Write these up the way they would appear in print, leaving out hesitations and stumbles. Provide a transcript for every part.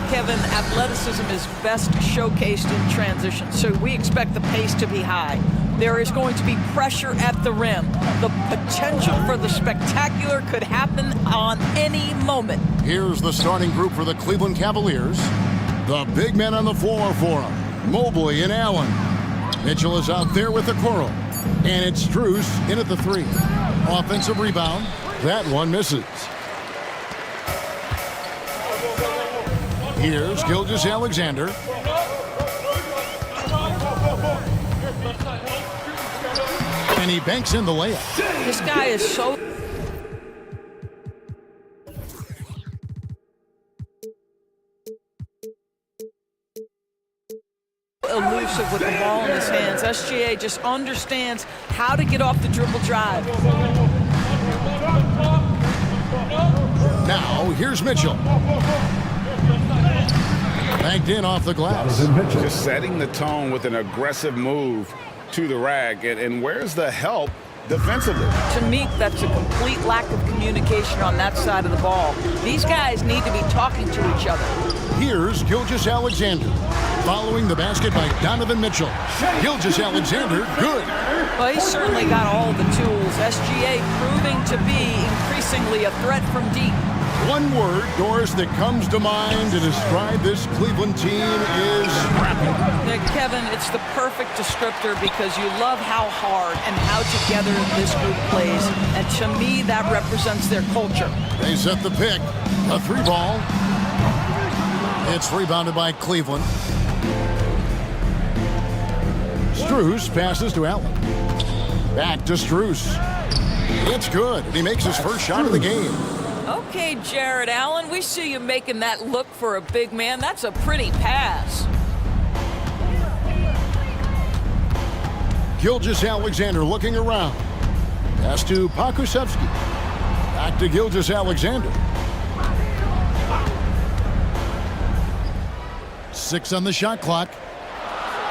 Kevin, athleticism is best showcased in transition, so we expect the pace to be high. There is going to be pressure at the rim. The potential for the spectacular could happen on any moment. Here's the starting group for the Cleveland Cavaliers. The big men on the floor for them, Mobley and Allen. Mitchell is out there with the Okoro. And it's Strus in at the three. Offensive rebound. That one misses. Here's Gilgeous-Alexander. And he banks in the layup. This guy is so elusive with the ball in his hands. SGA just understands how to get off the dribble drive. Now, here's Mitchell. Banked in off the glass. Just setting the tone with an aggressive move to the rack. And where's the help defensively? To me, that's a complete lack of communication on that side of the ball. These guys need to be talking to each other. Here's Gilgeous-Alexander. Following the basket by Donovan Mitchell. Gilgeous-Alexander, good. Well, he's certainly got all the tools. SGA proving to be increasingly a threat from deep. One word, Doris, that comes to mind to describe this Cleveland team is scrappy. Kevin, it's the perfect descriptor because you love how hard and how together this group plays. And to me, that represents their culture. They set the pick. A three ball. It's rebounded by Cleveland. Strus passes to Allen. Back to Strus. It's good. He makes his first shot of the game. Okay, Jared Allen, we see you making that look for a big man. That's a pretty pass. Gilgeous-Alexander looking around. Pass to Pakusevsky. Back to Gilgeous-Alexander. 6 on the shot clock.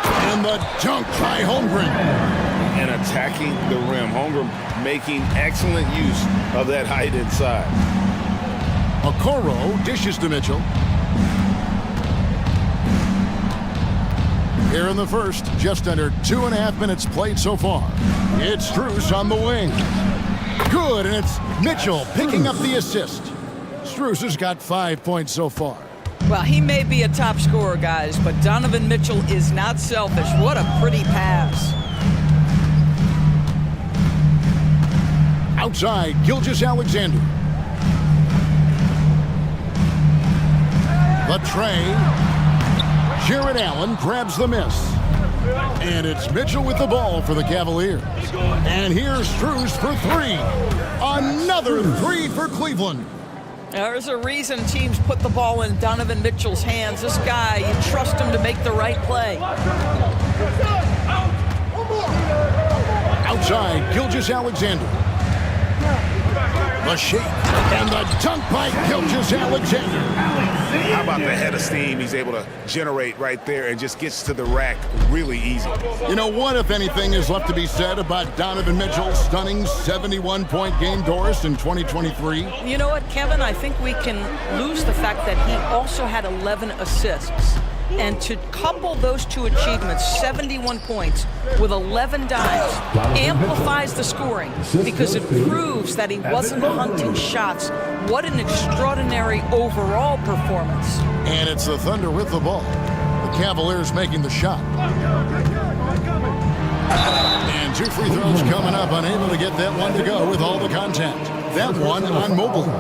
And the dunk by Holmgren. And attacking the rim. Holmgren making excellent use of that height inside. Okoro dishes to Mitchell. Here in the first, just under 2.5 minutes played so far. It's Strus on the wing. Good, and it's Mitchell picking up the assist. Strus has got 5 points so far. Well, he may be a top scorer, guys, but Donovan Mitchell is not selfish. What a pretty pass. Outside, Gilgeous-Alexander. The tray. Jared Allen grabs the miss. And it's Mitchell with the ball for the Cavaliers. And here's Strus for three. Another three for Cleveland. There's a reason teams put the ball in Donovan Mitchell's hands. This guy, you trust him to make the right play. Outside, Gilgeous-Alexander. The shake and the dunk by Gilgeous-Alexander. How about the head of steam he's able to generate right there and just gets to the rack really easy. You know, what, if anything, is left to be said about Donovan Mitchell's stunning 71-point game, Doris, in 2023? You know what, Kevin? I think we can lose the fact that he also had 11 assists. And to couple those two achievements, 71 points with 11 dimes, amplifies the scoring because it proves that he wasn't hunting shots. What an extraordinary overall performance. And it's the Thunder with the ball. The Cavaliers making the shot. And 2 free throws coming up, unable to get that one to go with all the contact. That one on Mobley.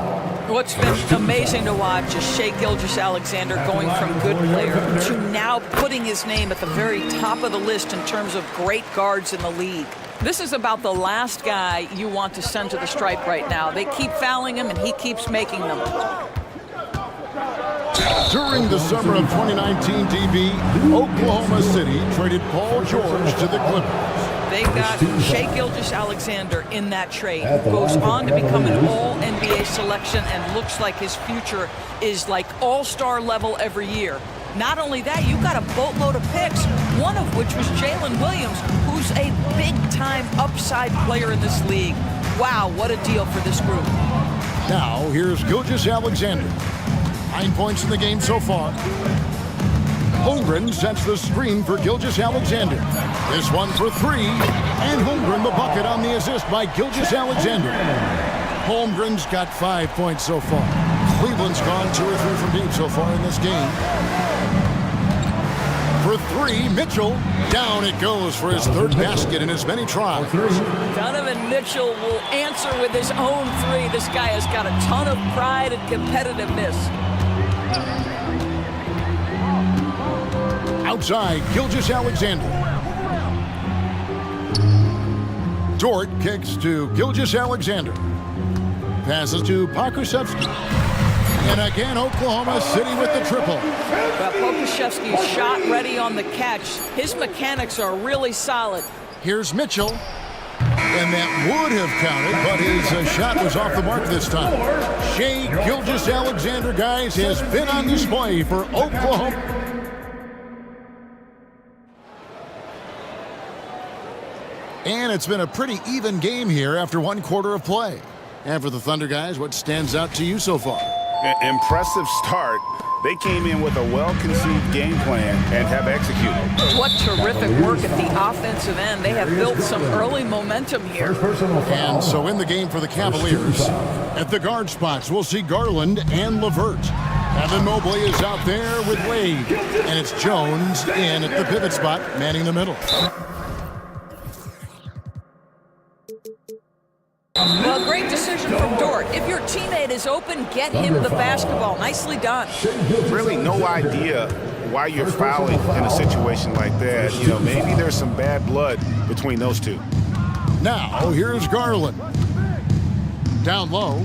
What's been amazing to watch is Shai Gilgeous-Alexander going from good player to now putting his name at the very top of the list in terms of great guards in the league. This is about the last guy you want to send to the stripe right now. They keep fouling him, and he keeps making them. During the summer of 2019, DB, Oklahoma City traded Paul George to the Clippers. They got Shai Gilgeous-Alexander in that trade, who goes on to become an all-NBA selection and looks like his future is like all-star level every year. Not only that, you got a boatload of picks, one of which was Jalen Williams, who's a big-time upside player in this league. Wow, what a deal for this group. Now, here's Gilgeous-Alexander. 9 points in the game so far. Holmgren sets the screen for Gilgeous-Alexander. This one for three, and Holmgren the bucket on the assist by Gilgeous-Alexander. Holmgren's got 5 points so far. Cleveland's gone 2 or 3 from deep so far in this game. For three, Mitchell. Down it goes for his third basket in as many tries. Donovan Mitchell will answer with his own three. This guy has got a ton of pride and competitiveness. Outside, Gilgeous-Alexander. Dort kicks to Gilgeous-Alexander. Passes to Pokusevski. And again, Oklahoma City with the triple. Well, Pokusevski's shot ready on the catch. His mechanics are really solid. Here's Mitchell. And that would have counted, but his shot was off the mark this time. Shea Gilgeous-Alexander, guys, has been on display for Oklahoma. And it's been a pretty even game here after 1 quarter of play. And for the Thunder guys, what stands out to you so far? Impressive start. They came in with a well-conceived game plan and have executed. What terrific work at the offensive end. They have built some early momentum here. And so in the game for the Cavaliers, at the guard spots, we'll see Garland and LeVert. Evan Mobley is out there with Wade. And it's Jones in at the pivot spot, manning the middle. Well, great decision from Dort. If your teammate is open, get him the basketball. Nicely done. Really no idea why you're fouling in a situation like that. You know, maybe there's some bad blood between those two. Now, here's Garland. Down low.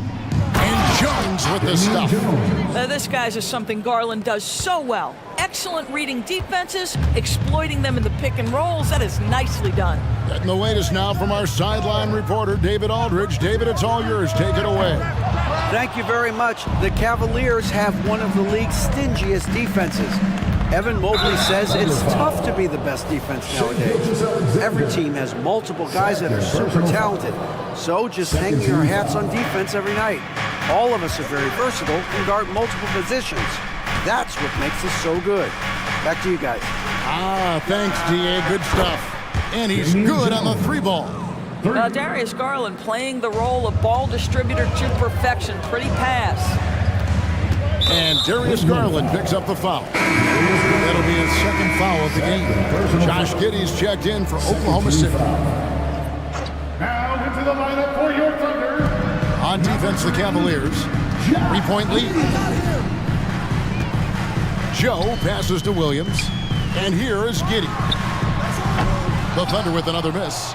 And Jones with the stuff. This, guys, is something Garland does so well. Excellent reading defenses, exploiting them in the pick and rolls. That is nicely done. Getting the latest now from our sideline reporter, David Aldridge. David, it's all yours. Take it away. Thank you very much. The Cavaliers have one of the league's stingiest defenses. Evan Mobley says it's tough to be the best defense nowadays. Every team has multiple guys that are super talented. So just hanging our hats on defense every night. All of us are very versatile and guard multiple positions. That's what makes us so good. Back to you guys. Thanks, D.A. Good stuff. And he's good on the 3 ball. Darius Garland playing the role of ball distributor to perfection. Pretty pass. And Darius Garland picks up the foul. That'll be his second foul of the game. Josh Giddey's checked in for Oklahoma City. Now into the lineup for your Thunder. On defense, the Cavaliers. 3-point lead. Joe passes to Williams. And here is Giddey. The Thunder with another miss.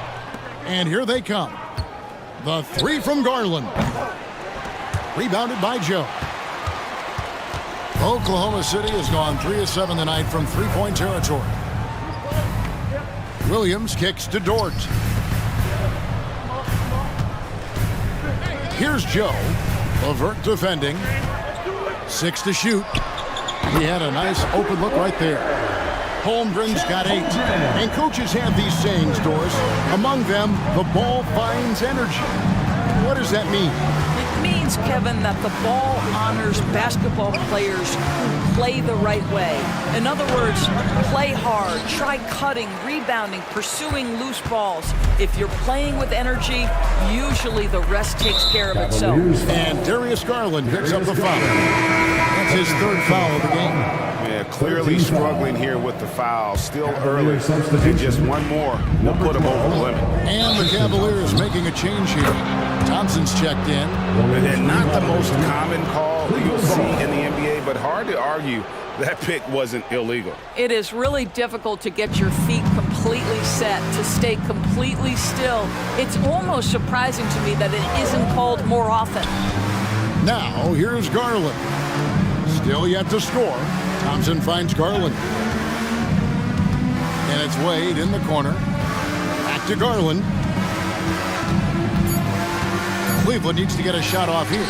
And here they come. The 3 from Garland. Rebounded by Joe. Oklahoma City has gone 3 of 7 tonight from 3-point territory. Williams kicks to Dort. Here's Joe. LeVert defending. 6 to shoot. He had a nice open look right there. Holmgren's got 8. And coaches have these sayings, Doris. Among them, the ball finds energy. What does that mean? It means, Kevin, that the ball honors basketball players who play the right way. In other words, play hard, try cutting, rebounding, pursuing loose balls. If you're playing with energy, usually the rest takes care of itself. And Darius Garland picks up the foul. That's his 3rd foul of the game. Yeah, clearly struggling here with the foul. Still early. And just one more will put him over the limit. And the Cavaliers making a change here. Thompson's checked in. And not the most common call you'll see in the NBA, but hard to argue that pick wasn't illegal. It is really difficult to get your feet completely set, to stay completely still. It's almost surprising to me that it isn't called more often. Now, here's Garland. Still yet to score. Thompson finds Garland. And it's Wade in the corner. Back to Garland. Cleveland needs to get a shot off here.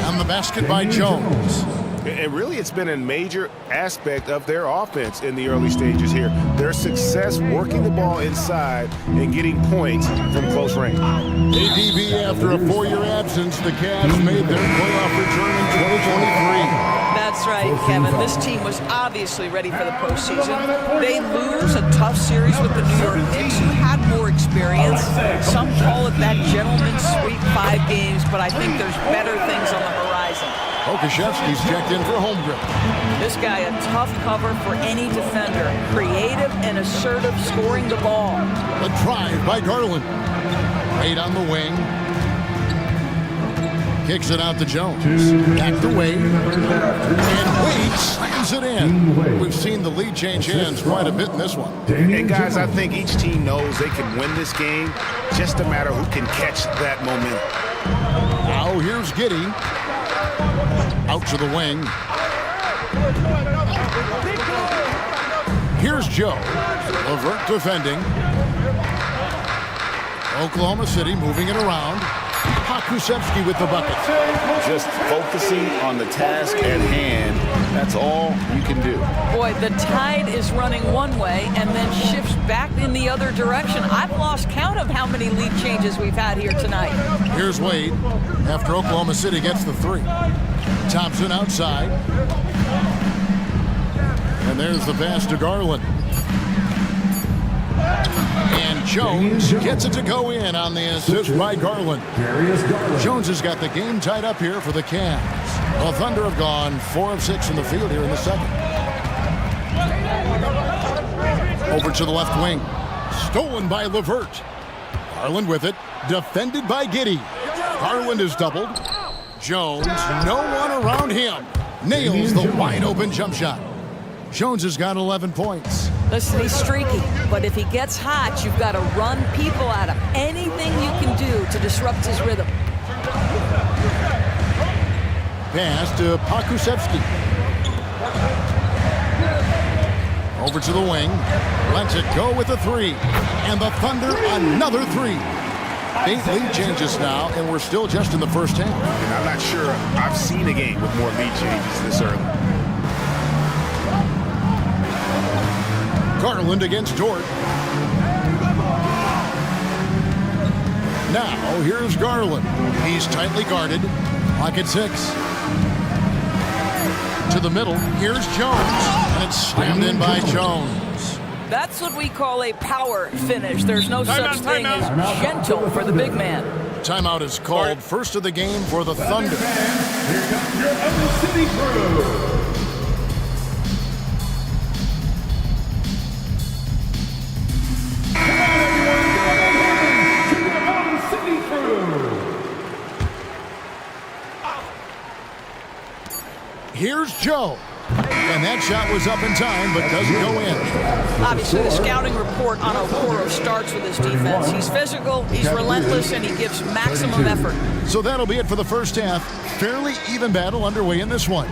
On the basket by Jones. And really, it's been a major aspect of their offense in the early stages here. Their success working the ball inside and getting points from close range. ADB, after a 4-year absence, the Cavs made their playoff return in 2023. That's right, Kevin. This team was obviously ready for the postseason. They lose a tough series with the New York Knicks, who had more experience. Some call it that gentleman's sweep 5 games, but I think there's better things on the horizon. Okushevsky's checked in for Holmgren. This guy, a tough cover for any defender. Creative and assertive, scoring the ball. A drive by Garland. Right on the wing. Kicks it out to Jones. Back to Wade. And Wade slams it in. We've seen the lead change hands quite a bit in this one. And guys, I think each team knows they can win this game. Just a matter who can catch that momentum. Now here's Giddey. Out to the wing. Here's Joe. Levert defending. Oklahoma City moving it around. Okushevsky with the bucket. Just focusing on the task at hand. That's all you can do. Boy, the tide is running one way and then shifts back in the other direction. I've lost count of how many lead changes we've had here tonight. Here's Wade after Oklahoma City gets the 3. Thompson outside. And there's the pass to Garland. And Jones gets it to go in on the assist by Garland. Jones has got the game tied up here for the Cavs. The Thunder have gone 4 of 6 in the field here in the second. Over to the left wing. Stolen by Levert. Garland with it. Defended by Giddey. Garland is doubled. Jones, no one around him. Nails the wide open jump shot. Jones has got 11 points. Listen, he's streaky, but if he gets hot, you've got to run people at him. Anything you can do to disrupt his rhythm. Pass to Okushevsky. Over to the wing. Lets it go with a 3. And the Thunder, another 3. 8 lead changes now, and we're still just in the first half. And I'm not sure I've seen a game with more lead changes this early. Garland against Dort. Now, here's Garland. He's tightly guarded. Pocket 6. To the middle. Here's Jones. And it's slammed in by Jones. That's what we call a power finish. There's no such thing as gentle for the big man. Timeout is called. First of the game for the Thunder. Here comes your Oklahoma City crew. Here's Joe. And that shot was up in time, but doesn't go in. Obviously, the scouting report on Okoro starts with his defense. He's physical, he's relentless, and he gives maximum effort. So that'll be it for the first half. Fairly even battle underway in this one.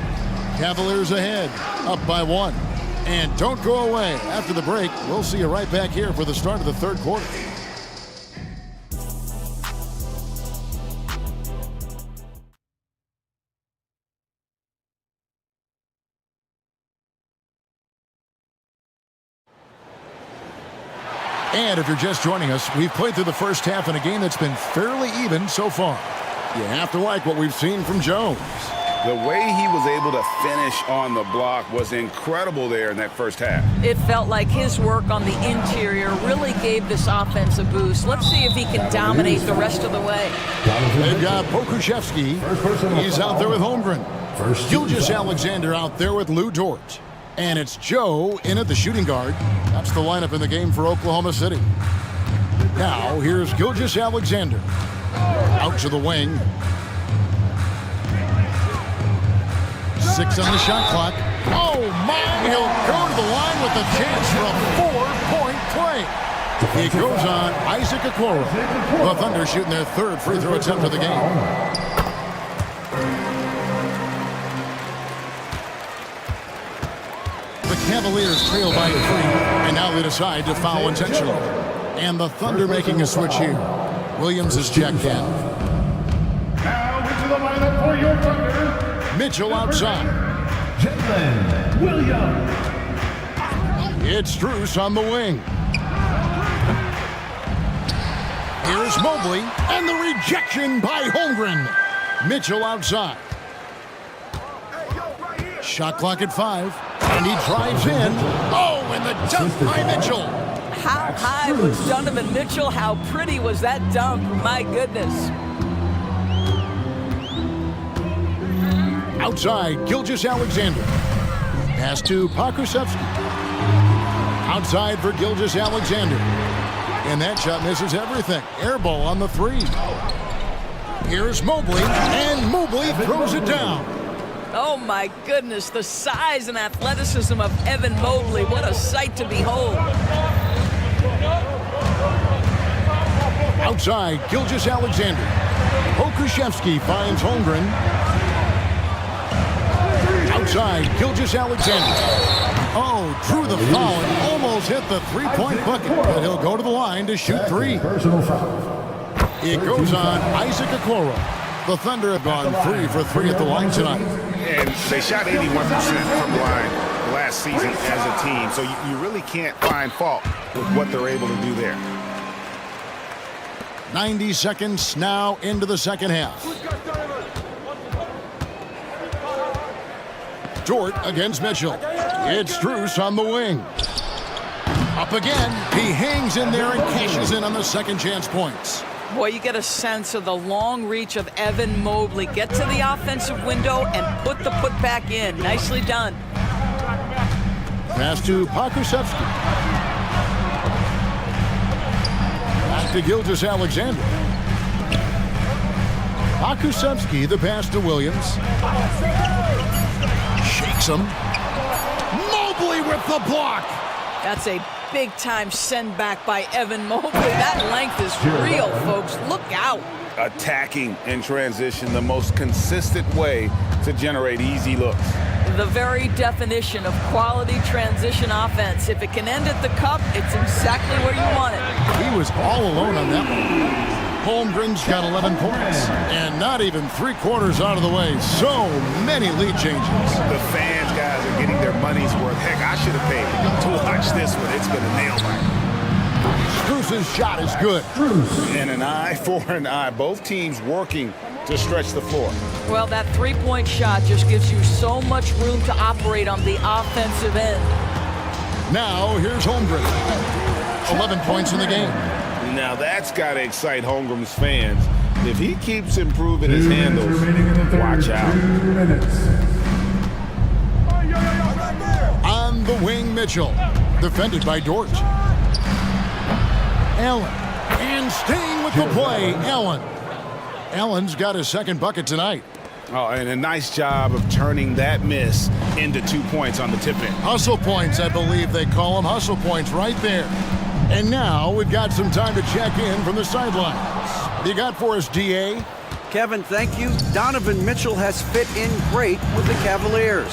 Cavaliers ahead, up by 1. And don't go away. After the break, we'll see you right back here for the start of the third quarter. And if you're just joining us, we've played through the first half in a game that's been fairly even so far. You have to like what we've seen from Jones. The way he was able to finish on the block was incredible there in that first half. It felt like his work on the interior really gave this offense a boost. Let's see if he can dominate the rest of the way. They've got Okushevsky. He's out there with Holmgren. Gilgeous Alexander out there with Lou Dort. And it's Joe in at the shooting guard. That's the lineup in the game for Oklahoma City. Now, here's Gilgeous Alexander. Out to the wing. 6 on the shot clock. Oh, my! He'll go to the line with a chance for a 4-point play. He goes on Isaac Okoro. The Thunder shooting their 3rd free throw attempt of the game. Cavaliers trail by 3, and now they decide to foul intentionally. And the Thunder making a switch here. Williams is checked in. Now into the lineup for your Thunder. Mitchell outside. Jalen Williams. It's Strus on the wing. Here's Mobley, and the rejection by Holmgren. Mitchell outside. Shot clock at 5, and he drives in. Oh, and the dunk by Mitchell. How high was Donovan Mitchell? How pretty was that dunk? My goodness. Outside, Gilgeous-Alexander. Pass to Pokusevski. Outside for Gilgeous-Alexander. And that shot misses everything. Air ball on the 3. Here's Mobley, and Mobley throws it down. Oh my goodness, the size and athleticism of Evan Mobley. What a sight to behold. Outside, Gilgeous-Alexander. Pokusevski finds Holmgren. Outside, Gilgeous-Alexander. Oh, drew the foul and almost hit the three-point bucket. But he'll go to the line to shoot 3. Personal foul. It goes on Isaac Okoro. The Thunder have gone 3 for 3 at the line tonight. And they shot 81% from the line last season as a team. So you really can't find fault with what they're able to do there. 90 seconds now into the second half. Dort against Mitchell. It's Strus on the wing. Up again. He hangs in there and cashes in on the second chance points. Boy, you get a sense of the long reach of Evan Mobley. Get to the offensive window and put the putback in. Nicely done. Pass to Pokusevski. Back to Gilgeous-Alexander. Pokusevski, the pass to Williams. Shakes him. Mobley with the block. That's a big-time send back by Evan Mobley. That length is real, folks. Look out. Attacking in transition, the most consistent way to generate easy looks. The very definition of quality transition offense. If it can end at the cup, it's exactly where you want it. He was all alone on that one. Holmgren's got 11 points, and not even 3/4 out of the way. So many lead changes. The fans, guys, are getting their money's worth. Heck, I should have paid to watch this one. It's been a nail biter. Strus's shot is good. And an eye for an eye. Both teams working to stretch the floor. Well, that three-point shot just gives you so much room to operate on the offensive end. Now, here's Holmgren. 11 points in the game. Now that's got to excite Holmgren's fans. If he keeps improving his handles, watch out. 2 minutes. On the wing, Mitchell. Defended by Dort. Allen. And staying with the play, Allen. Allen's got his second bucket tonight. Oh, and a nice job of turning that miss into 2 points on the tip-in. Hustle points, I believe they call them. Hustle points right there. And now we've got some time to check in from the sidelines. You got for us, DA? Kevin, thank you. Donovan Mitchell has fit in great with the Cavaliers.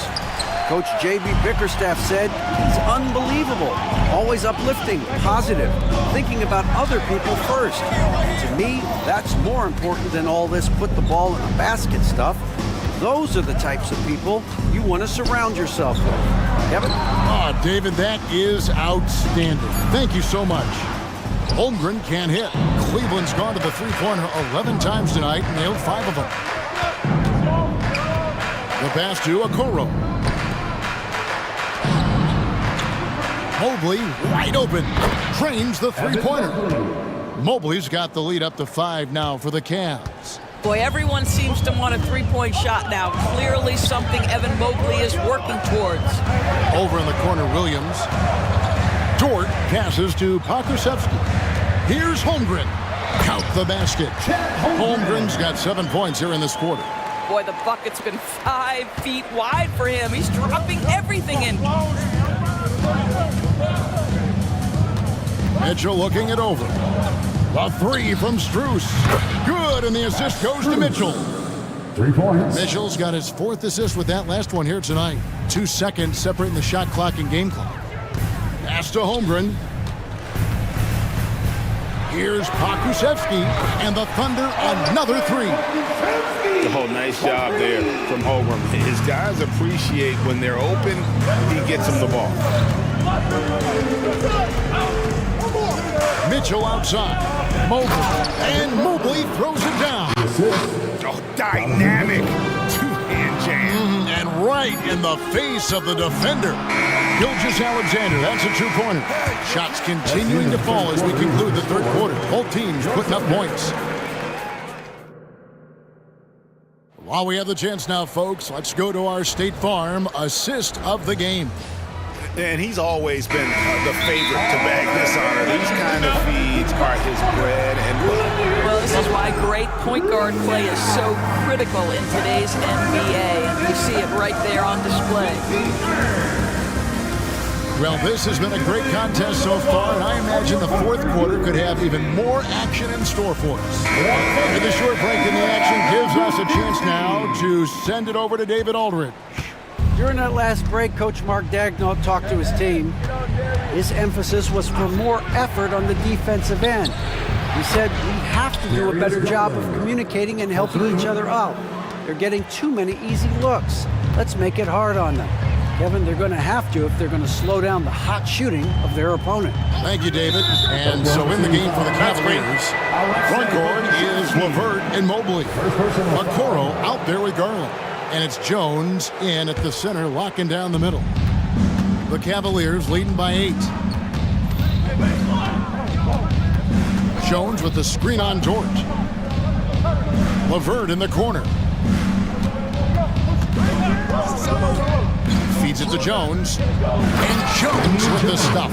Coach J.B. Bickerstaff said he's unbelievable, always uplifting, positive, thinking about other people first. To me, that's more important than all this put the ball in a basket stuff. Those are the types of people you want to surround yourself with. Kevin? Oh, David, that is outstanding. Thank you so much. Holmgren can't hit. Cleveland's gone to the three-pointer 11 times tonight and nailed 5 of them. The pass to Okoro. Mobley wide open. Trains the three-pointer. Mobley's got the lead up to 5 now for the Cavs. Boy, everyone seems to want a three-point shot now. Clearly something Evan Mobley is working towards. Over in the corner, Williams. Dort passes to Pokusevski. Here's Holmgren. Count the basket. Holmgren's got 7 points here in this quarter. Boy, the bucket's been 5 feet wide for him. He's dropping everything in. Mitchell looking it over. The 3 from Strus. Good, and the assist goes to Mitchell. 3 points. Mitchell's got his 4th assist with that last one here tonight. 2 seconds separating the shot clock and game clock. Pass to Holmgren. Here's Pokusevski, and the Thunder another 3. Oh, nice job there from Holmgren. His guys appreciate when they're open, he gets them the ball. Mitchell outside. Mobley throws it down. Oh, dynamic two-hand jam. And right in the face of the defender. Gilgeous Alexander, that's a two-pointer. Shots continuing to fall as we conclude the third quarter. Both teams putting up points. While we have the chance now, folks, let's go to our State Farm assist of the game. And he's always been the favorite to bag this honor. These kind of feeds are his bread and butter. Well, this is why great point guard play is so critical in today's NBA. And you see it right there on display. Well, this has been a great contest so far, and I imagine the fourth quarter could have even more action in store for us. And the short break in the action gives us a chance now to send it over to David Aldridge. During that last break, Coach Mark Daigneault talked to his team. His emphasis was for more effort on the defensive end. He said, we have to do a better job of communicating and helping each other out. They're getting too many easy looks. Let's make it hard on them. Kevin, they're going to have to if they're going to slow down the hot shooting of their opponent. Thank you, David. And so in the game for the Cavaliers, front court is LeVert and Mobley. Okoro out there with Garland. And it's Jones in at the center, locking down the middle. The Cavaliers leading by 8. Jones with the screen on George. LeVert in the corner. Feeds it to Jones. And Jones with the stuff.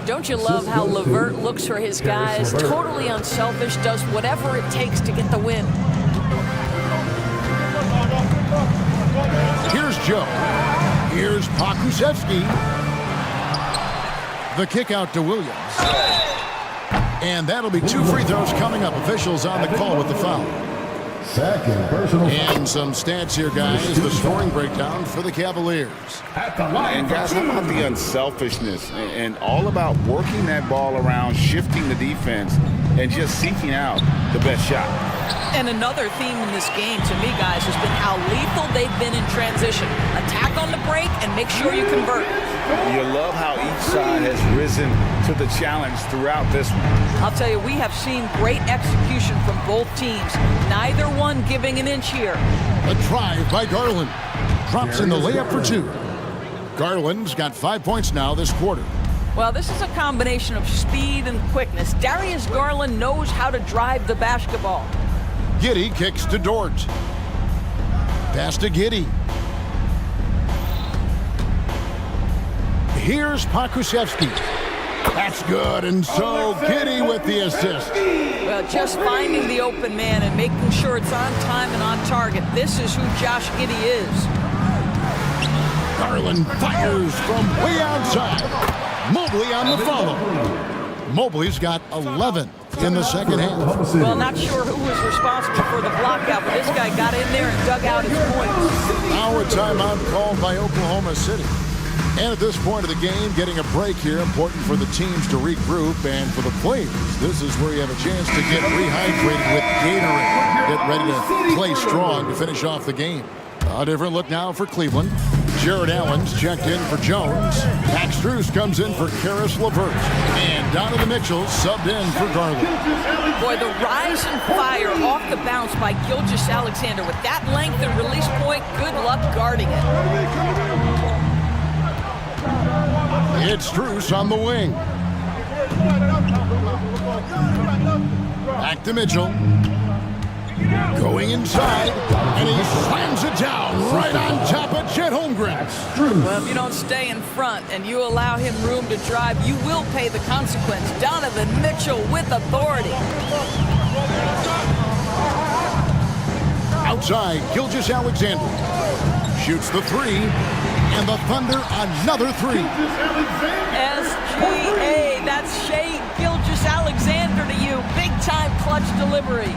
Don't you love how LeVert looks for his guys, totally unselfish, does whatever it takes to get the win. Here's Joe. Here's Pakusevsky. The kick out to Williams. And that'll be 2 free throws coming up. Officials on the call with the foul. Second personal. And some stats here, guys. The scoring breakdown for the Cavaliers. And guys, how about the unselfishness and all about working that ball around, shifting the defense, and just seeking out the best shot. And another theme in this game, to me, guys, has been how lethal they've been in transition. Attack on the break and make sure you convert. You love how each side has risen to the challenge throughout this one. I'll tell you, we have seen great execution from both teams. Neither one giving an inch here. A drive by Garland. Drops in the layup for 2. Garland's got 5 points now this quarter. Well, this is a combination of speed and quickness. Darius Garland knows how to drive the basketball. Giddey kicks to Dort. Pass to Giddey. Here's Pakusevsky. That's good, and so Giddey with the assist. Well, just finding the open man and making sure it's on time and on target. This is who Josh Giddey is. Garland fires from way outside. Mobley on the follow. Mobley's got 11 in the second half. Well, not sure who was responsible for the blockout, but this guy got in there and dug out his points. Now a timeout called by Oklahoma City. And at this point of the game, getting a break here, important for the teams to regroup, and for the players, this is where you have a chance to get rehydrated with Gatorade. Get ready to play strong to finish off the game. A different look now for Cleveland. Jared Allen's checked in for Jones. Max Strus comes in for Karis LeVert. And Donovan Mitchell subbed in for Garland. Boy, the rise and fire off the bounce by Gilgeous Alexander. With that length and release point, good luck guarding it. It's Strus on the wing. Back to Mitchell. Going inside, and he slams it down right on top of Chet Holmgren. Well, if you don't stay in front and you allow him room to drive, you will pay the consequence. Donovan Mitchell with authority. Outside, Gilgeous Alexander shoots the 3, and the Thunder another 3. SGA, that's Shea Gilgeous Alexander to you. Big time clutch delivery.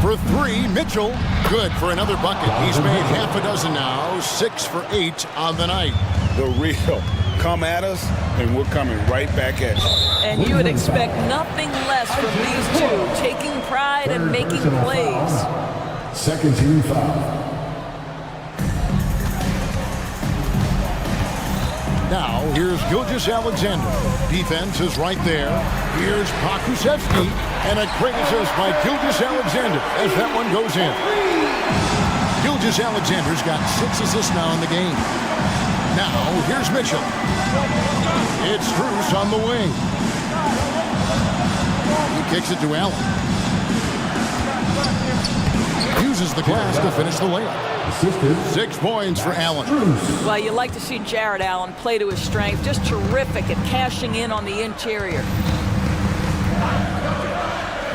For 3, Mitchell, good for another bucket. He's made half a dozen now, 6 for 8 on the night. The real come at us, and we're coming right back at you. And you would expect nothing less from these two, taking pride and making plays. Second team foul. Now, here's Gilgeous Alexander. Defense is right there. Here's Pakusevsky, and a great assist by Gilgeous Alexander as that one goes in. Gilgeous Alexander's got 6 assists now in the game. Now, here's Mitchell. It's Strus on the wing. He kicks it to Allen. Uses the glass to finish the layup. 6 points for Allen. Well, you like to see Jared Allen play to his strength. Just terrific at cashing in on the interior.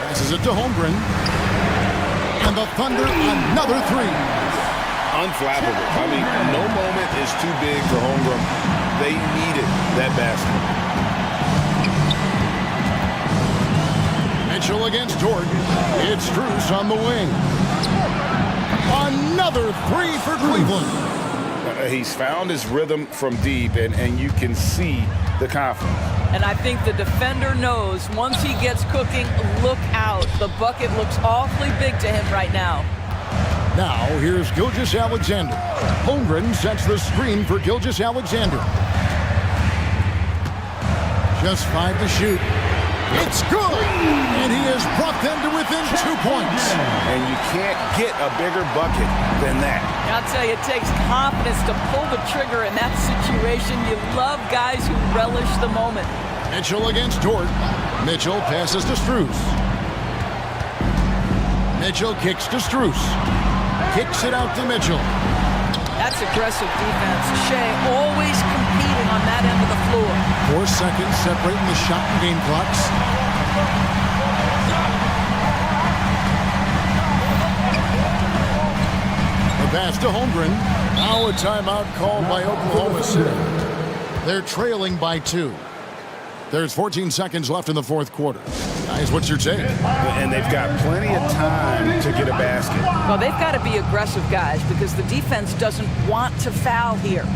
Passes it to Holmgren. And the Thunder, another 3. Unflappable. I mean, no moment is too big for Holmgren. They needed that basket. Mitchell against Jordan. It's Strus on the wing. Another 3 for Cleveland. He's found his rhythm from deep, and you can see the confidence. And I think the defender knows once he gets cooking, look out. The bucket looks awfully big to him right now. Now, here's Gilgeous Alexander. Holmgren sets the screen for Gilgeous Alexander. Just 5 to shoot. It's good! And he has brought them to within 2 points. And you can't get a bigger bucket than that. I'll tell you, it takes confidence to pull the trigger in that situation. You love guys who relish the moment. Mitchell against Jordan. Mitchell passes to Strus. Mitchell kicks to Strus. Kicks it out to Mitchell. That's aggressive defense. Shea always competing on that end of the floor. 4 seconds separating the shot and game clocks. The pass to Holmgren. Now a timeout called by Oklahoma City. They're trailing by 2. There's 14 seconds left in the 4th quarter. Guys, what's your take? And they've got plenty of time to get a basket. Well, they've got to be aggressive, guys, because the defense doesn't want to foul here.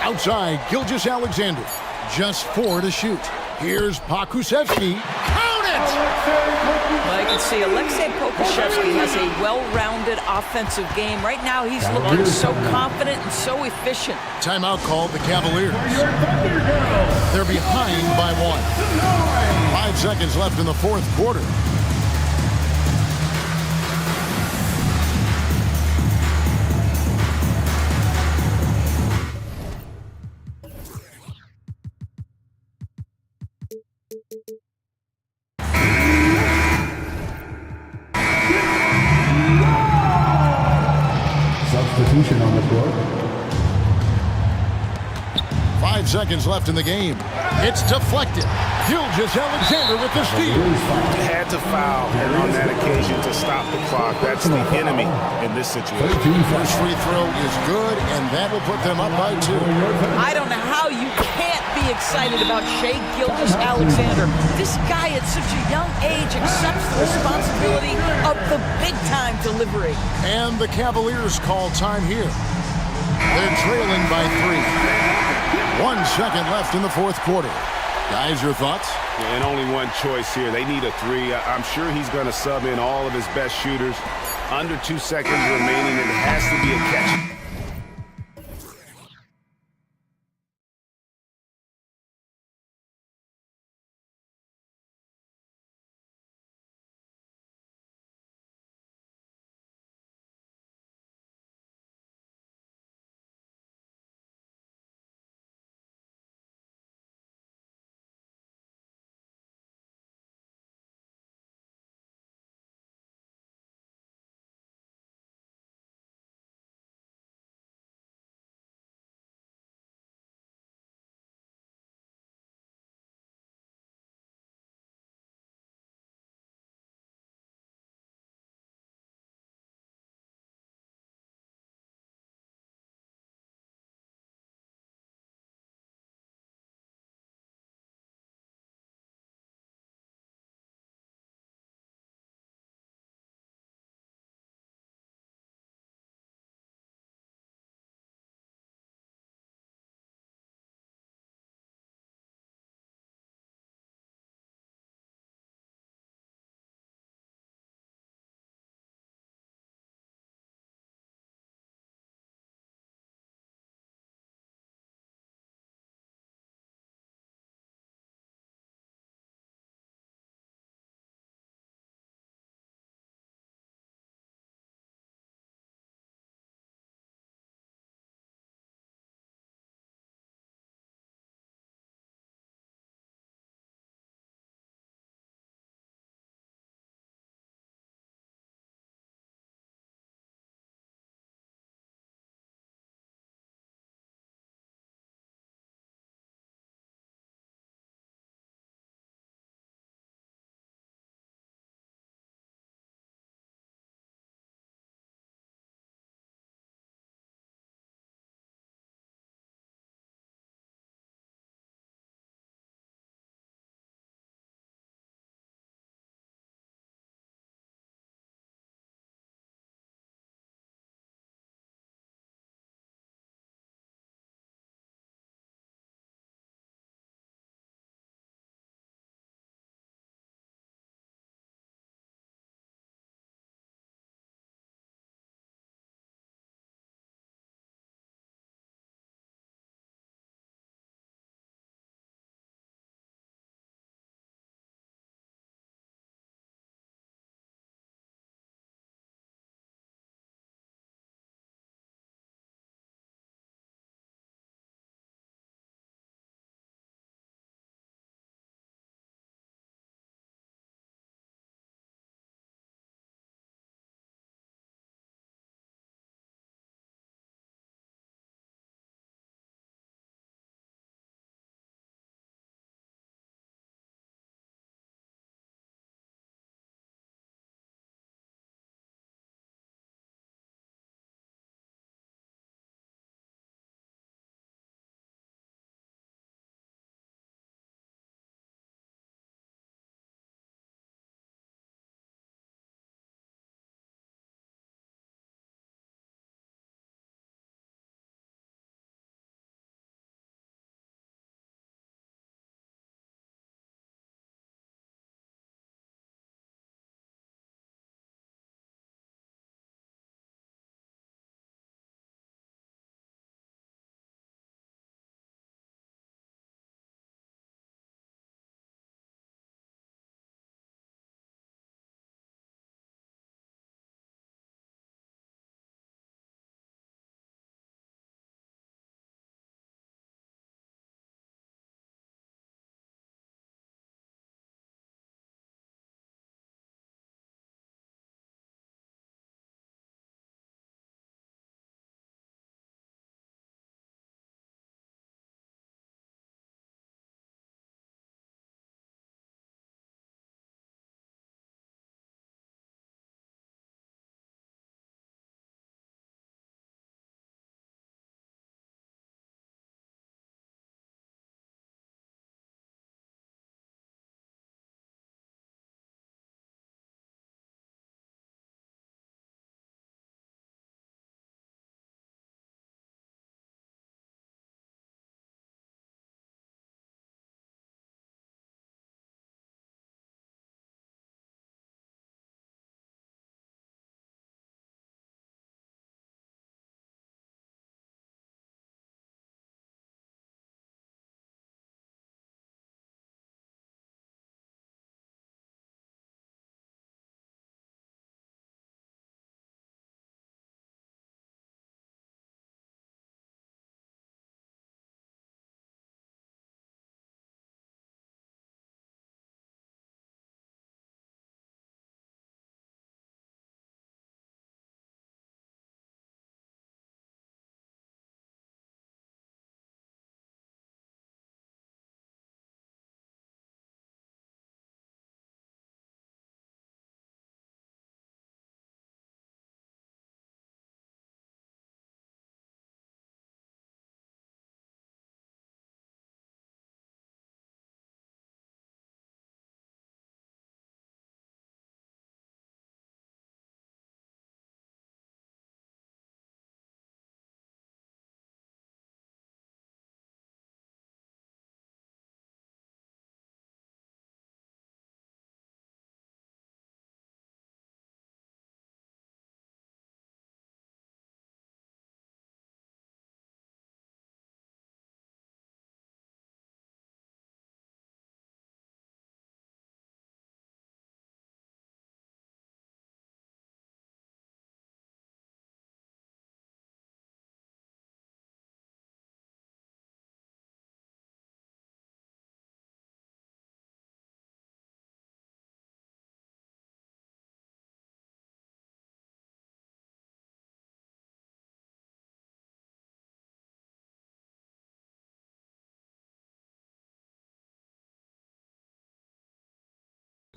Outside, Gilgeous Alexander. Just 4 to shoot. Here's Pokusevski. Count it! Well, you can see Aleksej Pokusevski has a well-rounded offensive game. Right now, he's looking so confident and so efficient. Timeout called the Cavaliers. They're behind by 1. 5 seconds left in the 4th quarter. Substitution on the court. 5 seconds left in the game. It's deflected. Gilgeous Alexander with the steal. Had to foul, and on that occasion to stop the clock. That's the enemy in this situation. First free throw is good, and that will put them up by 2. I don't know how you can't be excited about Shea Gilgeous Alexander. This guy at such a young age accepts the responsibility of the big-time delivery. And the Cavaliers call time here. They're trailing by 3. 1 second left in the 4th quarter. Guys, your thoughts? And only one choice here. They need a 3. I'm sure he's going to sub in all of his best shooters. Under 2 seconds remaining, it has to be a catch.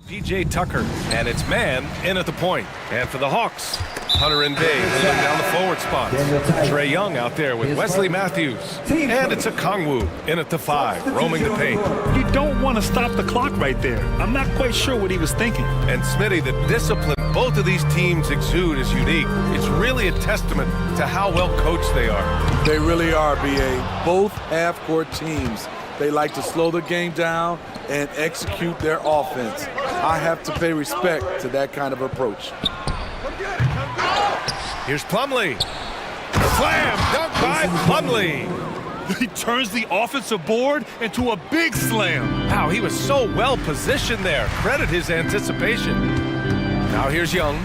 P.J. Tucker, and it's man in at the point. And for the Hawks, Hunter and Day moving down the forward spots. Trae Young out there with Wesley Matthews. And it's a Kongwu in at the 5, roaming the paint. You don't want to stop the clock right there. I'm not quite sure what he was thinking. And Smitty, the discipline both of these teams exude is unique. It's really a testament to how well coached they are. They really are, B.A. Both half-court teams. They like to slow the game down and execute their offense. I have to pay respect to that kind of approach. Here's Plumlee. Slam, dunk by Plumlee. He turns the offensive board into a big slam. Wow, he was so well positioned there. Credit his anticipation. Now here's Young.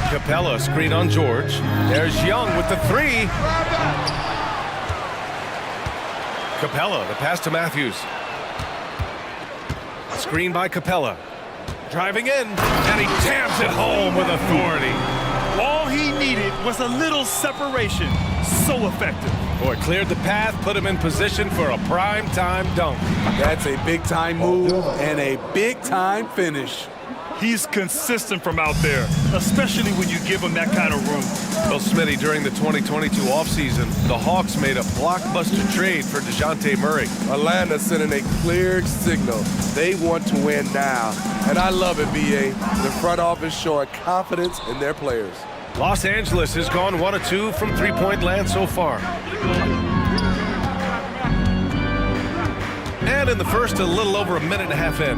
Capella, screen on George. There's Young with the 3. Capella, the pass to Matthews. Screen by Capella. Driving in, and he jams it home with authority. All he needed was a little separation. So effective. Boy, cleared the path, put him in position for a prime-time dunk. That's a big-time move and a big-time finish. He's consistent from out there, especially when you give him that kind of room. Well, Smitty, during the 2022 offseason, the Hawks made a blockbuster trade for DeJounte Murray. Atlanta sending a clear signal. They want to win now. And I love it, B.A. The front office showing confidence in their players. Los Angeles has gone 1 of 2 from three-point land so far. And in the first, a little over a minute and a half in.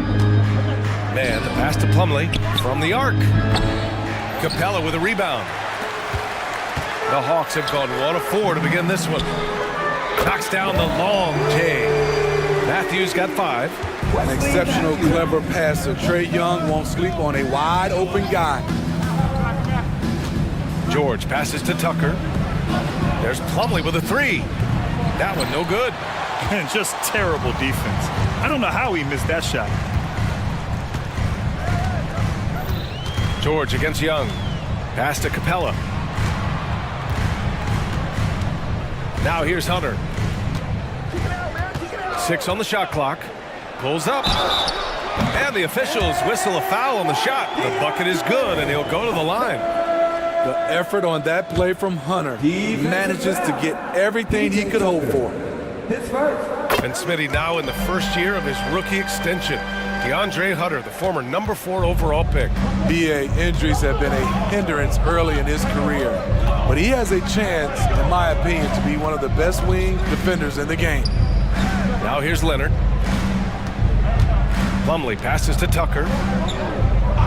Man, the pass to Plumlee from the arc. Capella with a rebound. The Hawks have gone 1 of 4 to begin this one. Knocks down the long J. Matthews got 5. An exceptional, clever passer. Trae Young won't sleep on a wide-open guy. George passes to Tucker. There's Plumlee with a 3. That one no good. And just terrible defense. I don't know how he missed that shot. George against Young. Pass to Capella. Now here's Hunter. 6 on the shot clock. Pulls up. And the officials whistle a foul on the shot. The bucket is good, and he'll go to the line. The effort on that play from Hunter. He manages to get everything he could hope for. And Smitty now in the first year of his rookie extension. DeAndre Hunter, the former number 4 overall pick. B.A. injuries have been a hindrance early in his career. But he has a chance, in my opinion, to be one of the best wing defenders in the game. Now here's Leonard. Plumlee passes to Tucker.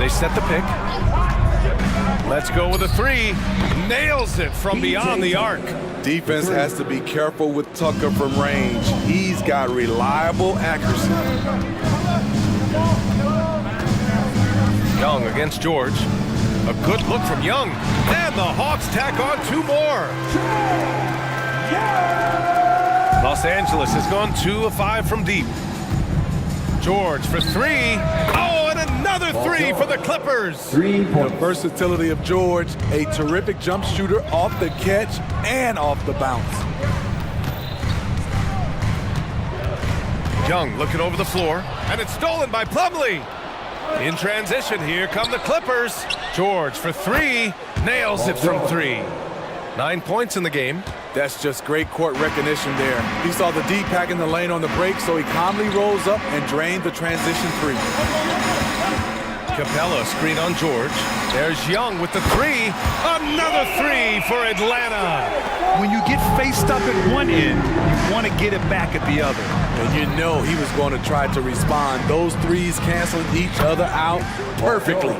They set the pick. Let's go with a 3. Nails it from beyond the arc. Defense has to be careful with Tucker from range. He's got reliable accuracy. Young against George. A good look from Young. And the Hawks tack on 2 more. Los Angeles has gone 2 of 5 from deep. George for 3. Oh, and another 3 for the Clippers. The versatility of George, a terrific jump shooter off the catch and off the bounce. Young looking over the floor, and it's stolen by Plumlee. In transition, here come the Clippers. George for 3, nails it from 3. 9 points in the game. That's just great court recognition there. He saw the D pack in the lane on the break, so he calmly rolls up and drained the transition 3. Capella screen on George. There's Young with the 3. Another 3 for Atlanta. When you get faced up at one end, you want to get it back at the other. And you know he was going to try to respond. Those 3s canceling each other out perfectly.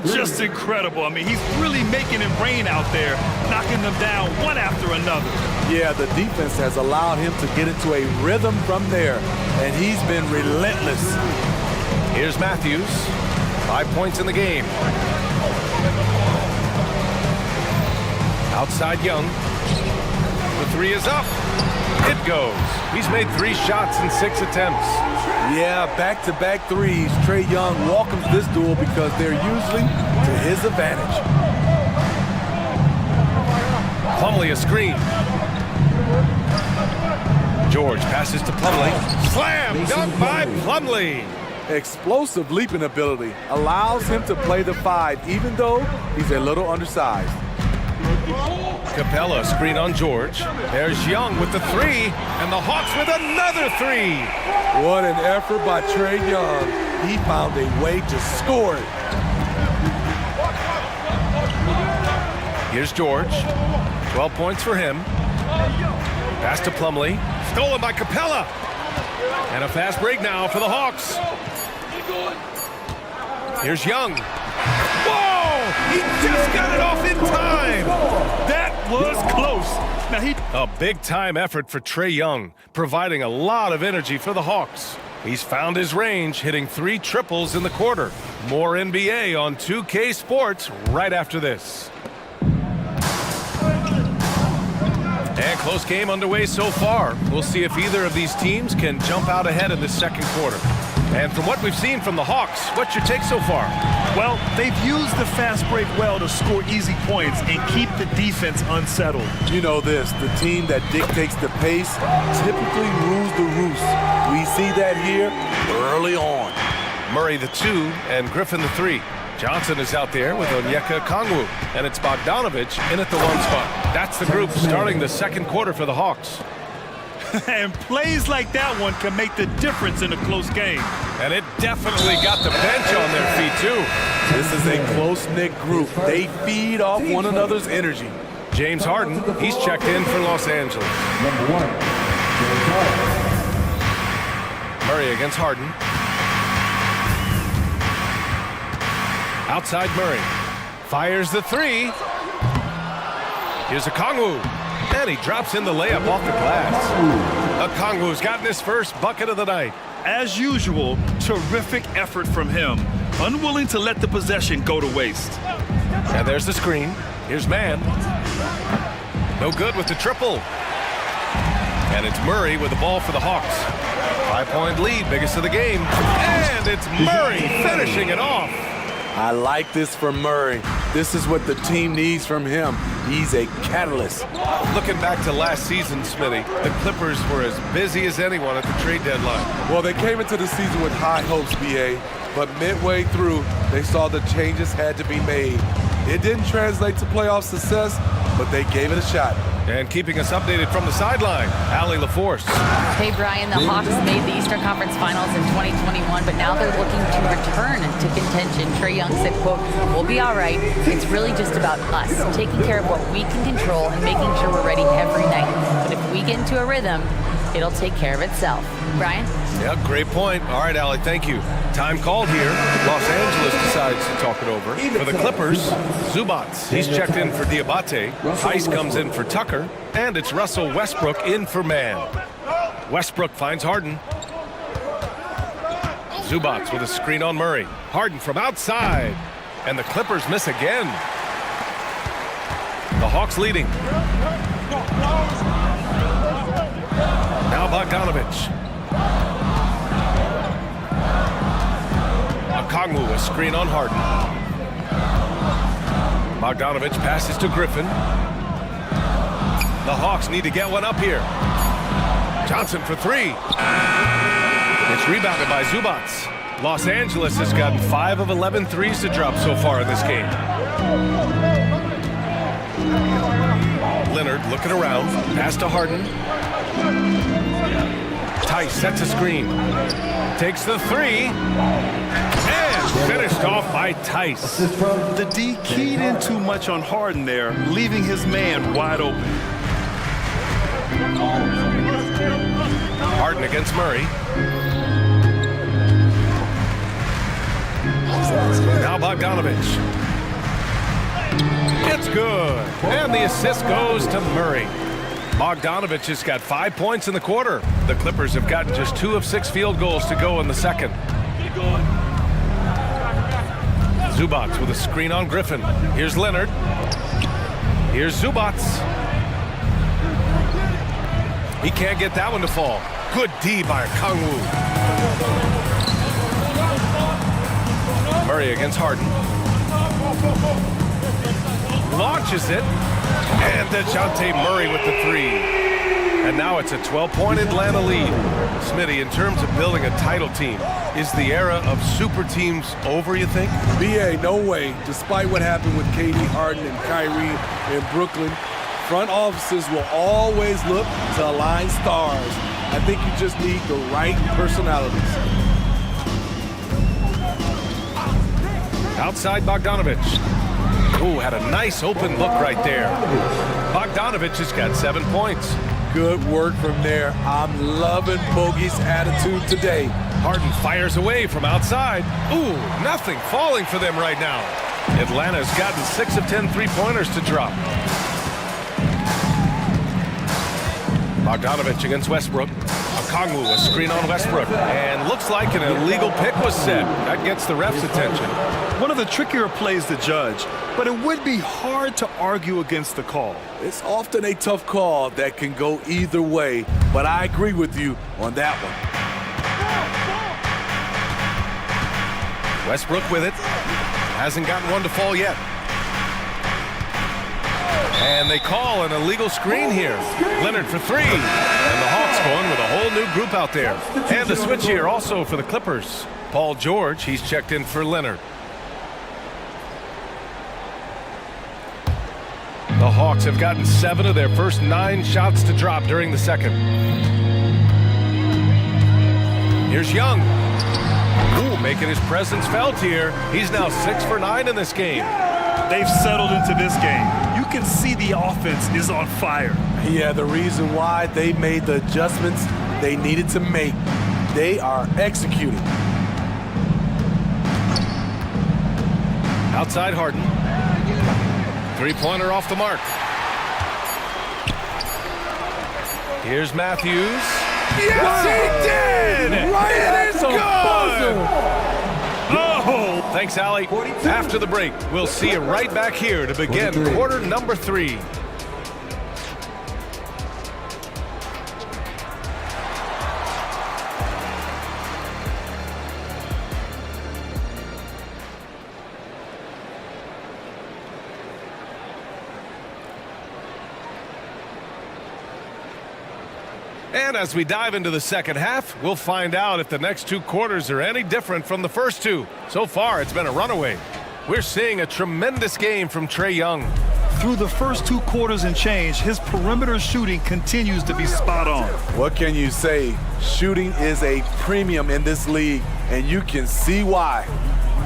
Just incredible. I mean, he's really making it rain out there, knocking them down one after another. Yeah, the defense has allowed him to get into a rhythm from there, and he's been relentless. Here's Matthews. 5 points in the game. Outside Young. The 3 is up. It goes. He's made 3 shots in 6 attempts. Yeah, back-to-back 3s. Trae Young welcomes this duel because they're usually to his advantage. Plumlee a screen. George passes to Plumlee. Slam dunk by Plumlee. Explosive leaping ability allows him to play the 5, even though he's a little undersized. Capella screen on George. There's Young with the 3, and the Hawks with another 3. What an effort by Trae Young. He found a way to score it. Here's George. 12 points for him. Pass to Plumlee. Stolen by Capella. And a fast break now for the Hawks. Here's Young. Whoa! He just got it off in time. That was close. Now A big-time effort for Trae Young, providing a lot of energy for the Hawks. He's found his range, hitting 3 triples in the quarter. More NBA on 2K Sports right after this. And close game underway so far. We'll see if either of these teams can jump out ahead in the second quarter. And from what we've seen from the Hawks, what's your take so far? Well, they've used the fast break well to score easy points and keep the defense unsettled. You know this, the team that dictates the pace typically rules the roost. We see that here early on. Murray the 2 and Griffin the 3. Johnson is out there with Onyeka Okongwu, and it's Bogdanovich in at the 1 spot. That's the group starting the second quarter for the Hawks. And plays like that one can make the difference in a close game. And it definitely got the bench on their feet, too. This is a close-knit group. They feed off one another's energy. James Harden, he's checked in for Los Angeles. Number 1, James Harden. Murray against Harden. Outside Murray. Fires the 3. Here's Okongwu. And he drops in the layup off the glass. Okongwu's gotten his first bucket of the night. As usual, terrific effort from him. Unwilling to let the possession go to waste. And there's the screen. Here's Mann. No good with the triple. And it's Murray with the ball for the Hawks. 5-point lead, biggest of the game. And it's Murray finishing it off. I like this from Murray. This is what the team needs from him. He's a catalyst. Looking back to last season, Smitty, the Clippers were as busy as anyone at the trade deadline. Well, they came into the season with high hopes, BA, but midway through, they saw the changes had to be made. It didn't translate to playoff success, but they gave it a shot. And keeping us updated from the sideline, Allie LaForce. Hey, Brian, the Hawks made the Eastern Conference Finals in 2021, but now they're looking to return to contention. Trae Young said, quote, "We'll be all right. It's really just about us, taking care of what we can control and making sure we're ready every night. But if we get into a rhythm, it'll take care of itself." Brian? Yeah, great point. All right, Allie, thank you. Time called here. Los Angeles decides to talk it over. For the Clippers, Zubats. He's checked in for Diabate. Ice comes in for Tucker. And it's Russell Westbrook in for Mann. Westbrook finds Harden. Zubats with a screen on Murray. Harden from outside. And the Clippers miss again. The Hawks leading. Now Bogdanovich. Okongwu, a screen on Harden. Bogdanovich passes to Griffin. The Hawks need to get one up here. Johnson for 3. It's rebounded by Zubats. Los Angeles has gotten 5 of 11 threes to drop so far in this game. Leonard looking around. Pass to Harden. Tice sets a screen. Takes the 3. And finished off by Tice. The D keyed in too much on Harden there, leaving his man wide open. Harden against Murray. Now Bogdanovich. It's good. And the assist goes to Murray. Bogdanovich has got 5 points in the quarter. The Clippers have gotten just 2 of 6 field goals to go in the second. Zubats with a screen on Griffin. Here's Leonard. Here's Zubats. He can't get that one to fall. Good D by Okongwu. Murray against Harden. Launches it. And DeJounte Murray with the 3. And now it's a 12-point Atlanta lead. Smitty, in terms of building a title team, is the era of super teams over, you think? BA, no way. Despite what happened with KD, Harden, and Kyrie in Brooklyn, front offices will always look to align stars. I think you just need the right personalities. Outside Bogdanovich. Ooh, had a nice open look right there. Bogdanovich has got 7 points. Good work from there. I'm loving Bogey's attitude today. Harden fires away from outside. Ooh, nothing falling for them right now. Atlanta's gotten 6 of 10 three-pointers to drop. Bogdanovich against Westbrook. Okongwu, a screen on Westbrook. And looks like an illegal pick was set. That gets the ref's attention. One of the trickier plays to judge, but it would be hard to argue against the call. It's often a tough call that can go either way, but I agree with you on that one. Westbrook with it. Hasn't gotten one to fall yet. And they call an illegal screen here. Leonard for 3. And the Hawks going with a whole new group out there. And a switch here also for the Clippers. Paul George, he's checked in for Leonard. The Hawks have gotten 7 of their first 9 shots to drop during the second. Here's Young. Ooh, making his presence felt here. He's now 6 for 9 in this game. They've settled into this game. You can see the offense is on fire. Yeah, the reason why they made the adjustments they needed to make. They are executing. Outside Harden. Three-pointer off the mark. Here's Matthews. Yes, he did! Right, it is good! Oh, thanks, Allie. After the break, we'll see you right back here to begin quarter number 3. And as we dive into the second half, we'll find out if the next 2 quarters are any different from the first 2. So far, it's been a runaway. We're seeing a tremendous game from Trae Young. Through the first 2 quarters and change, his perimeter shooting continues to be spot on. What can you say? Shooting is a premium in this league, and you can see why.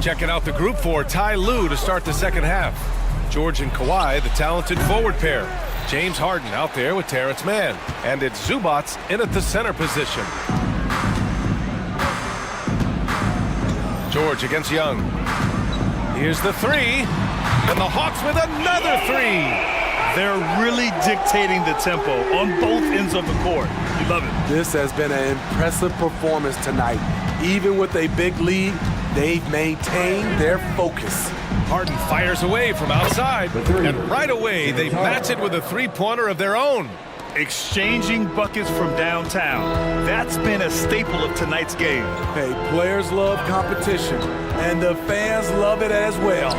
Checking out the group for Ty Lue to start the second half. George and Kawhi, the talented forward pair. James Harden out there with Terrence Mann. And it's Zubats in at the center position. George against Young. Here's the 3. And the Hawks with another 3. They're really dictating the tempo on both ends of the court. You love it. This has been an impressive performance tonight. Even with a big lead, they've maintained their focus. Harden fires away from outside, and right away they match it with a three-pointer of their own. Exchanging buckets from downtown. That's been a staple of tonight's game. Hey, players love competition, and the fans love it as well.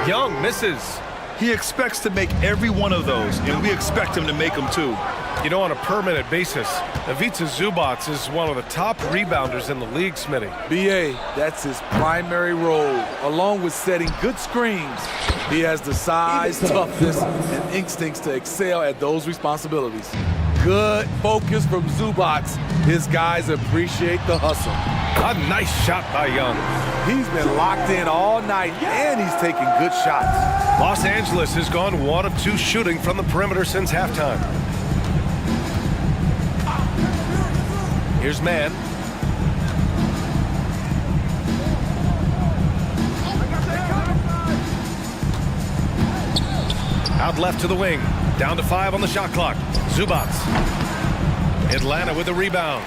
Young misses. He expects to make every one of those, and we expect him to make them too. You know, on a per-minute basis, Ivica Zubats is one of the top rebounders in the league, Smitty. BA, that's his primary role, along with setting good screens. He has the size, toughness, and instincts to excel at those responsibilities. Good focus from Zubats. His guys appreciate the hustle. A nice shot by Young. He's been locked in all night, and he's taking good shots. Los Angeles has gone 1 of 2 shooting from the perimeter since halftime. Here's Mann. Out left to the wing. Down to 5 on the shot clock. Zubats. Atlanta with the rebound.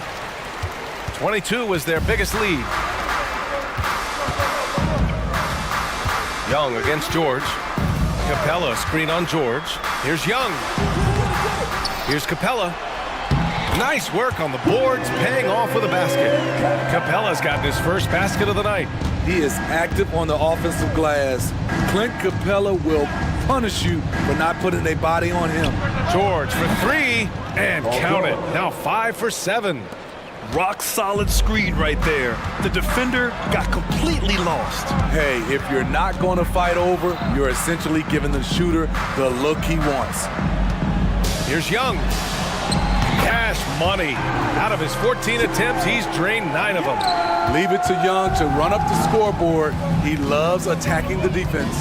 22 was their biggest lead. Young against George. Capella screen on George. Here's Young. Here's Capella. Nice work on the boards, paying off with a basket. Capella's gotten his first basket of the night. He is active on the offensive glass. Clint Capella will punish you for not putting their body on him. George for three, and count it. Now 5 for 7. Rock solid screen right there. The defender got completely lost. Hey, if you're not going to fight over, you're essentially giving the shooter the look he wants. Here's Young. Cash money. Out of his 14 attempts, he's drained 9 of them. Leave it to Young to run up the scoreboard. He loves attacking the defense.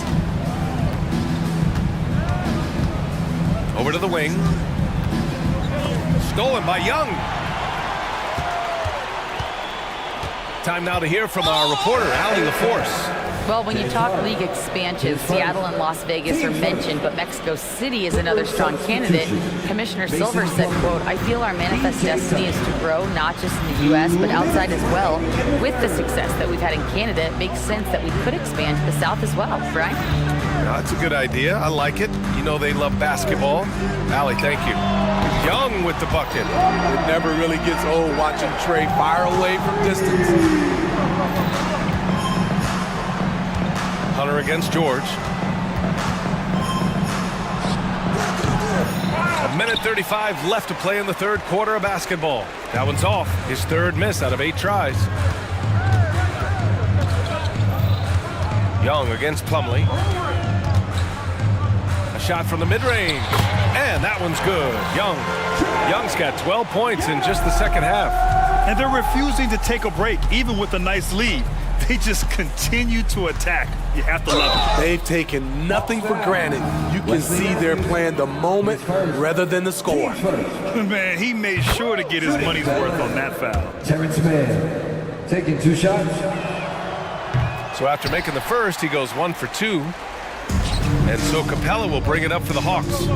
Over to the wing. Stolen by Young. Time now to hear from our reporter, Allie LaForce. Well, when you talk league expansion, Seattle and Las Vegas are mentioned, but Mexico City is another strong candidate. Commissioner Silver said, quote, "I feel our manifest destiny is to grow not just in the U.S., but outside as well. With the success that we've had in Canada, it makes sense that we could expand to the South as well." Brian? That's a good idea. I like it. You know they love basketball. Allie, thank you. Young with the bucket. It never really gets old watching Trey fire away from distance. Hunter against George. A minute 35 left to play in the third quarter of basketball. That one's off. His third miss out of 8 tries. Young against Plumlee. A shot from the mid-range. And that one's good. Young's got 12 points in just the second half. And they're refusing to take a break, even with a nice lead. They just continue to attack. You have to love it. They've taken nothing for granted. You can see they're playing the moment rather than the score. Man, he made sure to get his money's worth on that foul. Terrence Mann taking 2 shots. So after making the first, he goes 1 for 2. And so Capella will bring it up for the Hawks.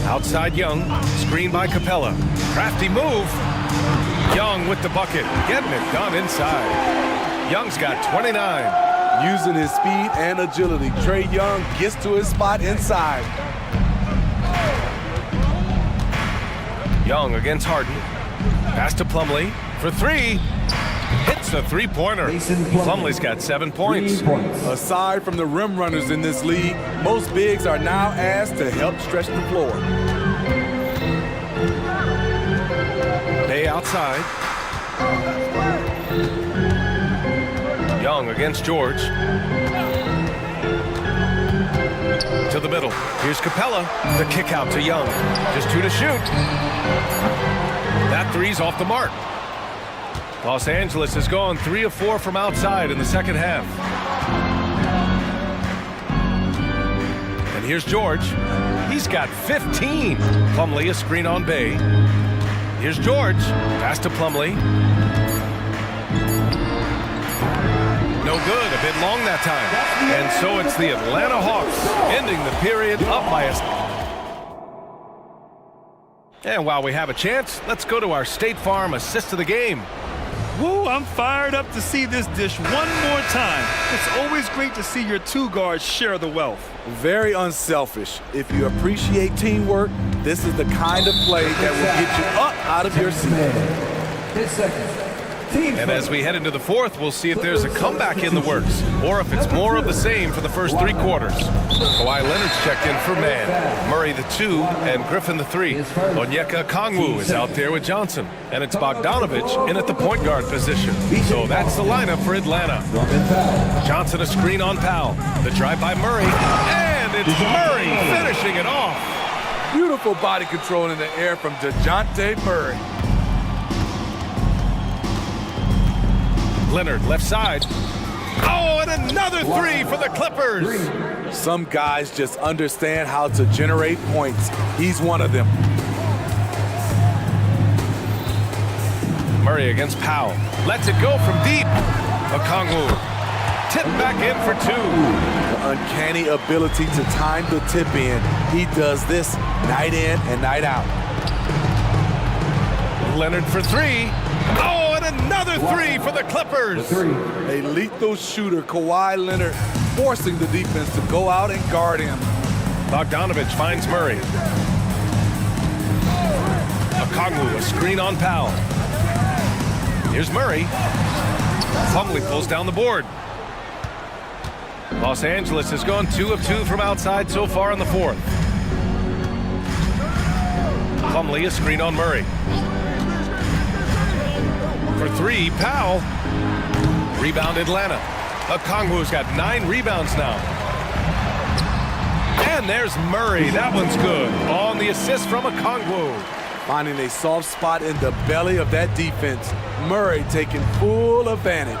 Outside Young, screen by Capella. Crafty move. Young with the bucket, getting it done inside. Young's got 29. Using his speed and agility, Trae Young gets to his spot inside. Young against Harden. Pass to Plumlee for 3. Hits the three-pointer. Plumlee's got 7 points. Aside from the rim runners in this league, most bigs are now asked to help stretch the floor. Bay outside. Young against George. To the middle. Here's Capella. The kick out to Young. Just 2 to shoot. That three's off the mark. Los Angeles has gone 3 of 4 from outside in the second half. And here's George. He's got 15. Plumlee a screen on Bay. Here's George. Pass to Plumlee. No good. A bit long that time. And so it's the Atlanta Hawks ending the period up by a... And while we have a chance, let's go to our State Farm assist of the game. Woo, I'm fired up to see this dish one more time. It's always great to see your 2 guards share the wealth. Very unselfish. If you appreciate teamwork, this is the kind of play that will get you up out of your seat. And as we head into the fourth, we'll see if there's a comeback in the works, or if it's more of the same for the first 3 quarters. Kawhi Leonard's checked in for man. Murray the 2 and Griffin the 3. Onyeka Okongwu is out there with Johnson. And it's Bogdanovich in at the point guard position. So that's the lineup for Atlanta. Johnson a screen on Powell. The drive by Murray. And it's Murray finishing it off. Beautiful body control in the air from DeJounte Murray. Leonard left side. Oh, and another 3 for the Clippers. Some guys just understand how to generate points. He's one of them. Murray against Powell. Lets it go from deep. Okongwu. Tip back in for 2. The uncanny ability to time the tip in. He does this night in and night out. Leonard for 3. Oh, and another 3 for the Clippers. A lethal shooter, Kawhi Leonard, forcing the defense to go out and guard him. Bogdanovich finds Murray. Okongwu, a screen on Powell. Here's Murray. Plumlee pulls down the board. Los Angeles has gone 2 of 2 from outside so far in the fourth. Plumlee, a screen on Murray. For 3, Powell. Rebound Atlanta. Okongwu's got 9 rebounds now. And there's Murray. That one's good. On the assist from Okongwu. Finding a soft spot in the belly of that defense. Murray taking full advantage.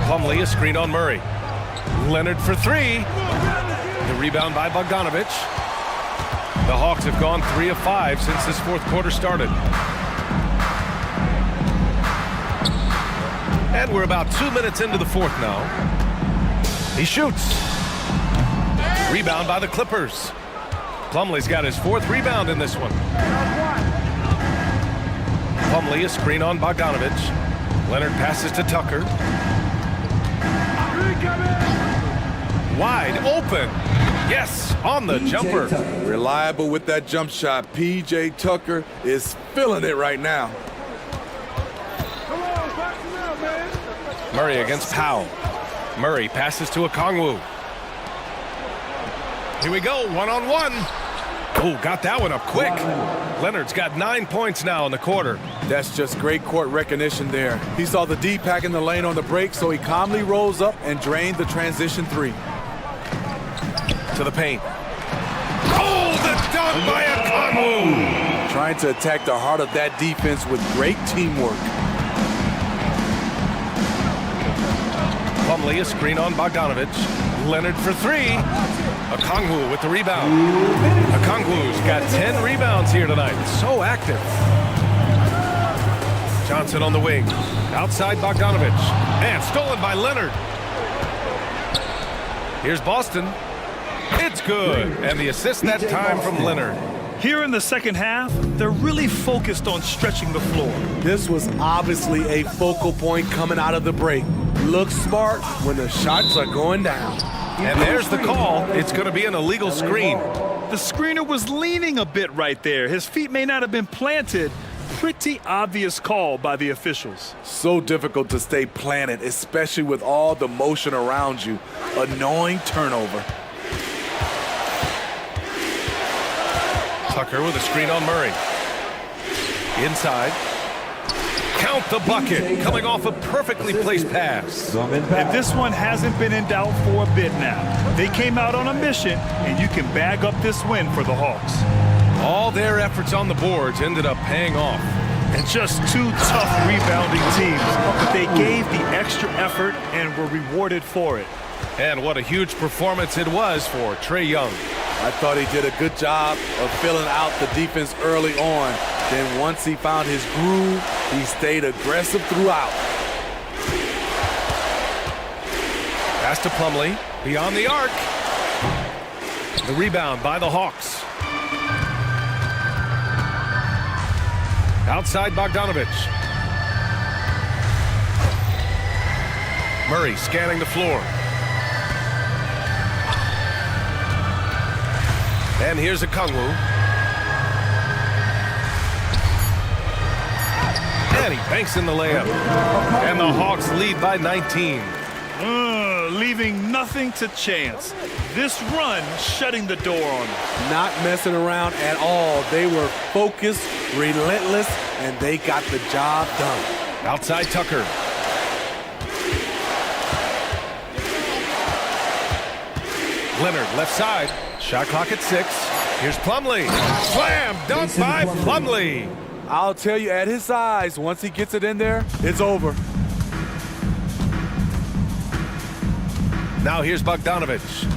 Plumlee, a screen on Murray. Leonard for 3. The rebound by Bogdanovic. The Hawks have gone 3 of 5 since this fourth quarter started. And we're about 2 minutes into the fourth now. He shoots. Rebound by the Clippers. Plumlee's got his 4th rebound in this one. Plumlee, a screen on Bogdanovic. Leonard passes to Tucker. Wide open. Yes, on the jumper. Reliable with that jump shot. P.J. Tucker is feeling it right now. Murray against Powell. Murray passes to Okongwu. Here we go, one-on-one. Oh, got that one up quick. Leonard's got 9 points now in the quarter. That's just great court recognition there. He saw the D pack in the lane on the break, so he calmly rolls up and drained the transition 3. To the paint. Oh, the dunk by Okongwu! Trying to attack the heart of that defense with great teamwork. Plumlee, a screen on Bogdanovic. Leonard for 3. Okongwu with the rebound. Okongwu's got 10 rebounds here tonight. So active. Johnson on the wing. Outside Bogdanovic. And stolen by Leonard. Here's Boston. It's good. And the assist that time from Leonard. Here in the second half, they're really focused on stretching the floor. This was obviously a focal point coming out of the break. Look smart when the shots are going down. And there's the call. It's going to be an illegal screen. The screener was leaning a bit right there. His feet may not have been planted. Pretty obvious call by the officials. So difficult to stay planted, especially with all the motion around you. Annoying turnover. Tucker with a screen on Murray. Inside. Count the bucket, coming off a perfectly placed pass. And this one hasn't been in doubt for a bit now. They came out on a mission, and you can bag up this win for the Hawks. All their efforts on the boards ended up paying off. And just 2 tough rebounding teams, but they gave the extra effort and were rewarded for it. And what a huge performance it was for Trae Young. I thought he did a good job of filling out the defense early on. Then once he found his groove, he stayed aggressive throughout. Pass to Plumlee, beyond the arc. The rebound by the Hawks. Outside Bogdanovic. Murray scanning the floor. And here's Okongwu. And he banks in the layup. And the Hawks lead by 19. Leaving nothing to chance. This run shutting the door on them. Not messing around at all. They were focused, relentless, and they got the job done. Outside Tucker. Leonard left side. Shot clock at 6. Here's Plumlee. Slam dunk by Plumlee. I'll tell you, at his size, once he gets it in there, it's over. Now here's Bogdanovic.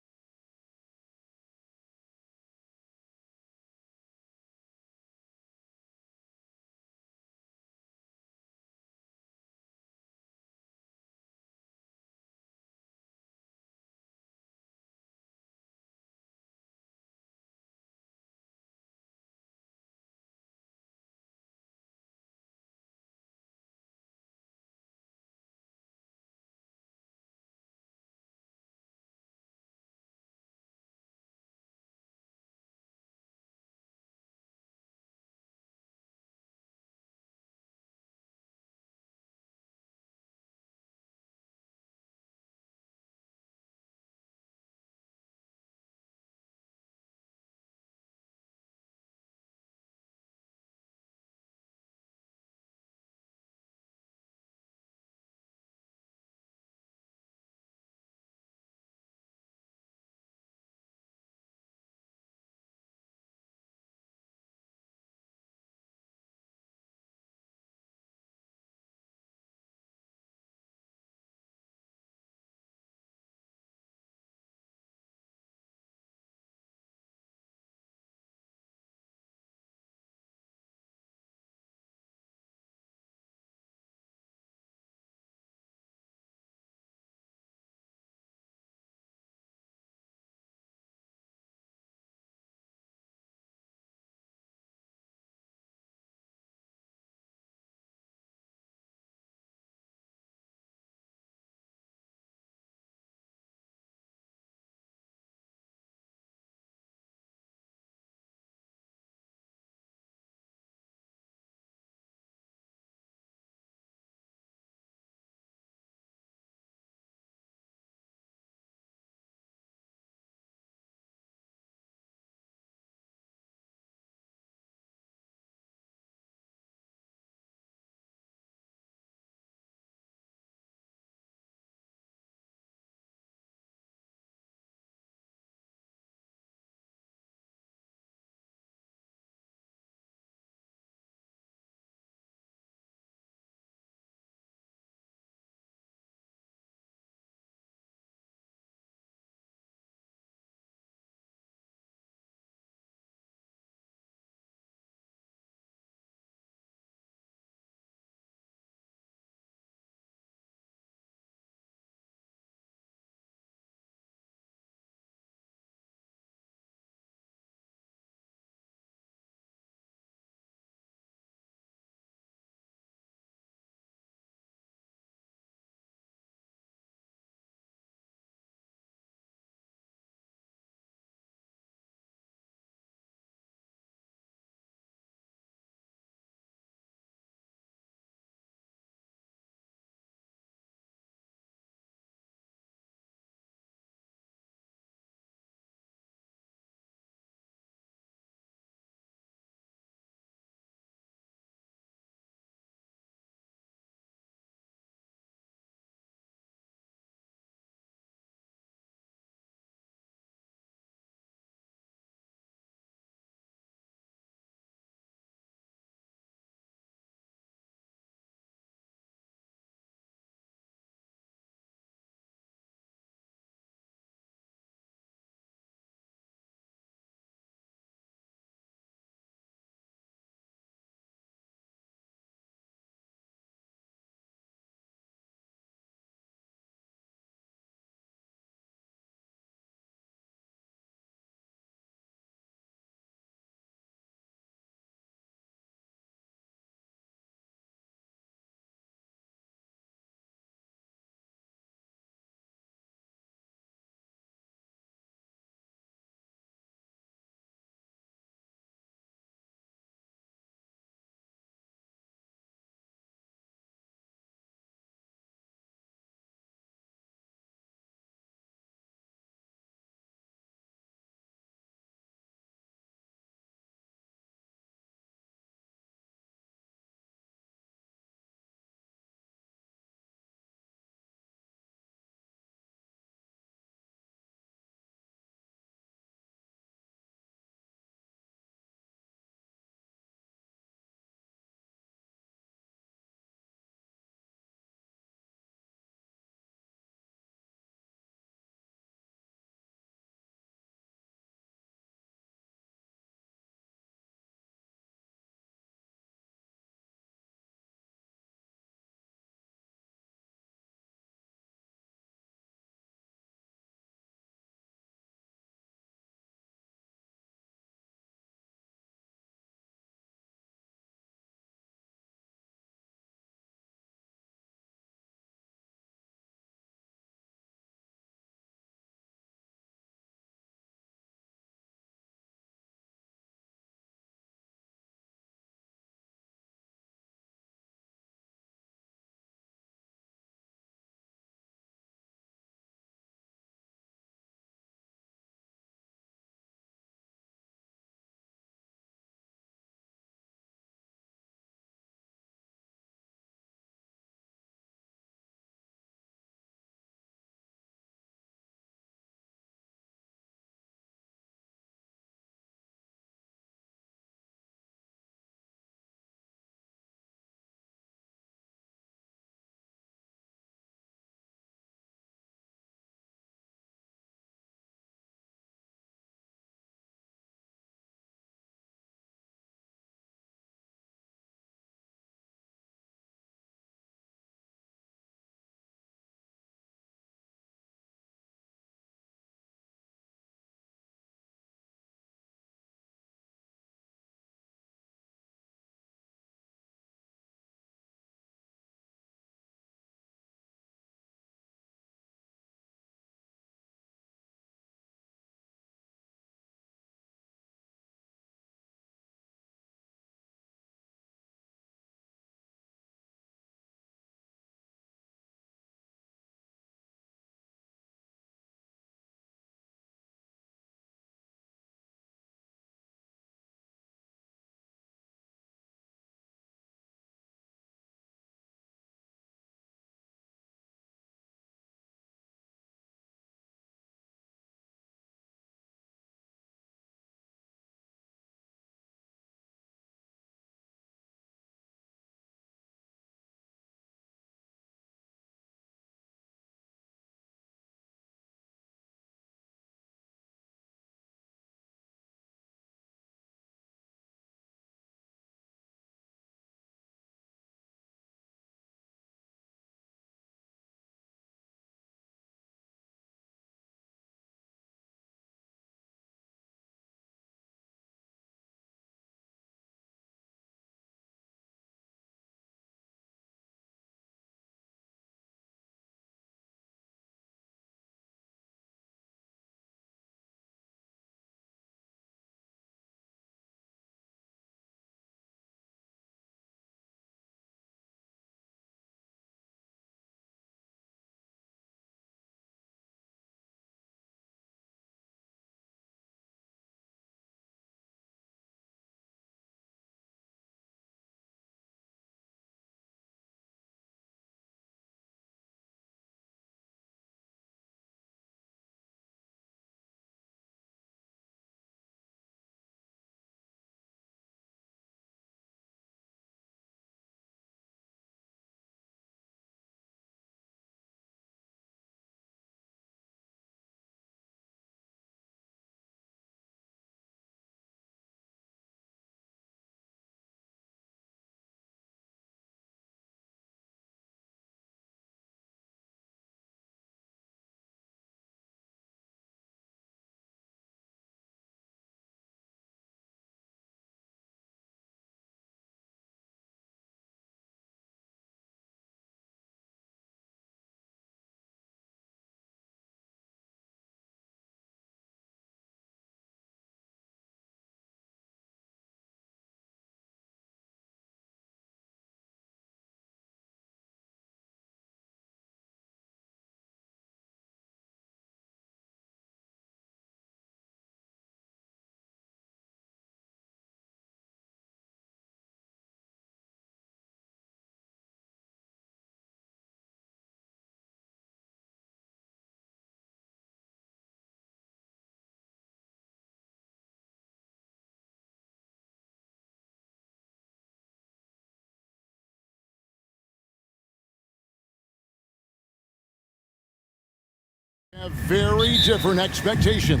A very different expectation.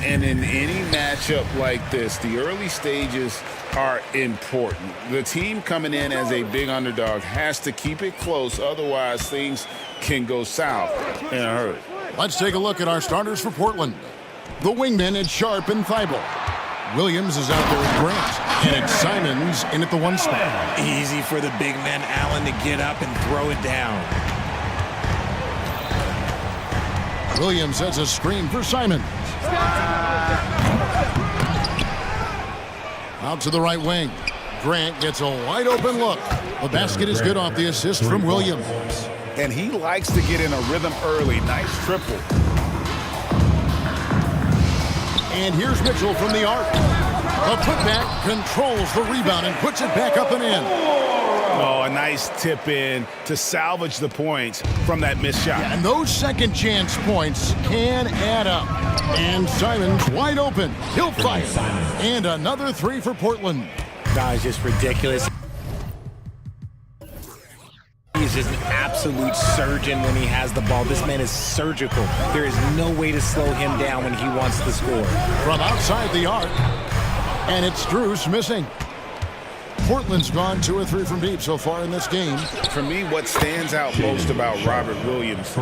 And in any matchup like this, the early stages are important. The team coming in as a big underdog has to keep it close, otherwise things can go south in a hurry. Let's take a look at our starters for Portland. The wingmen at Sharp and Thibault. Williams is out there with Grant, and it's Simons in at the 1 spot. Easy for the big man Allen to get up and throw it down. Williams has a screen for Simons. Out to the right wing. Grant gets a wide open look. The basket is good off the assist from Williams. And he likes to get in a rhythm early. Nice triple. And here's Mitchell from the arc. The putback controls the rebound and puts it back up and in. Oh, a nice tip in to salvage the points from that missed shot. And those second chance points can add up. And Simons wide open. He'll fire. And another 3 for Portland. That is just ridiculous. He's just an absolute surgeon when he has the ball. This man is surgical. There is no way to slow him down when he wants to score. From outside the arc. And it's Drews missing. Portland's gone 2 or 3 from deep so far in this game. For me, what stands out most about Robert Williams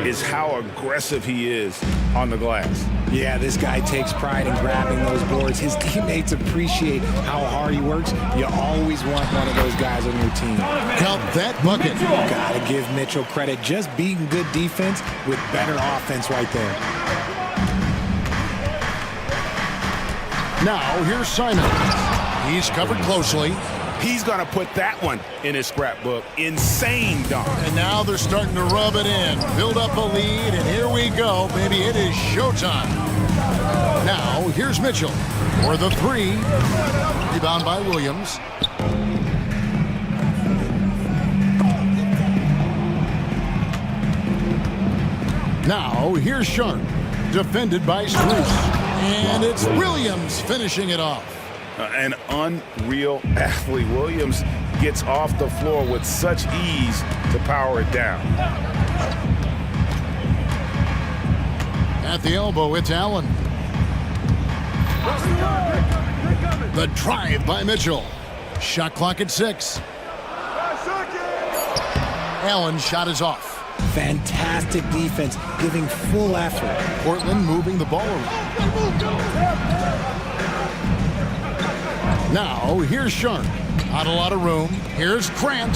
is how aggressive he is on the glass. Yeah, this guy takes pride in grabbing those boards. His teammates appreciate how hard he works. You always want one of those guys on your team. Count that bucket. Gotta give Mitchell credit. Just being good defense with better offense right there. Now, here's Simon. He's covered closely. He's going to put that one in his scrapbook. Insane dunk. And now they're starting to rub it in. Build up a lead, and here we go, baby. It is showtime. Now, here's Mitchell for the 3. Rebound by Williams. Now, here's Sharp. Defended by Spruce. And it's Williams finishing it off. An unreal athlete. Williams gets off the floor with such ease to power it down. At the elbow, it's Allen. The drive by Mitchell. Shot clock at 6. Allen's shot is off. Fantastic defense, giving full effort. Portland moving the ball around. Now, here's Sharp. Not a lot of room. Here's Grant.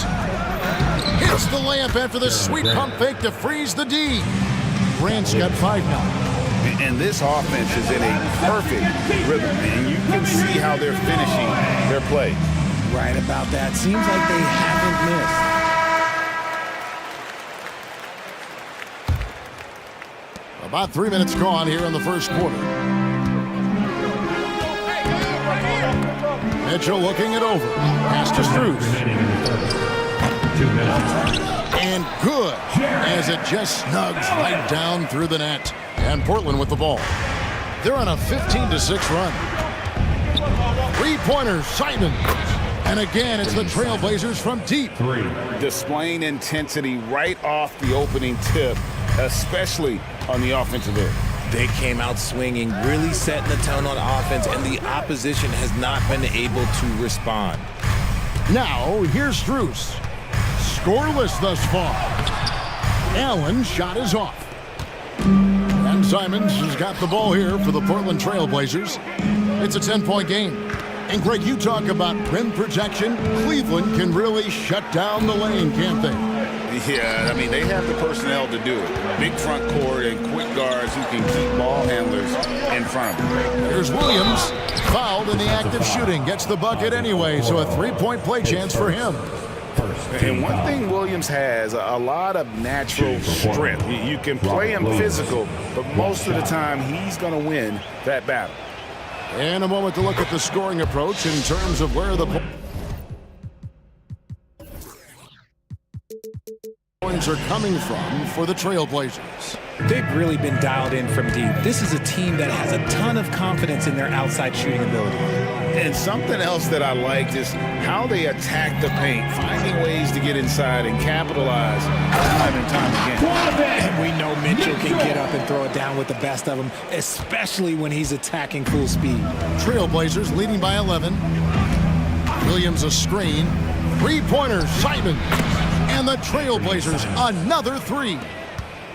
Hits the layup after the sweet pump fake to freeze the D. Grant's got 5 now. And this offense is in a perfect rhythm, and you can see how they're finishing their play. Right about that. Seems like they haven't missed. About 3 minutes gone here in the first quarter. Mitchell looking it over. Pass to Strus. And good, as it just snugs right down through the net. And Portland with the ball. They're on a 15-6 run. 3-pointer, Simon. And again, it's the Trailblazers from deep. Displaying intensity right off the opening tip, especially on the offensive end. They came out swinging, really setting the tone on offense, and the opposition has not been able to respond. Now, here's Strus. Scoreless thus far. Allen's shot is off. And Simons has got the ball here for the Portland Trailblazers. It's a 10-point game. And Greg, you talk about rim protection. Cleveland can really shut down the lane, can't they? Yeah, I mean, they have the personnel to do it. Big front court and quick guards who can keep ball handlers in front of them. Here's Williams. Fouled in the act of shooting. Gets the bucket anyway, so a 3-point play chance for him. And one thing Williams has, a lot of natural strength. You can play him physical, but most of the time he's going to win that battle. And a moment to look at the scoring approach in terms of where the points are coming from for the Trailblazers. They've really been dialed in from deep. This is a team that has a ton of confidence in their outside shooting ability. And something else that I liked is how they attack the paint, finding ways to get inside and capitalize time and time again. And we know Mitchell can get up and throw it down with the best of them, especially when he's attacking full speed. Trailblazers leading by 11. Williams a screen. Three-pointer, Simon. And the Trailblazers, another three.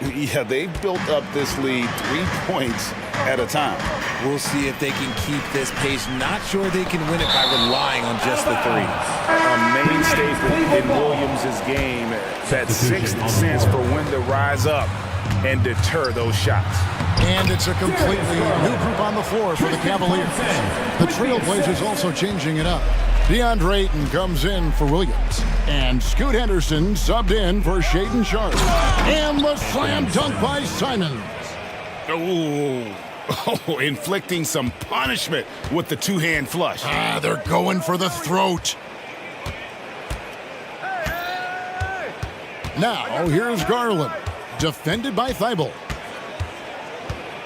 Yeah, they built up this lead 3 points at a time. We'll see if they can keep this pace. Not sure they can win it by relying on just the three. A main staple in Williams' game, that sixth sense for when to rise up and deter those shots. And it's a completely new group on the floor for the Cavaliers. The Trailblazers also changing it up. DeAndre Ayton comes in for Williams. And Scoot Henderson subbed in for Shaedon Sharpe. And the slam dunk by Simons. Oh, inflicting some punishment with the two-hand flush. They're going for the throat. Now, here's Garland. Defended by Thibault.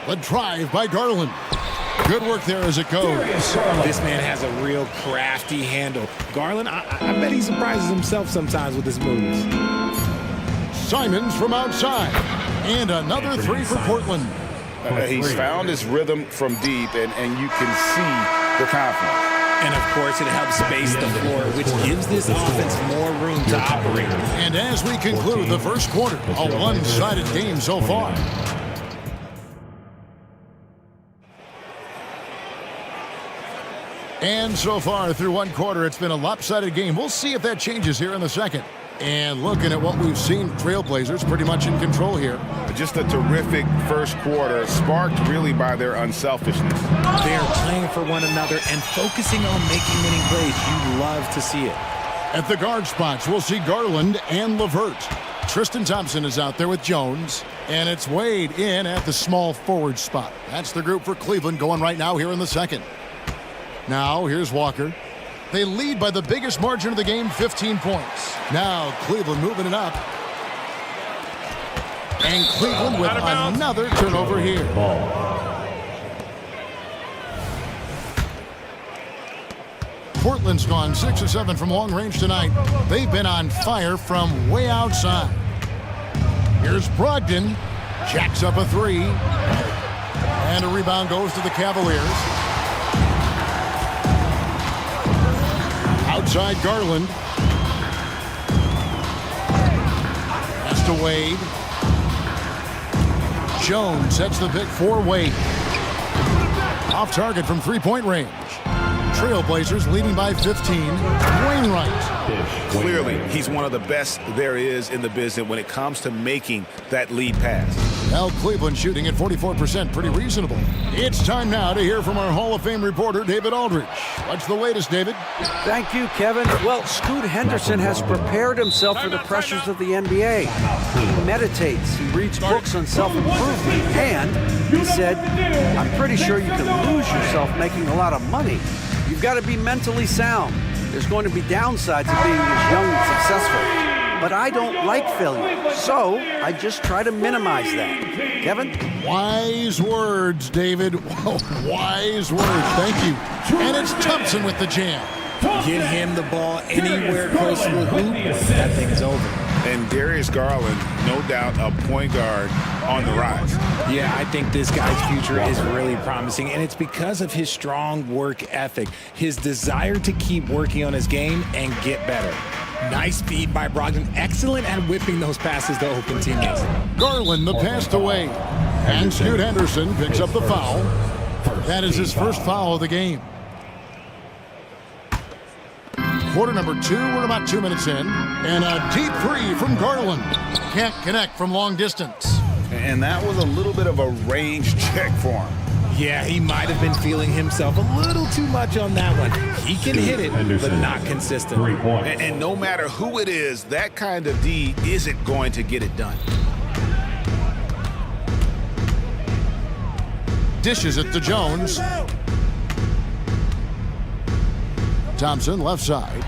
The drive by Garland. Good work there as it goes. This man has a real crafty handle. Garland, I bet he surprises himself sometimes with his moves. Simons from outside. And another three for Portland. He's found his rhythm from deep, and you can see the confidence. And, of course, it helps space the floor, which gives this offense more room to operate. And as we conclude the first quarter, a one-sided game so far. And so far through one quarter, it's been a lopsided game. We'll see if that changes here in the second. And looking at what we've seen, Trailblazers pretty much in control here. Just a terrific first quarter, sparked really by their unselfishness. They are playing for one another and focusing on making winning plays. You love to see it. At the guard spots, we'll see Garland and LeVert. Tristan Thompson is out there with Jones. And it's Wade in at the small forward spot. That's the group for Cleveland going right now here in the second. Now, here's Walker. They lead by the biggest margin of the game, 15 points. Now, Cleveland moving it up. And Cleveland with another turnover here. Portland's gone 6 of 7 from long range tonight. They've been on fire from way outside. Here's Brogdon. Jacks up a three. And a rebound goes to the Cavaliers. Outside Garland. That's to Wade. Jones sets the pick for Wade. Off target from three-point range. Trailblazers leading by 15. Wainwright. Clearly, he's one of the best there is in the business when it comes to making that lead pass. Now Cleveland shooting at 44%, pretty reasonable. It's time now to hear from our Hall of Fame reporter, David Aldridge. What's the latest, David? Thank you, Kevin. Well, Scoot Henderson has prepared himself for the pressures of the NBA. He meditates, he reads books on self-improvement, and he said, I'm pretty sure you can lose yourself making a lot of money. You've got to be mentally sound. There's going to be downsides of being this young and successful. But I don't like failure, so I just try to minimize that. Kevin? Wise words, David. Wise words. Thank you. And it's Thompson with the jam. Get him the ball anywhere close to the hoop, that thing's over. And Darius Garland, no doubt a point guard on the rise. Yeah, I think this guy's future is really promising, and it's because of his strong work ethic, his desire to keep working on his game and get better. Nice feed by Brogdon. Excellent at whipping those passes to open teammates. Garland, the pass to Wade. And Scoot Henderson picks up the foul. That is his first foul of the game. Quarter number 2, we're about 2 minutes in. And a deep three from Garland. Can't connect from long distance. And that was a little bit of a range check for him. Yeah, he might have been feeling himself a little too much on that one. He can hit it, but not consistent. And no matter who it is, that kind of D isn't going to get it done. Dishes it to Jones. Thompson left side.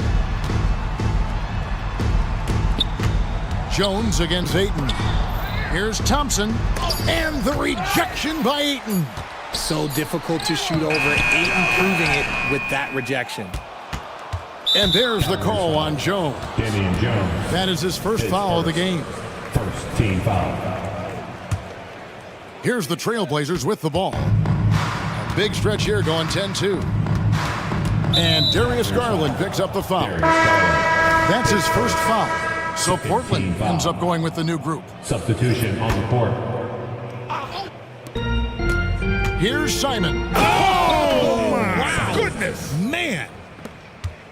Jones against Ayton. Here's Thompson. And the rejection by Ayton. So difficult to shoot over. Ayton proving it with that rejection. And there's the call on Jones. That is his first foul of the game. First team foul. Here's the Trailblazers with the ball. A big stretch here going 10-2. And Darius Garland picks up the foul. That's his first foul. So Portland ends up going with the new group. Substitution on the court. Here's Simon. Oh, my Goodness, man.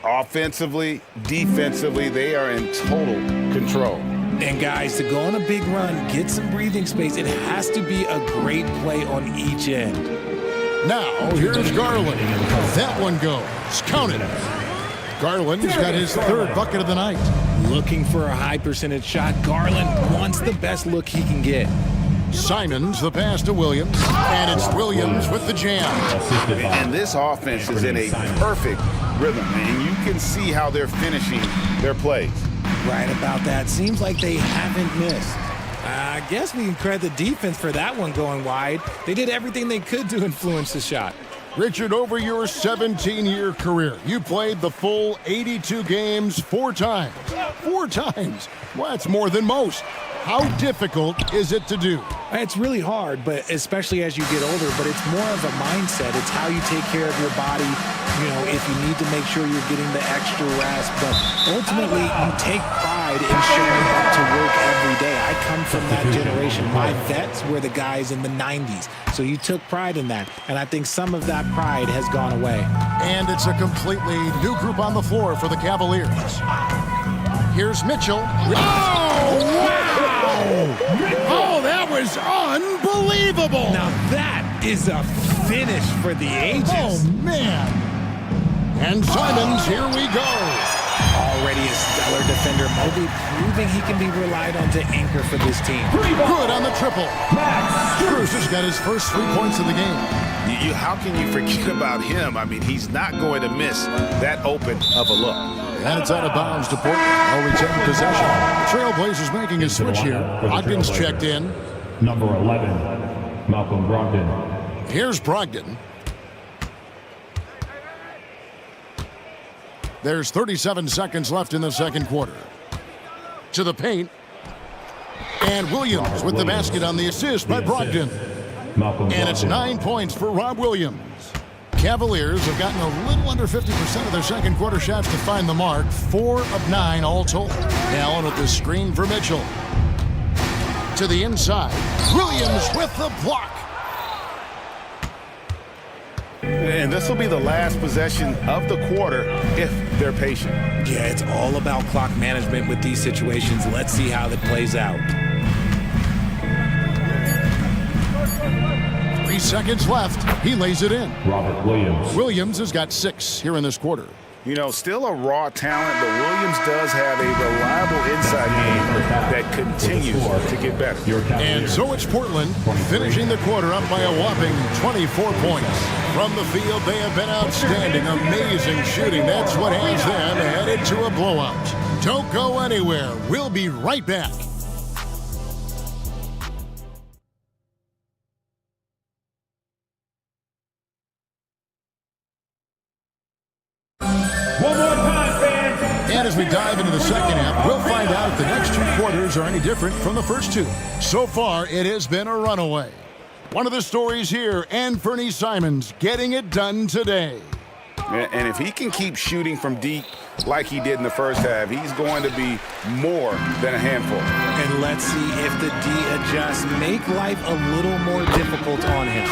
Offensively, defensively, they are in total control. And guys, to go on a big run, get some breathing space, it has to be a great play on each end. Now, here's Garland. That one goes. Count it. Garland's got his third bucket of the night. Looking for a high percentage shot. Garland wants the best look he can get. Simon's the pass to Williams, and it's Williams with the jam. And this offense is in a perfect rhythm, and you can see how they're finishing their plays. Right about that. Seems like they haven't missed. I guess we can credit the defense for that one going wide. They did everything they could to influence the shot. Richard, over your 17-year career, you played the full 82 games 4 times. 4 times? Well, that's more than most. How difficult is it to do? It's really hard, but especially as you get older, but it's more of a mindset. It's how you take care of your body, you know, if you need to make sure you're getting the extra rest. But ultimately, you take pride in showing up to work every day. I come from that generation. My vets were the guys in the 90s. So you took pride in that. And I think some of that pride has gone away. And it's a completely new group on the floor for the Cavaliers. Here's Mitchell. Oh, wow! Oh, that was unbelievable! Now that is a finish for the ages. Oh, man. And Simons, here we go. Already a stellar defender. Mobley proving he can be relied on to anchor for this team. Good on the triple. Cruz has got his first 3 points of the game. How can you forget about him? I mean, he's not going to miss that open of a look. And it's out of bounds to Portland. They'll retain possession. The Trailblazers making a switch here. Ogden's checked in. Number 11, Malcolm Brogdon. Here's Brogdon. There's 37 seconds left in the second quarter. To the paint. And Williams with the basket on the assist by Brogdon. And it's 9 points for Rob Williams. Cavaliers have gotten a little under 50% of their second quarter shots to find the mark. 4 of 9 all told. Allen with the screen for Mitchell. To the inside. Williams with the block. And this will be the last possession of the quarter if they're patient. Yeah, it's all about clock management with these situations. Let's see how that plays out. 3 seconds left. He lays it in. Robert Williams. Williams has got 6 here in this quarter. You know, still a raw talent, but Williams does have a reliable inside game that continues to get better. And so it's Portland finishing the quarter up by a whopping 24 points. From the field, they have been outstanding, amazing shooting. That's what has them headed to a blowout. Don't go anywhere. We'll be right back. And as we dive into the second half, we'll find out if the next 2 quarters are any different from the first 2. So far, it has been a runaway. One of the stories here, Anthony Simons getting it done today. And if he can keep shooting from deep like he did in the first half, he's going to be more than a handful. And let's see if the D adjusts, make life a little more difficult on him.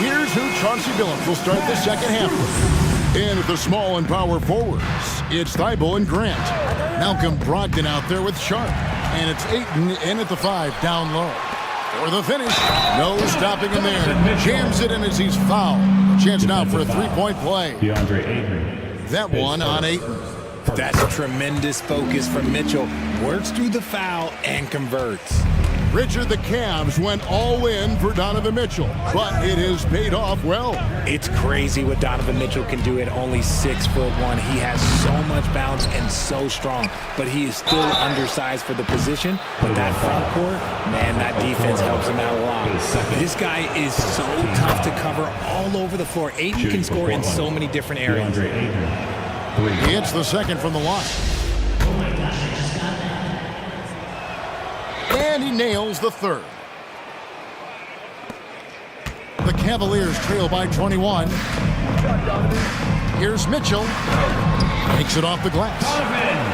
Here's who Chauncey Billups will start the second half with. In at the small and power forwards, it's Thibault and Grant. Malcolm Brogdon out there with Sharp. And it's Ayton in at the 5, down low. For the finish, no stopping him there. Jams it in as he's fouled. A chance now for a 3-point play. DeAndre Ayton. That one on Ayton. That's tremendous focus from Mitchell. Works through the foul and converts. Richard, the Cavs went all in for Donovan Mitchell, but it has paid off well. It's crazy what Donovan Mitchell can do at only 6'1". He has so much bounce and so strong, but he is still undersized for the position. But that front court, man, that defense helps him out a lot. This guy is so tough to cover all over the floor. Ayton can score in so many different areas. He hits the second from the line. And he nails the third. Cavaliers trail by 21. Here's Mitchell. Takes it off the glass.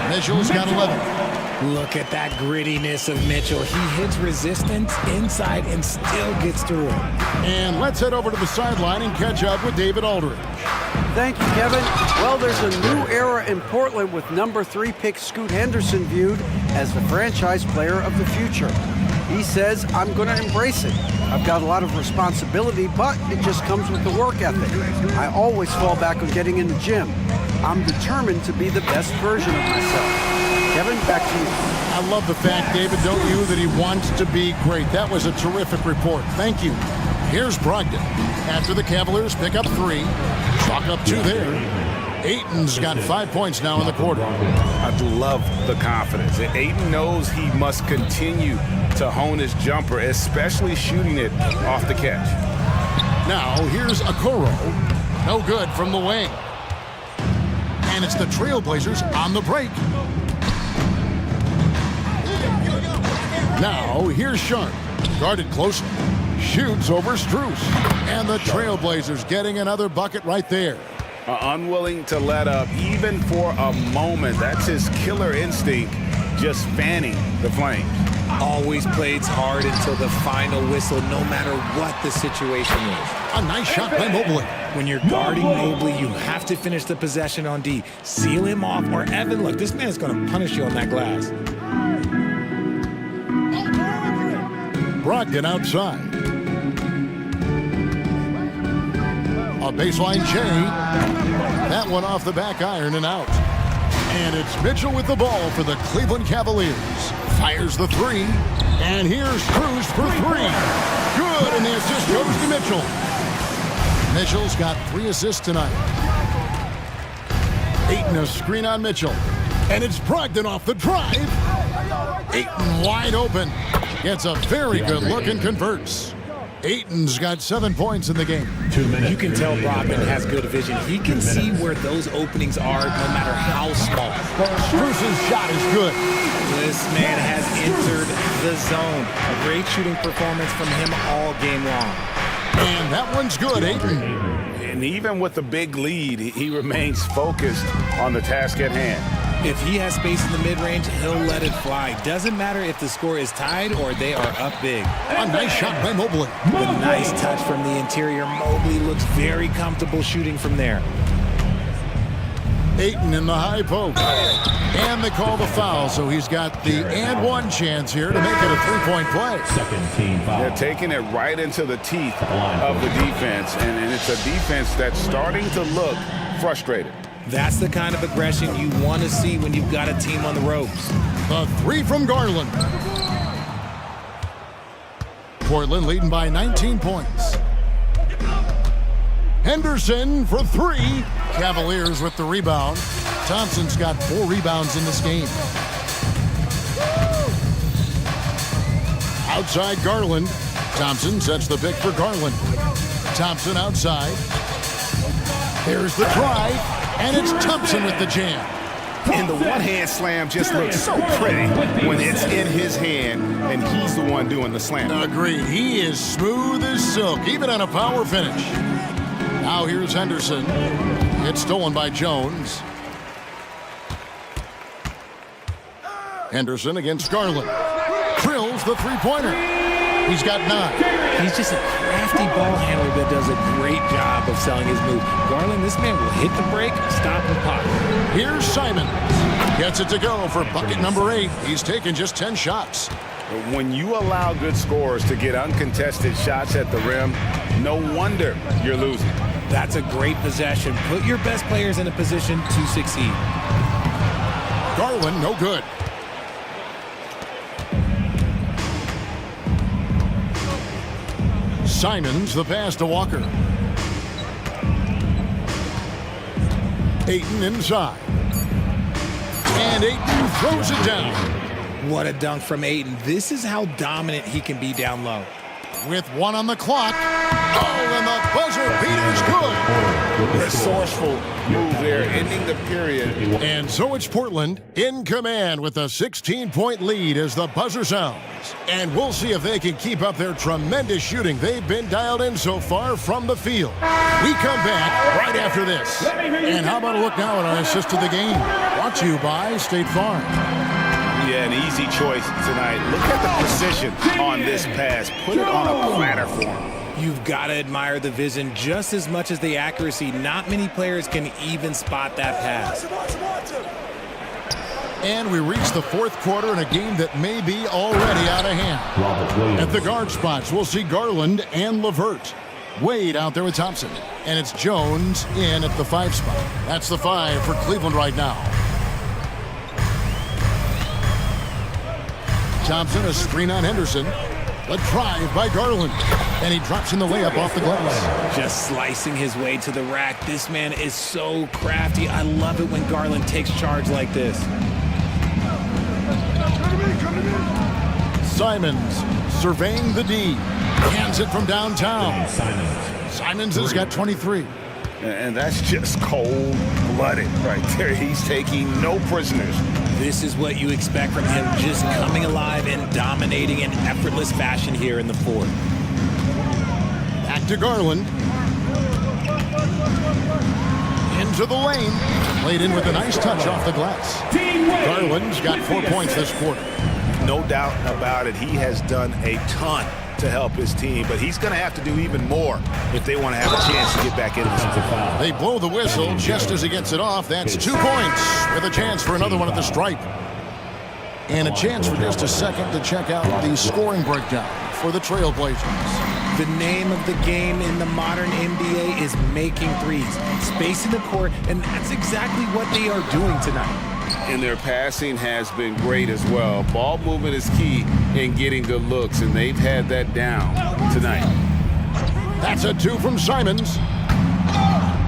Mitchell's got 11. Look at that grittiness of Mitchell. He hits resistance inside and still gets through it. And let's head over to the sideline and catch up with David Aldridge. Thank you, Kevin. Well, there's a new era in Portland with number 3 pick Scoot Henderson viewed as the franchise player of the future. He says, I'm going to embrace it. I've got a lot of responsibility, but it just comes with the work ethic. I always fall back on getting in the gym. I'm determined to be the best version of myself. Kevin, back to you. I love the fact, David, don't you, that he wants to be great. That was a terrific report. Thank you. Here's Brogdon. After the Cavaliers pick up 3, chalk up 2 there. Ayton's got 5 points now in the quarter. I love the confidence. Ayton knows he must continue to hone his jumper, especially shooting it off the catch. Now, here's Okoro. No good from the wing. And it's the Trailblazers on the break. Now, here's Sharp. Guarded closely. Shoots over Strus. And the Trailblazers getting another bucket right there. Unwilling to let up even for a moment. That's his killer instinct, just fanning the flames. Always plays hard until the final whistle, no matter what the situation is. A nice shot by Mobley. When you're guarding Mobley, you have to finish the possession on D. Seal him off, or Evan, look, this man's going to punish you on that glass. Brogdon outside. A baseline J. That one off the back iron and out. And it's Mitchell with the ball for the Cleveland Cavaliers. Fires the 3. And here's Cruz for 3. Good, and the assist goes to Mitchell. Mitchell's got 3 assists tonight. Ayton a screen on Mitchell. And it's Brogdon off the drive. Ayton wide open. Gets a very good look and converts. Ayton's got 7 points in the game. You can tell Brogdon has good vision. He can see where those openings are no matter how small. Bruce's shot is good. This man has entered the zone. A great shooting performance from him all game long. And that one's good, Ayton. And even with the big lead, he remains focused on the task at hand. If he has space in the mid-range, he'll let it fly. Doesn't matter if the score is tied or they are up big. A nice shot by Mobley. A nice touch from the interior. Mobley looks very comfortable shooting from there. Ayton in the high post. And they call the foul, so he's got the and one chance here to make it a 3-point play. Second team foul. They're taking it right into the teeth of the defense, and it's a defense that's starting to look frustrated. That's the kind of aggression you want to see when you've got a team on the ropes. The 3 from Garland. Portland leading by 19 points. Henderson for 3. Cavaliers with the rebound. Thompson's got 4 rebounds in this game. Outside Garland. Thompson sets the pick for Garland. Thompson outside. There's the try. And it's Thompson with the jam. And the one-hand slam just looks so pretty when it's in his hand and he's the one doing the slam. Agreed. He is smooth as silk, even on a power finish. Now here's Henderson. It's stolen by Jones. Henderson against Garland. Drills the 3-pointer. He's got 9. He's just a crafty ball handler that does a great job of selling his move. Garland, this man will hit the break, stop and pop. Here's Simon. Gets it to go for bucket number 8. He's taken just 10 shots. When you allow good scorers to get uncontested shots at the rim, no wonder you're losing. That's a great possession. Put your best players in a position to succeed. Garland, no good. Simons the pass to Walker. Ayton inside. And Ayton throws it down. What a dunk from Ayton. This is how dominant he can be down low. with 1 on the clock. Oh, and the buzzer beater's good. Resourceful move there, ending the period. And so it's Portland in command with a 16-point lead as the buzzer sounds. And we'll see if they can keep up their tremendous shooting they've been dialed in so far from the field. We come back right after this. And how about a look now at our assist of the game? Brought to you by State Farm. Yeah, an easy choice tonight. Look at the precision on this pass. Put it on a platter for him. You've got to admire the vision just as much as the accuracy. Not many players can even spot that pass. And we reach the fourth quarter in a game that may be already out of hand. At the guard spots, we'll see Garland and LeVert. Wade out there with Thompson. And it's Jones in at the 5 spot. That's the 5 for Cleveland right now. Thompson, a screen on Henderson. A drive by Garland. And he drops in the layup off the glass. Just slicing his way to the rack. This man is so crafty. I love it when Garland takes charge like this. Simons surveying the D. Hands it from downtown. Simons has got 23. And that's just cold-blooded right there. He's taking no prisoners. This is what you expect from him, just coming alive and dominating in effortless fashion here in the fourth. Back to Garland. Into the lane. Played in with a nice touch off the glass. Garland's got 4 points this quarter. No doubt about it. He has done a ton to help his team, but he's going to have to do even more if they want to have a chance to get back into this. They blow the whistle just as he gets it off. That's 2 points with a chance for another one at the stripe. And a chance for just a second to check out the scoring breakdown for the Trailblazers. The name of the game in the modern NBA is making threes, spacing the court, and that's exactly what they are doing tonight. And their passing has been great as well. Ball movement is key in getting good looks, and they've had that down tonight. That's a 2 from Simons.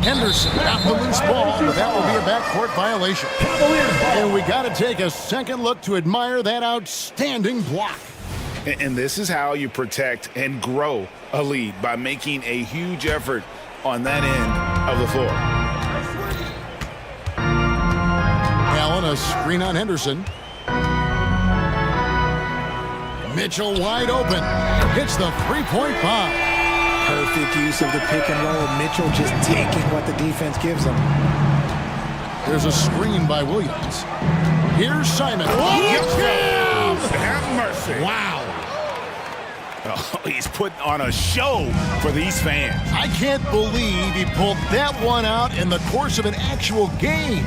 Henderson got the loose ball, but that will be a backcourt violation. And we got to take a second look to admire that outstanding block. And this is how you protect and grow a lead, by making a huge effort on that end of the floor. Allen, a screen on Henderson. Mitchell wide open. Hits the 3-point bomb. Perfect use of the pick and roll. Mitchell just taking what the defense gives him. There's a screen by Williams. Here's Simon. Have mercy. Wow. Oh, he's putting on a show for these fans. I can't believe he pulled that one out in the course of an actual game.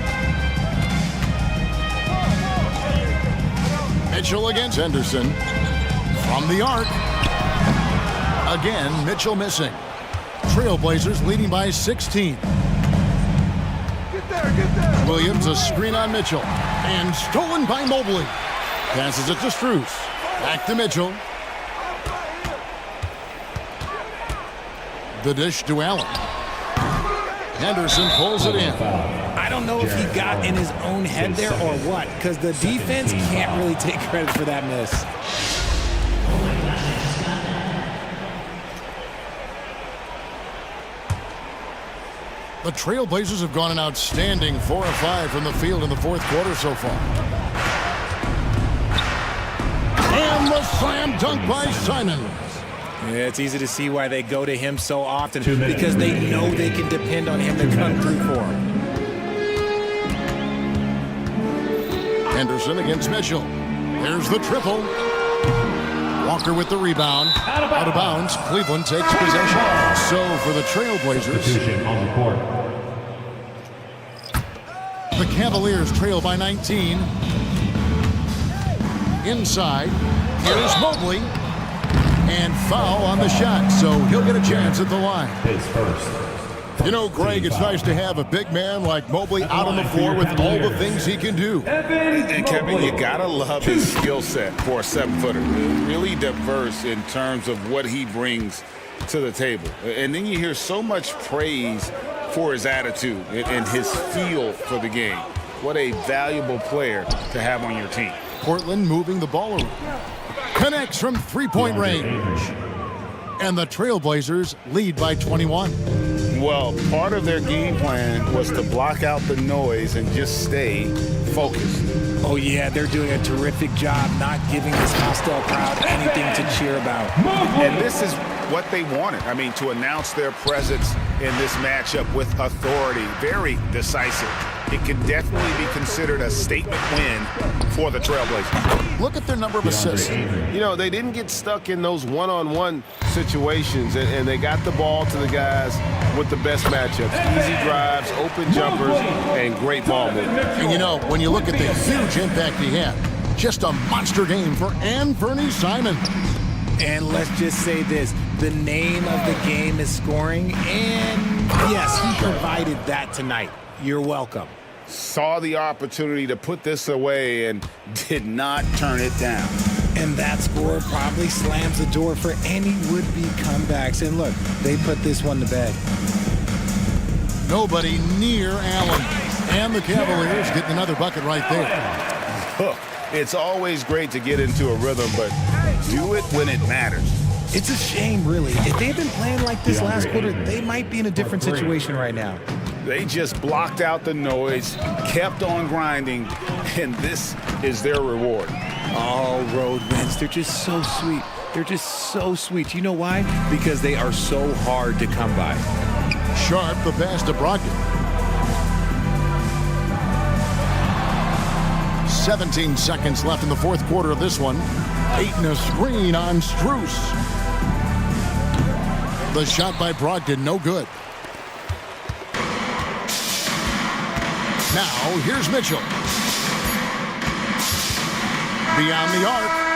Mitchell against Henderson. From the arc. Again, Mitchell missing. Trailblazers leading by 16. Get there. Williams, a screen on Mitchell. And stolen by Mobley. Passes it to Strus. Back to Mitchell. The dish to Allen. Henderson pulls it in. I don't know if he got in his own head there or what, because the defense can't really take credit for that miss. The Trailblazers have gone an outstanding 4 of 5 from the field in the fourth quarter so far. And the slam dunk by Simons. Yeah, it's easy to see why they go to him so often, because they know they can depend on him to come through for them. Henderson against Mitchell. There's the triple. Walker with the rebound. Out of bounds. Cleveland takes possession. So for the Trailblazers, the Cavaliers trail by 19. Inside, here's Mobley. And foul on the shot, so he'll get a chance at the line. You know, Greg, it's nice to have a big man like Mobley out on the floor with all the things he can do. And Kevin, you gotta love his skill set for a 7-footer. Really diverse in terms of what he brings to the table. And then you hear so much praise for his attitude and his feel for the game. What a valuable player to have on your team. Portland moving the ball around. Connects from 3-point range. And the Trailblazers lead by 21. Well, part of their game plan was to block out the noise and just stay focused. Oh, yeah, they're doing a terrific job not giving this hostile crowd anything to cheer about. And this is what they wanted. I mean, to announce their presence in this matchup with authority, very decisive. It can definitely be considered a statement win for the Trailblazers. Look at their number of assists. You know, they didn't get stuck in those one-on-one situations, and they got the ball to the guys with the best matchups. Easy drives, open jumpers, and great ball movement. And you know, when you look at the huge impact he had, just a monster game for Anthony Simon. And let's just say this, the name of the game is scoring, and yes, he provided that tonight. You're welcome. Saw the opportunity to put this away and did not turn it down. And that score probably slams the door for any would-be comebacks. And look, they put this one to bed. Nobody near Allen. And the Cavaliers getting another bucket right there. Look, it's always great to get into a rhythm, but do it when it matters. It's a shame, really. If they had been playing like this last quarter, they might be in a different situation right now. They just blocked out the noise, kept on grinding, and this is their reward. All road wins, they're just so sweet. They're just so sweet. You know why? Because they are so hard to come by. Sharp, the pass to Brogdon. 17 seconds left in the fourth quarter of this one. Aiton a screen on Strus. The shot by Brogdon, no good. Now, here's Mitchell. Beyond the arc.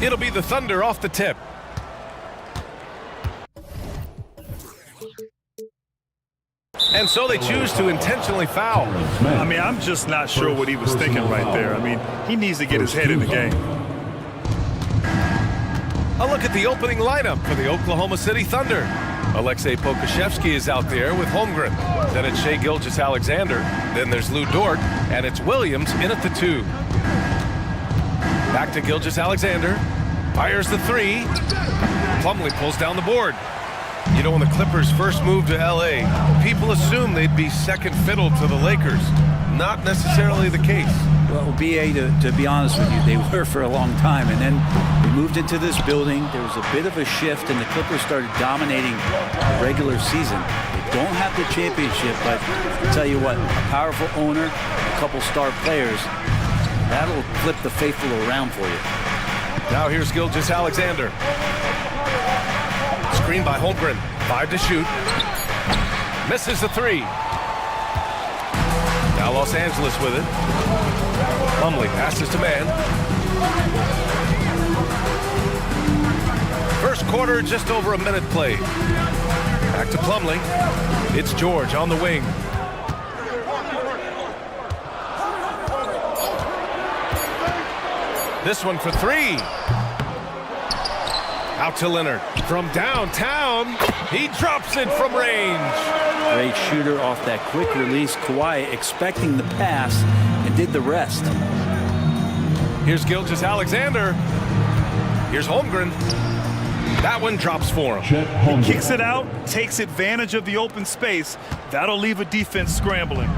It'll be the Thunder off the tip. And so they choose to intentionally foul. I mean, I'm just not sure what he was thinking right there. I mean, he needs to get his head in the game. A look at the opening lineup for the Oklahoma City Thunder. Alexei Pokusevski is out there with Holmgren. Then it's Shai Gilgeous-Alexander. Then there's Lou Dort, and it's Williams in at the 2. Back to Gilgeous-Alexander. Fires the 3. Plumlee pulls down the board. You know, when the Clippers first moved to L.A., people assumed they'd be second fiddle to the Lakers. Not necessarily the case. Well, BA, to be honest with you, they were for a long time. And then we moved into this building. There was a bit of a shift, and the Clippers started dominating the regular season. They don't have the championship, but I'll tell you what, a powerful owner, a couple star players, that'll flip the faithful around for you. Now here's Gilgeous-Alexander. Screen by Holmgren. 5 to shoot. Misses the 3. Now Los Angeles with it. Plumlee passes to man. First quarter, just over a minute played. Back to Plumlee. It's George on the wing. This one for 3. Out to Leonard. From downtown, he drops it from range. Great shooter off that quick release. Kawhi expecting the pass and did the rest. Here's Gilgeous-Alexander. Here's Holmgren. That one drops for him. He kicks it out, takes advantage of the open space. That'll leave a defense scrambling.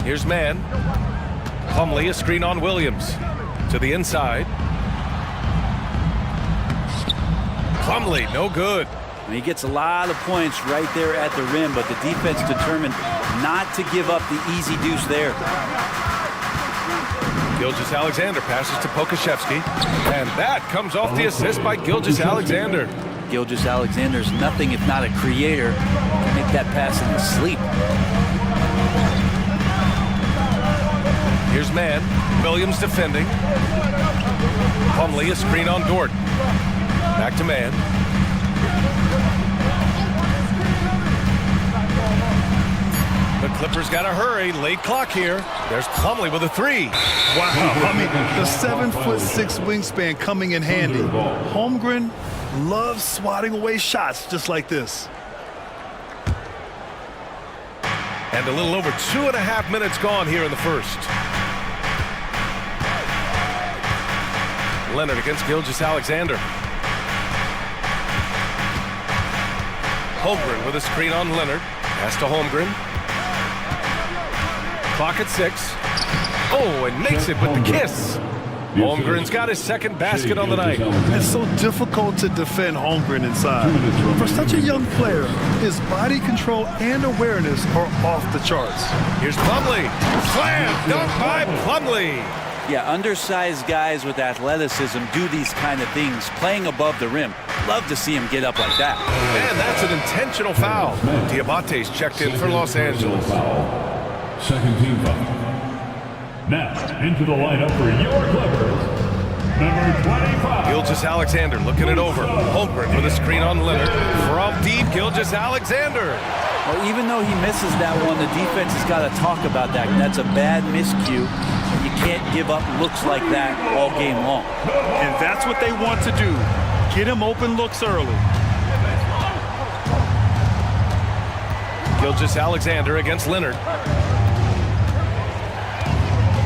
Here's man. Plumlee, a screen on Williams. To the inside. Plumlee, no good. And he gets a lot of points right there at the rim, but the defense determined not to give up the easy deuce there. Gilgeous-Alexander passes to Pokusevski, and that comes off the assist by Gilgeous-Alexander. Gilgeous-Alexander's nothing if not a creator. Make that pass in his sleep. Here's man. Williams defending. Plumlee, a screen on Dort. Back to man. The Clippers got to hurry. Late clock here. There's Plumlee with a 3. Wow. I mean, the 7'6" wingspan coming in handy. Holmgren loves swatting away shots just like this. And a little over 2.5 minutes gone here in the first. Leonard against Gilgeous-Alexander. Holmgren with a screen on Leonard. Pass to Holmgren. Clock at 6. Oh, and makes it with the kiss. Holmgren's got his second basket on the night. It's so difficult to defend Holmgren inside. For such a young player, his body control and awareness are off the charts. Here's Plumlee. Slam! Dunk by Plumlee. Yeah, undersized guys with athleticism do these kind of things, playing above the rim. Love to see him get up like that. And that's an intentional foul. Diabate's checked in for Los Angeles. Second team foul. Now, into the lineup for your Clippers, number 25. Gilgeous-Alexander looking it over. Holmgren with a screen on Leonard. From deep, Gilgeous-Alexander. Well, even though he misses that one, the defense has got to talk about that. That's a bad miscue. You can't give up looks like that all game long. And that's what they want to do. Get him open looks early. Gilgeous-Alexander against Leonard.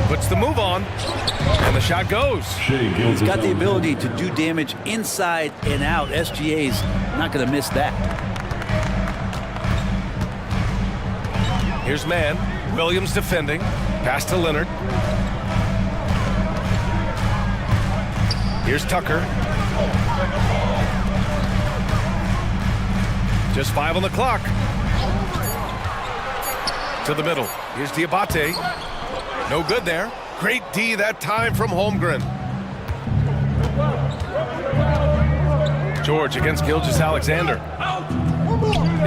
Puts the move on, and the shot goes. He's got the ability to do damage inside and out. SGA's not going to miss that. Here's man. Williams defending. Pass to Leonard. Here's Tucker. Just 5 on the clock. To the middle. Here's Diabate. No good there. Great D that time from Holmgren. George against Gilgeous-Alexander.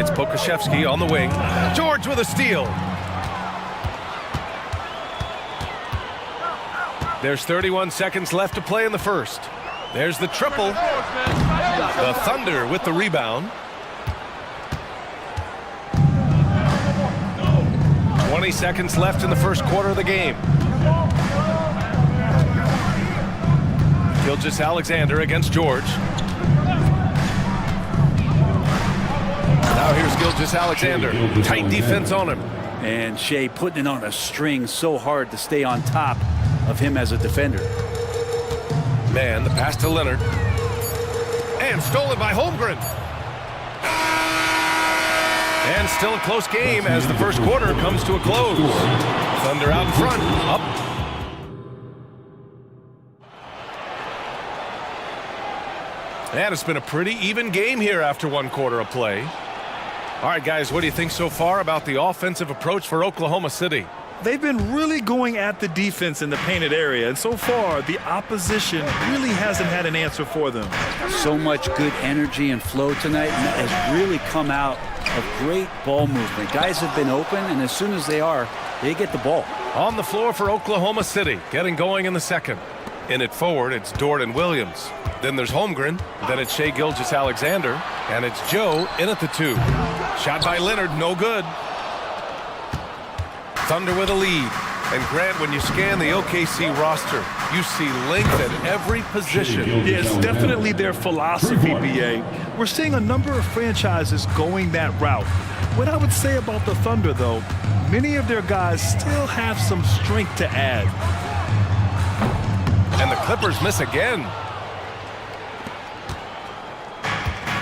It's Pokusevski on the wing. George with a steal. There's 31 seconds left to play in the first. There's the triple. The Thunder with the rebound. 20 seconds left in the first quarter of the game. Gilgeous-Alexander against George. Now here's Gilgeous-Alexander. Tight defense on him. And Shea putting it on a string so hard to stay on top of him as a defender. Man, the pass to Leonard. And stolen by Holmgren. And still a close game as the first quarter comes to a close. Thunder out in front. Up. And it's been a pretty even game here after one quarter of play. All right, guys, what do you think so far about the offensive approach for Oklahoma City? They've been really going at the defense in the painted area, and so far the opposition really hasn't had an answer for them. So much good energy and flow tonight, and that has really come out of great ball movement. Guys have been open, and as soon as they get the ball. On the floor for Oklahoma City, getting going in the second. In it forward, it's Dort and Williams. Then there's Holmgren. Then it's Shea Gilgeous-Alexander. And it's Joe in at the 2. Shot by Leonard, no good. Thunder with a lead. And Grant, when you scan the OKC roster, you see length at every position. Yeah, it's definitely their philosophy, BA. We're seeing a number of franchises going that route. What I would say about the Thunder, though, many of their guys still have some strength to add. And the Clippers miss again.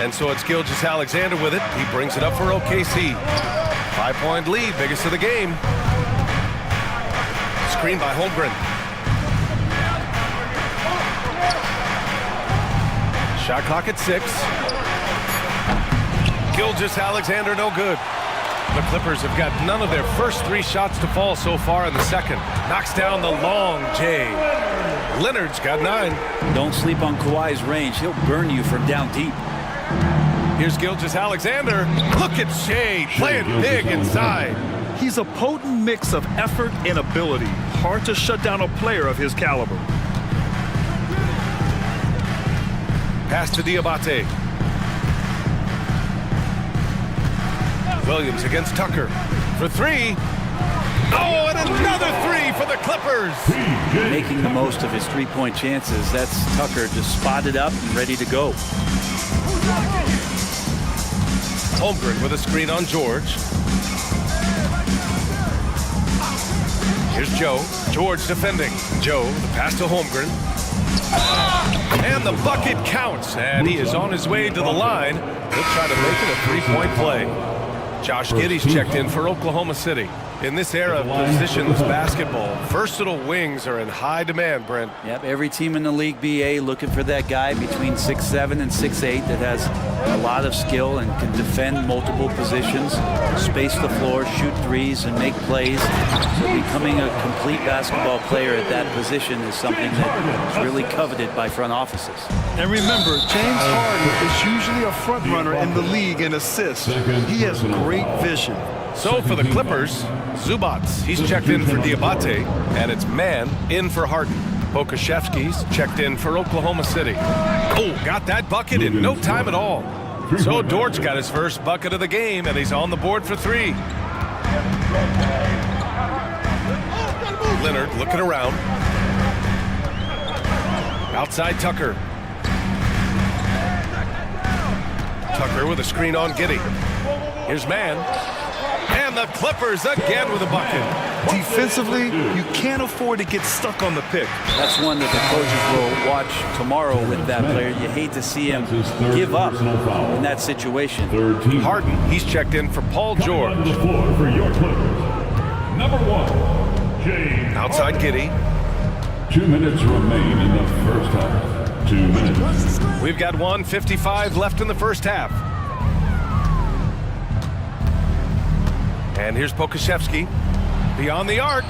And so it's Gilgeous-Alexander with it. He brings it up for OKC. 5-point lead, biggest of the game. Screen by Holmgren. Shot clock at 6. Gilgeous-Alexander, no good. The Clippers have got none of their first 3 shots to fall so far in the second. Knocks down the long J. Leonard's got 9. Don't sleep on Kawhi's range. He'll burn you from down deep. Here's Gilgeous-Alexander. Look at Shea playing big inside. He's a potent mix of effort and ability. Hard to shut down a player of his caliber. Pass to Diabate. Williams against Tucker for 3. Oh, and another 3 for the Clippers. Making the most of his three-point chances. That's Tucker just spotted up and ready to go. Holmgren with a screen on George. Here's Joe. George defending. Joe, the pass to Holmgren. And the bucket counts. And he is on his way to the line. He'll try to make it a 3-point play. Josh Giddey's checked in for Oklahoma City. In this era of positions basketball, versatile wings are in high demand, Brent. Yep, every team in the league, BA, looking for that guy between 6'7" and 6'8" that has a lot of skill and can defend multiple positions, space the floor, shoot threes, and make plays. So becoming a complete basketball player at that position is something that is really coveted by front offices. And remember, James Harden is usually a front runner in the league in assists. He has great vision. So for the Clippers, Zubats, he's checked in for Diabate, and it's Mann in for Harden. Pokuševski's checked in for Oklahoma City. Oh, got that bucket in no time at all. So Dort's got his first bucket of the game, and he's on the board for 3. Leonard looking around. Outside Tucker. Tucker with a screen on Giddey. Here's Mann. And the Clippers again with a bucket. Defensively, you can't afford to get stuck on the pick. That's one that the coaches will watch tomorrow with that player. You hate to see him give up in that situation. Harden, he's checked in for Paul George. Number 1, James. Outside Giddey. 2 minutes remain in the first half. 2 minutes. We've got 1:55 left in the first half. And here's Pokuševski. Beyond the arc.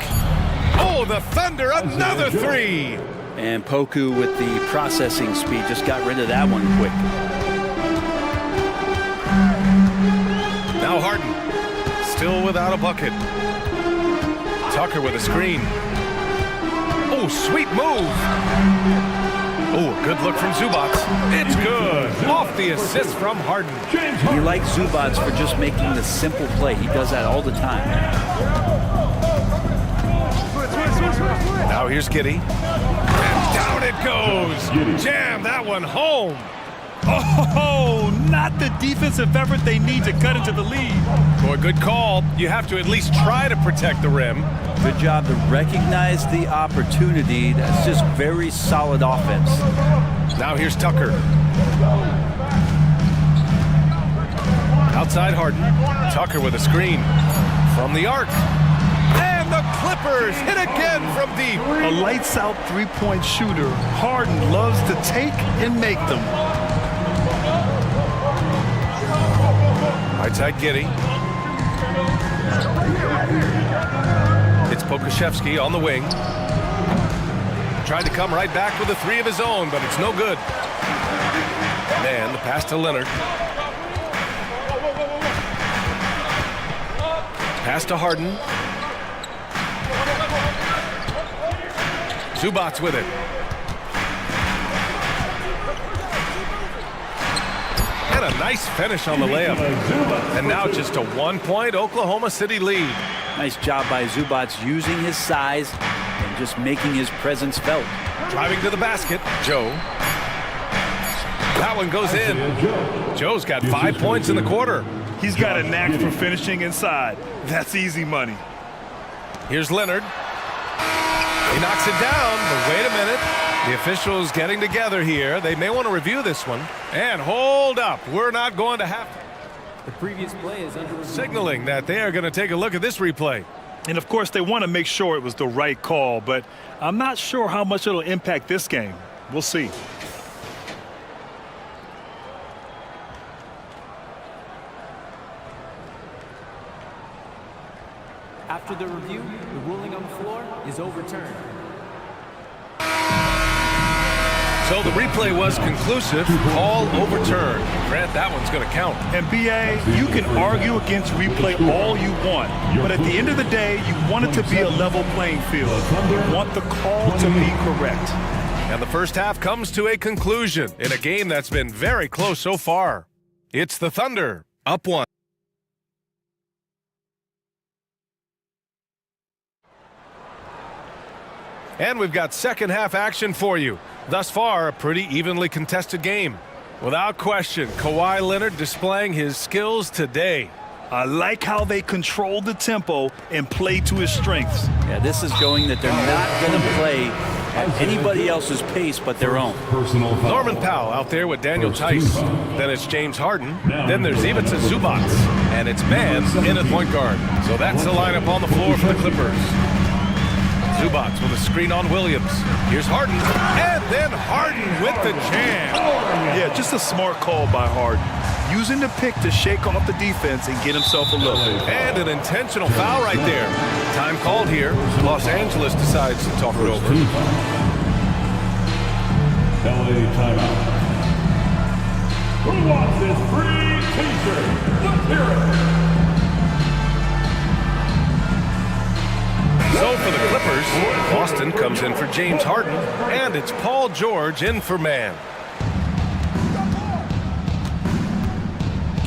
Oh, the Thunder, another 3. And Poku with the processing speed just got rid of that one quick. Now Harden, still without a bucket. Tucker with a screen. Oh, sweet move. Oh, good look from Zubats. It's good. Off the assist from Harden. You like Zubats for just making the simple play. He does that all the time. Now here's Giddy. And down it goes. Jam that one home. Oh, not the defensive effort they need to cut into the lead. Boy, good call. You have to at least try to protect the rim. Good job to recognize the opportunity. That's just very solid offense. Now here's Tucker. Outside Harden. Tucker with a screen from the arc. And the Clippers hit again from deep. A lights-out three-point shooter. Harden loves to take and make them. Right side Giddy. It's Pokashevsky on the wing. Tried to come right back with a three of his own, but it's no good. Man, the pass to Leonard. Pass to Harden. Zubats with it. And a nice finish on the layup. And now just a 1-point Oklahoma City lead. Nice job by Zubats using his size and just making his presence felt. Driving to the basket, Joe. That one goes in. Joe's got 5 points in the quarter. He's got a knack for finishing inside. That's easy money. Here's Leonard. He knocks it down, but wait a minute. The officials getting together here. They may want to review this one. And hold up. We're not going to have to. The previous play is under review. Signaling that they are going to take a look at this replay. And of course, they want to make sure it was the right call, but I'm not sure how much it'll impact this game. We'll see. After the review, the ruling on the floor is overturned. So the replay was conclusive, all overturned. Grant, that one's going to count. And BA, you can argue against replay all you want, but at the end of the day, you want it to be a level playing field. You want the call to be correct. And the first half comes to a conclusion in a game that's been very close so far. It's the Thunder, up one. And we've got second half action for you. Thus far, a pretty evenly contested game. Without question, Kawhi Leonard displaying his skills today. I like how they control the tempo and play to his strengths. Yeah, this is showing that they're not going to play at anybody else's pace but their own. Norman Powell out there with Daniel Tice. Then it's James Harden. Then there's Ivica Zubats. And it's man in at point guard. So that's the lineup on the floor for the Clippers. Zubats with a screen on Williams. Here's Harden. And then Harden with the jam. Yeah, just a smart call by Harden. Using the pick to shake off the defense and get himself a look. And an intentional foul right there. Time called here. Los Angeles decides to talk it over. LA timeout. Who wants this free t-shirt? Let's hear it. So for the Clippers, Boston comes in for James Harden, and it's Paul George in for man.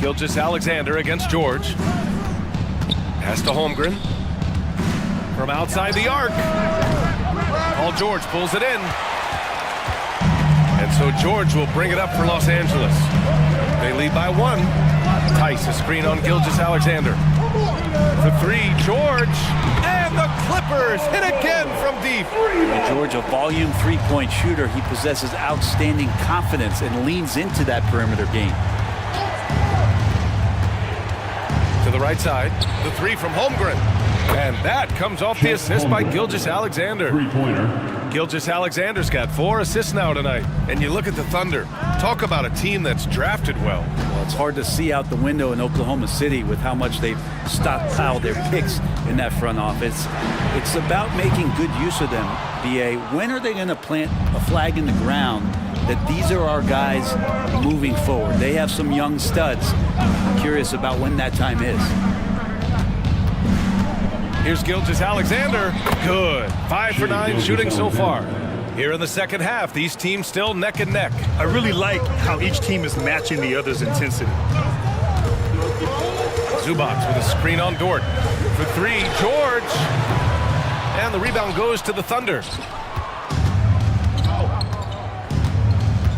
Gilgeous-Alexander against George. Pass to Holmgren. From outside the arc. Paul George pulls it in. And so George will bring it up for Los Angeles. They lead by one. Tice, a screen on Gilgeous-Alexander. For three, George. And the Clippers hit again from deep. And George, a volume three-point shooter. He possesses outstanding confidence and leans into that perimeter game. To the right side, the three from Holmgren. And that comes off the assist by Gilgeous-Alexander. Three-pointer. Gilgeous-Alexander's got 4 assists now tonight. And you look at the Thunder. Talk about a team that's drafted well. Well, it's hard to see out the window in Oklahoma City with how much they've stockpiled their picks in that front office. It's about making good use of them, BA. When are they going to plant a flag in the ground that these are our guys moving forward? They have some young studs. I'm curious about when that time is. Here's Gilgeous-Alexander. Good. 5 for 9 shooting so far. Here in the second half, these teams still neck and neck. I really like how each team is matching the other's intensity. Zubac with a screen on Dort. For 3, George. And the rebound goes to the Thunder.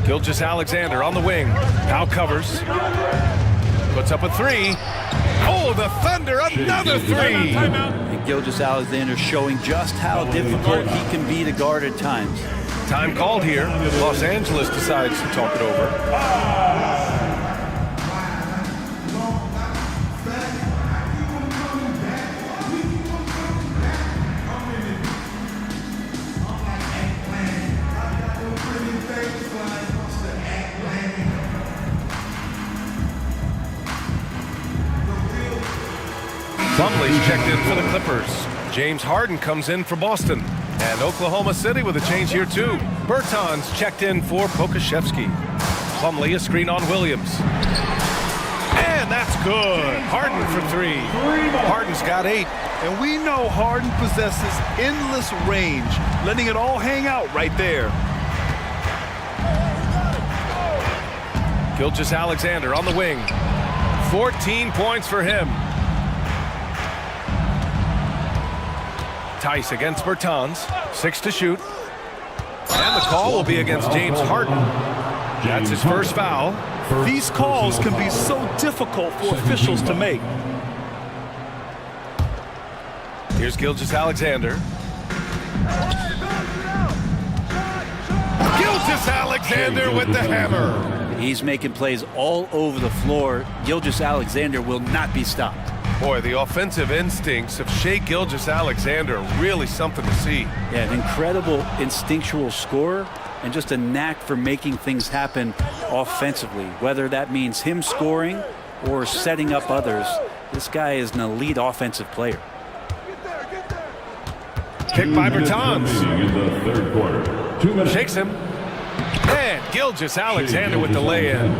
Gilgeous-Alexander on the wing. Now covers. Puts up a 3. Oh, the Thunder, another 3. And Gilgeous-Alexander showing just how difficult he can be to guard at times. Time called here. Los Angeles decides to talk it over. Plumlee's checked in for the Clippers. James Harden comes in for Boston. And Oklahoma City with a change here too. Bertans checked in for Pokashevsky. Plumlee a screen on Williams. And that's good. Harden for 3. Harden's got 8. And we know Harden possesses endless range, letting it all hang out right there. Gilgeous-Alexander on the wing. 14 points for him. Tice against Bertans. 6 to shoot. And the call will be against James Harden. That's his first foul. These calls can be so difficult for officials to make. Here's Gilgeous-Alexander. Gilgeous-Alexander with the hammer. He's making plays all over the floor. Gilgeous-Alexander will not be stopped. Boy, the offensive instincts of Shai Gilgeous-Alexander are really something to see. Yeah, an incredible instinctual scorer and just a knack for making things happen offensively, whether that means him scoring or setting up others. This guy is an elite offensive player. Kick by Bertans. In the third quarter. 2 minutes. Shakes him. And Gilgeous-Alexander with the lay-in.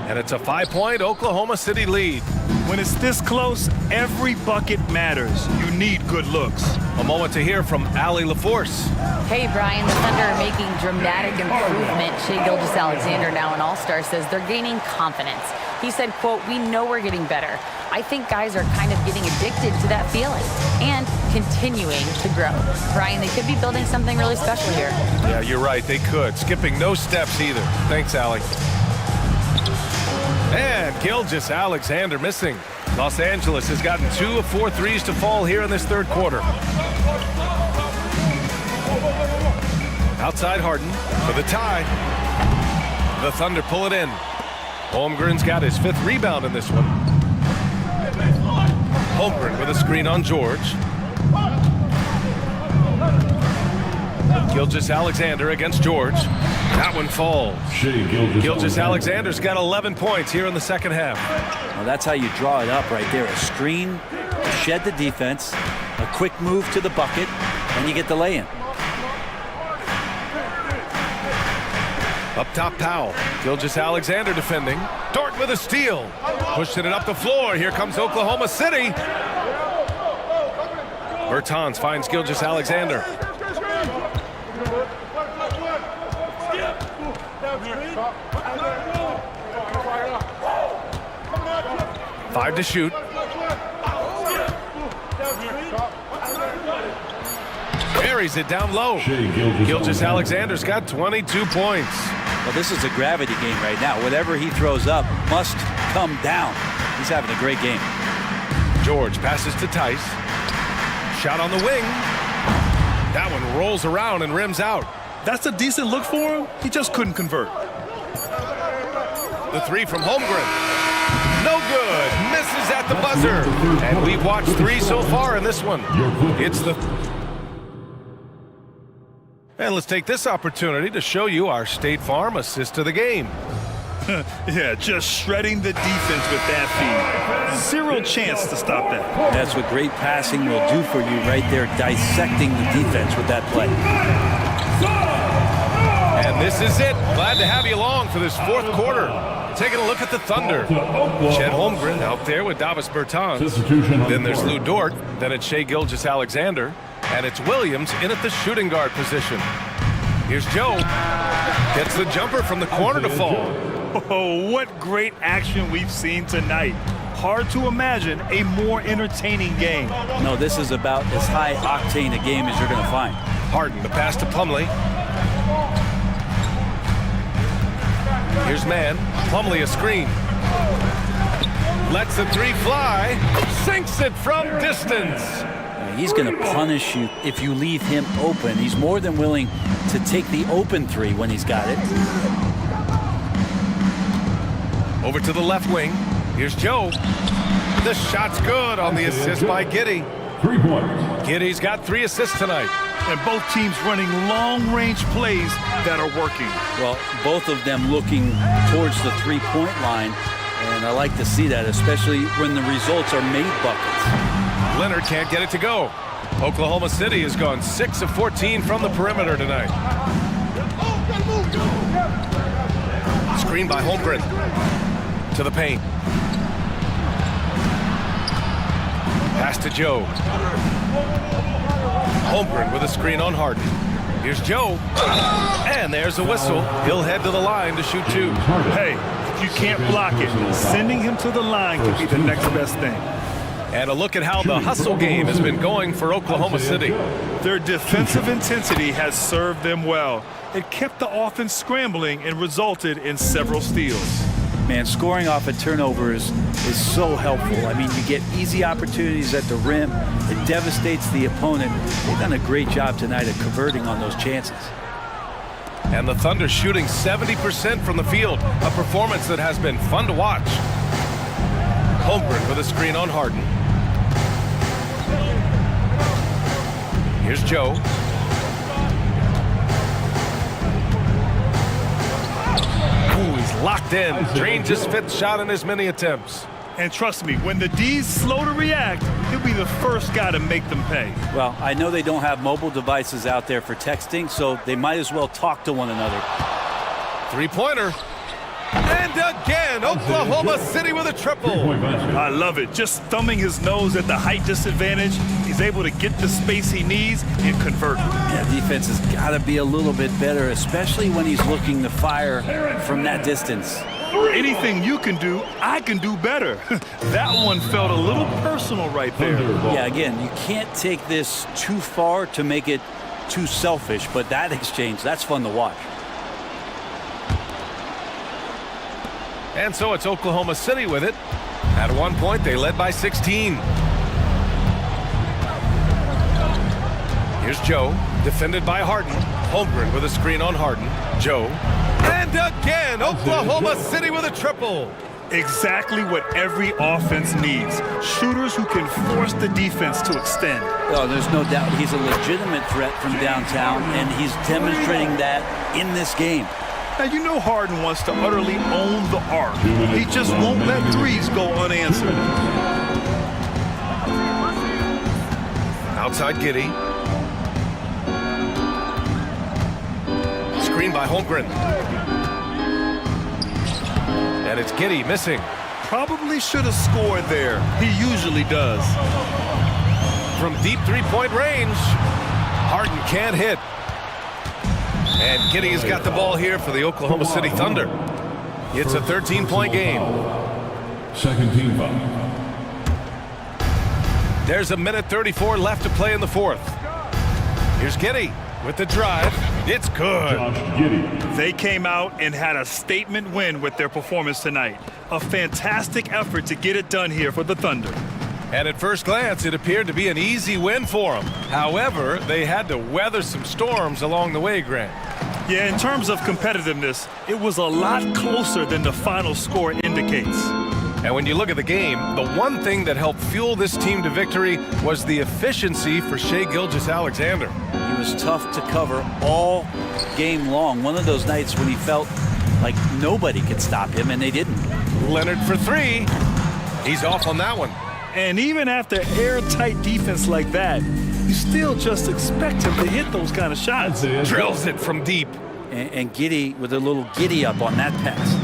And it's a 5-point Oklahoma City lead. When it's this close, every bucket matters. You need good looks. A moment to hear from Allie LaForce. Hey, Brian, the Thunder are making dramatic improvement. Shai Gilgeous-Alexander, now an all-star, says they're gaining confidence. He said, quote, "We know we're getting better. I think guys are kind of getting addicted to that feeling and continuing to grow." Brian, they could be building something really special here. Yeah, you're right. They could. Skipping no steps either. Thanks, Allie. And Gilgeous-Alexander missing. Los Angeles has gotten 2 of 4 threes to fall here in this third quarter. Outside Harden for the tie. The Thunder pull it in. Holmgren's got his 5th rebound in this one. Holmgren with a screen on George. Gilgeous-Alexander against George. That one falls. Gilgeous-Alexander's got 11 points here in the second half. Well, that's how you draw it up right there. A screen, shed the defense, a quick move to the bucket, and you get the lay-in. Up top, Powell. Gilgeous-Alexander defending. Dort with a steal. Pushing it up the floor. Here comes Oklahoma City. Bertans finds Gilgeous-Alexander. Five to shoot. Carries it down low. Gilgeous-Alexander's got 22 points. Well, this is a gravity game right now. Whatever he throws up must come down. He's having a great game. George passes to Tice. Shot on the wing. That one rolls around and rims out. That's a decent look for him. He just couldn't convert. The 3 from Holmgren. No good. Misses at the buzzer. And we've watched 3 so far in this one. It's the... And let's take this opportunity to show you our State Farm assist to the game. Yeah, just shredding the defense with that feed. 0 chance to stop that. That's what great passing will do for you right there, dissecting the defense with that play. And And this is it. Glad to have you along for this fourth quarter. Taking a look at the Thunder. Chet Holmgren out there with Davis Bertans. Then there's Lou Dort. Then it's Shai Gilgeous-Alexander. And it's Williams in at the shooting guard position. Here's Joe. Gets the jumper from the corner to fall. Oh, what great action we've seen tonight. Hard to imagine a more entertaining game. No, this is about as high octane a game as you're going to find. Harden, the pass to Plumlee. Here's man. Plumlee a screen. Lets the three fly. Sinks it from distance. He's going to punish you if you leave him open. He's more than willing to take the open three when he's got it. Over to the left wing. Here's Joe. The shot's good on the assist by Giddey. 3 points. Giddey's got 3 assists tonight. And both teams running long-range plays that are working. Well, both of them looking towards the three-point line, and I like to see that, especially when the results are made buckets. Leonard can't get it to go. Oklahoma City has gone 6 of 14 from the perimeter tonight. Screen by Holmgren. To the paint. Pass to Joe. Holmgren with a screen on Harden. Here's Joe. And there's a whistle. He'll head to the line to shoot 2. Hey, if you can't block it, sending him to the line could be the next best thing. And a look at how the hustle game has been going for Oklahoma City. Their defensive intensity has served them well. It kept the offense scrambling and resulted in several steals. Man, scoring off of turnovers is so helpful. I mean, you get easy opportunities at the rim. It devastates the opponent. They've done a great job tonight of converting on those chances. And the Thunder shooting 70% from the field, a performance that has been fun to watch. Holmgren with a screen on Harden. Here's Joe. Ooh, he's locked in. Drains his 5th shot in as many attempts. And trust me, when the D's slow to react, he'll be the first guy to make them pay. Well, I know they don't have mobile devices out there for texting, so they might as well talk to one another. 3-pointer. And again, Oklahoma City with a triple. I love it. Just thumbing his nose at the height disadvantage, he's able to get the space he needs and convert. Yeah, defense has got to be a little bit better, especially when he's looking to fire from that distance. Anything you can do, I can do better. That one felt a little personal right there. Yeah, again, you can't take this too far to make it too selfish, but that exchange, that's fun to watch. And so it's Oklahoma City with it. At one point, they led by 16. Here's Joe, defended by Harden. Holmgren with a screen on Harden. Joe. And again, Oklahoma City with a triple. Exactly what every offense needs. Shooters who can force the defense to extend. Oh, there's no doubt he's a legitimate threat from downtown, and he's demonstrating that in this game. Now, you know Harden wants to utterly own the arc. He just won't let threes go unanswered. Outside Giddey. Screen by Holmgren. And it's Giddey missing. Probably should have scored there. He usually does. From deep three-point range, Harden can't hit. And Giddey has got the ball here for the Oklahoma City Thunder. It's a 13-point game. Second team foul. There's a minute 34 left to play in the 4th. Here's Giddey with the drive. It's good. They came out and had a statement win with their performance tonight. A fantastic effort to get it done here for the Thunder. And at first glance, it appeared to be an easy win for them. However, they had to weather some storms along the way, Grant. Yeah, in terms of competitiveness, it was a lot closer than the final score indicates. And when you look at the game, the one thing that helped fuel this team to victory was the efficiency for Shai Gilgeous-Alexander. He was tough to cover all game long. One of those nights when he felt like nobody could stop him, and they didn't. Leonard for 3. He's off on that one. And even after airtight defense like that, you still just expect him to hit those kind of shots. Drills it from deep. and Giddy with a little giddy up on that pass.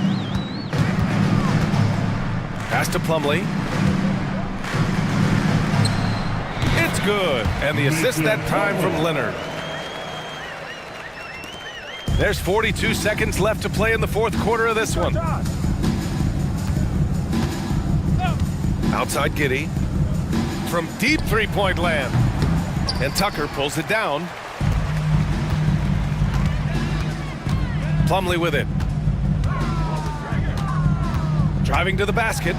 Pass to Plumlee. It's good. And the assist that time from Leonard. There's 42 seconds left to play in the fourth quarter of this one. Outside Giddy. From deep three-point land. And Tucker pulls it down. Plumlee with it. Driving to the basket.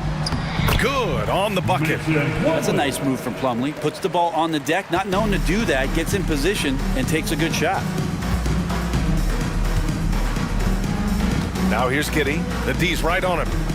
Good on the bucket. That's a nice move from Plumlee. Puts the ball on the deck, not known to do that, gets in position and takes a good shot. Now here's Giddy. The D's right on him.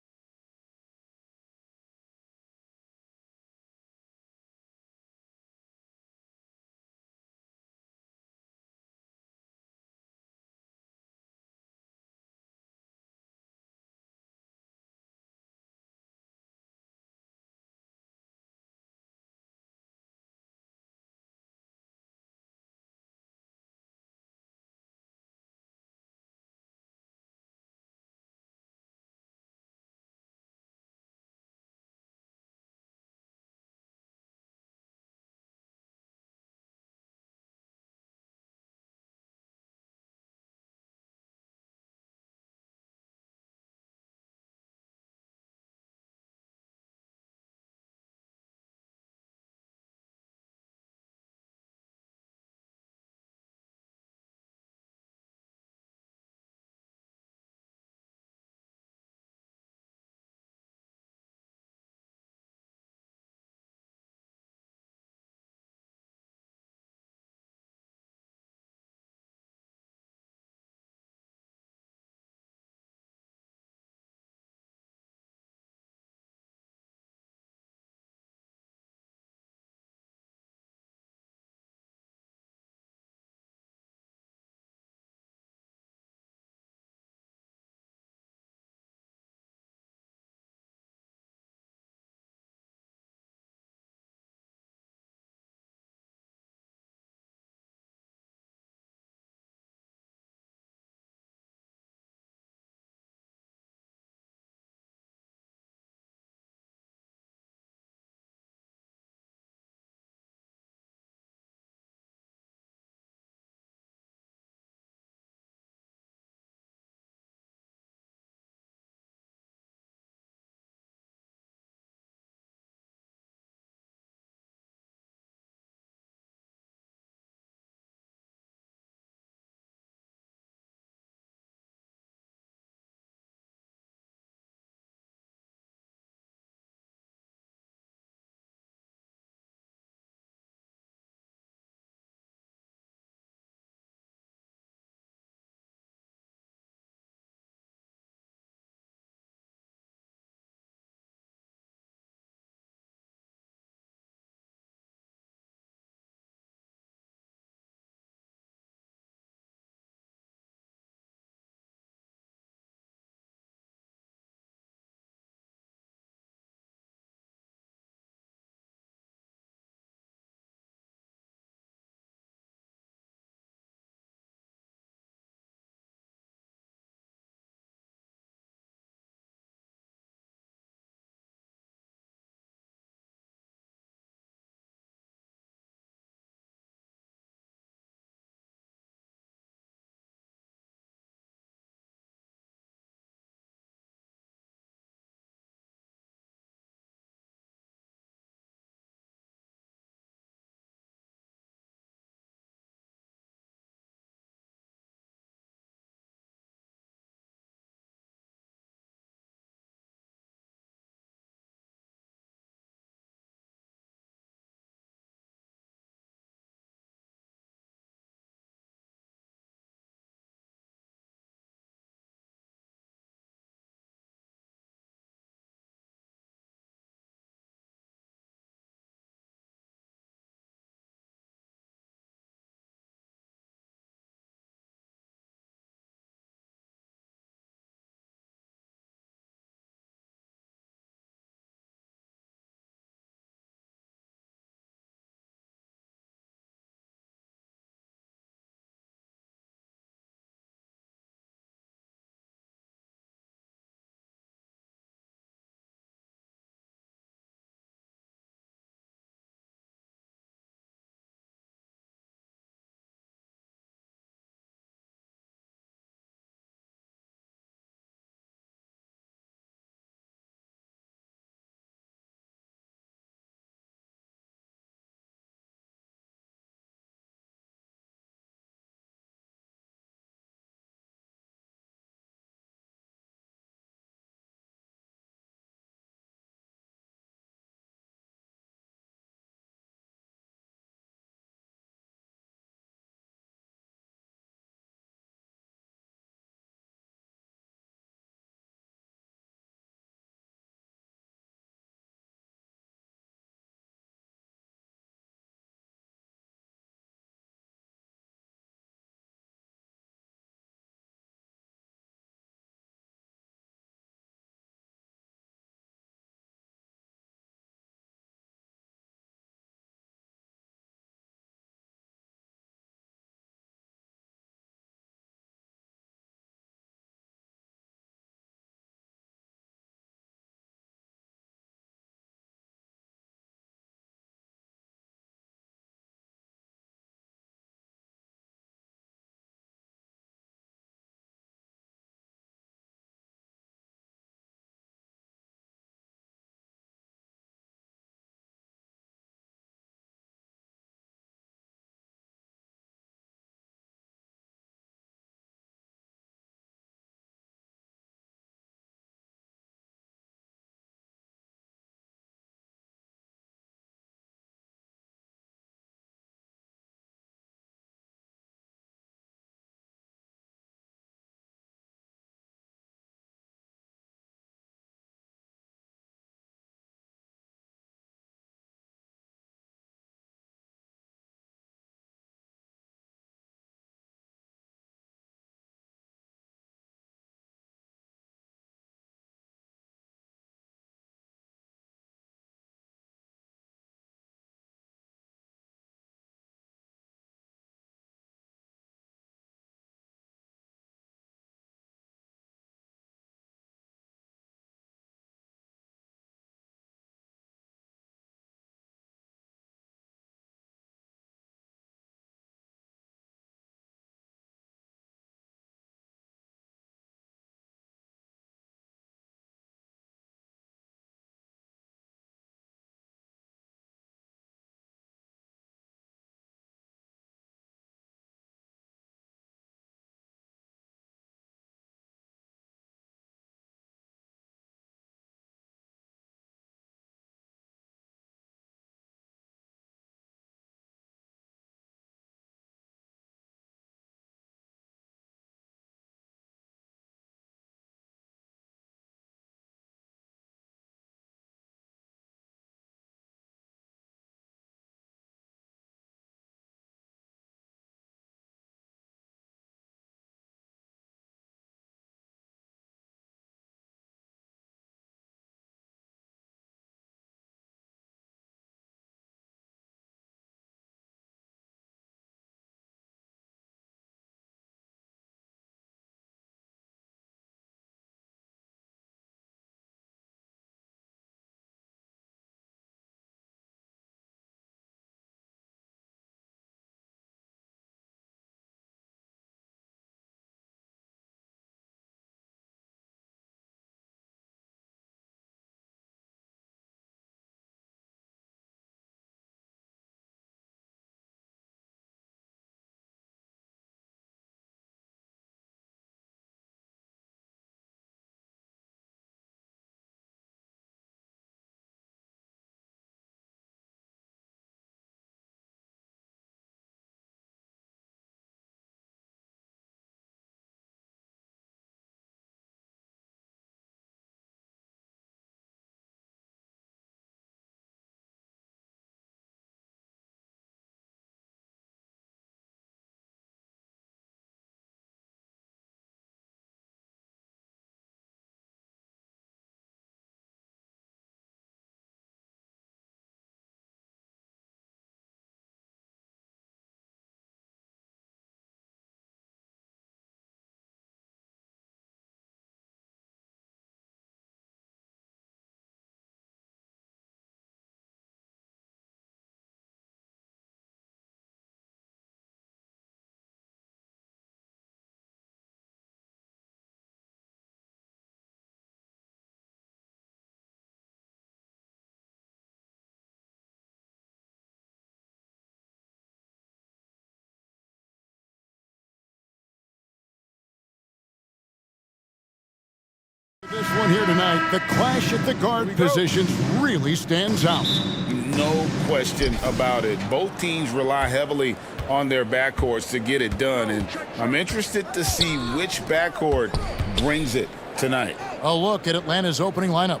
This one here tonight, the clash at the guard positions really stands out. No question about it. Both teams rely heavily on their backcourts to get it done, and I'm interested to see which backcourt brings it tonight. A look at Atlanta's opening lineup.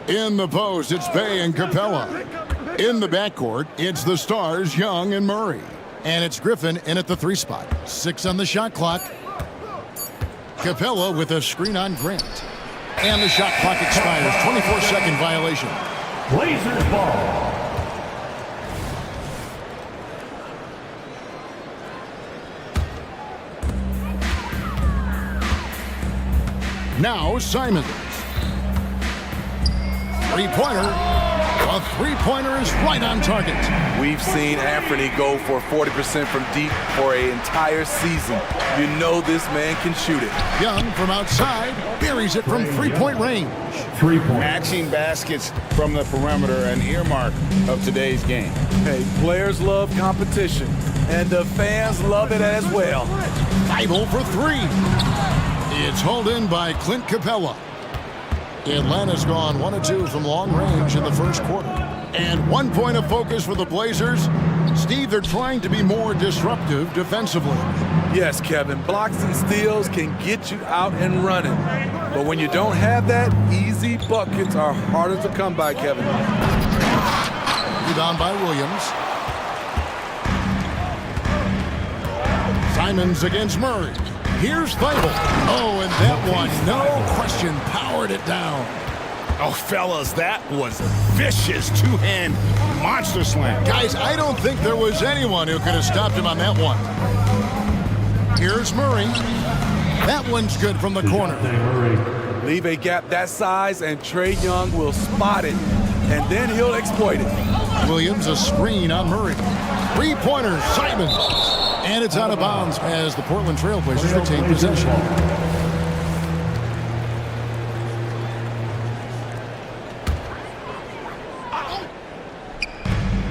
In the post, it's Bay and Capella. In the backcourt, it's the Stars, Young and Murray. And it's Griffin in at the 3 spot. 6 on the shot clock. Capella with a screen on Grant. And the shot clock expires. 24-second violation. Blazers ball. Now Simons. Three-pointer. A three-pointer is right on target. We've seen Anthony go for 40% from deep for an entire season. You know this man can shoot it. Young from outside buries it from three-point range. 3 points. Matching baskets from the perimeter, an earmark of today's game. Hey, players love competition, and the fans love it as well. 5-0 for 3. It's hauled in by Clint Capella. Atlanta's gone 1 of 2 from long range in the first quarter. And 1 point of focus for the Blazers. Steve, they're trying to be more disruptive defensively. Yes, Kevin, blocks and steals can get you out and running. But when you don't have that, easy buckets are harder to come by, Kevin. Rebound by Williams. Simons against Murray. Here's Theibel. Oh, and that one, no question, powered it down. Oh, fellas, that was a vicious two-hand monster slam. Guys, I don't think there was anyone who could have stopped him on that one. Here's Murray. That one's good from the corner. Leave a gap that size, and Trae Young will spot it, and then he'll exploit it. Williams, a screen on Murray. Three-pointer, Simons. And it's out of bounds as the Portland Trailblazers retain possession.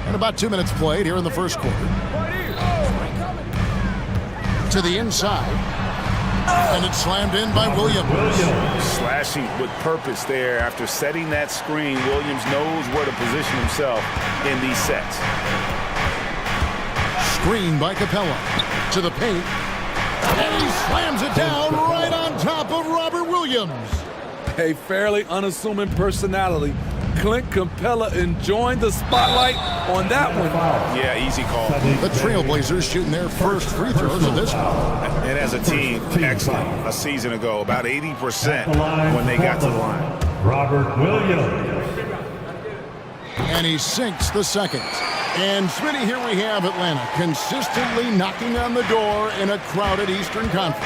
And about 2 minutes played here in the first quarter. To the inside. And it's slammed in by Williams. Slashing with purpose there. After setting that screen, Williams knows where to position himself in these sets. Screen by Capella. To the paint. And he slams it down right on top of Robert Williams. A fairly unassuming personality. Clint Capella enjoying the spotlight on that one. Yeah, easy call. The Trailblazers shooting their first free throws of this one. And as a team, excellent. A season ago, about 80% when they got to the line. Robert Williams. And he sinks the second. And Smitty, here we have Atlanta consistently knocking on the door in a crowded Eastern Conference.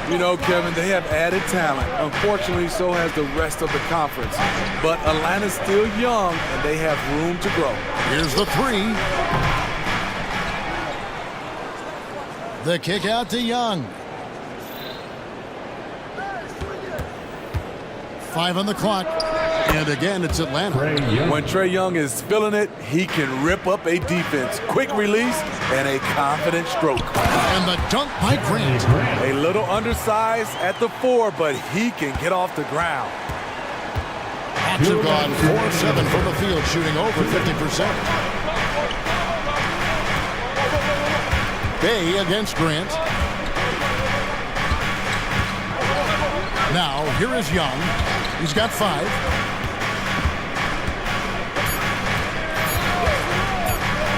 You know, Kevin, they have added talent. Unfortunately, so has the rest of the conference. But Atlanta's still young, and they have room to grow. Here's the 3. The kick out to Young. 5 on the clock. And again, it's Atlanta. When Trae Young is feeling it, he can rip up a defense. Quick release and a confident stroke. And the dunk by Grant. A little undersized at the 4, but he can get off the ground. Hawks have gone 4-7 from the field, shooting over 50%. Bay against Grant. Now, here is Young. He's got 5.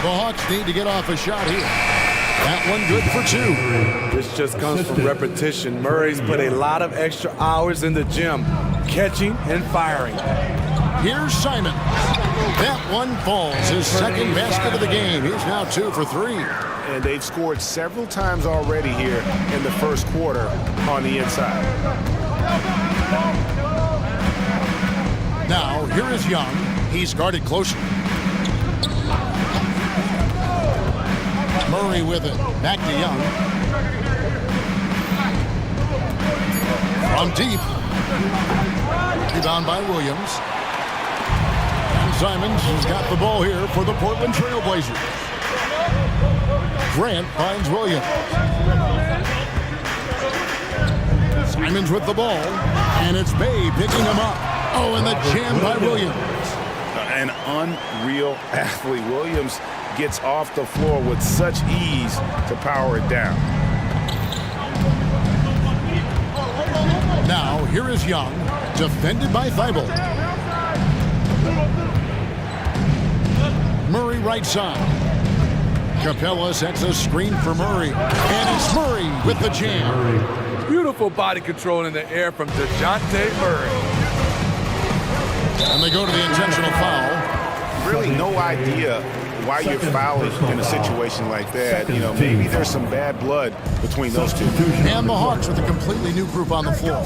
The Hawks need to get off a shot here. That one good for 2. This just comes from repetition. Murray's put a lot of extra hours in the gym, catching and firing. Here's Simon. That one falls. His second basket of the game. He's now 2 for 3. And they've scored several times already here in the first quarter on the inside. Now, here is Young. He's guarded closely. Murray with it. Back to Young. From deep. Rebound by Williams. And Simons has got the ball here for the Portland Trailblazers. Grant finds Williams. Simons with the ball, and it's Bay picking him up. Oh, and the jam by Williams. An unreal athlete. Williams gets off the floor with such ease to power it down. Now, here is Young, defended by Thibault. Murray right side. Capella sets a screen for Murray, and it's Murray with the jam. Beautiful body control in the air from DeJounte Murray. And they go to the intentional foul. Really no idea why you're fouling in a situation like that. You know, maybe there's some bad blood between those two. And the Hawks with a completely new group on the floor.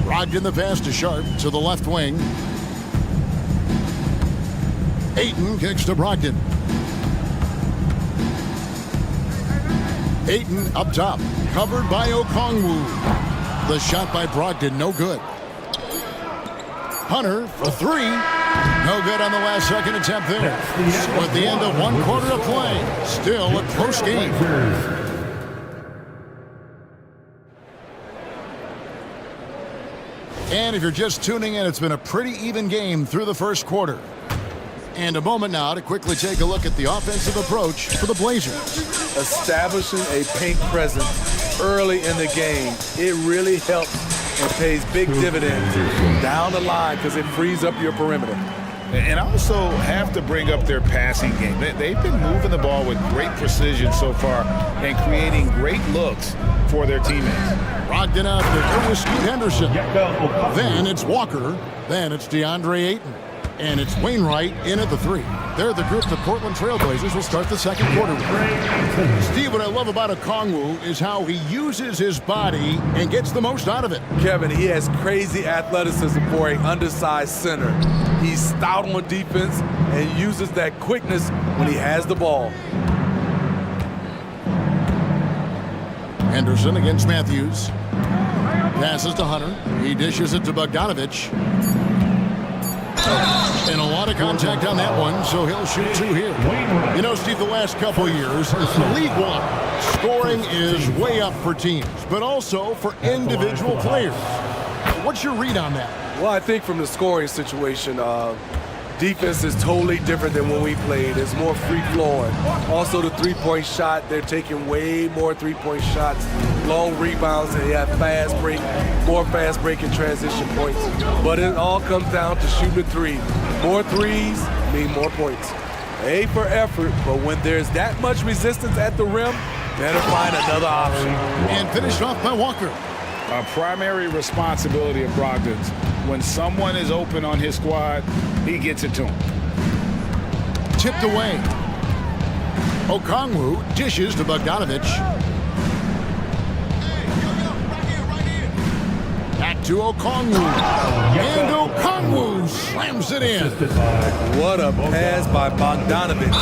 Brogdon the pass to Sharp to the left wing. Ayton kicks to Brogdon. Ayton up top, covered by Okongwu. The shot by Brogdon, no good. Hunter for three. No good on the last second attempt there. So at the end of 1 quarter of play, still a close game. And if you're just tuning in, it's been a pretty even game through the first quarter. And a moment now to quickly take a look at the offensive approach for the Blazers. Establishing a paint presence early in the game, it really helps and pays big dividends down the line because it frees up your perimeter. And also have to bring up their passing game. They've been moving the ball with great precision so far and creating great looks for their teammates. Brogdon out there. It was Scoot Henderson. Then it's Walker. Then it's DeAndre Ayton. And it's Wainwright in at the three. They're the group the Portland Trailblazers will start the second quarter with. Steve, what I love about Okongwu is how he uses his body and gets the most out of it. Kevin, he has crazy athleticism for an undersized center. He's stout on defense and uses that quickness when he has the ball. Henderson against Matthews. Passes to Hunter. He dishes it to Bogdanovich. And a lot of contact on that one, so he'll shoot two here. You know, Steve, the last couple of years, League One, scoring is way up for teams, but also for individual players. What's your read on that? Well, I think from the scoring situation, defense is totally different than when we played. It's more free-flowing. Also, the three-point shot, they're taking way more three-point shots, long rebounds, and they have fast break, more fast break and transition points. But it all comes down to shooting a three. More threes mean more points. A for effort, but when there's that much resistance at the rim, better find another option. And finished off by Walker. A primary responsibility of Brogdon's. When someone is open on his squad, he gets it to him. Tipped away. Okongwu dishes to Bogdanovich. Back to Okongwu. And Okongwu slams it in. What a pass by Bogdanovich.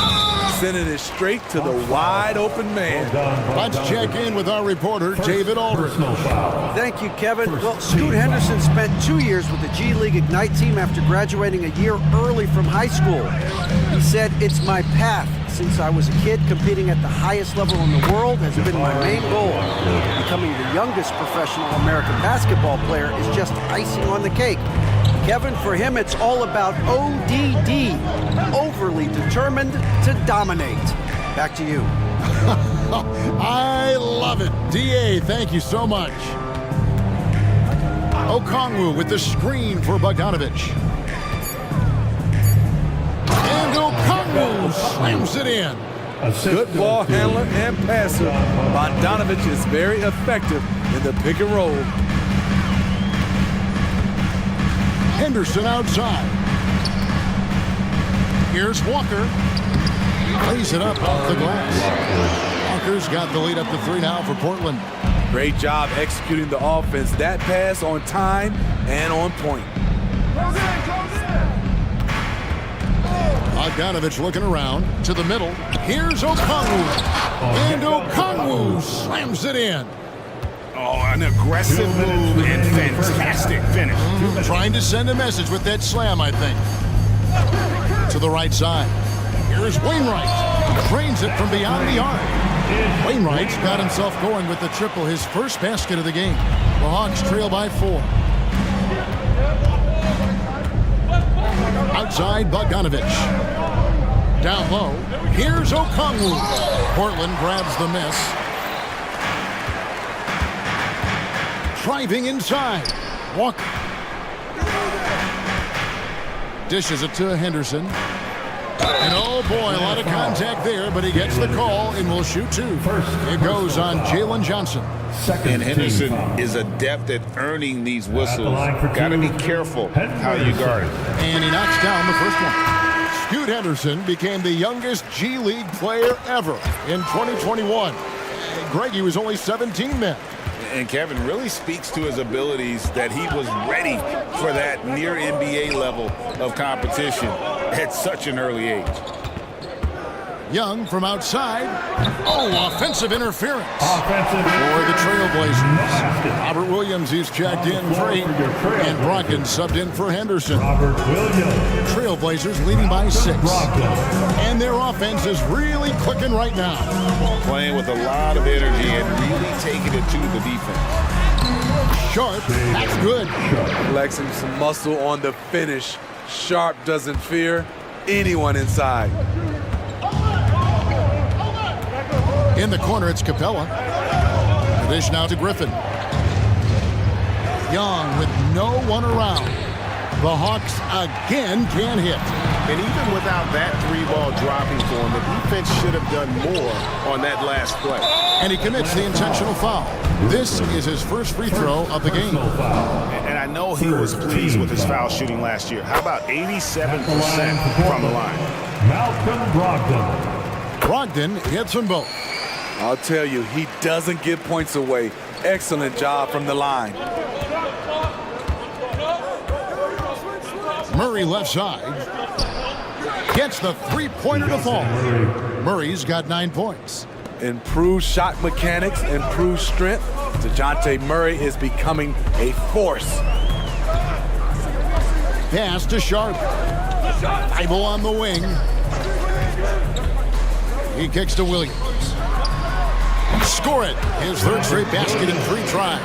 Sending it straight to the wide open man. Let's check in with our reporter, David Aldridge. Thank you, Kevin. Well, Scoot Henderson spent 2 years with the G League Ignite team after graduating a year early from high school. He said, "It's my path. Since I was a kid, competing at the highest level in the world has been my main goal. Becoming the youngest professional American basketball player is just icing on the cake." Kevin, for him, it's all about ODD, overly determined to dominate. Back to you. I love it. DA, thank you so much. Okongwu with the screen for Bogdanovich. And Okongwu slams it in. Good ball handler and passer. Bogdanovich is very effective in the pick and roll. Henderson outside. Here's Walker. Lays it up off the glass. Walker's got the lead up to 3 now for Portland. Great job executing the offense. That pass on time and on point. Bogdanovich looking around to the middle. Here's Okongwu. And Okongwu slams it in. Oh, an aggressive move and fantastic finish. Trying to send a message with that slam, I think. To the right side. Here's Wainwright. Drains it from beyond the arc. Wainwright's got himself going with the triple, his first basket of the game. The Hawks trail by 4. Outside, Bogdanovich. Down low, here's Okongwu. Portland grabs the miss. Driving inside, Walker. Dishes it to Henderson. And oh boy, a lot of contact there, but he gets the call and will shoot 2. It goes on Jalen Johnson. And Henderson is adept at earning these whistles. Got to be careful how you guard it. And he knocks down the first one. Scoot Henderson became the youngest G League player ever in 2021. Greg, he was only 17 then. And Kevin really speaks to his abilities that he was ready for that near NBA level of competition at such an early age. Young from outside. Oh, offensive interference for the Trailblazers. Robert Williams, he's checked in for 8. And Brogdon subbed in for Henderson. Trailblazers leading by 6. And their offense is really clicking right now. Playing with a lot of energy and really taking it to the defense. Sharp, that's good. Flexing some muscle on the finish. Sharp doesn't fear anyone inside. In the corner, it's Capella. The dish now to Griffin. Young with no one around. The Hawks again can't hit. And even without that 3-ball dropping for him, the defense should have done more on that last play. And he commits the intentional foul. This is his first free throw of the game. And I know he was pleased with his foul shooting last year. How about 87% from the line? Malcolm Brogdon. Brogdon hits them both. I'll tell you, he doesn't give points away. Excellent job from the line. Murray left side. Gets the three-pointer to fall. Murray's got 9 points. Improved shot mechanics, improved strength. DeJounte Murray is becoming a force. Pass to Sharp. Bible on the wing. He kicks to Williams. Score it. His third straight basket in 3 tries.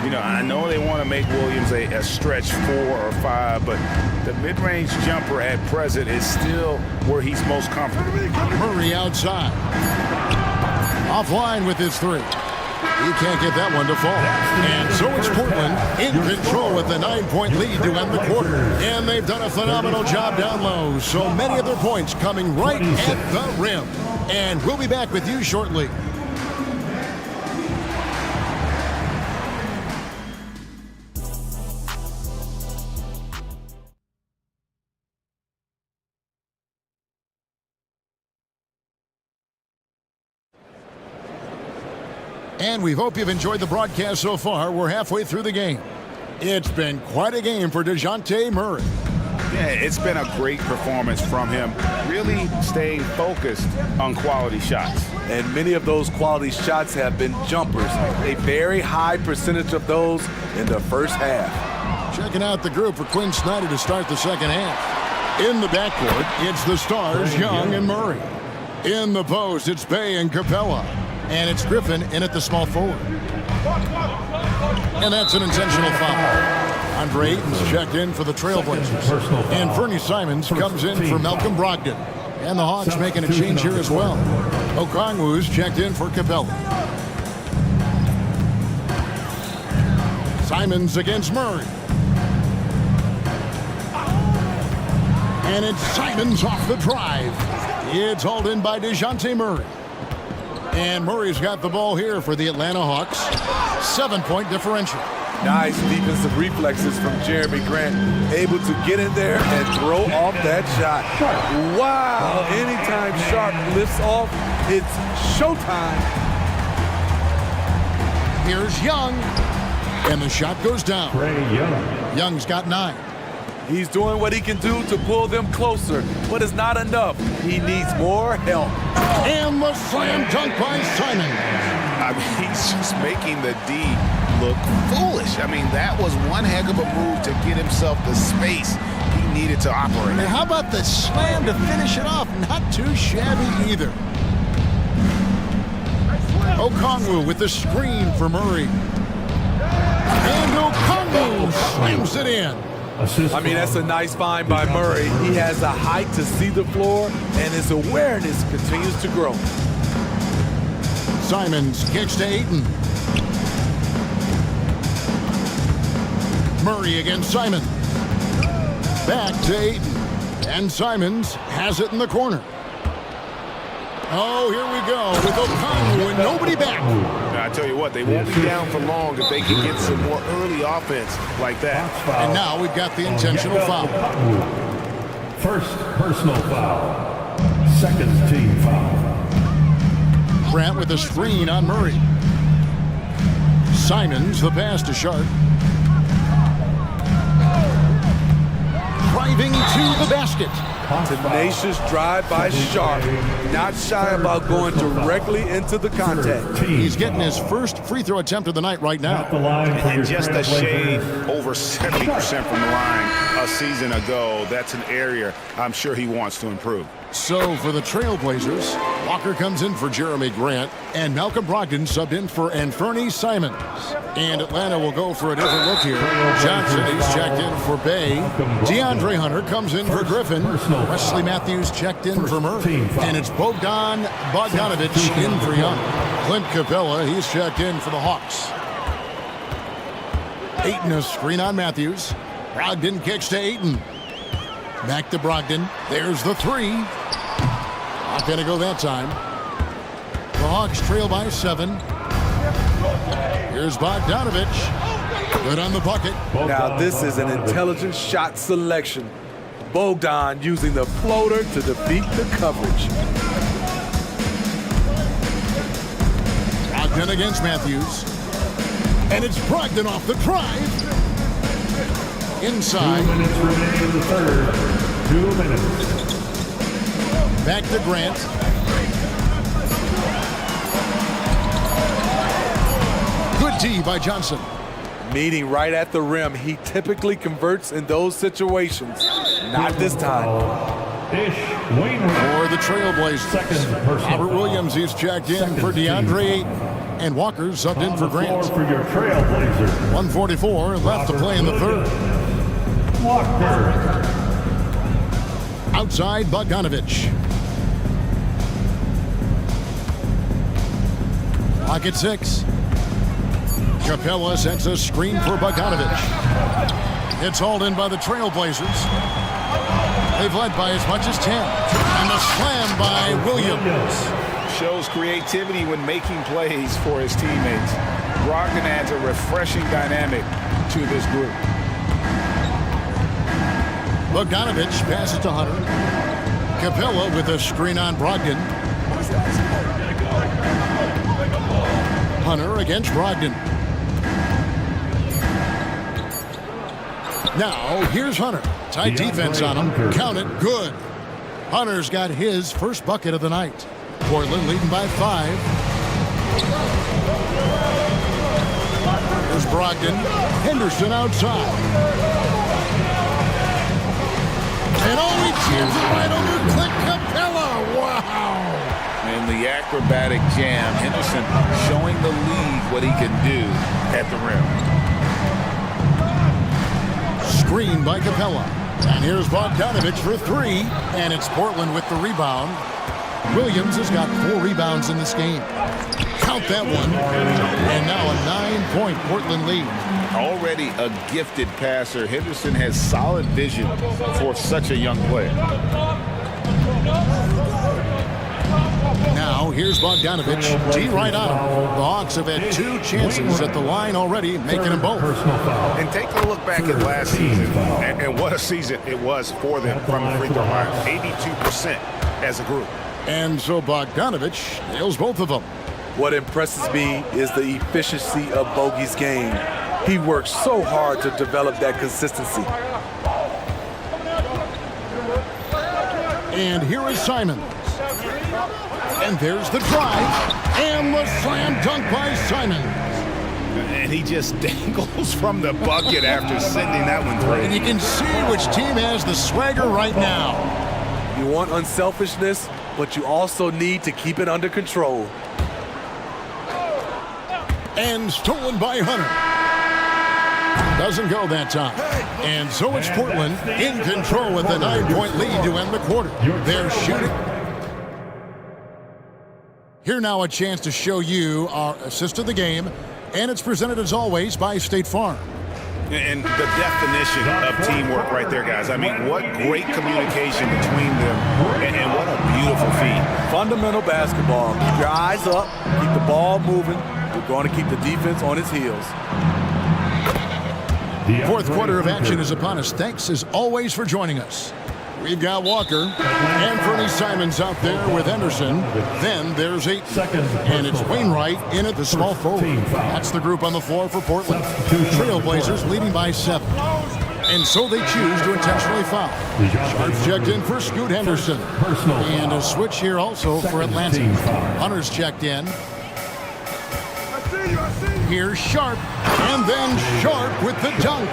You know, I know they want to make Williams a stretch 4 or 5, but the mid-range jumper at present is still where he's most comfortable. Murray outside. Offline with his 3. He can't get that one to fall. And so it's Portland in control with a 9-point lead to end the quarter. And they've done a phenomenal job down low. So many of their points coming right at the rim. And we'll be back with you shortly. And we hope you've enjoyed the broadcast so far. We're halfway through the game. It's been quite a game for DeJounte Murray. Yeah, it's been a great performance from him, really staying focused on quality shots. And many of those quality shots have been jumpers. A very high percentage of those in the first half. Checking out the group for Quinn Snyder to start the second half. In the backcourt, it's the stars, Young and Murray. In the post, it's Bay and Capella. And it's Griffin in at the small forward. And that's an intentional foul. Andre Ayton's checked in for the Trailblazers. And Fernie Simons comes in for Malcolm Brogdon. And the Hawks making a change here as well. Okongwu's checked in for Capella. Simons against Murray. And it's Simons off the drive. It's hauled in by DeJounte Murray. And Murray's got the ball here for the Atlanta Hawks. 7-point differential. Nice defensive reflexes from Jeremy Grant. Able to get in there and throw off that shot. Wow. Anytime Sharp lifts off, it's showtime. Here's Young. And the shot goes down. Young's got 9. He's doing what he can do to pull them closer, but it's not enough. He needs more help. And the slam dunk by Simon. I mean, he's just making the D look foolish. I mean, that was one heck of a move to get himself the space he needed to operate. And how about the slam to finish it off? Not too shabby either. Okongwu with the screen for Murray. And Okongwu slams it in. I mean, that's a nice find by Murray. He has the height to see the floor, and his awareness continues to grow. Simons kicks to Ayton. Murray against Simons. Back to Ayton. And Simons has it in the corner. Oh, here we go with Okongwu and nobody back. Now, I tell you what, they won't be down for long if they can get some more early offense like that. And now we've got the intentional foul. First personal foul. Second team foul. Grant with a screen on Murray. Simons, the pass to Sharp. Driving to the basket. Tenacious drive by Sharp. Not shy about going directly into the contact. He's getting his first free throw attempt of the night right now. And just a shade over 70% from the line a season ago. That's an area I'm sure he wants to improve. So for the Trailblazers, Walker comes in for Jeremy Grant, and Malcolm Brogdon subbed in for Anferny Simons. And Atlanta will go for a different look here. Johnson is checked in for Bay. DeAndre Hunter comes in for Griffin. Wesley Matthews checked in for Murray. And it's Bogdan Bogdanovic in for Young. Clint Capella, he's checked in for the Hawks. Ayton a screen on Matthews. Brogdon kicks to Ayton. Back to Brogdon. There's the three. Not going to go that time. The Hawks trail by 7. Here's Bogdanovic. Good on the bucket. Now this is an intelligent shot selection. Bogdan using the floater to defeat the coverage. Brogdon against Matthews. And it's Brogdon off the drive. Inside. 2 minutes remaining in the third. 2 minutes. Back to Grant. Good D by Johnson. Meeting right at the rim. He typically converts in those situations. Not this time. For the Trailblazers. Robert Williams is checked in for DeAndre Ayton. And Walker subbed in for Grant. For your Trailblazers. 1:44 left to play in the third. Walker. Outside Bogdanovic. Pocket 6. Capella sends a screen for Bogdanovic. It's hauled in by the Trailblazers. They've led by as much as 10. And the slam by Williams. Shows creativity when making plays for his teammates. Brogdon adds a refreshing dynamic to this group. Bogdanovic passes to Hunter. Capella with a screen on Brogdon. Hunter against Brogdon. Now, here's Hunter. Tight defense on him. Count it. Good. Hunter's got his first bucket of the night. Portland leading by 5. There's Brogdon. Henderson outside. And he jams it right over Clint Capella. Wow. And the acrobatic jam. Henderson showing the league what he can do at the rim. Screen by Capella. And here's Bogdanovic for 3. And it's Portland with the rebound. Williams has got 4 rebounds in this game. Count that one. And now a 9-point Portland lead. Already a gifted passer, Henderson has solid vision for such a young player. Now here's Bogdanovic. D right on him. The Hawks have had 2 chances at the line already, making them both. And take a look back at last season, and what a season it was for them from the free throw line. 82% as a group. And so Bogdanovic nails both of them. What impresses me is the efficiency of Bogey's game. He works so hard to develop that consistency. And here is Simons. And there's the drive. And the slam dunk by Simons. And he just dangles from the bucket after sending that one through. And you can see which team has the swagger right now. You want unselfishness, but you also need to keep it under control. And stolen by Hunter. Doesn't go that time. And so it's Portland in control with a 9-point lead to end the quarter. They're shooting. Here now a chance to show you our assist of the game. And it's presented as always by State Farm. And the definition of teamwork right there, guys. I mean, what great communication between them, and what a beautiful feat. Fundamental basketball. Keep your eyes up, keep the ball moving. We're going to keep the defense on its heels. Fourth quarter of action is upon us. Thanks as always for joining us. We've got Walker and Fernie Simons out there with Henderson. Then there's Ayton. And it's Wainwright in at the small forward. That's the group on the floor for Portland. Trailblazers leading by 7. And so they choose to intentionally foul. Sharp's checked in for Scoot Henderson. And a switch here also for Atlanta. Hunter's checked in. Here's Sharp. And then Sharp with the dunk.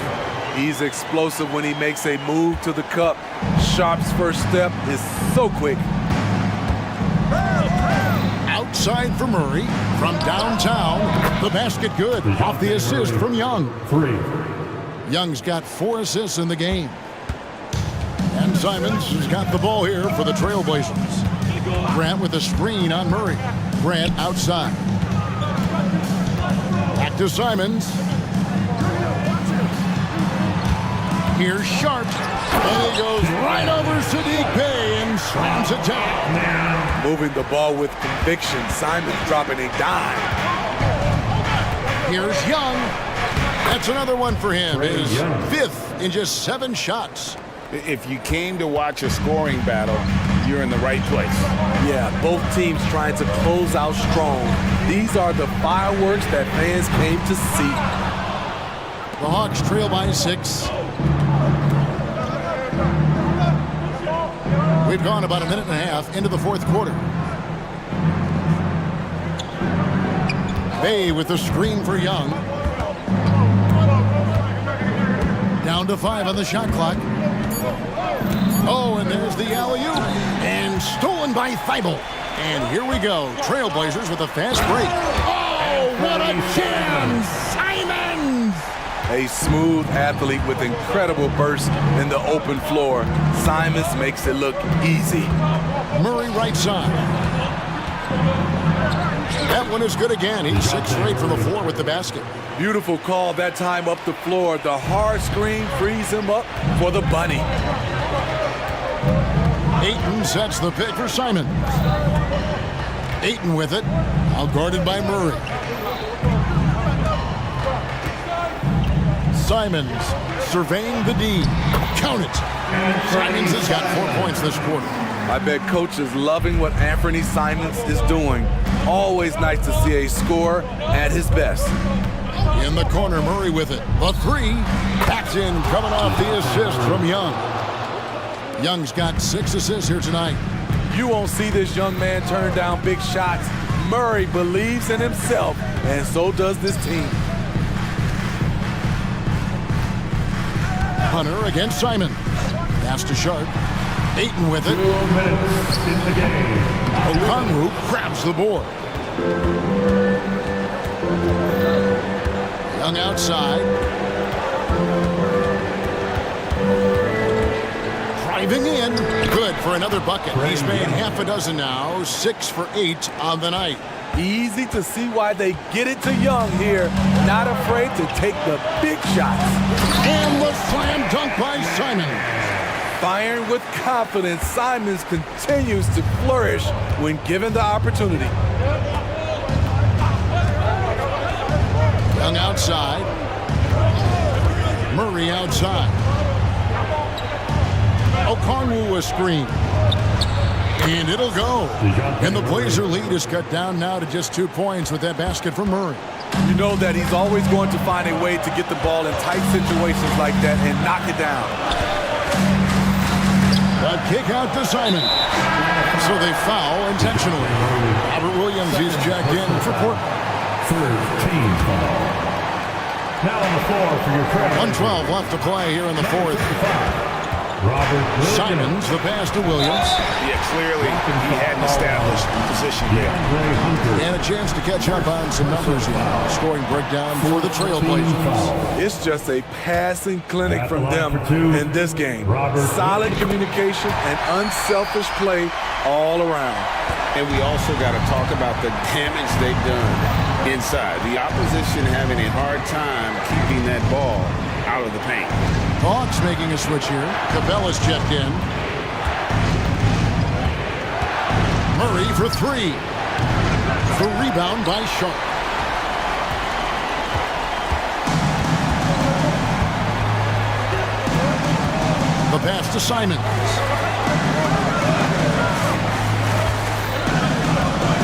He's explosive when he makes a move to the cup. Sharp's first step is so quick. Outside for Murray. From downtown, the basket good. Off the assist from Young. 3. Young's got 4 assists in the game. And Simons has got the ball here for the Trailblazers. Grant with a screen on Murray. Grant outside. Back to Simons. Here's Sharp, and he goes right over Sadiq Bey and slams it down. Moving the ball with conviction. Simons dropping a dime. Here's Young. That's another one for him. His 5th in just 7 shots. If you came to watch a scoring battle, you're in the right place. Yeah, both teams trying to close out strong. These are the fireworks that fans came to see. The Hawks trail by 6. We've gone about a minute and a half into the fourth quarter. Bey with the screen for Young. Down to 5 on the shot clock. Oh, and there's the alley-oop. And stolen by Thibault. And here we go. Trailblazers with a fast break. Oh, what a chance! Simons! A smooth athlete with incredible burst in the open floor. Simons makes it look easy. Murray right side. That one is good again. He's 6 straight from the floor with the basket. Beautiful call that time up the floor. The hard screen frees him up for the bunny. Ayton sets the pick for Simons. Ayton with it. Out guarded by Murray. Simons surveying the D. Count it. Simons has got 4 points this quarter. I bet coach is loving what Anthony Simons is doing. Always nice to see a scorer at his best. In the corner, Murray with it. The 3. Backs in, coming off the assist from Young. Young's got 6 assists here tonight. You won't see this young man turn down big shots. Murray believes in himself, and so does this team. Hunter against Simon. Pass to Sharp. Ayton with it. 2 minutes in the game. Okongwu grabs the board. Young outside. Driving in. Good for another bucket. He's made half a dozen now. 6 for 8 on the night. Easy to see why they get it to Young here. Not afraid to take the big shots. And the slam dunk by Simon. Firing with confidence, Simons continues to flourish when given the opportunity. Young outside. Murray outside. Okongwu a screen. And it'll go. And the Blazer lead is cut down now to just 2 points with that basket from Murray. You know that he's always going to find a way to get the ball in tight situations like that and knock it down. A kick out to Simon. And so they foul intentionally. Robert Williams is jacked in for Portland. 13 foul. Now on the floor for your crowd. 1:12 left to play here in the fourth. Simons, the pass to Williams. Yeah, clearly he hadn't established position yet. And a chance to catch up on some numbers here. Scoring breakdown for the Trailblazers. It's just a passing clinic from them in this game. Solid communication and unselfish play all around. And we also got to talk about the damage they've done inside. The opposition having a hard time keeping that ball out of the paint. Hawks making a switch here. Capella's checked in. Murray for three. The rebound by Sharp. The pass to Simons.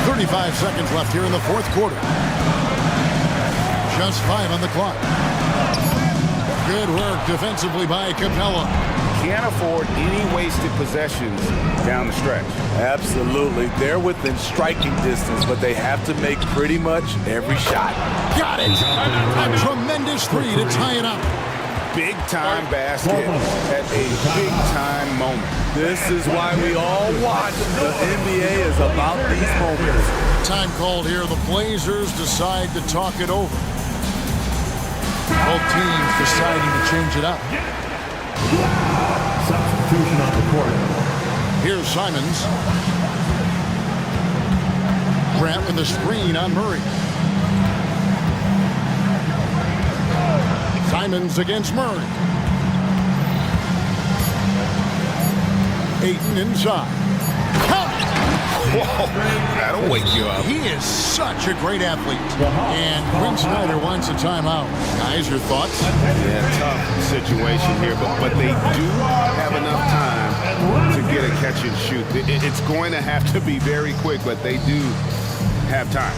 35 seconds left here in the fourth quarter. Just 5 on the clock. Good work defensively by Capella. Can't afford any wasted possessions down the stretch. Absolutely. They're within striking distance, but they have to make pretty much every shot. Got it! A tremendous three to tie it up. Big-time basket at a big-time moment. This is why we all watch. The NBA is about these moments. Time called here. The Blazers decide to talk it over. Both teams deciding to change it up. Substitution on the court. Here's Simons. Cramp in the screen on Murray. Simons against Murray. Ayton inside. Count it! Whoa, that'll wake you up. He is such a great athlete. And Quinn Snyder wants a timeout. Guys, your thoughts? Yeah, tough situation here, but they do have enough time to get a catch and shoot. It's going to have to be very quick, but they do have time.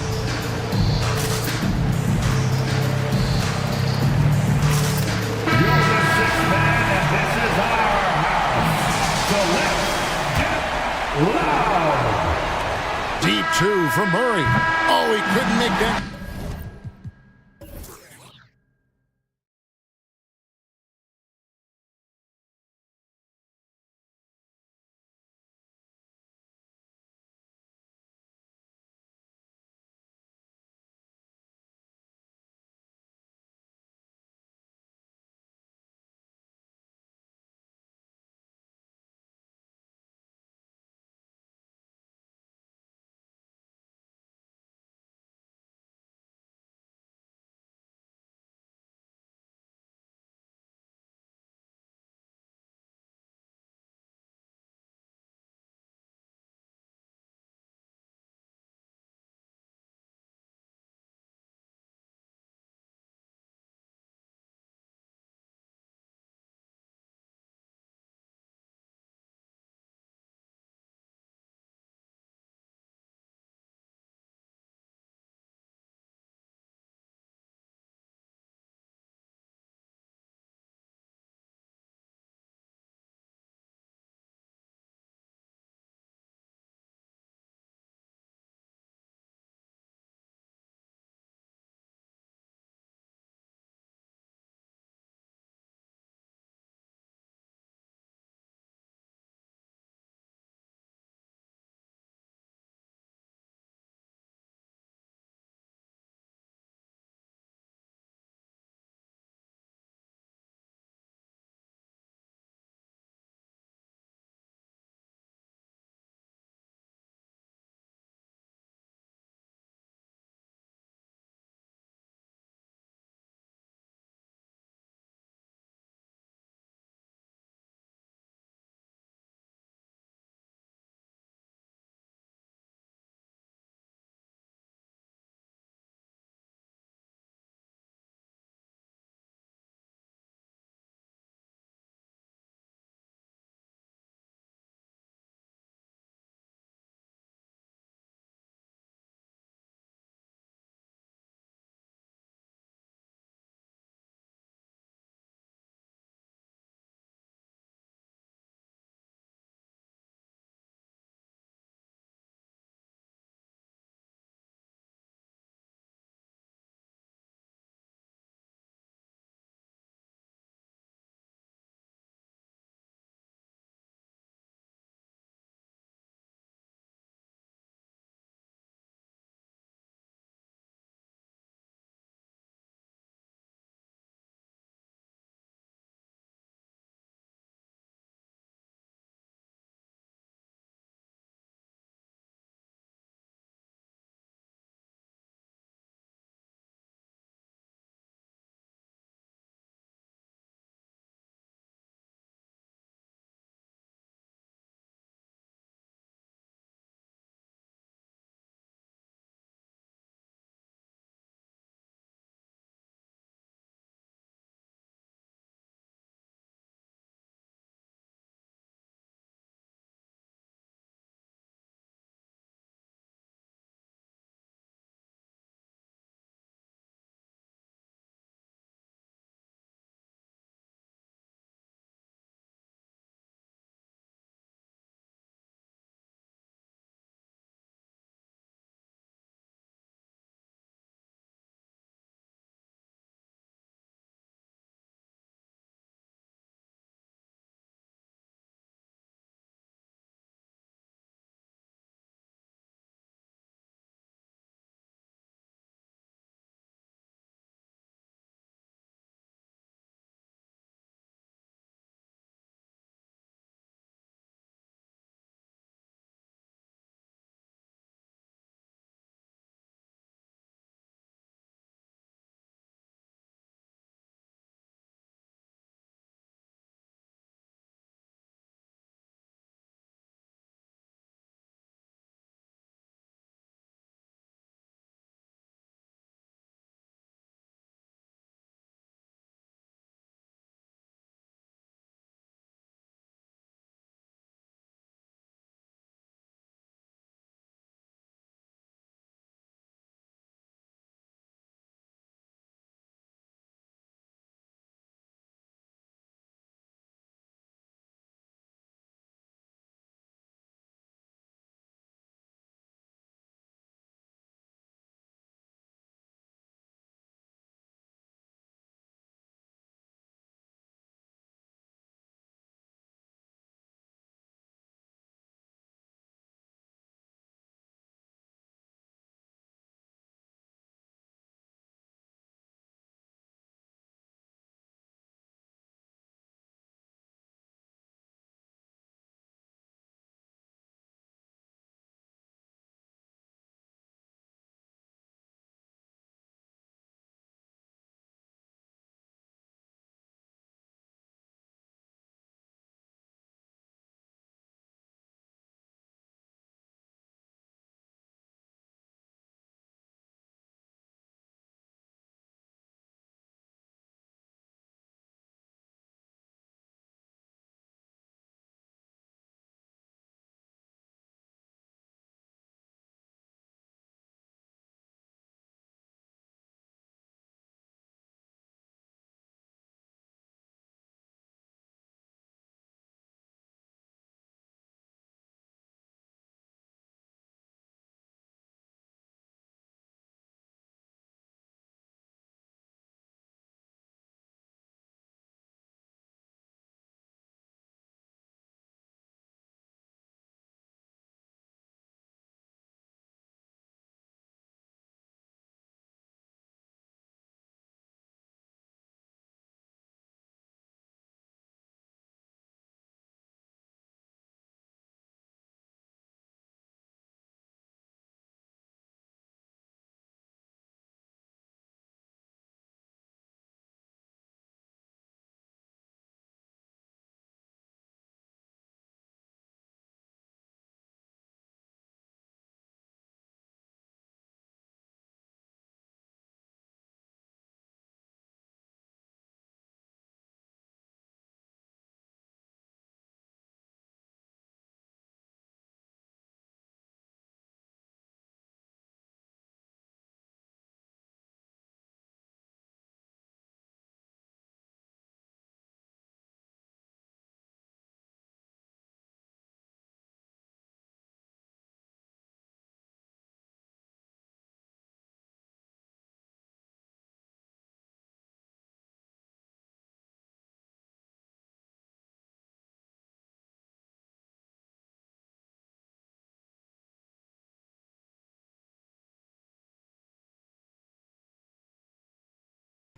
Deep two for Murray. Oh, he couldn't make that.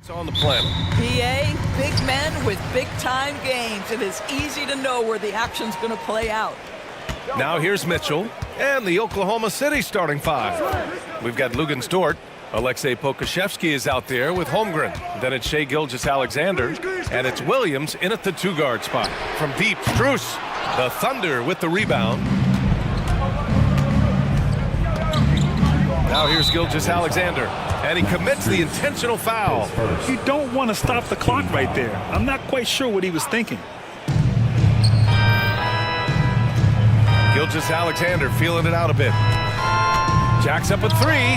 It's on the planet. PA, big men with big-time games. It is easy to know where the action's going to play out. Now here's Mitchell and the Oklahoma City starting five. We've got Lugan Stort. Alexei Pokashevsky is out there with Holmgren. Then it's Shai Gilgeous-Alexander. And it's Williams in at the two-guard spot. From deep, Strus. The Thunder with the rebound. Now here's Gilgeous-Alexander. And he commits the intentional foul. You don't want to stop the clock right there. I'm not quite sure what he was thinking. Gilgeous-Alexander feeling it out a bit. Jacks up a three.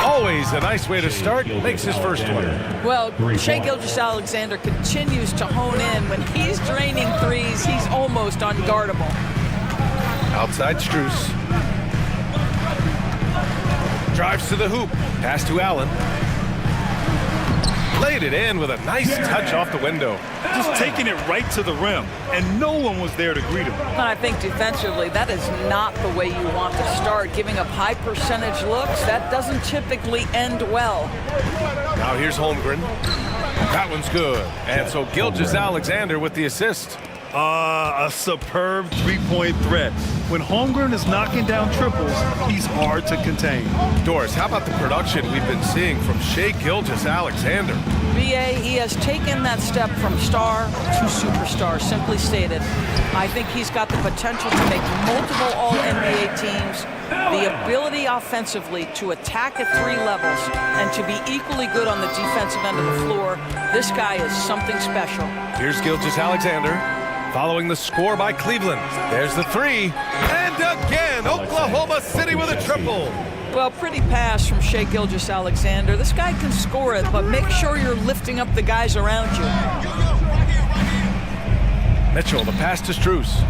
Always a nice way to start. Makes his first one. Well, Shai Gilgeous-Alexander continues to hone in. When he's draining threes, he's almost unguardable. Outside Strus. Drives to the hoop. Pass to Allen. Laid it in with a nice touch off the window. Just taking it right to the rim, and no one was there to greet him. And I think defensively, that is not the way you want to start. Giving up high percentage looks, that doesn't typically end well. Now here's Holmgren. That one's good. And so Gilgeous-Alexander with the assist. A superb three-point threat. When Holmgren is knocking down triples, he's hard to contain. Doris, how about the production we've been seeing from Shai Gilgeous-Alexander? BA, he has taken that step from star to superstar, simply stated. I think he's got the potential to make multiple All-NBA teams, the ability offensively to attack at three levels, and to be equally good on the defensive end of the floor. This guy is something special. Here's Gilgeous-Alexander. Following the score by Cleveland. There's the three. And again, Oklahoma City with a triple. Well, pretty pass from Shai Gilgeous-Alexander. This guy can score it, but make sure you're lifting up the guys around you. Mitchell, the pass to Strus.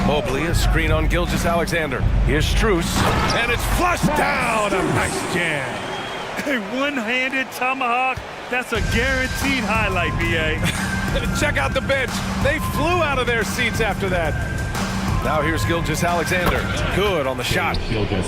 Mobley, a screen on Gilgeous-Alexander. Here's Strus. And it's flushed down. A nice jam. A one-handed tomahawk. That's a guaranteed highlight, BA. Check out the bench. They flew out of their seats after that. Now here's Gilgeous-Alexander. Good on the shot.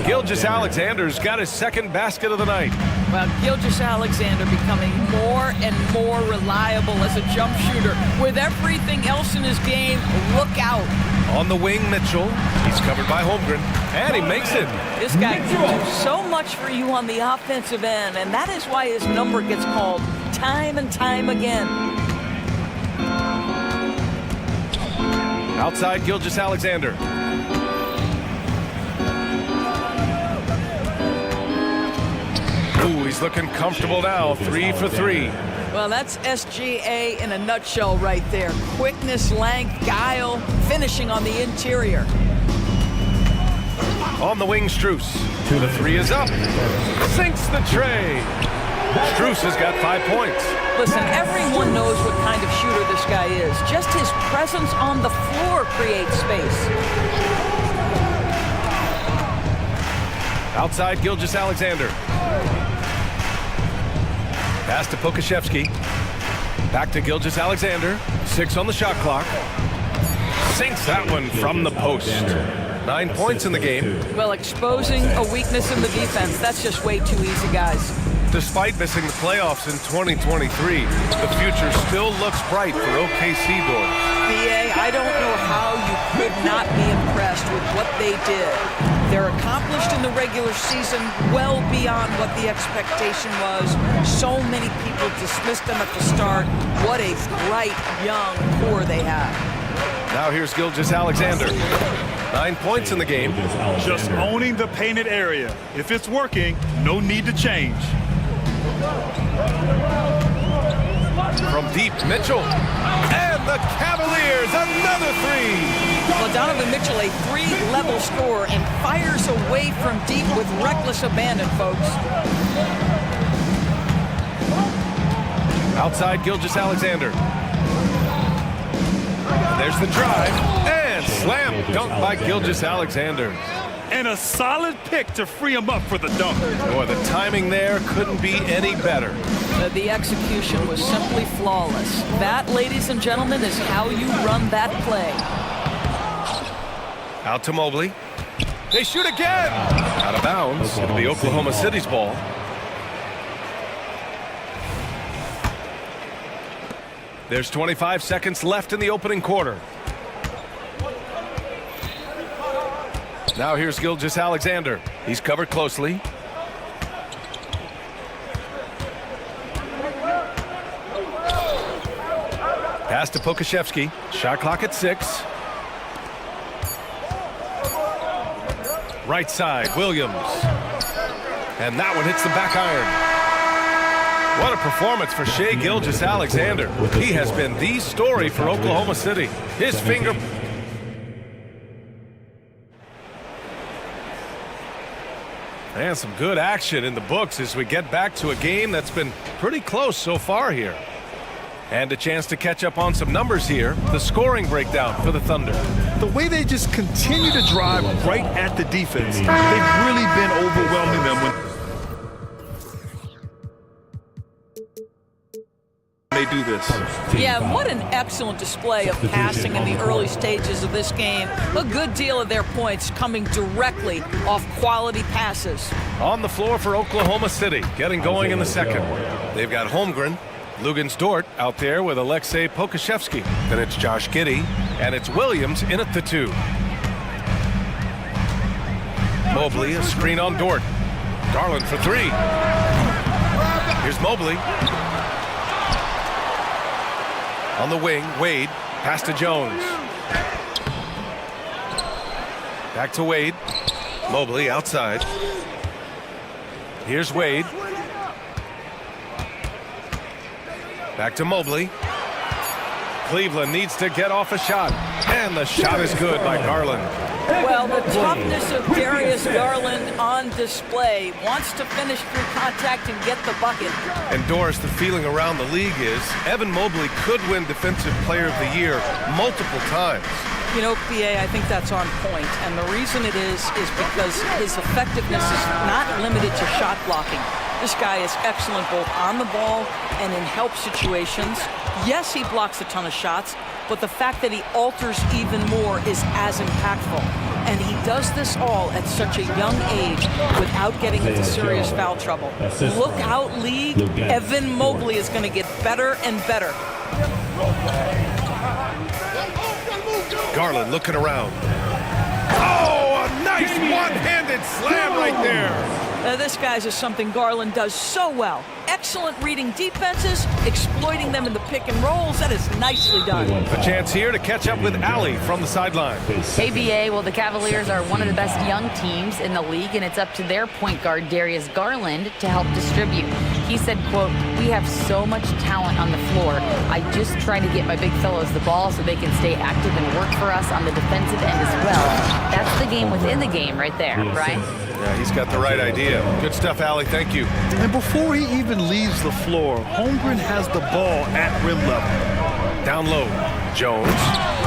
Gilgeous-Alexander's got his second basket of the night. Well, Gilgeous-Alexander becoming more and more reliable as a jump shooter. With everything else in his game, look out. On the wing, Mitchell. He's covered by Holmgren. And he makes it. This guy can do so much for you on the offensive end, and that is why his number gets called time and time again. Outside Gilgeous-Alexander. Ooh, he's looking comfortable now. 3 for 3. Well, that's SGA in a nutshell right there. Quickness, length, guile, finishing on the interior. On the wing, Strus. The three is up. Sinks the tray. Strus has got 5 points. Listen, everyone knows what kind of shooter this guy is. Just his presence on the floor creates space. Outside Gilgeous-Alexander. Pass to Pokashevsky. Back to Gilgeous-Alexander. 6 on the shot clock. Sinks that one from the post. 9 points in the game. Well, exposing a weakness in the defense, that's just way too easy, guys. Despite missing the playoffs in 2023, the future still looks bright for OKC Doors. BA, I don't know how you could not be impressed with what they did. They're accomplished in the regular season well beyond what the expectation was. So many people dismissed them at the start. What a bright, young core they have. Now here's Gilgeous-Alexander. 9 points in the game. Just owning the painted area. If it's working, no need to change. From deep, Mitchell. And the Cavaliers, another three. Well, Donovan Mitchell, a three-level scorer, and fires away from deep with reckless abandon, folks. Outside Gilgeous-Alexander. There's the drive. And slam dunk by Gilgeous-Alexander. And a solid pick to free him up for the dunk. Boy, the timing there couldn't be any better. The execution was simply flawless. That, ladies and gentlemen, is how you run that play. Out to Mobley. They shoot again. Out of bounds. It'll be Oklahoma City's ball. There's 25 seconds left in the opening quarter. Now here's Gilgeous-Alexander. He's covered closely. Pass to Pokashevsky. Shot clock at 6. Right side, Williams. And that one hits the back iron. What a performance for Shai Gilgeous-Alexander. He has been the story for Oklahoma City. His finger... And some good action in the books as we get back to a game that's been pretty close so far here. And a chance to catch up on some numbers here. The scoring breakdown for the Thunder. The way they just continue to drive right at the defense, they've really been overwhelming them when they do this. Yeah, what an excellent display of passing in the early stages of this game. A good deal of their points coming directly off quality passes. On the floor for Oklahoma City, getting going in the second. They've got Holmgren, Lugens-Dort out there with Alexei Pokashevsky. Then it's Josh Giddey, and it's Williams in at the 2. Mobley, a screen on Dort. Garland for 3. Here's Mobley. On the wing, Wade, pass to Jones. Back to Wade. Mobley outside. Here's Wade. Back to Mobley. Cleveland needs to get off a shot. And the shot is good by Garland. Well, the toughness of Darius Garland on display. Wants to finish through contact and get the bucket. And Doris, the feeling around the league is Evan Mobley could win Defensive Player of the Year multiple times. You know, BA, I think that's on point. And the reason it is because his effectiveness is not limited to shot blocking. This guy is excellent both on the ball and in help situations. Yes, he blocks a ton of shots, but the fact that he alters even more is as impactful. And he does this all at such a young age without getting into serious foul trouble. Look out, league. Evan Mobley is going to get better and better. Garland looking around. Oh, a nice one-handed slam right there. This, guys, is something Garland does so well. Excellent reading defenses, exploiting them in the pick and rolls. That is nicely done. A chance here to catch up with Allie from the sideline. ABA, well, the Cavaliers are one of the best young teams in the league, and it's up to their point guard, Darius Garland, to help distribute. He said, quote, "We have so much talent on the floor. I just try to get my big fellows the ball so they can stay active and work for us on the defensive end as well." That's the game within the game right there, Brian. Yeah, he's got the right idea. Good stuff, Allie. Thank you. And before he even leaves the floor, Holmgren has the ball at rim level. Down low, Jones.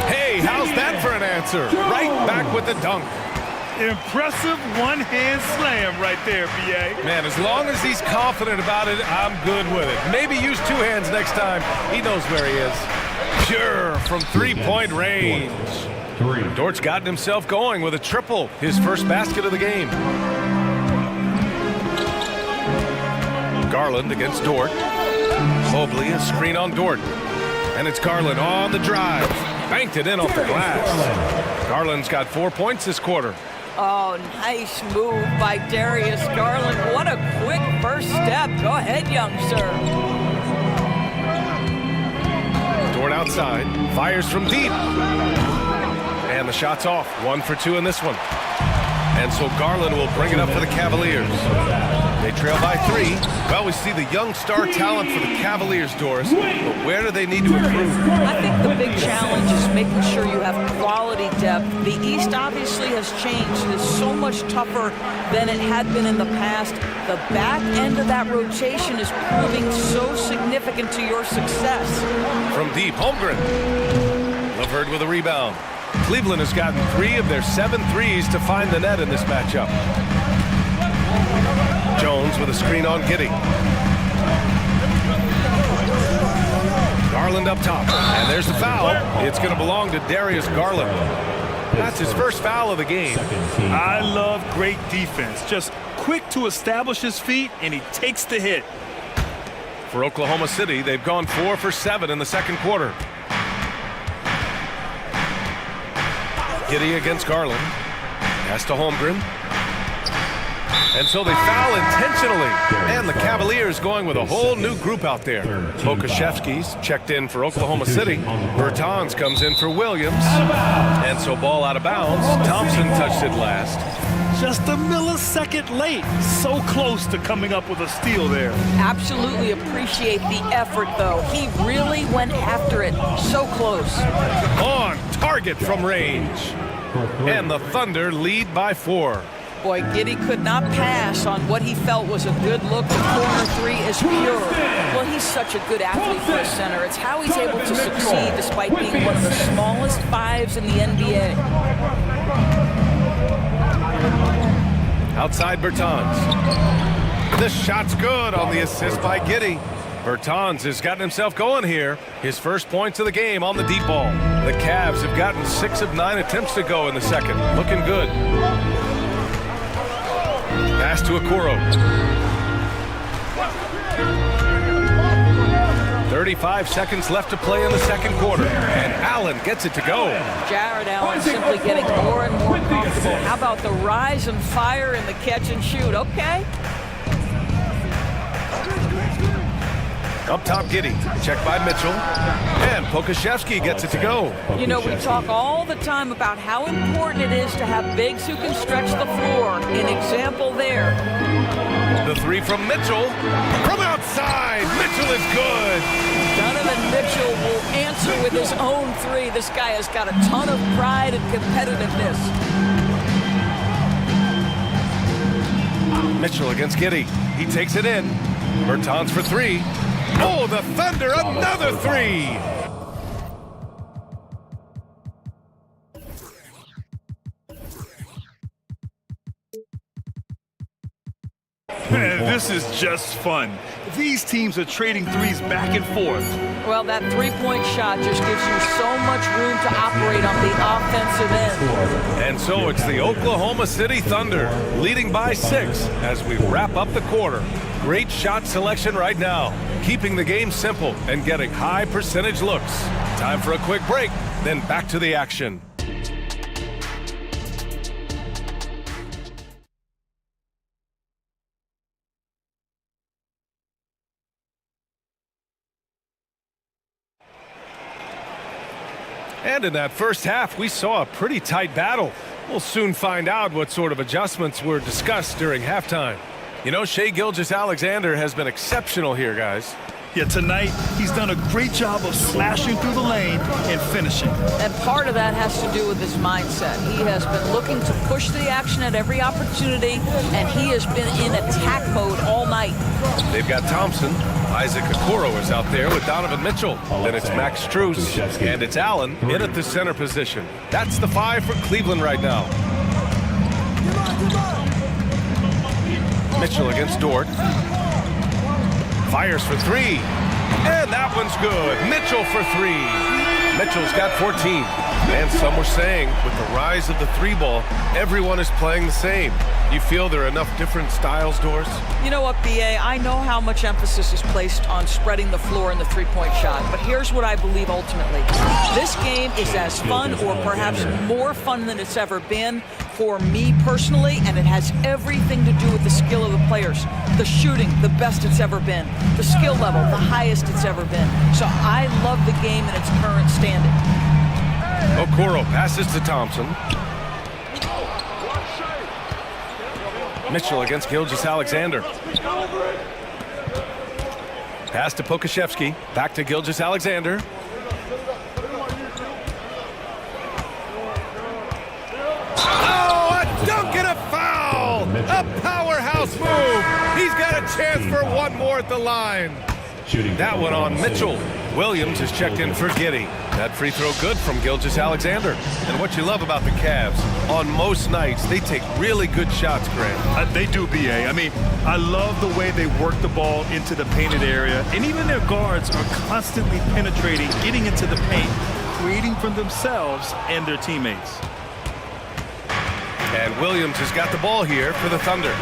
Hey, how's that for an answer? Right back with the dunk. Impressive one-hand slam right there, B.A. Man, as long as he's confident about it, I'm good with it. Maybe use 2 hands next time. He knows where he is. Pure from three-point range. Dort's gotten himself going with a triple, his first basket of the game. Garland against Dort. Mobley, a screen on Dort. And it's Garland on the drive. Banked it in off the glass. Garland's got 4 points this quarter. Oh, nice move by Darius Garland. What a quick first step. Go ahead, young sir. Dort outside, fires from deep. And the shot's off. 1 for 2 in this one. And so Garland will bring it up for the Cavaliers. They trail by 3. Well, we see the young star talent for the Cavaliers, Doris. But where do they need to improve? I think the big challenge is making sure you have quality depth. The East obviously has changed. It is so much tougher than it had been in the past. The back end of that rotation is proving so significant to your success. From deep, Holmgren. Laverde with a rebound. Cleveland has gotten 3 of their 7 threes to find the net in this matchup. Jones with a screen on Giddey. Garland up top. And there's the foul. It's going to belong to Darius Garland. That's his first foul of the game. I love great defense. Just quick to establish his feet, and he takes the hit. For Oklahoma City, they've gone 4 for 7 in the second quarter. Giddey against Garland. Pass to Holmgren. And so they foul intentionally. And the Cavaliers going with a whole new group out there. Pokashevsky's checked in for Oklahoma City. Bertans comes in for Williams. And so ball out of bounds. Thompson touched it last. Just a millisecond late. So close to coming up with a steal there. Absolutely appreciate the effort, though. He really went after it. So close. On target from range. And the Thunder lead by 4. Boy, Giddey could not pass on what he felt was a good look. The corner three is pure. Well, he's such a good athlete for a center. It's how he's able to succeed despite being one of the smallest fives in the NBA. Outside Bertans. This shot's good on the assist by Giddey. Bertans has gotten himself going here. His first points of the game on the deep ball. The Cavs have gotten 6 of 9 attempts to go in the second. Looking good. Pass to Okoro. 35 seconds left to play in the second quarter. And Allen gets it to go. Jared Allen simply getting more and more comfortable. How about the rise and fire in the catch and shoot? Okay. Up top, Giddey. Checked by Mitchell. And Pokashevsky gets it to go. You know, we talk all the time about how important it is to have bigs who can stretch the floor. An example there. The three from Mitchell. From outside, Mitchell is good. Donovan Mitchell will answer with his own three. This guy has got a ton of pride and competitiveness. Mitchell against Giddey. He takes it in. Bertans for 3. Oh, the Thunder, another 3. Man, this is just fun. These teams are trading threes back and forth. Well, that three-point shot just gives you so much room to operate on the offensive end. And so it's the Oklahoma City Thunder leading by 6 as we wrap up the quarter. Great shot selection right now, keeping the game simple and getting high percentage looks. Time for a quick break, then back to the action. And in that first half, we saw a pretty tight battle. We'll soon find out what sort of adjustments were discussed during halftime. You know, Shai Gilgeous-Alexander has been exceptional here, guys. Yeah, tonight, he's done a great job of slashing through the lane and finishing. And part of that has to do with his mindset. He has been looking to push the action at every opportunity, and he has been in attack mode all night. They've got Thompson. Isaac Okoro is out there with Donovan Mitchell. Then it's Max Strus, and it's Allen in at the center position. That's the 5 for Cleveland right now. Mitchell against Dort. Fires for 3. And that one's good. Mitchell for 3. Mitchell's got 14. And some were saying, with the rise of the 3-ball, everyone is playing the same. You feel there are enough different styles, Doris? You know what, B.A., I know how much emphasis is placed on spreading the floor in the three-point shot, but here's what I believe ultimately. This game is as fun or perhaps more fun than it's ever been for me personally, and it has everything to do with the skill of the players. The shooting, the best it's ever been. The skill level, the highest it's ever been. So I love the game in its current standing. Okoro passes to Thompson. Mitchell against Gilgeous-Alexander. Pass to Pokashevsky. Back to Gilgeous-Alexander. Oh, a dunk and a foul! A powerhouse move! He's got a chance for one more at the line. That one on Mitchell. Williams is checked in for Giddey. That free throw good from Gilgeous-Alexander. And what you love about the Cavs, on most nights, they take really good shots, Grant. They do, B.A. I mean, I love the way they work the ball into the painted area. And even their guards are constantly penetrating, getting into the paint, creating for themselves and their teammates. And Williams has got the ball here for the Thunder.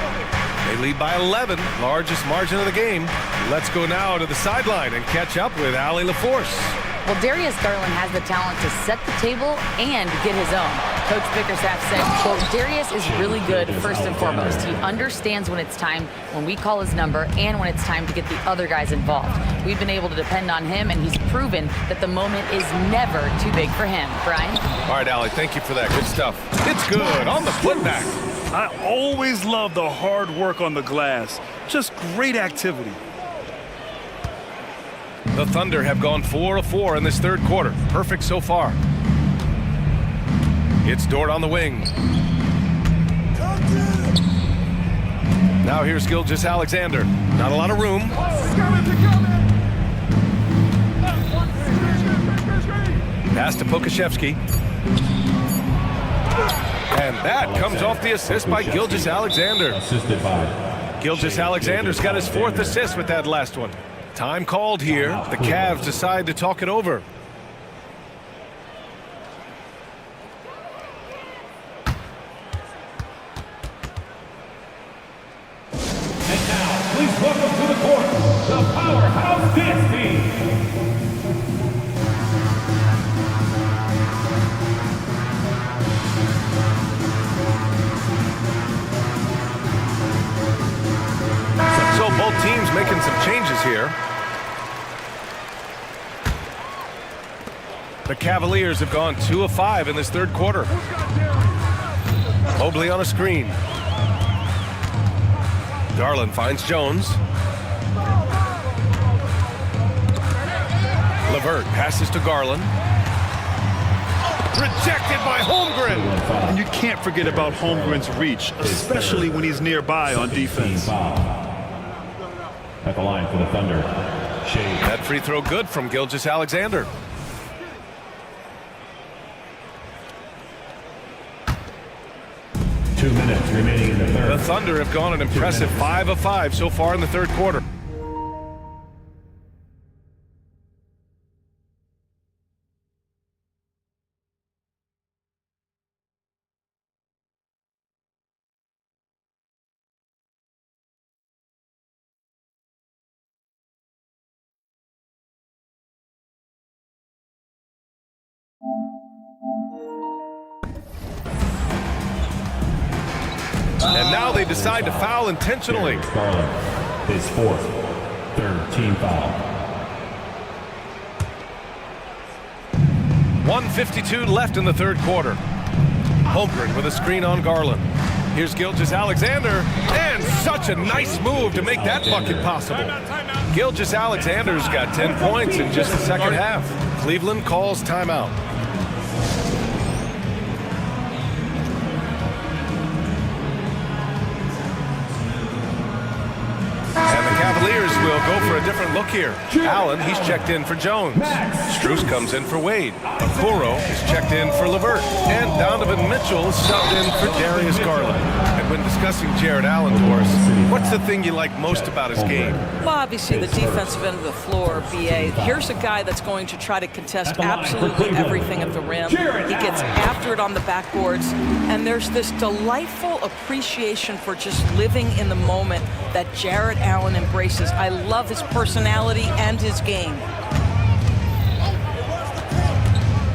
They lead by 11, largest margin of the game. Let's go now to the sideline and catch up with Allie LaForce. Well, Darius Garland has the talent to set the table and get his own. Coach Bickerstaff said, quote, Darius is really good first and foremost. He understands when it's time, when we call his number, and when it's time to get the other guys involved. We've been able to depend on him, and he's proven that the moment is never too big for him. Brian? All right, Allie, thank you for that. Good stuff. It's good on the putback. I always love the hard work on the glass. Just great activity. The Thunder have gone 4 of 4 in this third quarter. Perfect so far. It's Dort on the wing. Now here's Gilgeous Alexander. Not a lot of room. Pass to Pokashevsky. And that comes off the assist by Gilgeous Alexander. Gilgeous Alexander's got his 4th assist with that last one. Time called here. The Cavs decide to talk it over. And now, please welcome to the court, the Powerhouse Dance Team. So both teams making some changes here. The Cavaliers have gone 2 of 5 in this third quarter. Mobley on a screen. Garland finds Jones. LeVert passes to Garland. Rejected by Holmgren. And you can't forget about Holmgren's reach, especially when he's nearby on defense. At the line for the Thunder, Shade. That free throw good from Gilgeous Alexander. Two minutes remaining in the third. The Thunder have gone an impressive 5 of 5 so far in the third quarter. And now they decide to foul intentionally. Garland, his 4th, 3rd team foul. 1:52 left in the third quarter. Holmgren with a screen on Garland. Here's Gilgeous Alexander, and such a nice move to make that bucket possible. Gilgeous Alexander's got 10 points in just the second half. Cleveland calls timeout. Cavaliers will go for a different look here. Allen, he's checked in for Jones. Strus comes in for Wade. Okoro is checked in for LeVert. And Donovan Mitchell subbed in for Darius Garland. And when discussing Jared Allen, Doris, what's the thing you like most about his game? Well, obviously the defensive end of the floor, BA. Here's a guy that's going to try to contest absolutely everything at the rim. He gets after it on the backboards. And there's this delightful appreciation for just living in the moment that Jared Allen embraces. I love his personality and his game.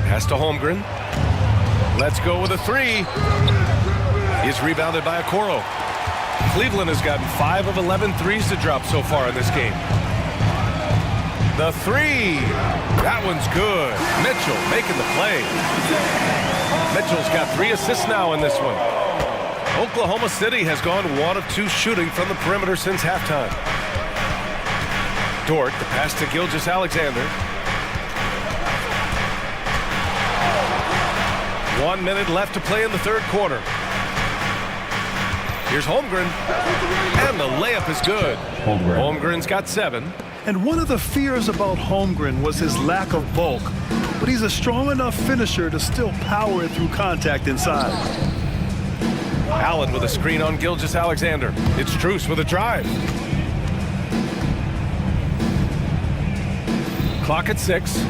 Pass to Holmgren. Let's go with a 3. He's rebounded by Okoro. Cleveland has gotten 5 of 11 threes to drop so far in this game. The 3. That one's good. Mitchell making the play. Mitchell's got 3 assists now in this one. Oklahoma City has gone 1 of 2 shooting from the perimeter since halftime. Dort, the pass to Gilgeous Alexander. 1 minute left to play in the third quarter. Here's Holmgren, and the layup is good. Holmgren's got 7. And one of the fears about Holmgren was his lack of bulk, but he's a strong enough finisher to still power it through contact inside. Allen with a screen on Gilgeous Alexander. It's Strus with a drive. Clock at 6.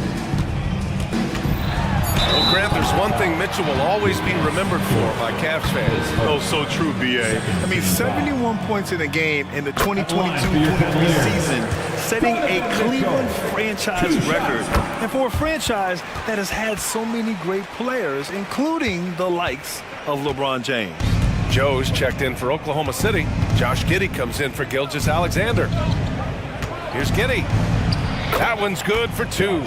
Well, Grant, there's one thing Mitchell will always be remembered for by Cavs fans. Oh, so true, B.A. I mean, 71 points in a game in the 2022-23 season, setting a Cleveland franchise record. And for a franchise that has had so many great players, including the likes of LeBron James. Joe's checked in for Oklahoma City. Josh Giddey comes in for Gilgeous-Alexander. Here's Giddey. That one's good for 2.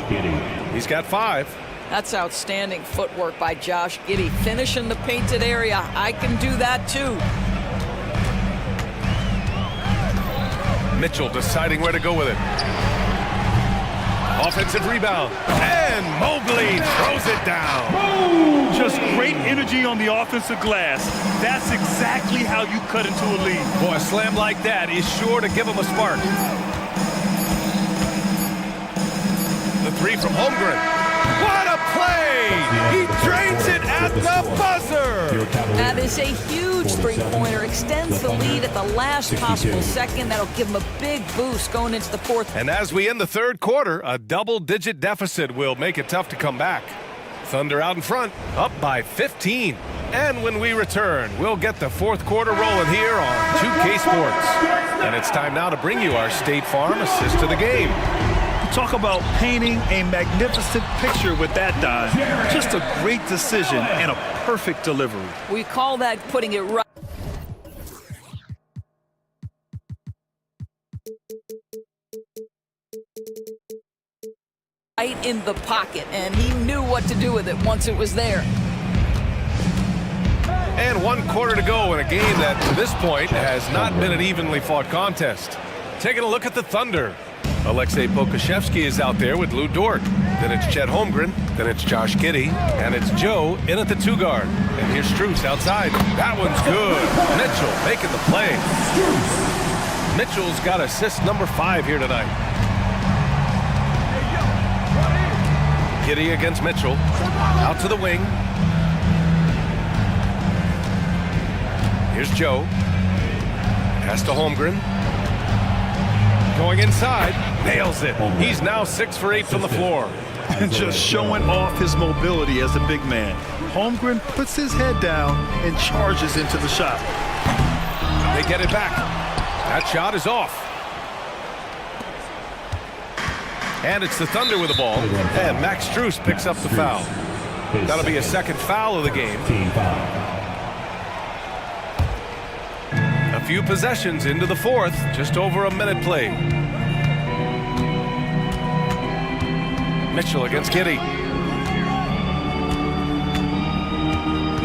He's got 5. That's outstanding footwork by Josh Giddey. Finish in the painted area. I can do that too. Mitchell deciding where to go with it. Offensive rebound. And Mobley throws it down. Just great energy on the offensive glass. That's exactly how you cut into a lead. Boy, a slam like that is sure to give him a spark. The 3 from Holmgren. What a play! He drains it at the buzzer! That is a huge three-pointer. Extends the lead at the last possible second. That'll give him a big boost going into the 4th. And as we end the 3rd quarter, a double-digit deficit will make it tough to come back. Thunder out in front, up by 15. And when we return, we'll get the 4th quarter rolling here on 2K Sports. And it's time now to bring you our State Farm assist to the game. Talk about painting a magnificent picture with that dime. Just a great decision and a perfect delivery. We call that putting it right. Right in the pocket, and he knew what to do with it once it was there. And 1 quarter to go in a game that, to this point, has not been an evenly fought contest. Taking a look at the Thunder. Alexei Pokusevski is out there with Lou Dort. Then it's Chet Holmgren. Then it's Josh Giddey. And it's Joe in at the 2 guard. And here's Strus outside. That one's good. Mitchell making the play. Mitchell's got assist number 5 here tonight. Giddey against Mitchell. Out to the wing. Here's Joe. Pass to Holmgren. Going inside, nails it. He's now 6 for 8 from the floor. And just showing off his mobility as a big man. Holmgren puts his head down and charges into the shot. They get it back. That shot is off. And it's the Thunder with the ball. And Max Strus picks up the foul. That'll be a 2nd foul of the game. A few possessions into the 4th, just over a minute played. Mitchell against Giddey.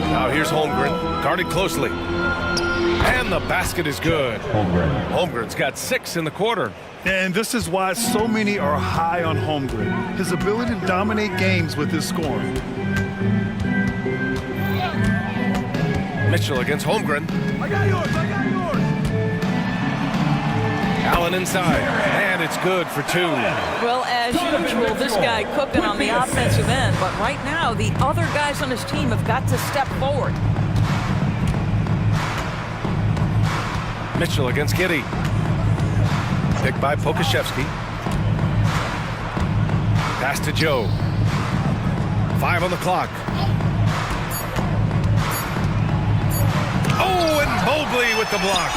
Now here's Holmgren, guarded closely. And the basket is good. Holmgren's got 6 in the quarter. And this is why so many are high on Holmgren. His ability to dominate games with his scoring. Mitchell against Holmgren. I got yours, I got yours. Allen inside, and it's good for 2. Well, as usual, this guy cooking on the offensive end, but right now, the other guys on his team have got to step forward. Mitchell against Giddey. Picked by Pokusevski. Pass to Joe. 5 on the clock. Oh, and Mobley with the block.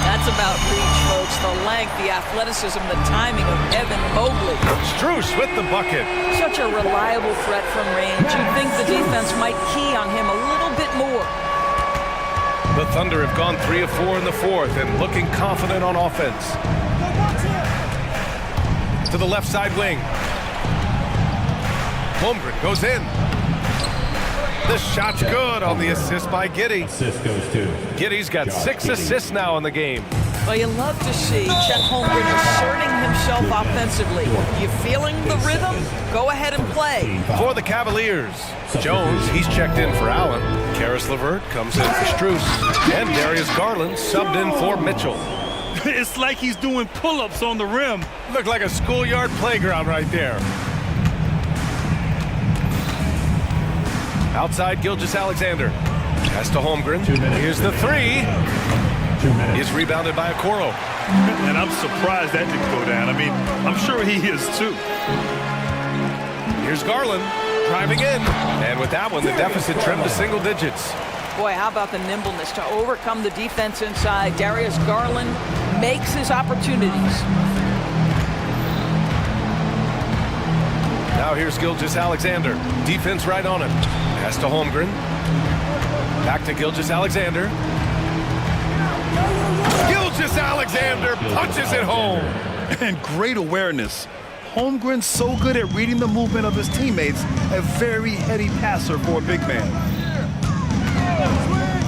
That's about reach, folks. The length, the athleticism, the timing of Evan Mobley. Strus with the bucket. Such a reliable threat from range. You'd think the defense might key on him a little bit more. The Thunder have gone 3 of 4 in the 4th and looking confident on offense. To the left side wing. Holmgren goes in. The shot's good on the assist by Giddey. Assist goes to Giddey's got 6 assists now in the game. Well, you love to see Chet Holmgren asserting himself offensively. You feeling the rhythm? Go ahead and play. For the Cavaliers, Jones, he's checked in for Allen. Karis LeVert comes in for Strus. And Darius Garland subbed in for Mitchell. It's like he's doing pull-ups on the rim. Looked like a schoolyard playground right there. Outside, Gilgeous-Alexander. Pass to Holmgren. Here's the 3. He's rebounded by Okoro. And I'm surprised that didn't go down. I mean, I'm sure he is too. Here's Garland. driving in. And with that one, the deficit trimmed to single digits. Boy, how about the nimbleness to overcome the defense inside. Darius Garland makes his opportunities. Now here's Gilgeous-Alexander. Defense right on him. Pass to Holmgren. Back to Gilgeous-Alexander. Gilgeous-Alexander punches it home. And great awareness. Holmgren's so good at reading the movement of his teammates, a very heady passer for a big man.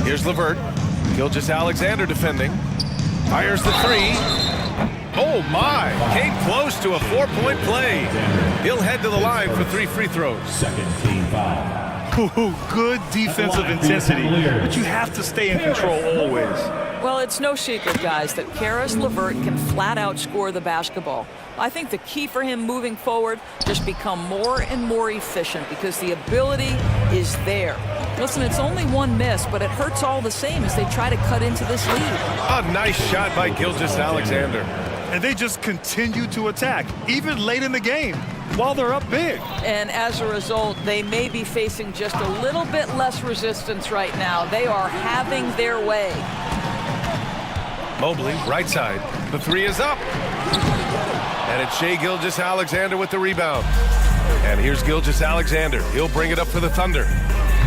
Here's LeVert. Gilgeous-Alexander defending. Fires the three. Oh my, came close to a 4-point play. He'll head to the line for 3 free throws. Second team foul. Good defensive intensity, but you have to stay in control always. Well, it's no secret, guys, that Karis LeVert can flat out score the basketball. I think the key for him moving forward, just become more and more efficient because the ability is there. Listen, it's only one miss, but it hurts all the same as they try to cut into this lead. A nice shot by Gilgeous-Alexander. And they just continue to attack, even late in the game, while they're up big. And as a result, they may be facing just a little bit less resistance right now. They are having their way. Mobley, right side. The three is up. And it's Shai Gilgeous-Alexander with the rebound. And here's Gilgeous-Alexander. He'll bring it up for the Thunder.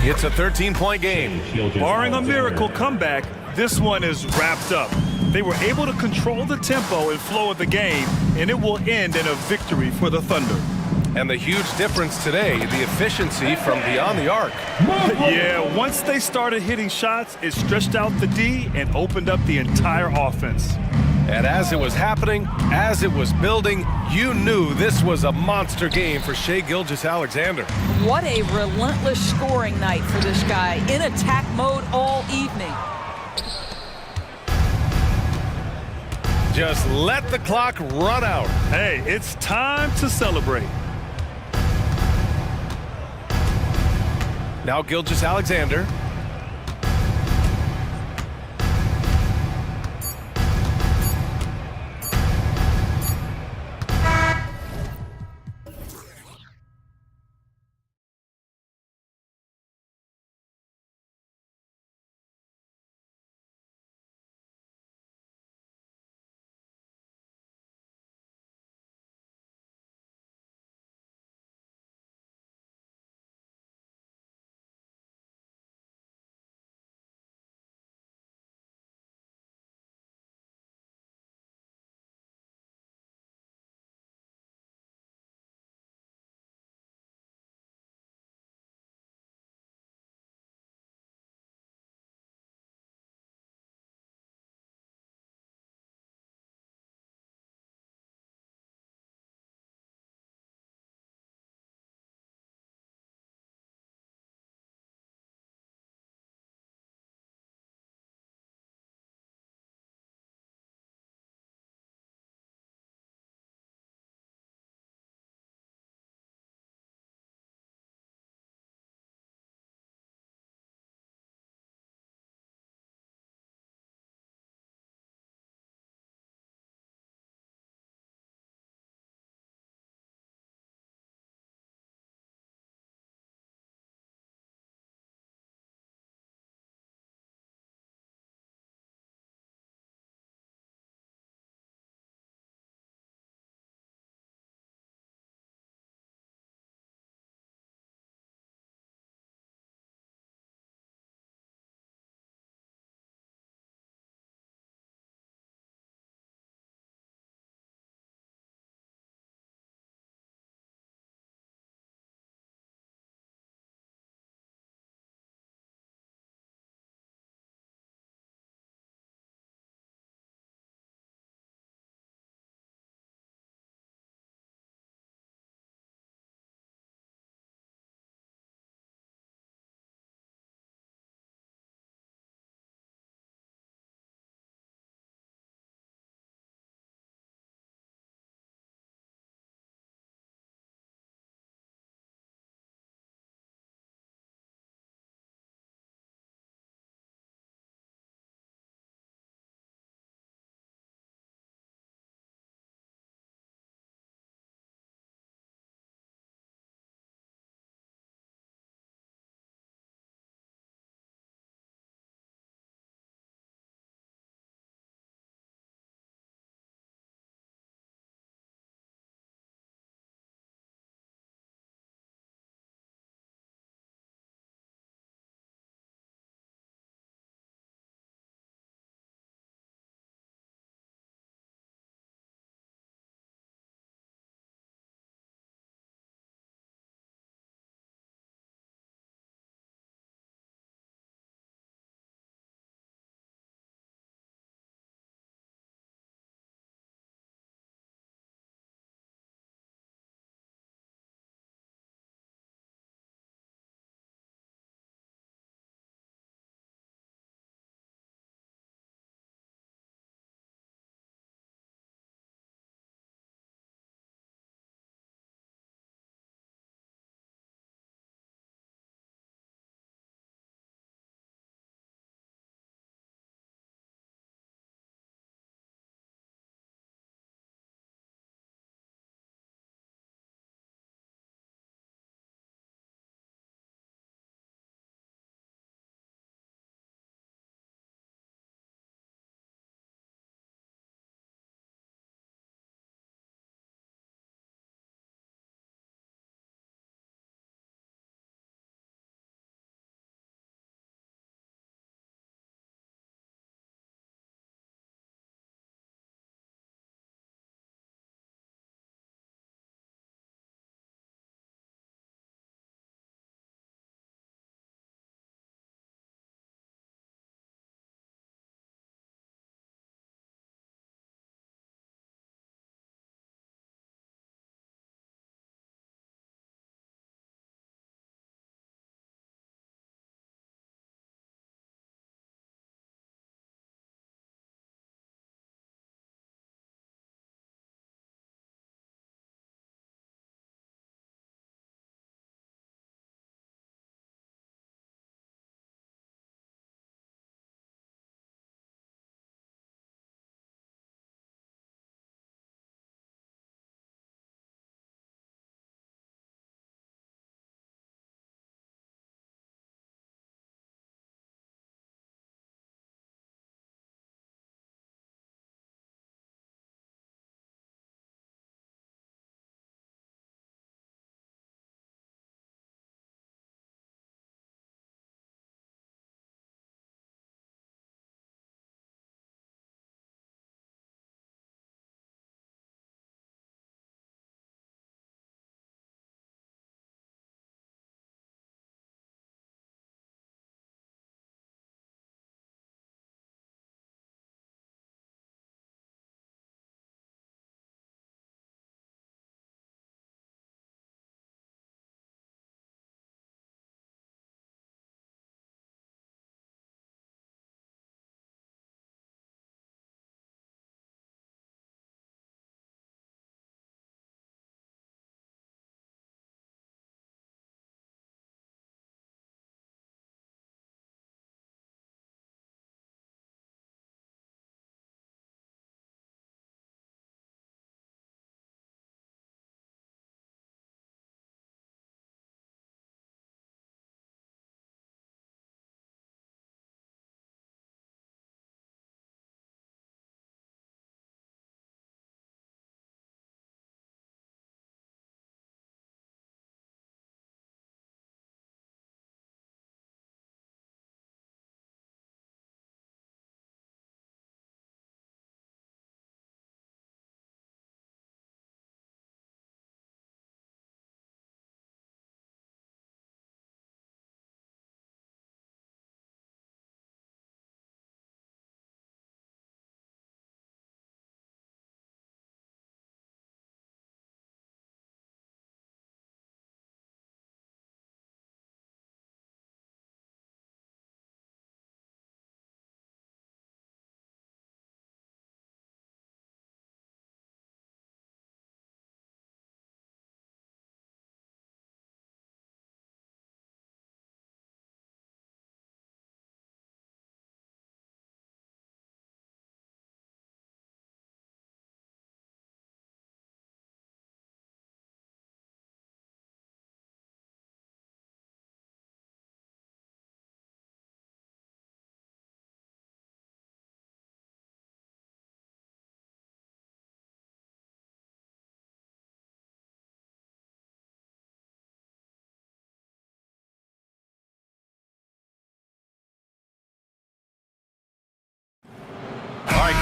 It's a 13-point game. Barring a miracle comeback, this one is wrapped up. They were able to control the tempo and flow of the game, and it will end in a victory for the Thunder. And the huge difference today, the efficiency from beyond the arc. Yeah, once they started hitting shots, it stretched out the D and opened up the entire offense. And as it was happening, as it was building, you knew this was a monster game for Shai Gilgeous-Alexander. What a relentless scoring night for this guy, in attack mode all evening. Just let the clock run out. Hey, it's time to celebrate. Now Gilgeous-Alexander.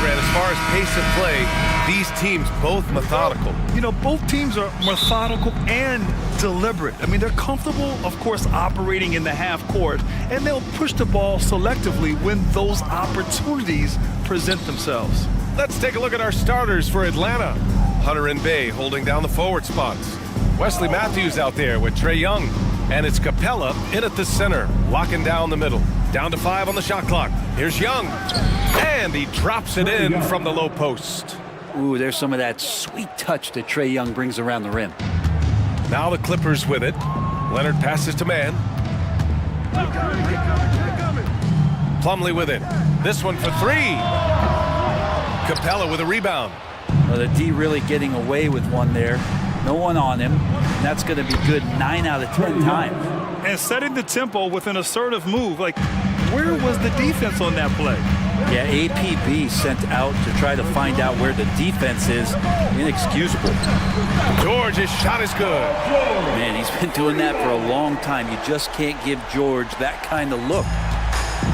Grant, as far as pace of play, these teams both methodical. You know, both teams are methodical and deliberate. I mean, they're comfortable, of course, operating in the half court, and they'll push the ball selectively when those opportunities present themselves. Let's take a look at our starters for Atlanta. Hunter and Bay holding down the forward spots. Wesley Matthews out there with Trae Young. And it's Capella in at the center, locking down the middle. Down to 5 on the shot clock. Here's Young. And he drops it in from the low post. Ooh, there's some of that sweet touch that Trae Young brings around the rim. Now the Clippers with it. Leonard passes to man. Plumlee with it. This one for 3. Capella with a rebound. Well, the D really getting away with one there. No one on him. And that's going to be good 9 out of 10 times. And setting the tempo with an assertive move. Like, where was the defense on that play? Yeah, APB sent out to try to find out where the defense is. Inexcusable. George's shot is good. Man, he's been doing that for a long time. You just can't give George that kind of look.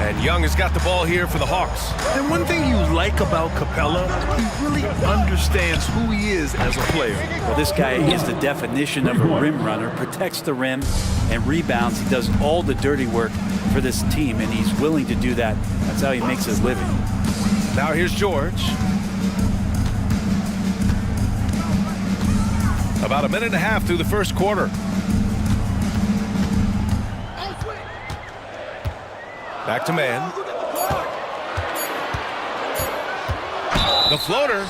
And Young has got the ball here for the Hawks. And one thing you like about Capella, he really understands who he is as a player. Well, this guy is the definition of a rim runner, protects the rim and rebounds. He does all the dirty work for this team, and he's willing to do that. That's how he makes his living. Now here's George. About a minute and a half through the first quarter. Back to man. The floater.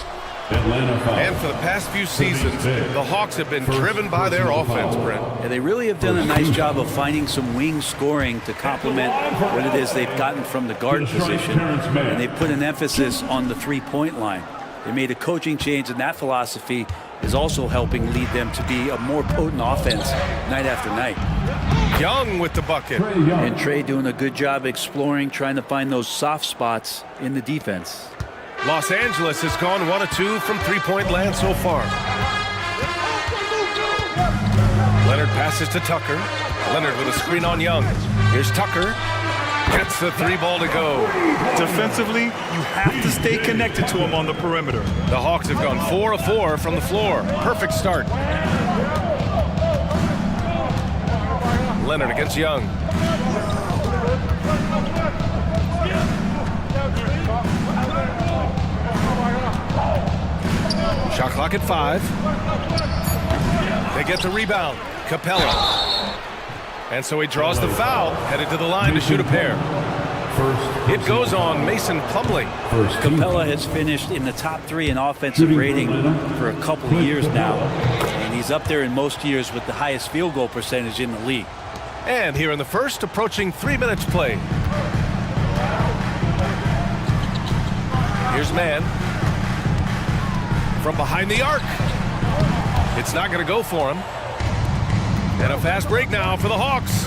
And for the past few seasons, the Hawks have been driven by their offense, Brent. Yeah, they really have done a nice job of finding some wing scoring to complement what it is they've gotten from the guard position. And they put an emphasis on the three-point line. They made a coaching change, and that philosophy is also helping lead them to be a more potent offense night after night. Young with the bucket. And Trae doing a good job exploring, trying to find those soft spots in the defense. Los Angeles has gone 1 of 2 from three-point land so far. Leonard passes to Tucker. Leonard with a screen on Young. Here's Tucker. Gets the 3-ball to go. Defensively, you have to stay connected to him on the perimeter. The Hawks have gone 4 of 4 from the floor. Perfect start. Leonard against Young. Shot clock at 5. They get the rebound. Capella. And so he draws the foul, headed to the line to shoot a pair. It goes on Mason Plumlee. Capella has finished in the top 3 in offensive rating for a couple of years now. And he's up there in most years with the highest field goal percentage in the league. And here in the first, approaching 3 minutes play. Here's man. From behind the arc. It's not going to go for him. And a fast break now for the Hawks.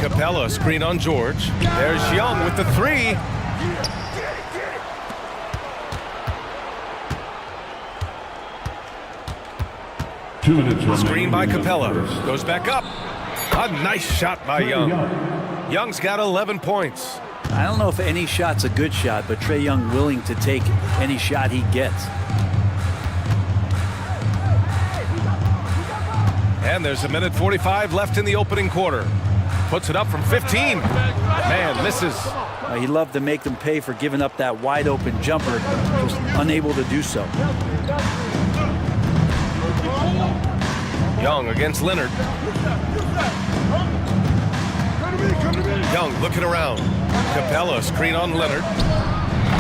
Capella screen on George. There's Young with the 3. Screen by Capella. Goes back up. A nice shot by Young. Young's got 11 points. I don't know if any shot's a good shot, but Trae Young willing to take any shot he gets. And there's a minute 45 left in the opening quarter. Puts it up from 15. Man, misses. He loved to make them pay for giving up that wide open jumper. Just unable to do so. Young against Leonard. Young looking around. Capella screen on Leonard.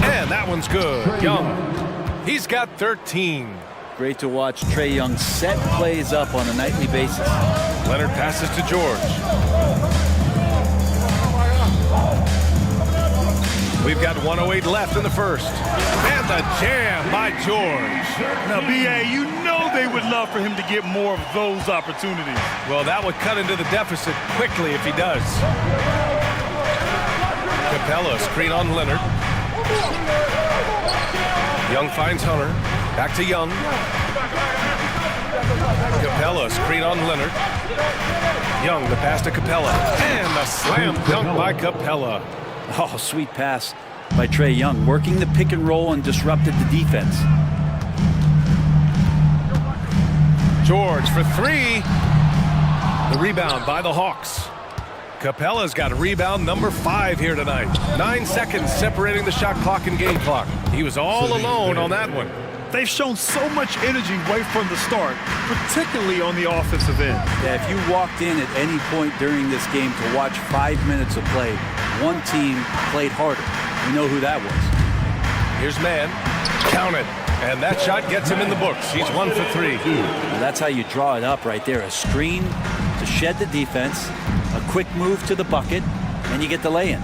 And that one's good. Young. He's got 13. Great to watch Trae Young set plays up on a nightly basis. Leonard passes to George. We've got 1:08 left in the first. And the jam by George. Now, B.A., you know they would love for him to get more of those opportunities. Well, that would cut into the deficit quickly if he does. Capella screen on Leonard. Young finds Hunter. Back to Young. Capella screen on Leonard. Young the pass to Capella. And the slam dunk by Capella. Oh, sweet pass. by Trae Young, working the pick and roll and disrupted the defense. George for three. The rebound by the Hawks. Capella's got a rebound number 5 here tonight. 9 seconds separating the shot clock and game clock. He was all alone on that one. They've shown so much energy right from the start, particularly on the offensive end. Yeah, if you walked in at any point during this game to watch 5 minutes of play, one team played harder. We know who that was. Here's Mann. Count it. And that shot gets him in the books. He's 1 for 3. Well, that's how you draw it up right there. A screen to shed the defense, a quick move to the bucket, and you get the lay-in.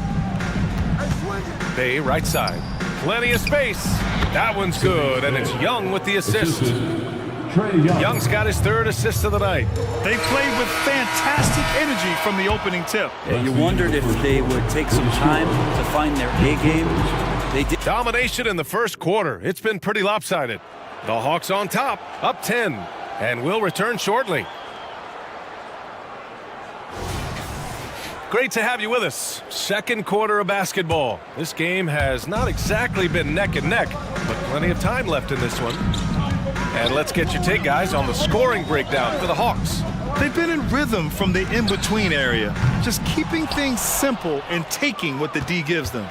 Bay right side. Plenty of space. That one's good, and it's Young with the assist. Young's got his 3rd assist of the night. They played with fantastic energy from the opening tip. Yeah, you wondered if they would take some time to find their A game. They did. Domination in the first quarter. It's been pretty lopsided. The Hawks on top, up 10, and will return shortly. Great to have you with us. Second quarter of basketball. This game has not exactly been neck and neck, but plenty of time left in this one. And let's get your take, guys, on the scoring breakdown for the Hawks. They've been in rhythm from the in-between area, just keeping things simple and taking what the D gives them.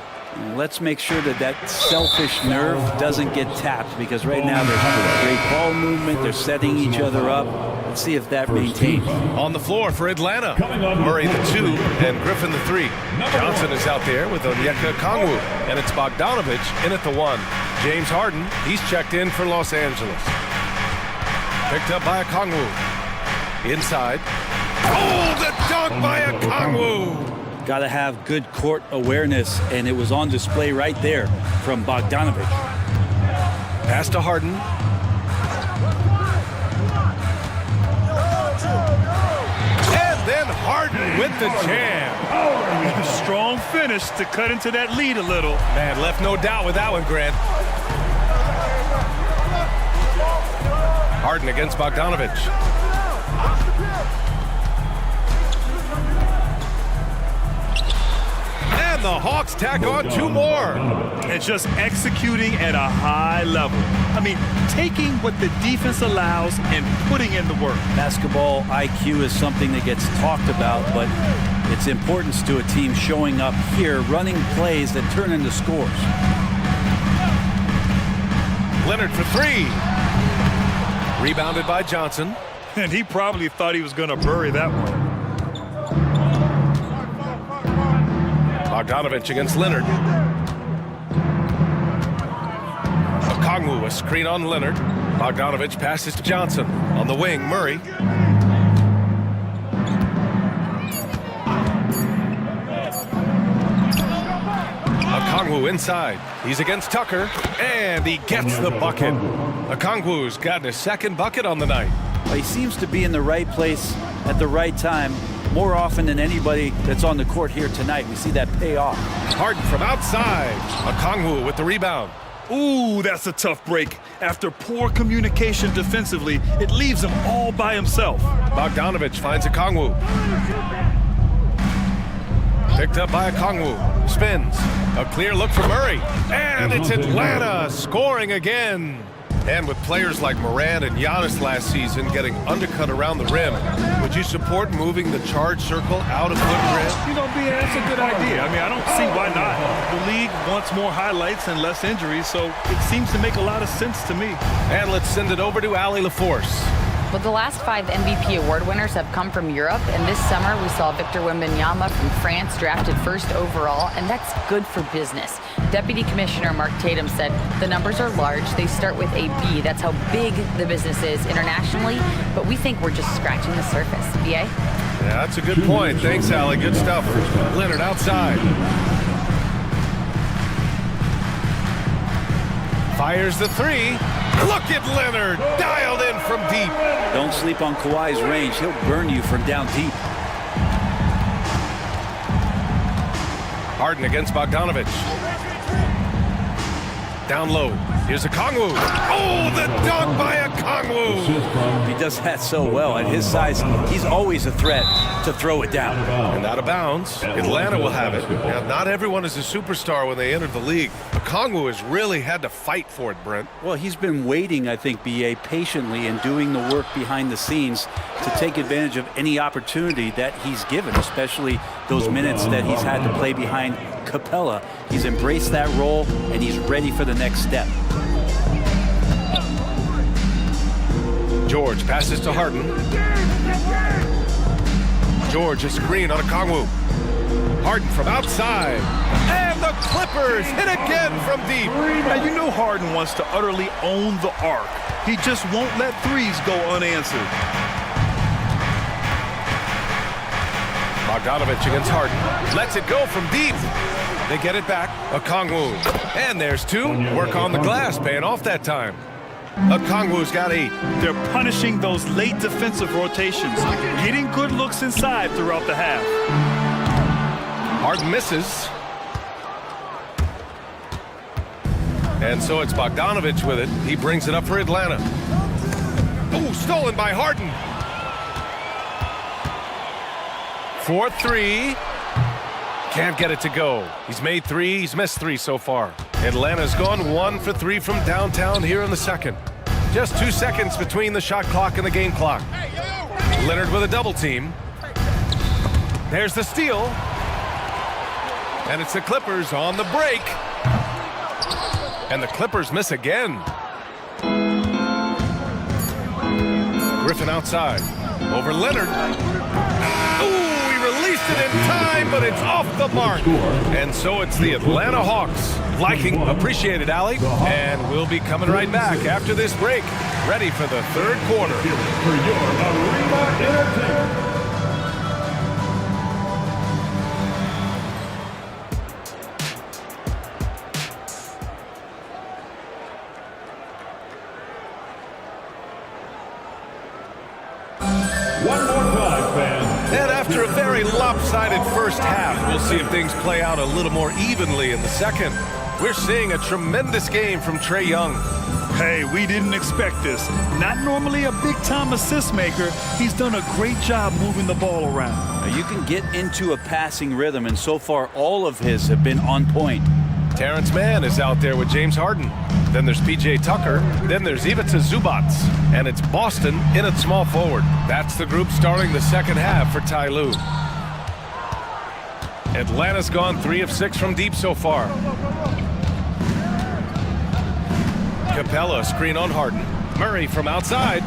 Let's make sure that that selfish nerve doesn't get tapped, because right now there's great ball movement. They're setting each other up. Let's see if that maintains. On the floor for Atlanta, Murray the 2 and Griffin the 3. Johnson is out there with Onyeka Okongwu, and it's Bogdanovich in at the 1. James Harden, he's checked in for Los Angeles. Picked up by Okongwu. Inside. Oh, the dunk by Okongwu! Got to have good court awareness, and it was on display right there from Bogdanovich. Pass to Harden. And then Harden with the jam. Strong finish to cut into that lead a little. Man, left no doubt with that one, Grant. Harden against Bogdanovich. And the Hawks tack on 2 more. And just executing at a high level. I mean, taking what the defense allows and putting in the work. Basketball IQ is something that gets talked about, but its importance to a team showing up here, running plays that turn into scores. Leonard for 3. Rebounded by Johnson. And he probably thought he was going to bury that one. Bogdanovich against Leonard. Okongwu, a screen on Leonard. Bogdanovich passes to Johnson. On the wing, Murray. Okongwu inside. He's against Tucker, and he gets the bucket. Okongwu's gotten his 2nd bucket on the night. Well, he seems to be in the right place at the right time more often than anybody that's on the court here tonight. We see that pay off. Harden from outside. Okongwu with the rebound. Ooh, that's a tough break. After poor communication defensively, it leaves him all by himself. Bogdanovich finds Okongwu. Picked up by Okongwu. Spins. A clear look for Murray. And it's Atlanta scoring again. And with players like Morant and Giannis last season getting undercut around the rim, would you support moving the charge circle out of footprint? You know, BA, that's a good idea. I mean, I don't see why not. The league wants more highlights and less injuries, so it seems to make a lot of sense to me. And let's send it over to Allie LaForce. Well, the last 5 MVP award winners have come from Europe, and this summer we saw Victor Wembanyama from France drafted 1st overall, and that's good for business. Deputy Commissioner Mark Tatum said the numbers are large. They start with a B. That's how big the business is internationally, but we think we're just scratching the surface. BA? Yeah, that's a good point. Thanks, Allie. Good stuff. Leonard outside. Fires the 3. Look at Leonard, dialed in from deep. Don't sleep on Kawhi's range. He'll burn you from down deep. Harden against Bogdanovich. Down low. Here's a Kongwu. Oh, the dunk by a Kongwu. He does that so well. At his size, he's always a threat to throw it down. And out of bounds. Atlanta will have it. Now, not everyone is a superstar when they entered the league. But Kongwu has really had to fight for it, Brent. Well, he's been waiting, I think, BA, patiently and doing the work behind the scenes to take advantage of any opportunity that he's given, especially those minutes that he's had to play behind Capella. He's embraced that role, and he's ready for the next step. George passes to Harden. George, a screen on a Kongwu. Harden from outside. And the Clippers hit again from deep. Now, you know Harden wants to utterly own the arc. He just won't let threes go unanswered. Bogdanovich against Harden. Lets it go from deep. They get it back. A Kongwu. And there's two. Work on the glass, paying off that time. A Kongwu's got 8. They're punishing those late defensive rotations, getting good looks inside throughout the half. Harden misses. And so it's Bogdanovich with it. He brings it up for Atlanta. Oh, stolen by Harden. 4-3. Can't get it to go. He's made 3. He's missed 3 so far. Atlanta's gone 1 for 3 from downtown here in the second. Just 2 seconds between the shot clock and the game clock. Leonard with a double team. There's the steal. And it's the Clippers on the break. And the Clippers miss again. Griffin outside. Over Leonard. Ooh, he released it in time, but it's off the mark. And so it's the Atlanta Hawks. Liking, appreciated, Allie. And we'll be coming right back after this break. Ready for the third quarter. For your Arena Entertainment. One more time, fans. And after a very lopsided first half, we'll see if things play out a little more evenly in the second. We're seeing a tremendous game from Trae Young. Hey, we didn't expect this. Not normally a big-time assist maker, he's done a great job moving the ball around. Now, you can get into a passing rhythm, and so far all of his have been on point. Terrence Mann is out there with James Harden. Then there's P.J. Tucker. Then there's Ivica Zubac. And it's Boston in at small forward. That's the group starting the second half for Ty Lue. Atlanta's gone 3 of 6 from deep so far. Capella, screen on Harden. Murray from outside.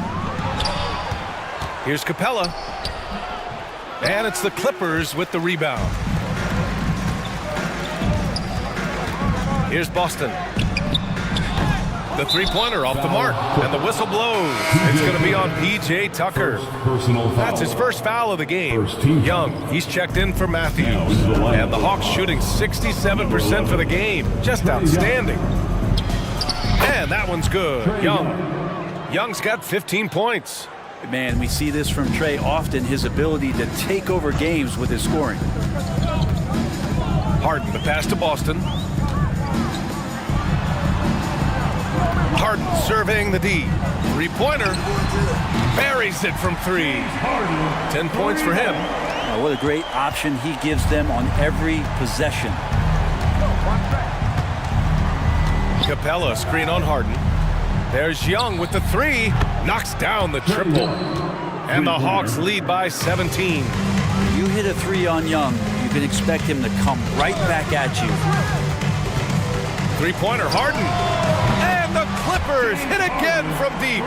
Here's Capella. And it's the Clippers with the rebound. Here's Boston. The three-pointer off the mark, and the whistle blows. It's going to be on P.J. Tucker. That's his first foul of the game. Young, he's checked in for Matthews. And the Hawks shooting 67% for the game. Just outstanding. And that one's good. Young's got 15 points. Man, we see this from Trae often, his ability to take over games with his scoring. Harden, the pass to Boston. Harden surveying the D. Three-pointer. Buries it from 3. 10 points for him. What a great option he gives them on every possession. Capella, screen on Harden. There's Young with the 3. Knocks down the triple. And the Hawks lead by 17. You hit a 3 on Young, you can expect him to come right back at you. Three-pointer, Harden. And the Clippers hit again from deep.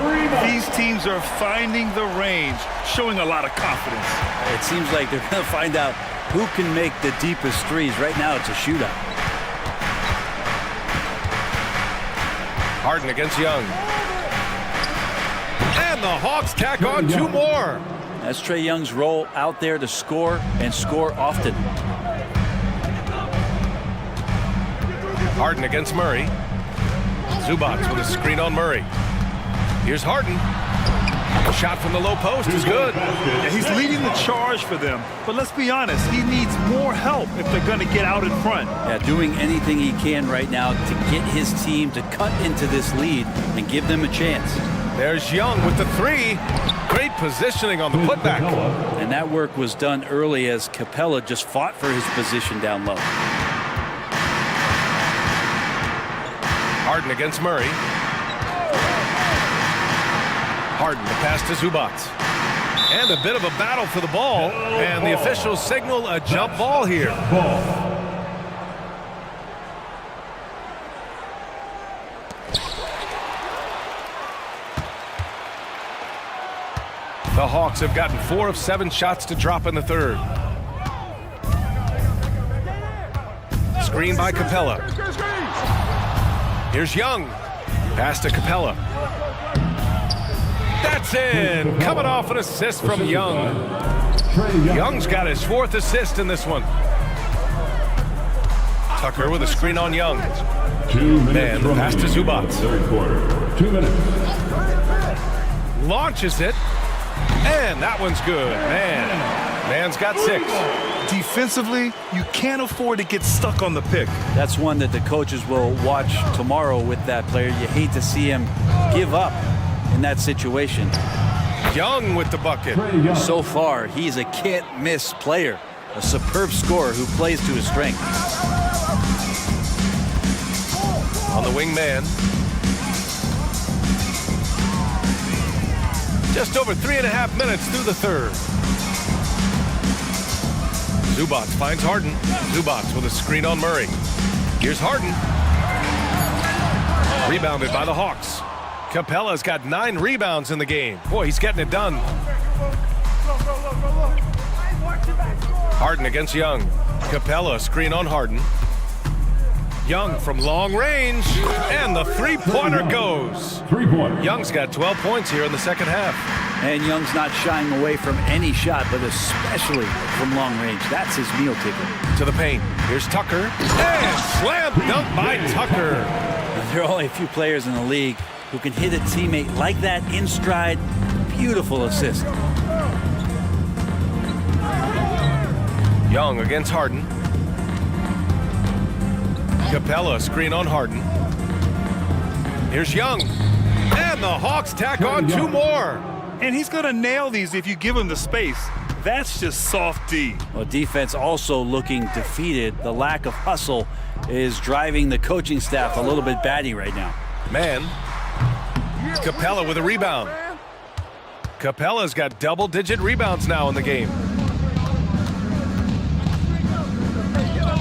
These teams are finding the range, showing a lot of confidence. It seems like they're going to find out who can make the deepest threes. Right now, it's a shootout. Harden against Young. And the Hawks tack on 2 more. That's Trae Young's role out there to score and score often. Harden against Murray. Zubac with a screen on Murray. Here's Harden. Shot from the low post is good. Yeah, he's leading the charge for them. But let's be honest, he needs more help if they're going to get out in front. Yeah, doing anything he can right now to get his team to cut into this lead and give them a chance. There's Young with the three. Great positioning on the putback. And that work was done early as Capella just fought for his position down low. Harden against Murray. Harden, the pass to Zubac. And a bit of a battle for the ball. And the officials signal a jump ball here. The Hawks have gotten 4 of 7 shots to drop in the third. Screen by Capella. Here's Young. Pass to Capella. That's in. Coming off an assist from Young. Young's got his 4th assist in this one. Tucker with a screen on Young. 2 minutes. Man, the pass to Zubac. Third quarter. 2 minutes. Launches it. And that one's good. Man's got 6. Defensively, you can't afford to get stuck on the pick. That's one that the coaches will watch tomorrow with that player. You hate to see him give up in that situation. Young with the bucket. So far, he's a can't-miss player. A superb scorer who plays to his strength. On the wing man. Just over 3.5 minutes through the third. Zubac finds Harden. Zubac with a screen on Murray. Here's Harden. Rebounded by the Hawks. Capella's got 9 rebounds in the game. Boy, he's getting it done. Harden against Young. Capella, screen on Harden. Young from long range, and the three-pointer goes. 3-point. Young's got 12 points here in the second half. And Young's not shying away from any shot, but especially from long range. That's his meal ticket. To the paint. Here's Tucker. And slam dunk by Tucker. There are only a few players in the league who can hit a teammate like that in stride. Beautiful assist. Young against Harden. Capella, screen on Harden. Here's Young. And the Hawks tack on 2 more. And he's going to nail these if you give him the space. That's just soft D. Well, defense also looking defeated. The lack of hustle is driving the coaching staff a little bit batty right now. Man. Capella with a rebound. Capella's got double-digit rebounds now in the game.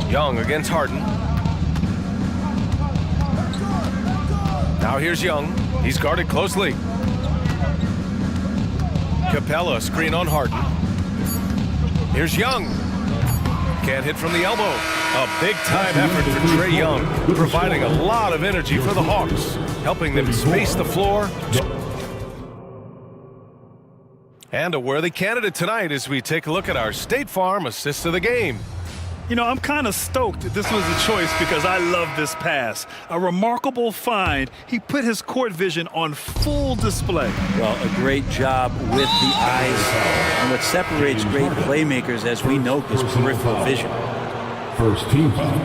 Young against Harden. Now here's Young. He's guarded closely. Capella, screen on Harden. Here's Young. Can't hit from the elbow. A big-time effort for Trae Young, providing a lot of energy for the Hawks, helping them space the floor. And a worthy candidate tonight as we take a look at our State Farm assist of the game. You know, I'm kind of stoked this was a choice because I love this pass. A remarkable find. He put his court vision on full display. Well, a great job with the eyes. And what separates great playmakers, as we know, is peripheral vision. First team foul.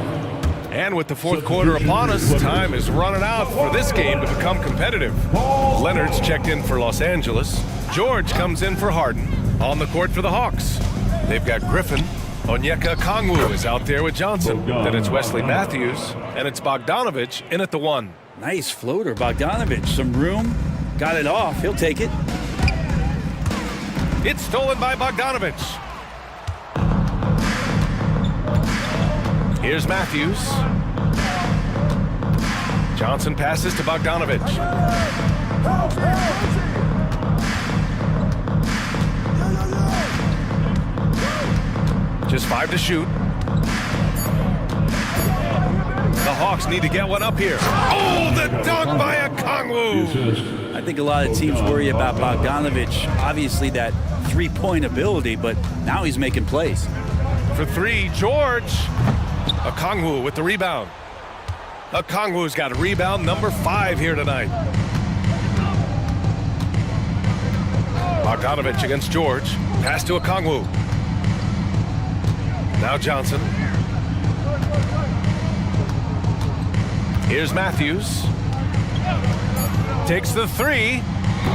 And with the fourth quarter upon us, time is running out for this game to become competitive. Leonard's checked in for Los Angeles. George comes in for Harden. On the court for the Hawks. They've got Griffin. Onyeka Kongwu is out there with Johnson. Then it's Wesley Matthews, and it's Bogdanovich in at the 1. Nice floater, Bogdanovich. Some room, got it off. He'll take it. It's stolen by Bogdanovich. Here's Matthews. Johnson passes to Bogdanovich. Just 5 to shoot. The Hawks need to get one up here. Oh, the dunk by a Kongwu. I think a lot of teams worry about Bogdanovich. Obviously that three-point ability, but now he's making plays. For 3, George. A Kongwu with the rebound. A Kongwu's got rebound number 5 here tonight. Bogdanovich against George. Pass to Okongwu. Now Johnson. Here's Matthews. Takes the three.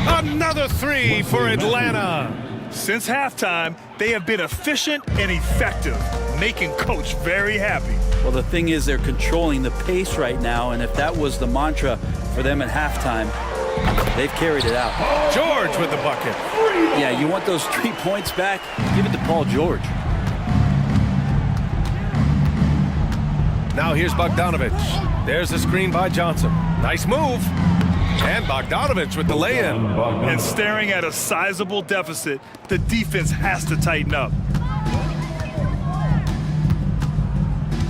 Another three for Atlanta. Since halftime, they have been efficient and effective, making Coach very happy. Well, the thing is they're controlling the pace right now, and if that was the mantra for them at halftime, they've carried it out. George with the bucket. Yeah, you want those 3 points back? Give it to Paul George. Now here's Bogdanovich. There's the screen by Johnson. Nice move. And Bogdanovich with the lay-in. And staring at a sizable deficit, the defense has to tighten up.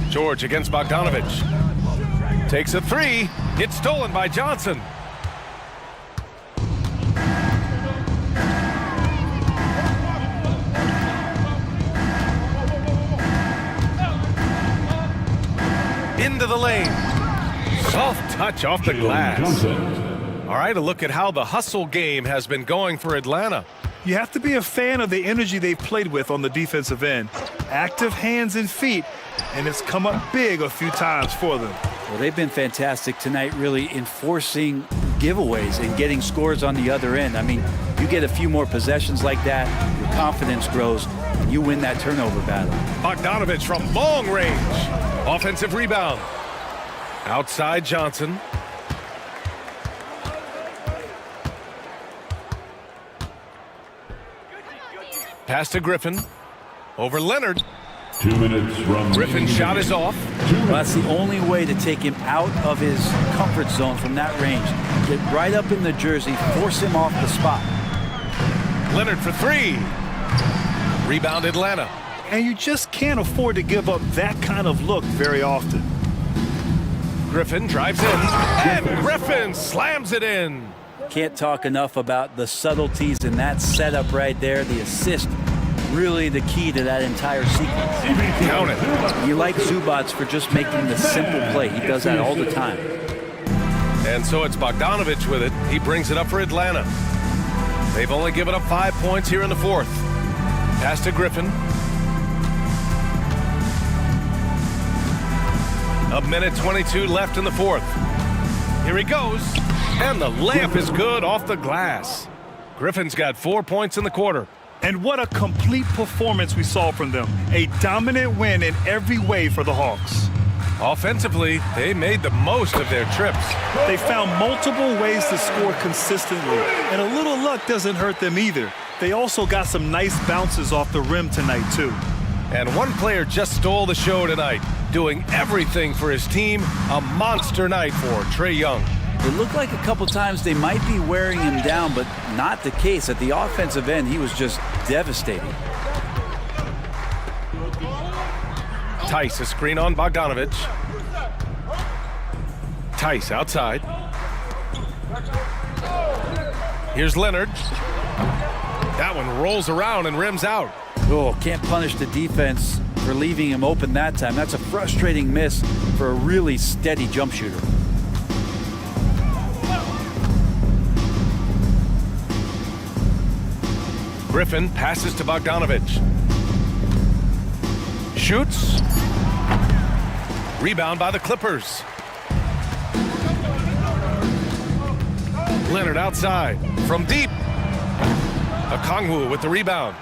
George against Bogdanovich. Takes a three. It's stolen by Johnson. Into the lane. Soft touch off the glass. All right, a look at how the hustle game has been going for Atlanta. You have to be a fan of the energy they've played with on the defensive end. Active hands and feet, and it's come up big a few times for them. Well, they've been fantastic tonight, really enforcing giveaways and getting scores on the other end. I mean, you get a few more possessions like that, your confidence grows, and you win that turnover battle. Bogdanovich from long range. Offensive rebound. Outside Johnson. Pass to Griffin. Over Leonard. 2 minutes from Griffin's shot is off. Well, that's the only way to take him out of his comfort zone from that range. Get right up in the jersey, force him off the spot. Leonard for three. Rebound Atlanta. And you just can't afford to give up that kind of look very often. Griffin drives in, and Griffin slams it in. Can't talk enough about the subtleties in that setup right there. The assist, really the key to that entire sequence. Count it. You like Zubats for just making the simple play. He does that all the time. And so it's Bogdanovich with it. He brings it up for Atlanta. They've only given up 5 points here in the fourth. Pass to Griffin. A minute 22 left in the fourth. Here he goes. And the layup is good off the glass. Griffin's got 4 points in the quarter. And what a complete performance we saw from them. A dominant win in every way for the Hawks. Offensively, they made the most of their trips. They found multiple ways to score consistently, and a little luck doesn't hurt them either. They also got some nice bounces off the rim tonight, too. And one player just stole the show tonight, doing everything for his team. A monster night for Trae Young. It looked like a couple times they might be wearing him down, but not the case. At the offensive end, he was just devastating. Tice, a screen on Bogdanovich. Tice outside. Here's Leonard. That one rolls around and rims out. Oh, can't punish the defense for leaving him open that time. That's a frustrating miss for a really steady jump shooter. Griffin passes to Bogdanovich. Shoots. Rebound by the Clippers. Leonard outside. From deep. Okongwu with the rebound.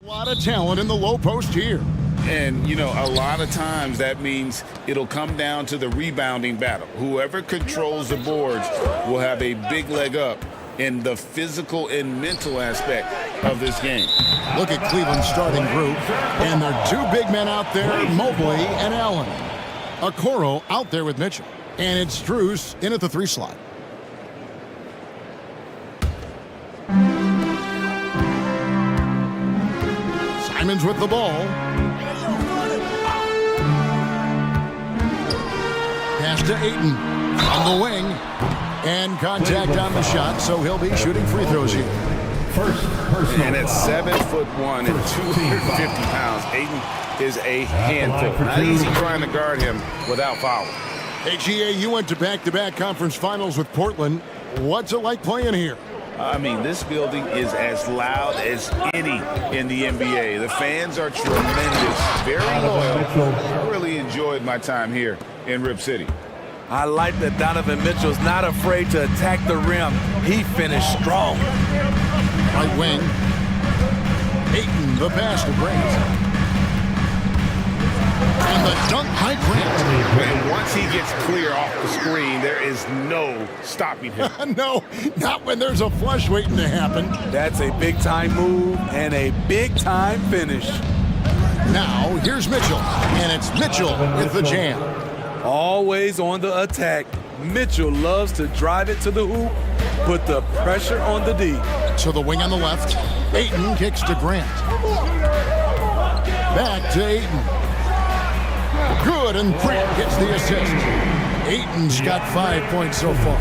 A lot of talent in the low post here. And, you know, a lot of times that means it'll come down to the rebounding battle. Whoever controls the boards will have a big leg up in the physical and mental aspect of this game. Look at Cleveland's starting group, and there are two big men out there, Mobley and Allen. Okoro out there with Mitchell, and it's Strus in at the 3 slot. Simons with the ball. Pass to Ayton on the wing, and contact on the shot, so he'll be shooting free throws here. And at 7'1" and 250 pounds, Ayton is a handful. Not easy trying to guard him without fouling. Hey, GA, you went to back-to-back conference finals with Portland. What's it like playing here? I mean, this building is as loud as any in the NBA. The fans are tremendous, very loyal. I really enjoyed my time here in Rip City. I like that Donovan Mitchell's not afraid to attack the rim. He finished strong. Right wing. Ayton, the pass to Grant. And the dunk by Grant. And once he gets clear off the screen, there is no stopping him. No, not when there's a flush waiting to happen. That's a big-time move and a big-time finish. Now, here's Mitchell, and it's Mitchell with the jam. Always on the attack. Mitchell loves to drive it to the hoop, put the pressure on the D. To the wing on the left. Ayton kicks to Grant. Back to Ayton. Good, and Grant gets the assist. Ayton's got 5 points so far.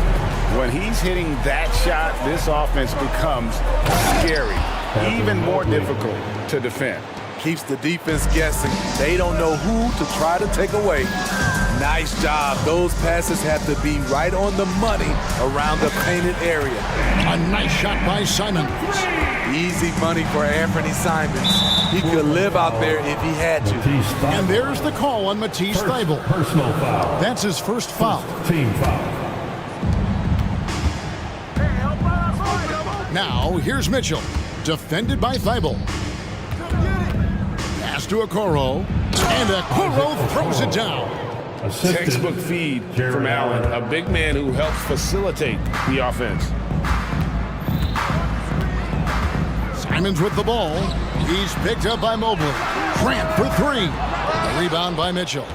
When he's hitting that shot, this offense becomes scary, even more difficult to defend. Keeps the defense guessing. They don't know who to try to take away. Nice job. Those passes have to be right on the money around the painted area. A nice shot by Simons. Easy money for Anthony Simons. He could live out there if he had to. And there's the call on Matisse Thybulle. Personal foul. That's his first foul. Team foul. Now, here's Mitchell. Defended by Thybulle. Pass to Okoro. And Okoro throws it down. Textbook feed from Allen, a big man who helps facilitate the offense. Simons with the ball. He's picked up by Mobley. Grant for 3. A rebound by Mitchell.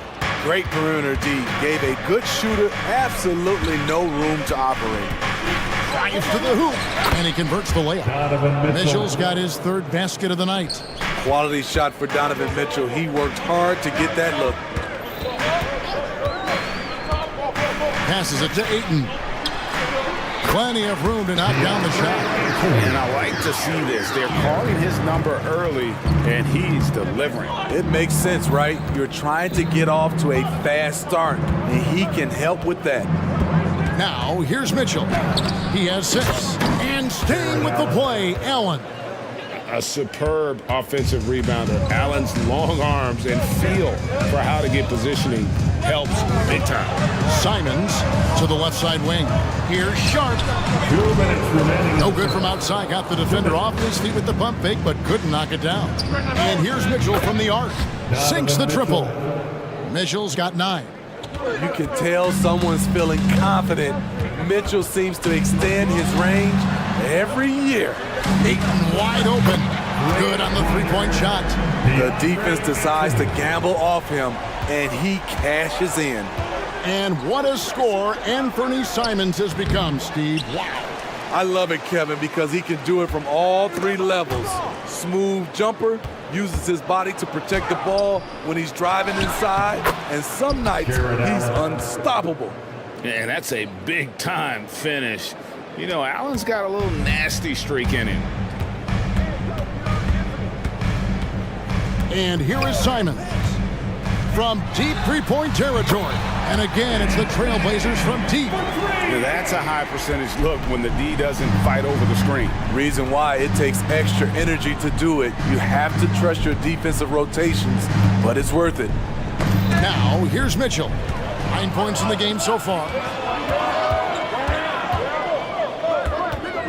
Great perimeter D. Gave a good shooter absolutely no room to operate. Drives to the hoop. And he converts the layup. Mitchell's got his 3rd basket of the night. Quality shot for Donovan Mitchell. He worked hard to get that look. Passes it to Ayton. Plenty of room to knock down the shot. And I like to see this. They're calling his number early, and he's delivering. It makes sense, right? You're trying to get off to a fast start, and he can help with that. Now, here's Mitchell. He has 6. And staying with the play, Allen. A superb offensive rebounder. Allen's long arms and feel for how to get positioning helps big time. Simons to the left side wing. Here's Sharp. 2 minutes remaining. No good from outside. Got the defender off his feet with the pump fake, but couldn't knock it down. And here's Mitchell from the arc. Sinks the triple. Mitchell's got 9. You can tell someone's feeling confident. Mitchell seems to extend his range every year. Ayton wide open. Good on the 3-point shot. The defense decides to gamble off him, and he cashes in. And what a score Anthony Simons has become, Steve. Wow. I love it, Kevin, because he can do it from all 3 levels. Smooth jumper, uses his body to protect the ball when he's driving inside, and some nights he's unstoppable. And that's a big-time finish. You know, Allen's got a little nasty streak in him. And here is Simons from deep 3-point territory. And again, it's the Trailblazers from deep. Now that's a high percentage look when the D doesn't fight over the screen. Reason why it takes extra energy to do it. You have to trust your defensive rotations, but it's worth it. Now, here's Mitchell. 9 points in the game so far.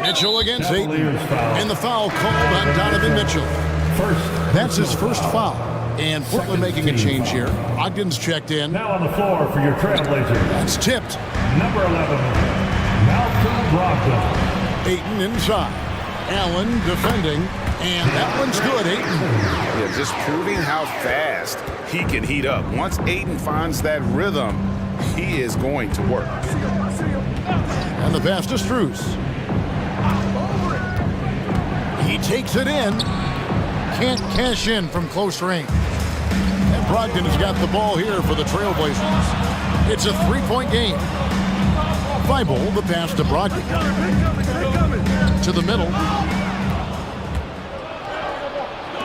Mitchell against Ayton. And the foul called on Donovan Mitchell. That's his first foul. And Portland making a change here. Ogden's checked in. Now on the floor for your Trailblazers. It's tipped. Number 11, Malcolm Brogdon. Ayton inside. Allen defending. And that one's good, Ayton. Yeah, just proving how fast he can heat up. Once Ayton finds that rhythm, he is going to work. And the pass to Strus. He takes it in. Can't cash in from close range. And Brogdon has got the ball here for the Trailblazers. It's a three-point game. Thibault, the pass to Brogdon. To the middle.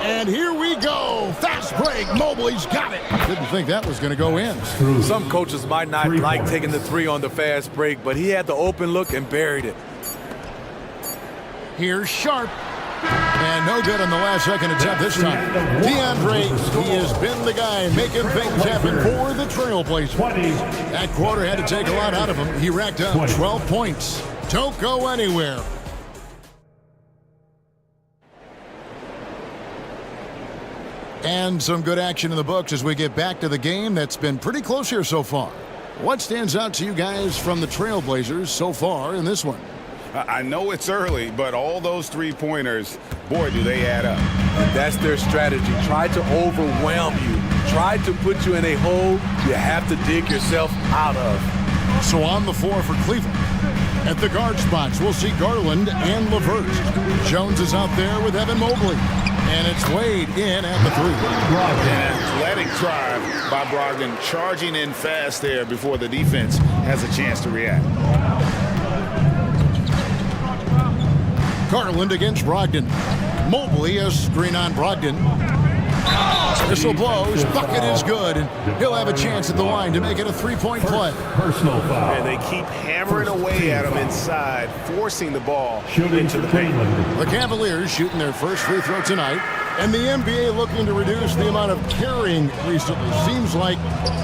And here we go. Fast break. Mobley's got it. Didn't think that was going to go in. Some coaches might not like taking the three on the fast break, but he had the open look and buried it. Here's Sharp. And no good on the last second attempt this time. DeAndre, he has been the guy making things happen for the Trailblazers. That quarter had to take a lot out of him. He racked up 12 points. Don't go anywhere. And some good action in the books as we get back to the game that's been pretty close here so far. What stands out to you guys from the Trailblazers so far in this one? I know it's early, but all those three-pointers, boy, do they add up. That's their strategy. Try to overwhelm you. Try to put you in a hole you have to dig yourself out of. So on the floor for Cleveland. At the guard spots, we'll see Garland and LeVert. Jones is out there with Evan Mobley. And it's Wade in at the three. An athletic drive by Brogdon, charging in fast there before the defense has a chance to react. Garland against Brogdon. Mobley a screen on Brogdon. Whistle blows. Bucket is good. And he'll have a chance at the line to make it a three-point play. Personal foul. And they keep hammering away at him inside, forcing the ball into the paint. The Cavaliers shooting their first free throw tonight. And the NBA looking to reduce the amount of carrying recently. Seems like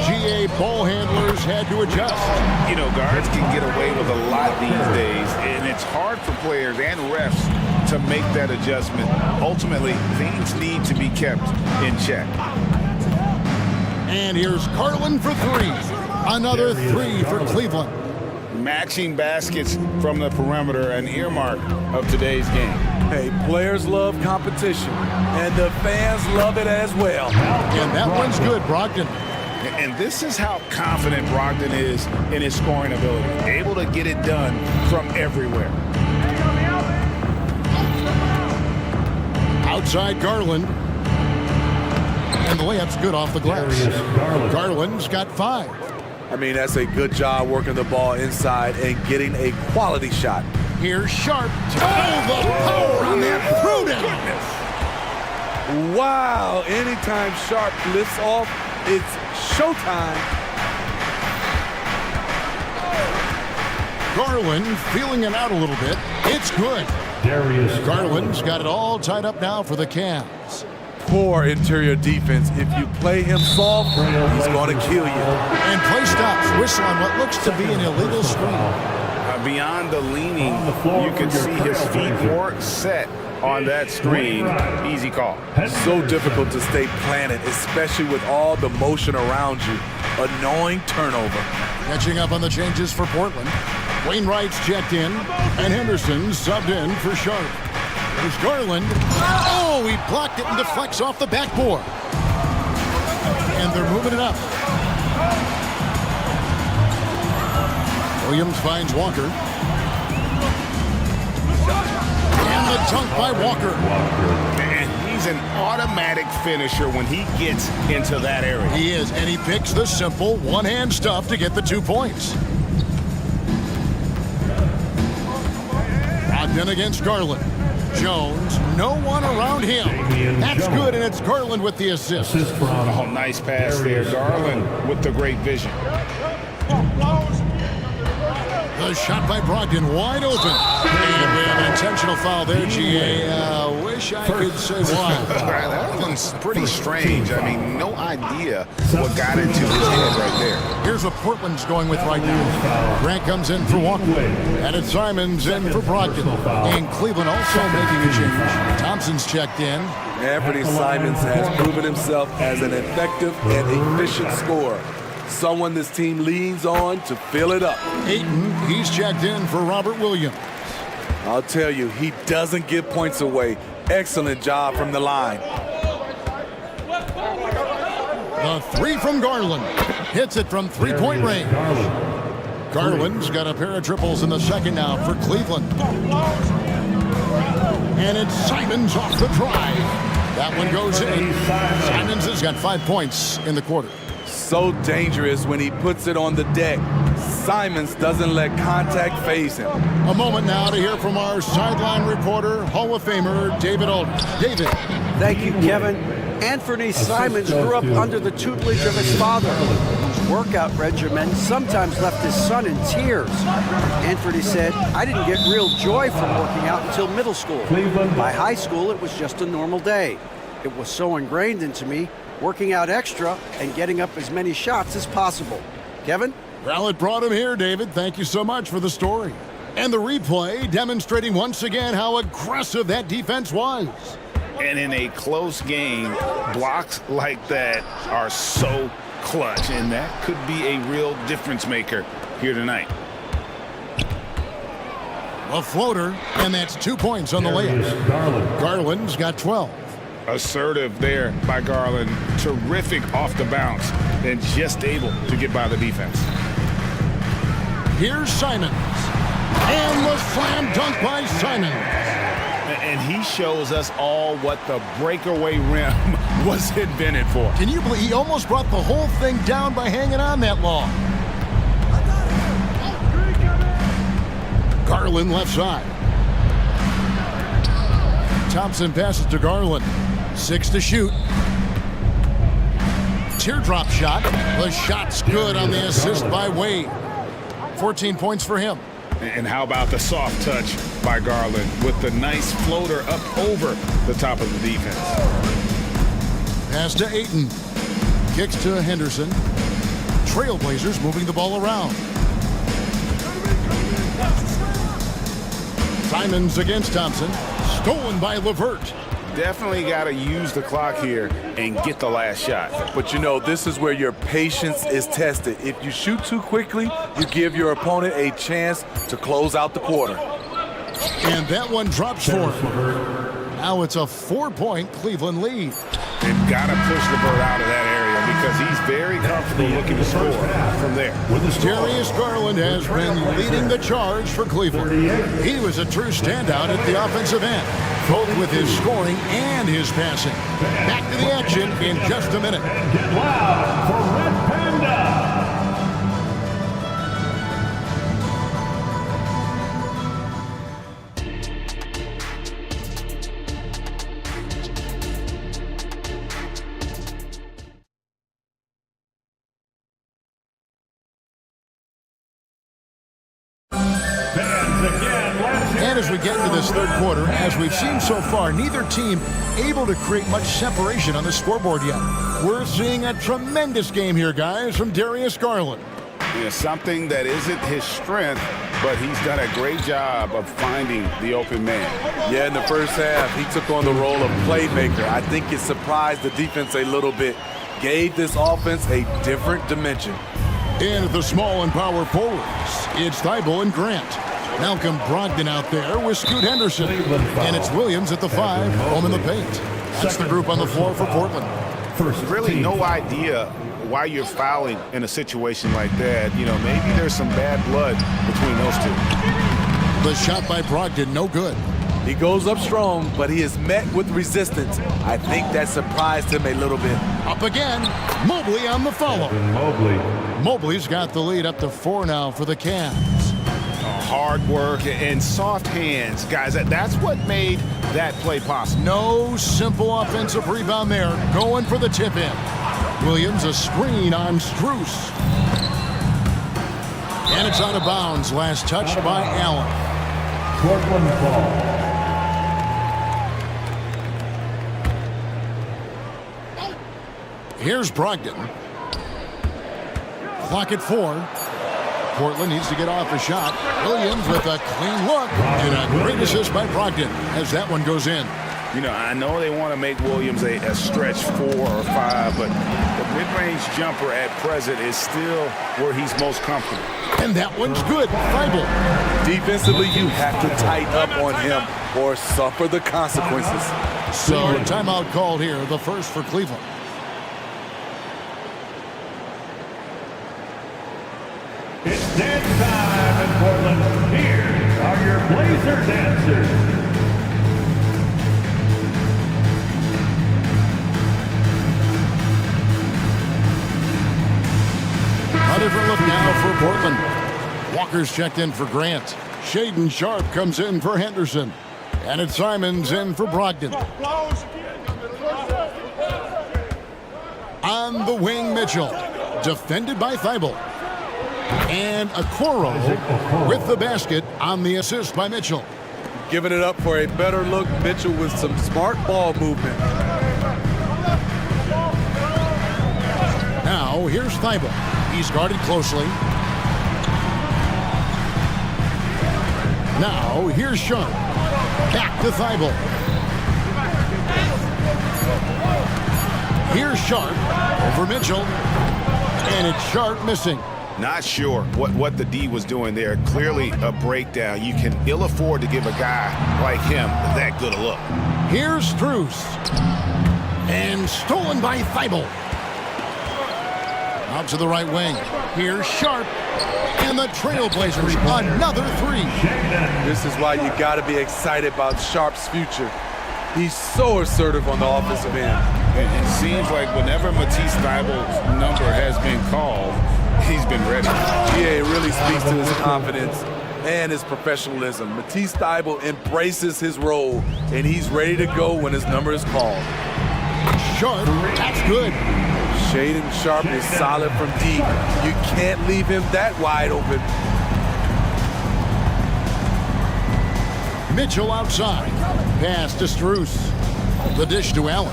GA ball handlers had to adjust. You know, guards can get away with a lot these days, and it's hard for players and refs to make that adjustment. Ultimately, things need to be kept in check. And here's Garland for three. Another three for Cleveland. Matching baskets from the perimeter, an earmark of today's game. Hey, players love competition, and the fans love it as well. And that one's good, Brogdon. And this is how confident Brogdon is in his scoring ability. Able to get it done from everywhere. Outside Garland. And the layup's good off the glass. Garland's got 5. I mean, that's a good job working the ball inside and getting a quality shot. Here's Sharp. Oh, the power on that throwdown. Wow, anytime Sharp lifts off, it's showtime. Garland feeling it out a little bit. It's good. Garland's got it all tied up now for the Cavs. Poor interior defense. If you play him soft, he's going to kill you. And play stops. Whistle on what looks to be an illegal screen. Beyond the leaning, you can see his feet weren't set on that screen. Easy call. So difficult to stay planted, especially with all the motion around you. Annoying turnover. Catching up on the changes for Portland. Wainwright's checked in, and Henderson subbed in for Sharp. There's Garland. Oh, he blocked it and deflects off the backboard. And they're moving it up. Williams finds Walker. And the dunk by Walker. Man, he's an automatic finisher when he gets into that area. He is, and he picks the simple one-hand stuff to get the 2 points. Brogdon against Garland. Jones, no one around him. That's good, and it's Garland with the assist. Oh, nice pass there. Garland with the great vision. The shot by Brogdon, wide open. And an intentional foul there, GA. Wish I could say why. That one's pretty strange. I mean, no idea idea what got into his head right there. Here's what Portland's going with right now. Grant comes in for Walker. And it's Simons in for Brogdon. And Cleveland also making a change. Thompson's checked in. Anthony Simons has proven himself as an effective and efficient scorer. Someone this team leans on to fill it up. Ayton, he's checked in for Robert Williams. I'll tell you, he doesn't give points away. Excellent job from the line. The three from Garland. Hits it from three-point range. Garland's got a pair of triples in the second now for Cleveland. And it's Simons off the drive. That one goes in. Simons has got 5 points in the quarter. So dangerous when he puts it on the deck. Simons doesn't let contact faze him. A moment now to hear from our sideline reporter, Hall of Famer David Aldridge. David. Thank you, Kevin. Anthony Simons grew up under the tutelage of his father, whose workout regimen sometimes left his son in tears. Anthony said, "I didn't get real joy from working out until middle school. By high school, it was just a normal day. It was so ingrained into me, working out extra and getting up as many shots as possible." Kevin? Well, it brought him here, David. Thank you so much for the story. And the replay demonstrating once again how aggressive that defense was. And in a close game, blocks like that are so clutch, and that could be a real difference maker here tonight. A floater, and that's 2 points on the layup. Garland's got 12. Assertive there by Garland. Terrific off the bounce, and just able to get by the defense. Here's Simons. And the slam dunk by Simons. And he shows us all what the breakaway rim was invented for. Can you believe he almost brought the whole thing down by hanging on that long? Garland left side. Thompson passes to Garland. 6 to shoot. Teardrop shot. The shot's good on the assist by Wade. 14 points for him. And how about the soft touch by Garland with the nice floater up over the top of the defense. Pass to Ayton. Kicks to Henderson. Trailblazers moving the ball around. Simons against Thompson. Stolen by LeVert. Definitely got to use the clock here and get the last shot. But you know, this is where your patience is tested. If you shoot too quickly, you give your opponent a chance to close out the quarter. And that one drops for him. Now it's a 4-point Cleveland lead. They've got to push LeVert out of that area because he's very comfortable looking to score from there. Darius Garland has been leading the charge for Cleveland. He was a true standout at the offensive end, both with his scoring and his passing. Back to the action in just a minute. Get loud for Red Panda. And as we get into this third quarter, as we've seen so far, neither team able to create much separation on the scoreboard yet. We're seeing a tremendous game here, guys, from Darius Garland. Yeah, something that isn't his strength, but he's done a great job of finding the open man. Yeah, in the first half, he took on the role of playmaker. I think it surprised the defense a little bit, gave this offense a different dimension. And the small and power forwards, it's Thibault and Grant. Malcolm Brogdon out there with Scoot Henderson. And it's Williams at the 5, home in the paint. That's the group on the floor for Portland. Really no idea why you're fouling in a situation like that. You know, maybe there's some bad blood between those two. The shot by Brogdon, no good. He goes up strong, but he is met with resistance. I think that surprised him a little bit. Up again, Mobley on the follow. Mobley's got the lead up to 4 now for the Cavs. Hard work and soft hands, guys. That's what made that play possible. No simple offensive rebound there. Going for the tip in. Williams a screen on Strus. And it's out of bounds. Last touch by Allen. Portland ball. Here's Brogdon. Clock at 4. Portland needs to get off a shot. Williams with a clean look. And a great assist by Brogdon as that one goes in. You know, I know they want to make Williams a stretch 4 or 5, but the mid-range jumper at present is still where he's most comfortable. And that one's good. Thibault. Defensively, you have to tighten up on him or suffer the consequences. So, timeout called here, the first for Cleveland. It's dance time in Portland. Here are your Blazers answers. A different look now for Portland. Walker's checked in for Grant. Shaden Sharp comes in for Henderson. And it's Simons in for Brogdon. On the wing, Mitchell. Defended by Thibault. And Okoro with the basket on the assist by Mitchell. Giving it up for a better look. Mitchell with some smart ball movement. Now, here's Thibault. He's guarded closely. Now, here's Sharp. Back to Thibault. Here's Sharp over Mitchell. And it's Sharp missing. Not sure what the D was doing there. Clearly a breakdown. You can ill afford to give a guy like him that good a look. Here's Strus. And stolen by Thibault. Out to the right wing. Here's Sharp. And the Trailblazers, another 3. This is why you got to be excited about Sharp's future. He's so assertive on the offensive end. It seems like whenever Matisse Thybulle's number has been called, he's been ready. Yeah, it really speaks to his confidence and his professionalism. Matisse Thybulle embraces his role, and he's ready to go when his number is called. Sharp, that's good. Shaden Sharp is solid from deep. You can't leave him that wide open. Mitchell outside. Pass to Strus. The dish to Allen.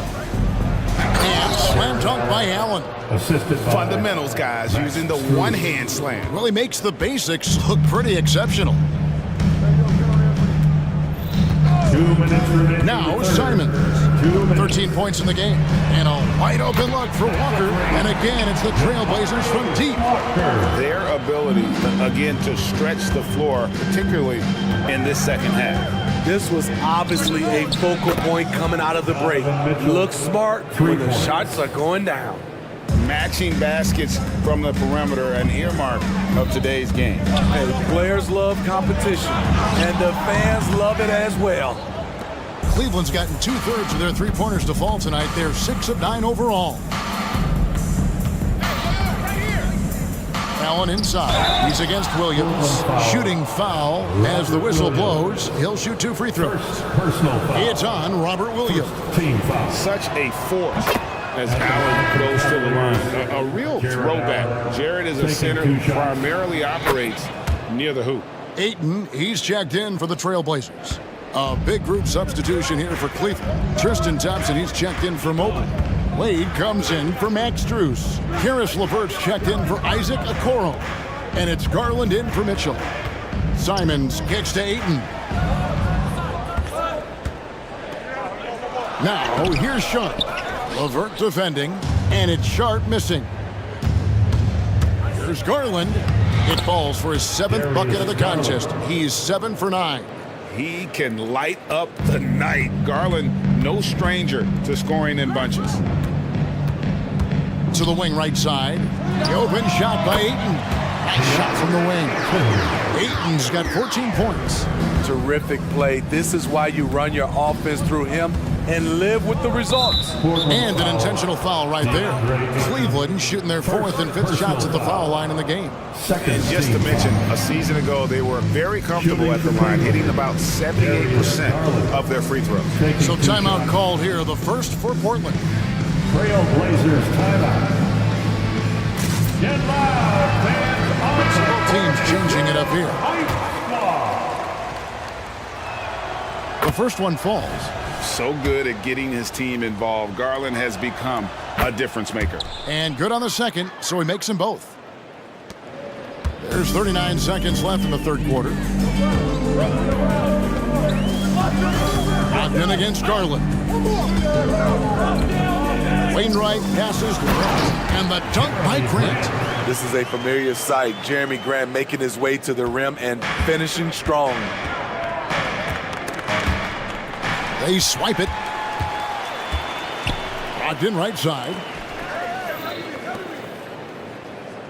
And slam dunk by Allen. Assisted by Fundamentals, guys, using the one-hand slam. Really makes the basics look pretty exceptional. 2 minutes remaining. Now Simons. 13 points in the game. And a wide open look for Walker. And again, it's the Trailblazers from deep. Their ability, again, to stretch the floor, particularly in this second half. This was obviously a focal point coming out of the break. Looks smart when the shots are going down. Matching baskets from the perimeter, an earmark of today's game. Hey, players love competition, and the fans love it as well. Cleveland's gotten 2/3 of their three-pointers to fall tonight. They're 6 of 9 overall. Allen inside. He's against Williams. Shooting foul as the whistle blows. He'll shoot 2 free throws. Personal foul. It's on Robert Williams. Team foul. Such a force as Allen goes to the line. A real throwback. Jared is a center who primarily operates near the hoop. Ayton, he's checked in for the Trailblazers. A big group substitution here for Cleveland. Tristan Thompson, he's checked in for Mobley. Wade comes in for Max Strus. Karis LeVert's checked in for Isaac Okoro. And it's Garland in for Mitchell. Simons kicks to Ayton. Now, here's Sharp. LeVert defending, and it's Sharp missing. Here's Garland. It falls for his 7th bucket of the contest. He's 7 for 9. He can light up the night. Garland, no stranger to scoring in bunches. To the wing right side. The open shot by Ayton. Nice shot from the wing. Ayton's got 14 points. Terrific play. This is why you run your offense through him and live with the results. And an intentional foul right there. Cleveland shooting their 4th and 5th shots at the foul line in the game. And just to mention, a season ago, they were very comfortable at the line, hitting about 78% of their free throws. So timeout called here, the first for Portland. Trailblazers timeout. Get loud, fans. Both teams changing it up here. The first one falls. So good at getting his team involved. Garland has become a difference maker. And good on the second, so he makes them both. There's 39 seconds left in the third quarter. Ogden against Garland. Wainwright passes to Grant, and the dunk by Grant. This is a familiar sight. Jeremy Grant making his way to the rim and finishing strong. They swipe it. Ogden right side.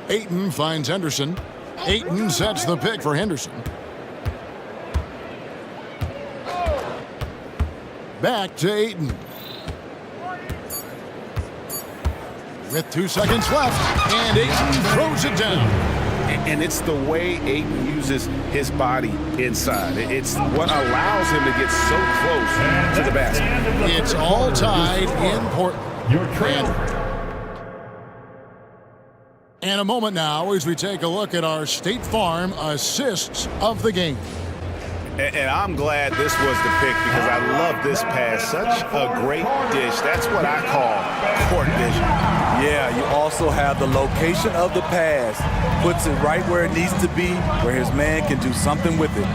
Ayton finds Henderson. Ayton sets the pick for Henderson. Back to Ayton. With 2 seconds left, and Ayton throws it down. And it's the way Ayton uses his body inside. It's what allows him to get so close to the basket. It's all tied in Portland. And a moment now as we take a look at our State Farm assists of the game. And I'm glad this was the pick because I love this pass. Such a great dish. That's what I call court vision. Yeah, you also have the location of the pass. Puts it right where it needs to be, where his man can do something with it.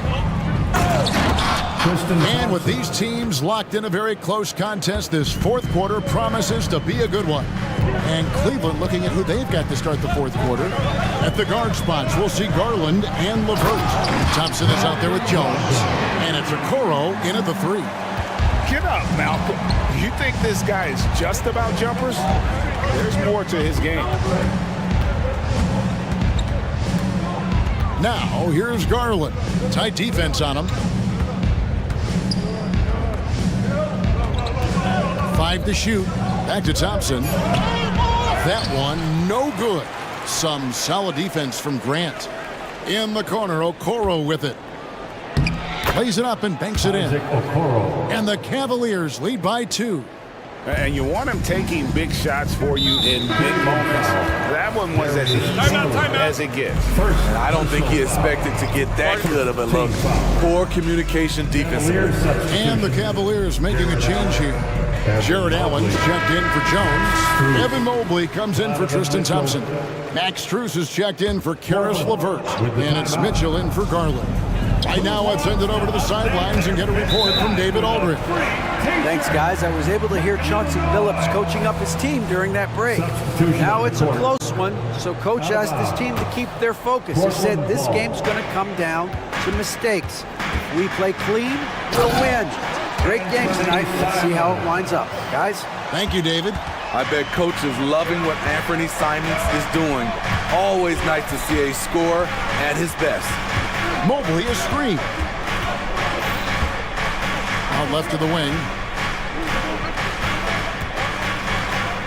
And with these teams locked in a very close contest, this fourth quarter promises to be a good one. And Cleveland looking at who they've got to start the fourth quarter. At the guard spots, we'll see Garland and LeVert. Thompson is out there with Jones. And it's Okoro in at the three. Get up, Malcolm. You think this guy is just about jumpers? There's more to his game. Now, here's Garland. Tight defense on him. 5 to shoot. Back to Thompson. That one, no good. Some solid defense from Grant. In the corner, Okoro with it. Plays it up and banks it in. And the Cavaliers lead by 2. And you want him taking big shots for you in big moments. That one was as easy as it gets. And I don't think he expected to get that good of a look. Poor communication defensively. And the Cavaliers making a change here. Jared Allen's checked in for Jones. Evan Mobley comes in for Tristan Thompson. Max Strus is checked in for Karis LeVert. And it's Mitchell in for Garland. Right now, let's send it over to the sidelines and get a report from David Aldridge. Thanks, guys. I was able to hear Chauncey Billups coaching up his team during that break. Now it's a close one, so Coach asked his team to keep their focus. He said this game's going to come down to mistakes. If we play clean, we'll win. Great game tonight. Let's see how it winds up. Guys? Thank you, David. I bet Coach is loving what Anthony Simons is doing. Always nice to see a scorer at his best. Mobley a screen. Out left to the wing.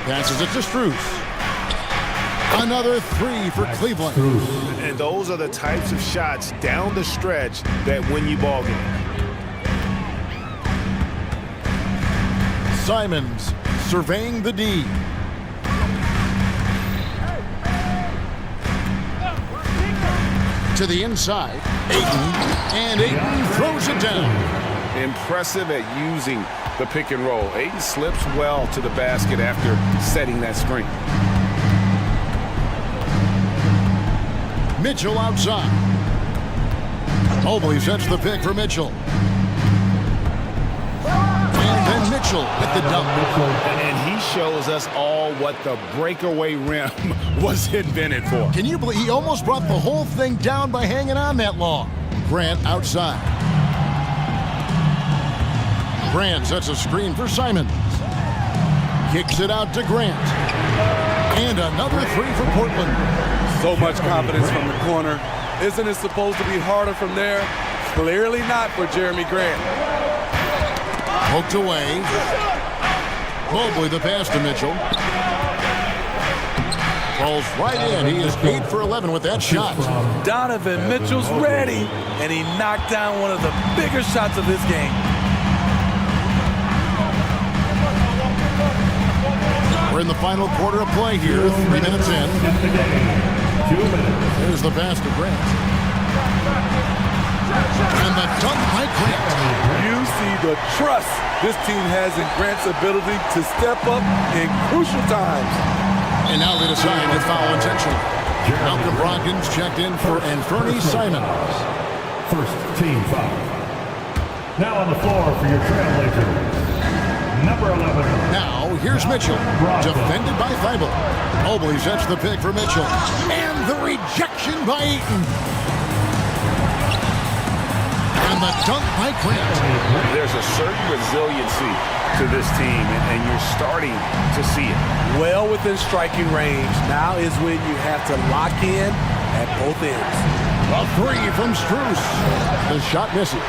Passes it to Strus. Another 3 for Cleveland. And those are the types of shots down the stretch that win you ball games. Simons surveying the D. To the inside, Ayton, and Ayton throws it down. Impressive at using the pick and roll. Ayton slips well to the basket after setting that screen. Mitchell outside. Mobley sets the pick for Mitchell. And then Mitchell with the dunk. And he shows us all what the breakaway rim was invented for. Can you believe he almost brought the whole thing down by hanging on that long? Grant outside. Grant sets a screen for Simons. Kicks it out to Grant. And another 3 for Portland. So much confidence from the corner. Isn't it supposed to be harder from there? Clearly not for Jeremy Grant. Poked away. Mobley the pass to Mitchell. Falls right in. He is 8 for 11 with that shot. Donovan Mitchell's ready, and he knocked down one of the bigger shots of this game. We're in the final quarter of play here. 3 minutes in. There's the pass to Grant. And the dunk by Grant. You see the trust this team has in Grant's ability to step up in crucial times. And now they decide to foul intentionally. Malcolm Brogdon's checked in for Anthony Simons. First team foul. Now on the floor for your Trailblazers, number 11. Now here's Mitchell, defended by Thibault. Mobley sets the pick for Mitchell. And the rejection by Eaton. And the dunk by Grant. There's a certain resiliency to this team, and you're starting to see it. Well within striking range. Now is when you have to lock in at both ends. A three from Strus. The shot misses.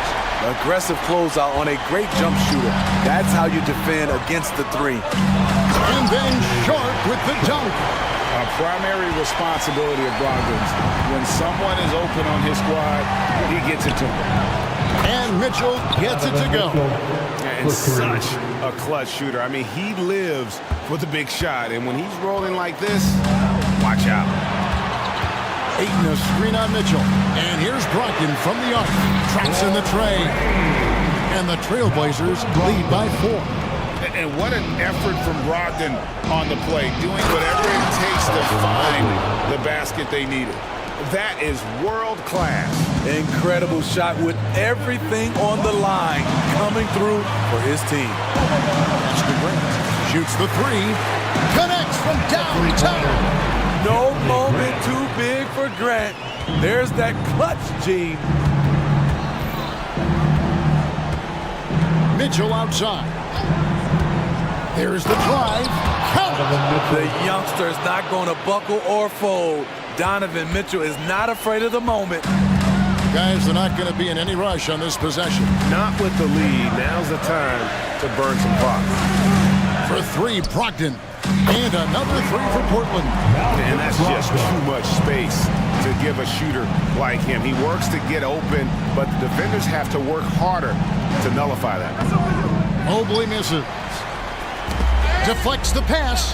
Aggressive closeout on a great jump shooter. That's how you defend against the three. And then Sharp with the dunk. A primary responsibility of Brogdon's. When someone is open on his squad, he gets it to him. And Mitchell gets it to go. And such a clutch shooter. I mean, he lives for the big shot. And when he's rolling like this, watch out. Ayton a screen on Mitchell. And here's Brogdon from the arc. Traps in the tray. And the Trailblazers lead by 4. And what an effort from Brogdon on the play, doing whatever it takes to find the basket they needed. That is world class. Incredible shot with everything on the line coming through for his team. That's the Grant. Shoots the three. Connects from downtown. No moment too big for Grant. There's that clutch gene. Mitchell outside. There's the drive. Count. The youngster's not going to buckle or fold. Donovan Mitchell is not afraid of the moment. Guys, they're not going to be in any rush on this possession. Not with the lead. Now's the time to burn some clock. For three, Brogdon. And another three for Portland. And that's just too much space to give a shooter like him. He works to get open, but the defenders have to work harder to nullify that. Mobley misses. Deflects the pass.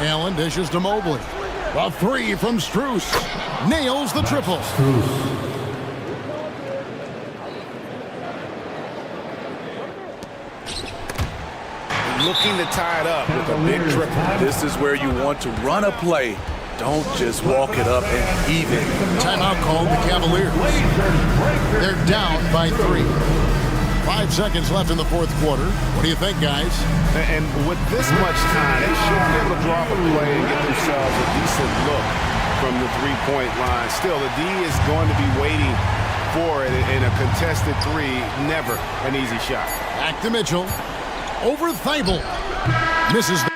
Allen dishes to Mobley. A three from Strus. Nails the triple. Looking to tie it up with a big triple. This is where you want to run a play. Don't just walk it up and heave it. Timeout called the Cavaliers. They're down by 3. 5 seconds left in the fourth quarter. What do you think, guys? And with this much time, they should be able to drop a play and get themselves a decent look from the three-point line. Still, the D is going to be waiting for it in a contested three. Never an easy shot. Back to Mitchell. Over Thibault. Misses the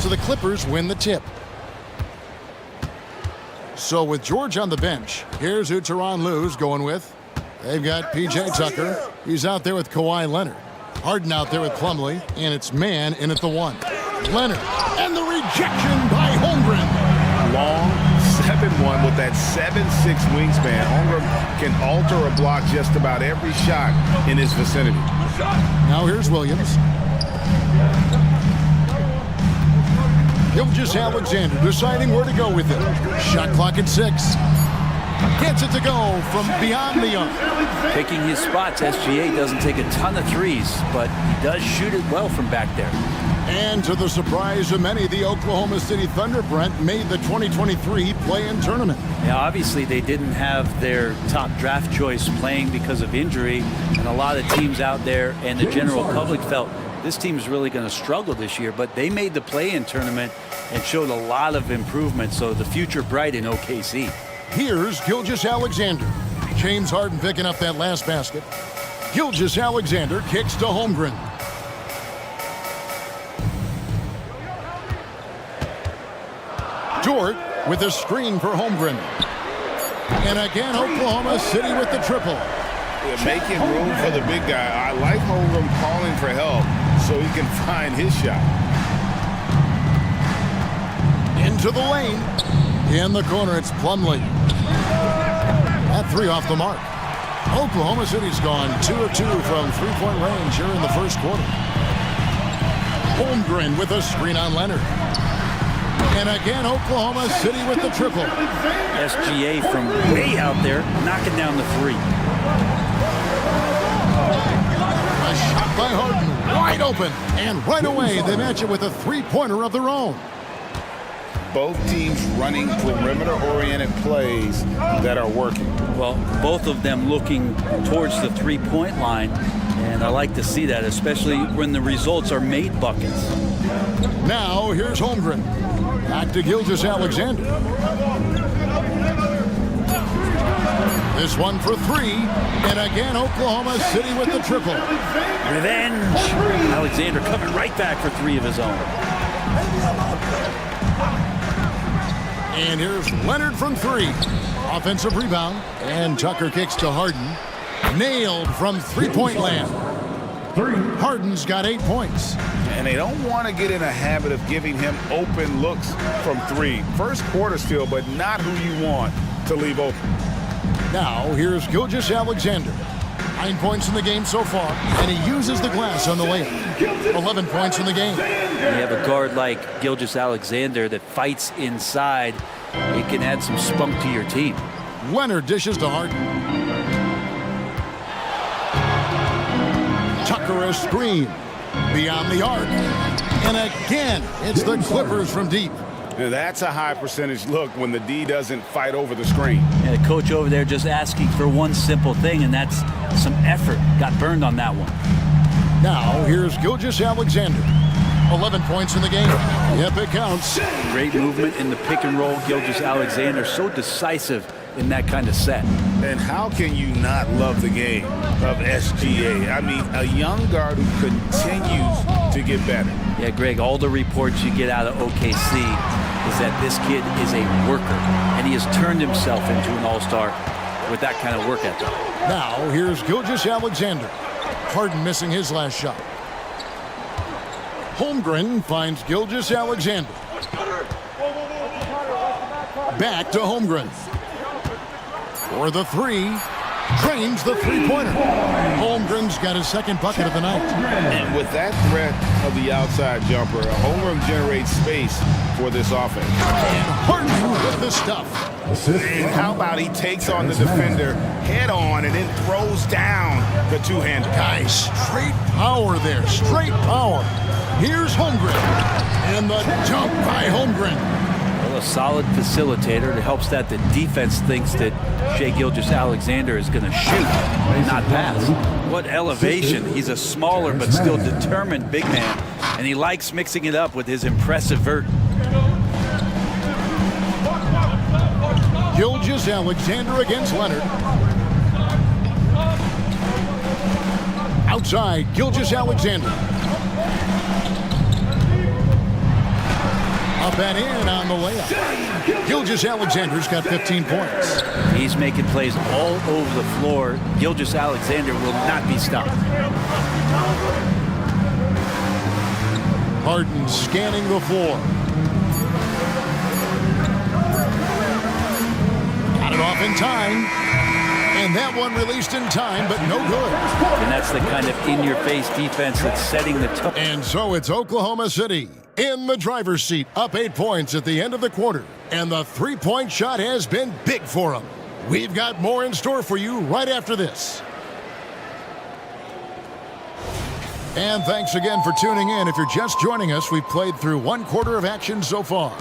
so the Clippers win the tip. So with George on the bench, here's who Tyronn Lue's going with. They've got P.J. Tucker. He's out there with Kawhi Leonard. Harden out there with Plumlee, and it's man in at the 1. Leonard, and the rejection by Holmgren. Long 7-1 with that 7'6" wingspan. Holmgren can alter a block just about every shot in his vicinity. Now here's Williams. Gilgeous-Alexander deciding where to go with it. Shot clock at 6. Gets it to go from beyond the arc. Picking his spots, SGA doesn't take a ton of threes, but he does shoot it well from back there. And to the surprise of many, the Oklahoma City Thunder, Brent, made the 2023 play-in tournament. Yeah, obviously they didn't have their top draft choice playing because of injury, and a lot of teams out there and the general public felt this team is really going to struggle this year, but they made the play-in tournament and showed a lot of improvement, so the future bright in OKC. Here's Gilgeous-Alexander. James Harden picking up that last basket. Gilgeous-Alexander kicks to Holmgren. Dort with a screen for Holmgren. And again, Oklahoma City with the triple. They're making room for the big guy. I like Holmgren calling for help so he can find his shot. Into the lane. In the corner, it's Plumlee. That 3 off the mark. Oklahoma City's gone 2 of 2 from three-point range here in the first quarter. Holmgren with a screen on Leonard. And again, Oklahoma City with the triple. SGA from way out there, knocking down the 3. A shot by Harden, wide open. And right away, they match it with a three-pointer of their own. Both teams running perimeter-oriented plays that are working. Well, both of them looking towards the three-point line, and I like to see that, especially when the results are made buckets. Now, here's Holmgren. Back to Gilgeous-Alexander. This one for 3, and again, Oklahoma City with the triple. Revenge! Alexander coming right back for 3 of his own. And here's Leonard from 3. Offensive rebound. And Tucker kicks to Harden. Nailed from three-point land. Harden's got 8 points. And they don't want to get in a habit of giving him open looks from 3. First quarter still, but not who you want to leave open. Now, here's Gilgeous-Alexander. 9 points in the game so far, and he uses the glass on the layup. 11 points in the game. When you have a guard like Gilgeous-Alexander that fights inside, it can add some spunk to your team. Leonard dishes to Harden. Tucker a screen beyond the arc. And again, it's the Clippers from deep. Now that's a high percentage look when the D doesn't fight over the screen. And the coach over there just asking for one simple thing, and that's some effort. Got burned on that one. Now, here's Gilgeous-Alexander. 11 points in the game. Yep, it counts. Great movement in the pick and roll. Gilgeous-Alexander so decisive in that kind of set. And how can you not love the game of SGA? I mean, a young guard who continues to get better. Yeah, Greg, all the reports you get out of OKC is that this kid is a worker, and he has turned himself into an all-star with that kind of work ethic. Now, here's Gilgeous-Alexander. Harden missing his last shot. Holmgren finds Gilgeous-Alexander. Back to Holmgren. For the 3. Drains the three-pointer. Holmgren's got his second bucket of the night. And with that threat of the outside jumper, Holmgren generates space for this offense. And Harden with the stuff. And how about he takes on the defender head on and then throws down the two-hander. Guys, straight power there. Straight power. Here's Holmgren. And the jump by Holmgren. A solid facilitator that helps that the defense thinks that Shai Gilgeous-Alexander is going to shoot and not pass. What elevation. He's a smaller but still determined big man, and he likes mixing it up with his impressive vert. Gilgeous-Alexander against Leonard. Outside, Gilgeous-Alexander. Up and in on the layup. Gilgeous-Alexander's got 15 points. He's making plays all over the floor. Gilgeous-Alexander will not be stopped. Harden scanning the floor. Got it off in time. And that one released in time, but no good. And that's the kind of in-your-face defense that's setting the tone. And so it's Oklahoma City in the driver's seat, up 8 points at the end of the quarter. And the three-point shot has been big for them. We've got more in store for you right after this. And thanks again for tuning in. If you're just joining us, we've played through one quarter of action so far.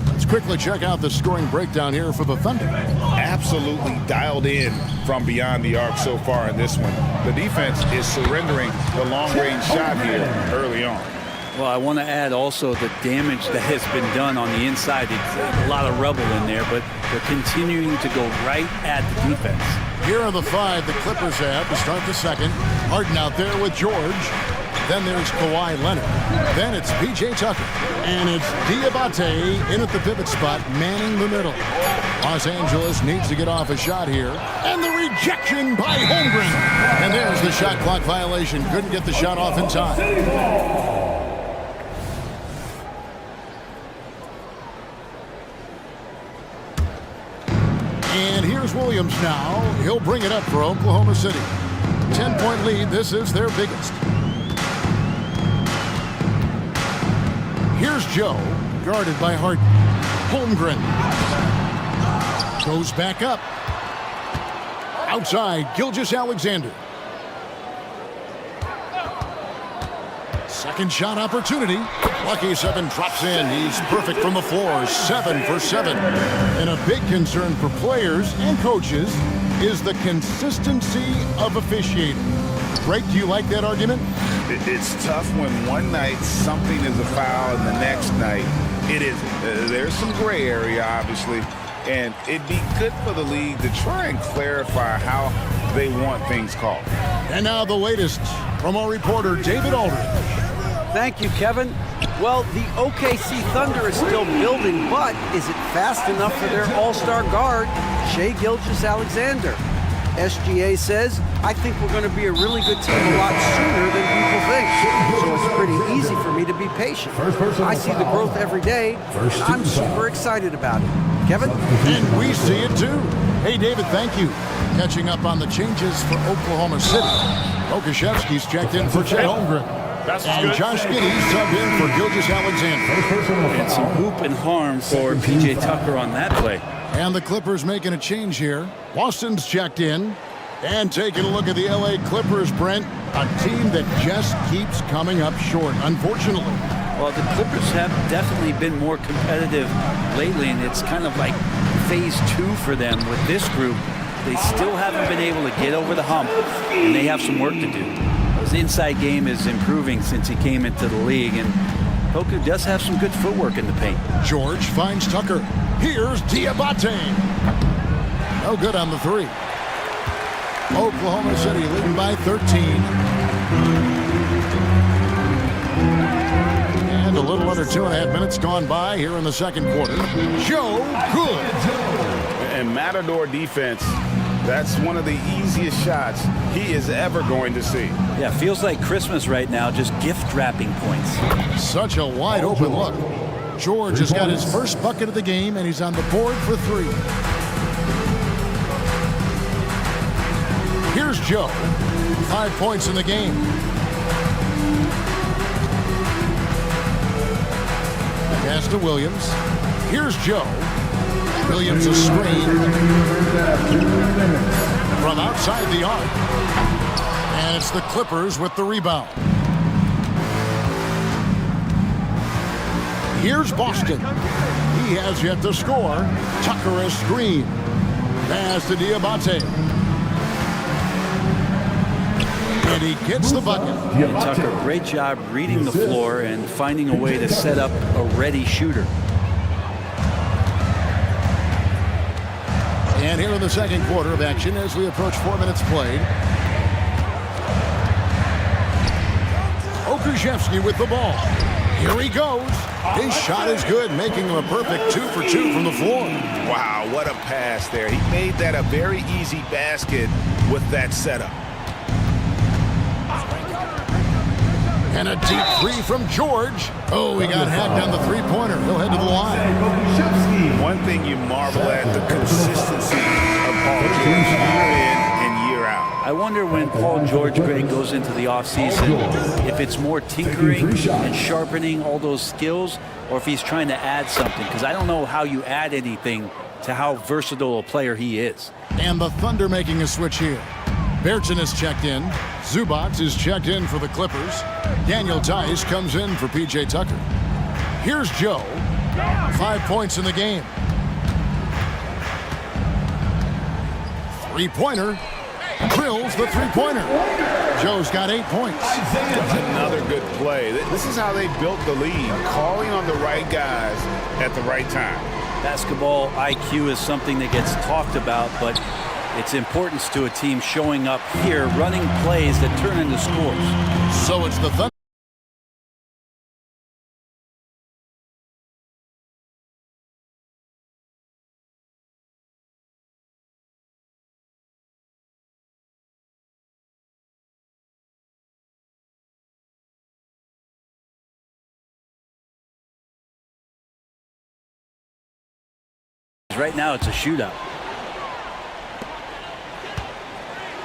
Let's quickly check out the scoring breakdown here for the Thunder. Absolutely dialed in from beyond the arc so far in this one. The defense is surrendering the long-range shot here early on. Well, I want to add also the damage that has been done on the inside. It's a lot of rubble in there, but they're continuing to go right at the defense. Here are the five the Clippers have to start the second. Harden out there with George. Then there's Kawhi Leonard. Then it's P.J. Tucker. And it's Diabate in at the pivot spot, manning the middle. Los Angeles needs to get off a shot here. And the rejection by Holmgren. And there's the shot clock violation. Couldn't get the shot off in time. And here's Williams now. He'll bring it up for Oklahoma City. 10-point lead. This is their biggest. Here's Joe, guarded by Harden. Holmgren goes back up. Outside, Gilgeous-Alexander. Second shot opportunity. Lucky 7 drops in. He's perfect from the floor. 7 for 7. And a big concern for players and coaches is the consistency of officiating. Greg, do you like that argument? It's tough when one night something is a foul and the next night it isn't. There's some gray area, obviously, and it'd be good for the league to try and clarify how they want things called. And now the latest from our reporter, David Aldridge. Thank you, Kevin. Well, the OKC Thunder is still building, but is it fast enough for their all-star guard, Shai Gilgeous-Alexander? SGA says, I think we're going to be a really good team a lot sooner than people think. So it's pretty easy for me to be patient. I see the growth every day, and I'm super excited about it. Kevin? And we see it too. Hey, David, thank you. Catching up on the changes for Oklahoma City. Okashevsky's checked in for Chet Holmgren. And Josh Giddey subbed in for Gilgeous-Alexander. And some hoop and harm for P.J. Tucker on that play. And the Clippers making a change here. Boston's checked in. And taking a look at the L.A. Clippers, Brent, a team that just keeps coming up short, unfortunately. Well, the Clippers have definitely been more competitive lately, and it's kind of like phase 2 for them with this group. They still haven't been able to get over the hump, and they have some work to do. His inside game is improving since he came into the league, and Poku does have some good footwork in the paint. George finds Tucker. Here's Diabate. No good on the three. Oklahoma City leading by 13. And a little under 2.5 minutes gone by here in the second quarter. Joe Good. And Matador defense, that's one of the easiest shots he is ever going to see. Yeah, feels like Christmas right now, just gift wrapping points. Such a wide open look. George has got his first bucket of the game, and he's on the board for 3. Here's Joe. 5 points in the game. Pass to Williams. Here's Joe. Williams a screen from outside the arc. And it's the Clippers with the rebound. Here's Boston. He has yet to score. Tucker a screen. Pass to Diabate. And he gets the bucket. Tucker, great job reading the floor and finding a way to set up a ready shooter. And here in the second quarter of action as we approach 4 minutes played. Okashevsky with the ball. Here he goes. His shot is good, making him a perfect 2 for 2 from the floor. Wow, what a pass there. He made that a very easy basket with that setup. And a deep three from George. Oh, he got hacked on the three-pointer. He'll head to the line. One thing you marvel at, the consistency of Paul George year in and year out. I wonder when Paul George, Greg, goes into the offseason, if it's more tinkering and sharpening all those skills, or if he's trying to add something, because I don't know how you add anything to how versatile a player he is. And the Thunder making a switch here. Bertin is checked in. Zubac is checked in for the Clippers. Daniel Tice comes in for P.J. Tucker. Here's Joe. 5 points in the game. Three-pointer. Drills the three-pointer. Joe's got 8 points. That's another good play. This is how they built the lead, calling on the right guys at the right time. Basketball IQ is something that gets talked about, but its importance to a team showing up here, running plays that turn into scores. So it's the Thunder. Right now it's a shootout.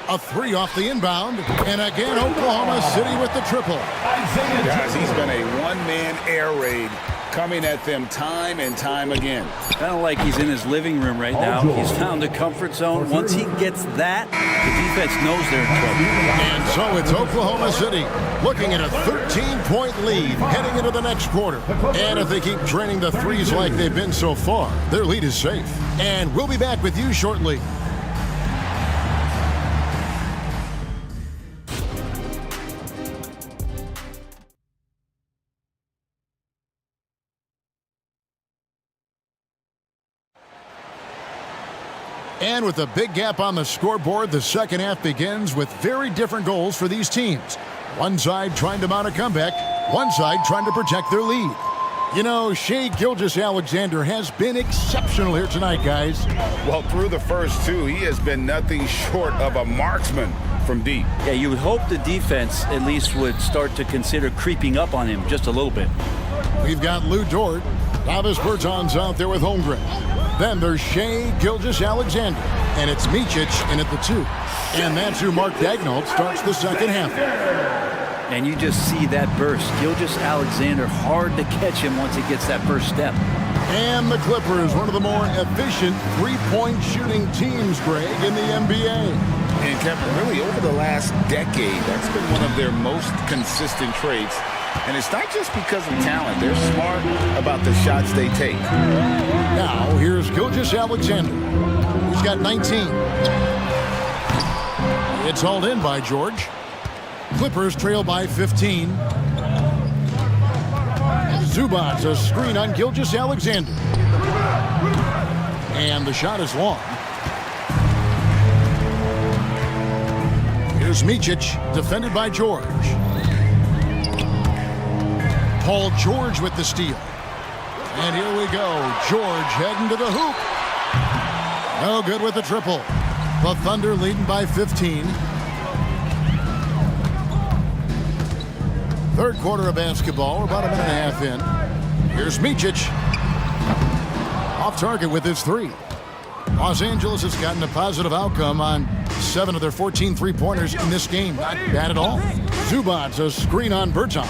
A three off the inbound, and again Oklahoma City with the triple. Guys, he's been a one-man air raid coming at them time and time again. Kind of like he's in his living room right now. He's found a comfort zone. Once he gets that, the defense knows they're in trouble. And so it's Oklahoma City looking at a 13-point lead heading into the next quarter. And if they keep draining the threes like they've been so far, their lead is safe. And we'll be back with you shortly. And with a big gap on the scoreboard, the second half begins with very different goals for these teams. One side trying to mount a comeback, one side trying to protect their lead. You know, Shai Gilgeous-Alexander has been exceptional here tonight, guys. Well, through the first two, he has been nothing short of a marksman from deep. Yeah, you would hope the defense at least would start to consider creeping up on him just a little bit. We've got Lou Dort. Davis Bertans out there with Holmgren. Then there's Shai Gilgeous-Alexander, and it's Micic in at the 2. And that's who Mark Daigneault starts the second half. And you just see that burst. Gilgeous-Alexander, hard to catch him once he gets that first step. And the Clippers, one of the more efficient three-point shooting teams, Greg, in the NBA. And Kevin, really over the last decade, that's been one of their most consistent traits. And it's not just because of talent. They're smart about the shots they take. Now, here's Gilgeous-Alexander. He's got 19. It's hauled in by George. Clippers trail by 15. Zubac, a screen on Gilgeous-Alexander. And the shot is long. Here's Micic, defended by George. Paul George with the steal. And here we go. George heading to the hoop. No good with the triple. The Thunder leading by 15. Third quarter of basketball. We're about a minute and a half in. Here's Micic. Off target with his three. Los Angeles has gotten a positive outcome on 7 of their 14 three-pointers in this game. Not bad at all. Zubac, a screen on Bertans.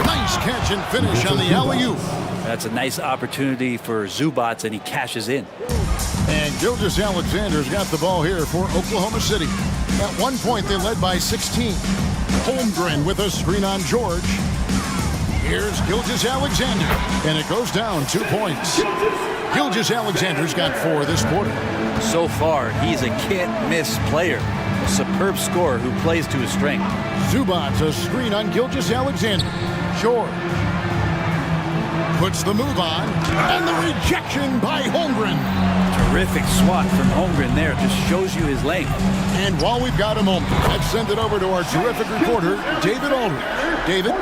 Nice catch and finish on the alley-oop. That's a nice opportunity for Zubac, and he cashes in. And Gilgeous-Alexander's got the ball here for Oklahoma City. At one point, they led by 16. Holmgren with a screen on George. Here's Gilgeous-Alexander, and it goes down 2 points. Gilgeous-Alexander's got 4 this quarter. So far, he's a can't-miss player. A superb scorer who plays to his strength. Zubac, a screen on Gilgeous-Alexander. George. Puts the move on, and the rejection by Holmgren. Terrific swat from Holmgren there. Just shows you his length. And while we've got a moment, let's send it over to our terrific reporter, David Aldridge. David?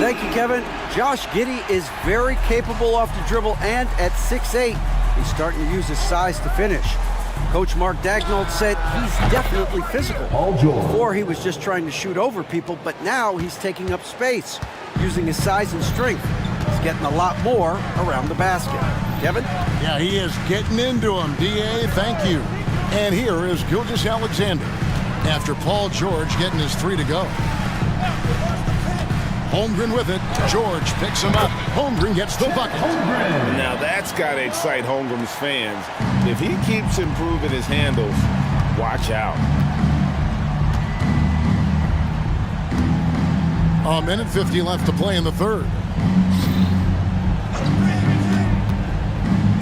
Thank you, Kevin. Josh Giddey is very capable off the dribble, and at 6'8", he's starting to use his size to finish. Coach Mark Dagnall said he's definitely physical. Before, he was just trying to shoot over people, but now he's taking up space, using his size and strength. He's getting a lot more around the basket. Kevin? Yeah, he is getting into him. D.A., thank you. And here is Gilgeous-Alexander after Paul George getting his 3 to go. Holmgren with it. George picks him up. Holmgren gets the bucket. Now that's got to excite Holmgren's fans. If he keeps improving his handles, watch out. A minute 50 left to play in the third.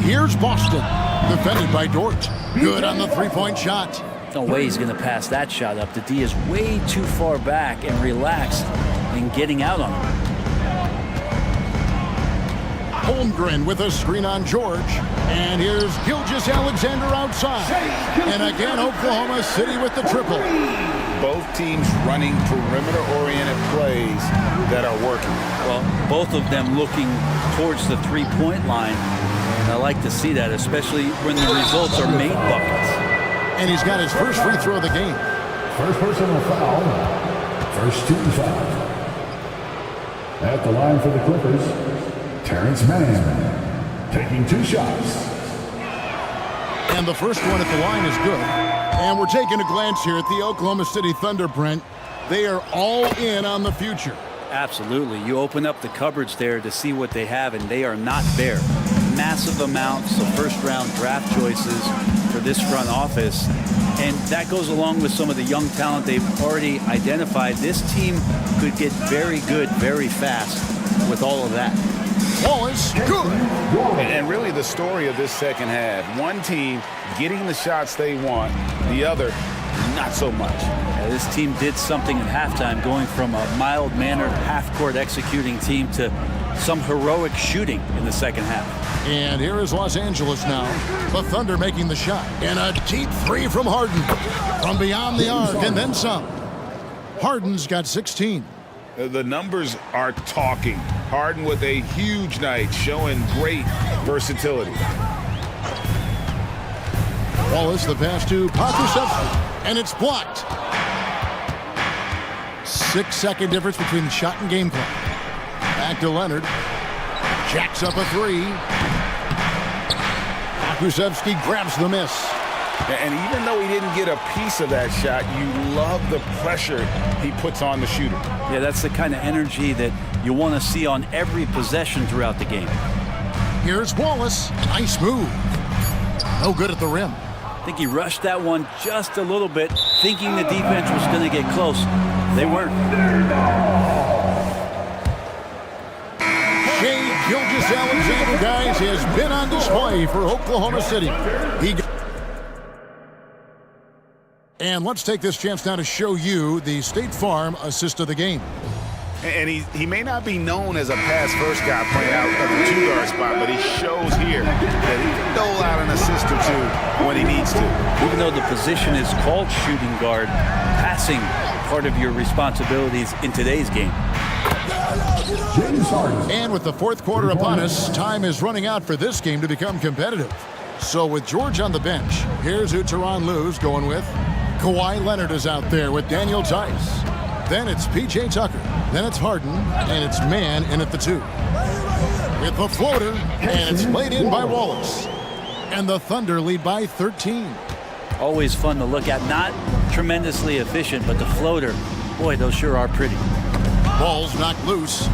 Here's Boston, defended by Dort. Good on the three-point shot. No way he's going to pass that shot up. The D is way too far back and relaxed in getting out on him. Holmgren with a screen on George. And here's Gilgeous-Alexander outside. And again, Oklahoma City with the triple. Both teams running perimeter-oriented plays that are working. Well, both of them looking towards the three-point line. And I like to see that, especially when the results are made buckets. And he's got his first free throw of the game. First personal foul. First team foul. At the line for the Clippers, Terrence Mann taking 2 shots. And the first one at the line is good. And we're taking a glance here at the Oklahoma City Thunder, Brent. They are all in on the future. Absolutely. You open up the cupboards there to see what they have, and they are not bare. Massive amounts of first-round draft choices for this front office. And that goes along with some of the young talent they've already identified. This team could get very good very fast with all of that. Wallace, good. And really the story of this second half, one team getting the shots they want, the other not so much. Yeah, this team did something at halftime, going from a mild-mannered half-court executing team to some heroic shooting in the second half. And here is Los Angeles now. The Thunder making the shot. And a deep 3 from Harden. From beyond the arc and then some. Harden's got 16. The numbers are talking. Harden with a huge night, showing great versatility. Wallace, the pass to Pakusevsky, and it's blocked. 6-second difference between the shot and game clock. Back to Leonard. Jacks up a 3. Pakusevsky grabs the miss. And even though he didn't get a piece of that shot, you love the pressure he puts on the shooter. Yeah, that's the kind of energy that you want to see on every possession throughout the game. Here's Wallace. Nice move. No good at the rim. I think he rushed that one just a little bit, thinking the defense was going to get close. They weren't. Shai Gilgeous-Alexander, guys, has been on display for Oklahoma City. And let's take this chance now to show you the State Farm assist of the game. And he may not be known as a pass-first guy playing out at the 2-guard spot, but he shows here that he can dole out an assist or 2 when he needs to. Even though the position is called shooting guard, passing part of your responsibilities in today's game. And with the fourth quarter upon us, time is running out for this game to become competitive. So with George on the bench, here's who Tyronn Lue's going with. Kawhi Leonard is out there with Daniel Tice. Then it's P.J. Tucker. Then it's Harden, and it's Mann in at the 2. With the floater, and it's laid in by Wallace. And the Thunder lead by 13. Always fun to look at. Not tremendously efficient, but the floater, boy, those sure are pretty. Ball's knocked loose.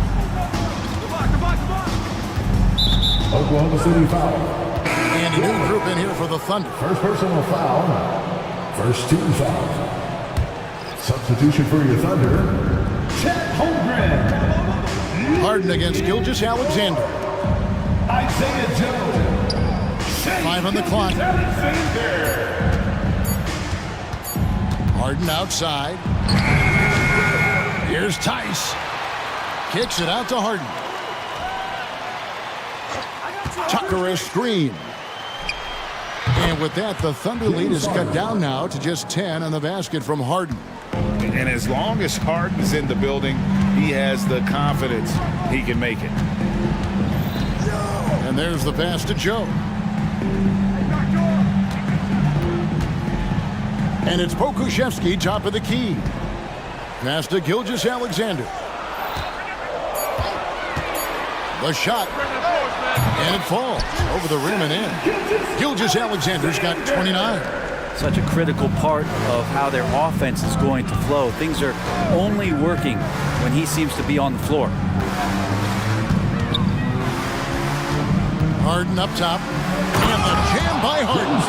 Oklahoma City foul. And a new group in here for the Thunder. First personal foul. First team foul. Substitution for your Thunder, Chet Holmgren. Harden against Gilgeous-Alexander. Isaiah Jones. 5 on the clock. Harden outside. Here's Tice. Kicks it out to Harden. Tucker a screen. And with that, the Thunder lead is cut down now to just 10 on the basket from Harden. And as long as Harden's in the building, he has the confidence he can make it. And there's the pass to Joe. And it's Pokuševski, top of the key. Pass to Gilgeous-Alexander. The shot. And it falls over the rim and in. Gilgeous-Alexander's got 29. Such a critical part of how their offense is going to flow. Things are only working when he seems to be on the floor. Harden up top. And the jam by Harden.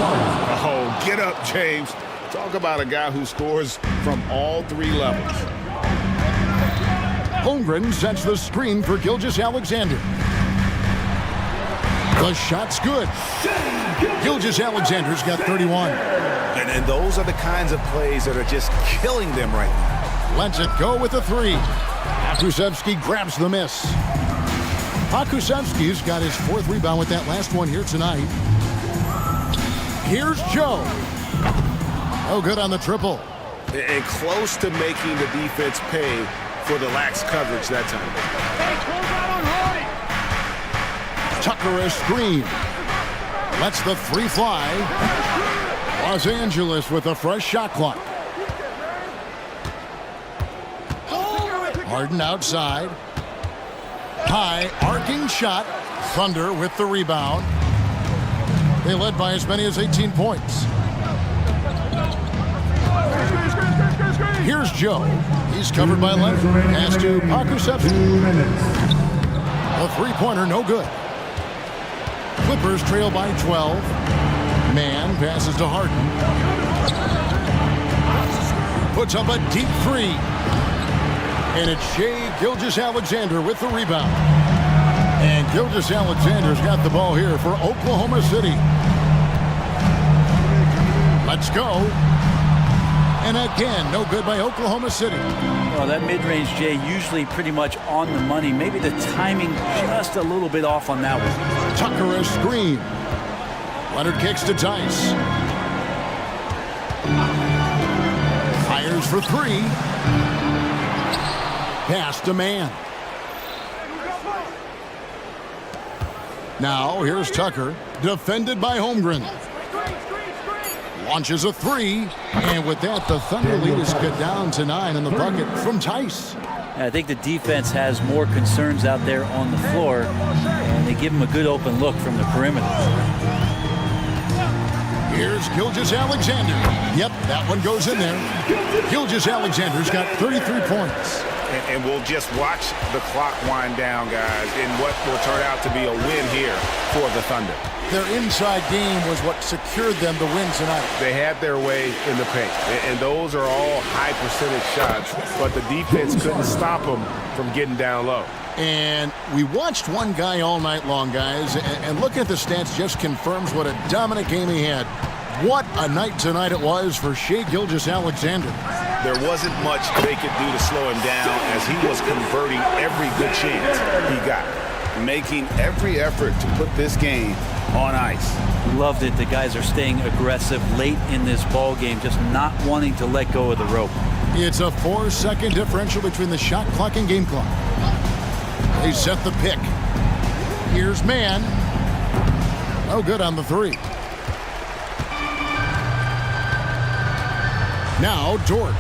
Oh, get up, James. Talk about a guy who scores from all three levels. Holmgren sets the screen for Gilgeous-Alexander. The shot's good. Gilgeous-Alexander's got 31. And those are the kinds of plays that are just killing them right now. Lets it go with a three. Pokusevski grabs the miss. Pokusevski's got his fourth rebound with that last one here tonight. Here's Joe. Oh, good on the triple. And close to making the defense pay for the lax coverage that time. Tucker a screen. Lets the three fly. Los Angeles with a fresh shot clock. Harden outside. High arcing shot. Thunder with the rebound. They led by as many as 18 points. Here's Joe. He's covered by Leonard. Pass to Pokusevski. A three-pointer, no good. Clippers trail by 12. Man passes to Harden. Puts up a deep three. And it's Shai Gilgeous-Alexander with the rebound. And Gilgeous-Alexander's got the ball here for Oklahoma City. Let's go. And again, no good by Oklahoma City. Well, that mid-range, Jay, usually pretty much on the money. Maybe the timing just a little bit off on that one. Tucker a screen. Leonard kicks to Tice. Fires for three. Pass to Man. Now here's Tucker, defended by Holmgren. Launches a three, and with that, the Thunder lead is cut down to 9 in the bucket from Tice. I think the defense has more concerns out there on the floor, and they give him a good open look from the perimeter. Here's Gilgeous-Alexander. Yep, that one goes in there. Gilgeous-Alexander's got 33 points. And we'll just watch the clock wind down, guys, in what will turn out to be a win here for the Thunder. Their inside game was what secured them the win tonight. They had their way in the paint, and those are all high percentage shots, but the defense couldn't stop them from getting down low. And we watched one guy all night long, guys, and looking at the stats just confirms what a dominant game he had. What a night tonight it was for Shai Gilgeous-Alexander. There wasn't much they could do to slow him down as he was converting every good chance he got, making every effort to put this game on ice. Loved it. The guys are staying aggressive late in this ball game, just not wanting to let go of the rope. It's a 4-second differential between the shot clock and game clock. They set the pick. Here's Man. No good on the three. Now Dort.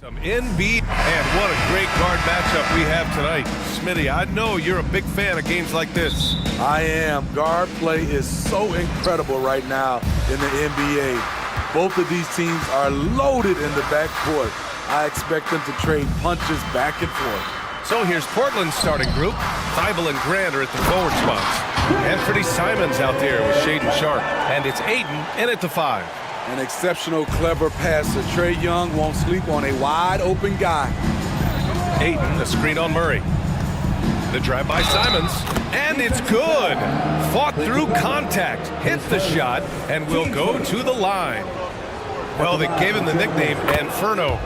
Some NB, and what a great guard matchup we have tonight. Smitty, I know you're a big fan of games like this. I am. Guard play is so incredible right now in the NBA. Both of these teams are loaded in the backcourt. I expect them to trade punches back and forth. So here's Portland's starting group. Thibault and Grant are at the forward spots. Anthony Simons out there with Shaden Sharp. And it's Aiden in at the 5. An exceptional, clever passer. Trae Young won't sleep on a wide-open guy. Aiden, the screen on Murray. The drive by Simons, and it's good. Fought through contact, hit the shot, and will go to the line. Well, they gave him the nickname Inferno.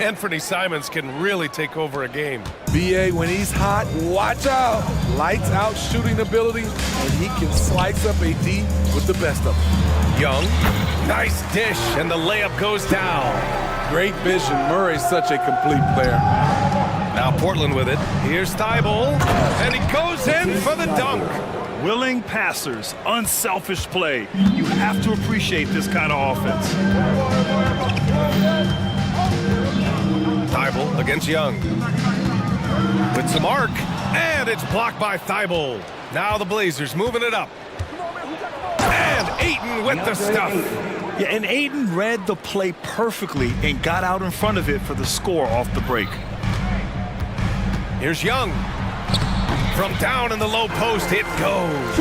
Anthony Simons can really take over a game. BA, when he's hot, watch out. Lights out shooting ability, and he can slice up a D with the best of them. Young, nice dish, and the layup goes down. Great vision. Murray's such a complete player. Now Portland with it. Here's Thibault, and he goes in for the dunk. Willing passers, unselfish play. You have to appreciate this kind of offense. Thibault against Young. With some arc, and it's blocked by Thibault. Now the Blazers moving it up. And Ayton with the stuff. Yeah, and Ayton read the play perfectly and got out in front of it for the score off the break. Here's Young. From down in the low post, it goes.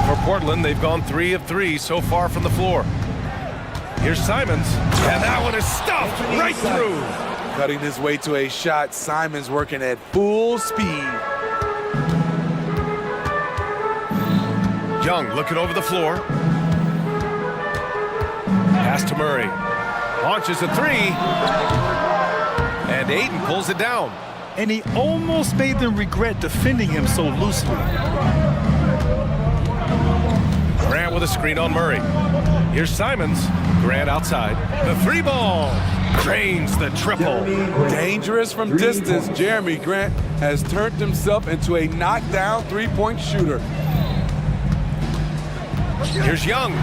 For Portland, they've gone 3 of 3 so far from the floor. Here's Simons, and that one is stuffed right through. Cutting his way to a shot, Simons working at full speed. Young looking over the floor. Pass to Murray. Launches a 3. And Ayton pulls it down. And he almost made them regret defending him so loosely. Grant with a screen on Murray. Here's Simons. Grant outside. The 3 ball. Drains the triple. Dangerous from distance. Jeremy Grant has turned himself into a knockdown three-point shooter. Here's Young.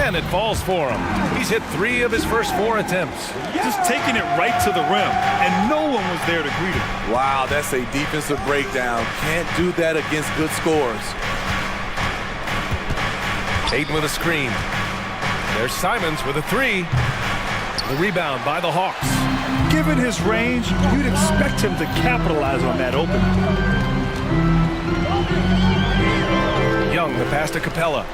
And it falls for him. He's hit 3 of his first 4 attempts. Just taking it right to the rim, and no one was there to greet him. Wow, that's a defensive breakdown. Can't do that against good scores. Ayton with a screen. There's Simons with a 3. The rebound by the Hawks. Given his range, you'd expect him to capitalize on that opening. Young, the pass to Capella.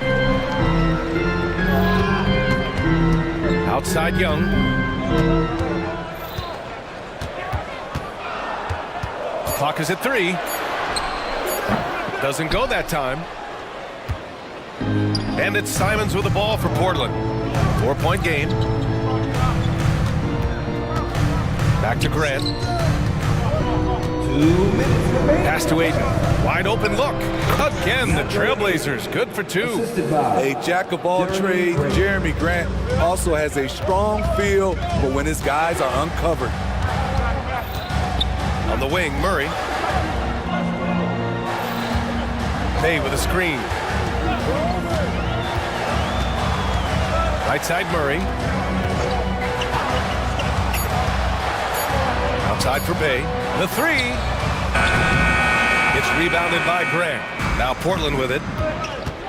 Outside Young. Clock is at 3. Doesn't go that time. And it's Simons with the ball for Portland. 4-point game. Back to Grant. Pass to Ayton. Wide open look. Again, the Trailblazers. Good for 2. A jack of all trades, Jeremy Grant also has a strong feel for when his guys are uncovered. On the wing, Murray. Bay with a screen. Right side, Murray. Outside for Bay. The 3. It's rebounded by Grant. Now Portland with it.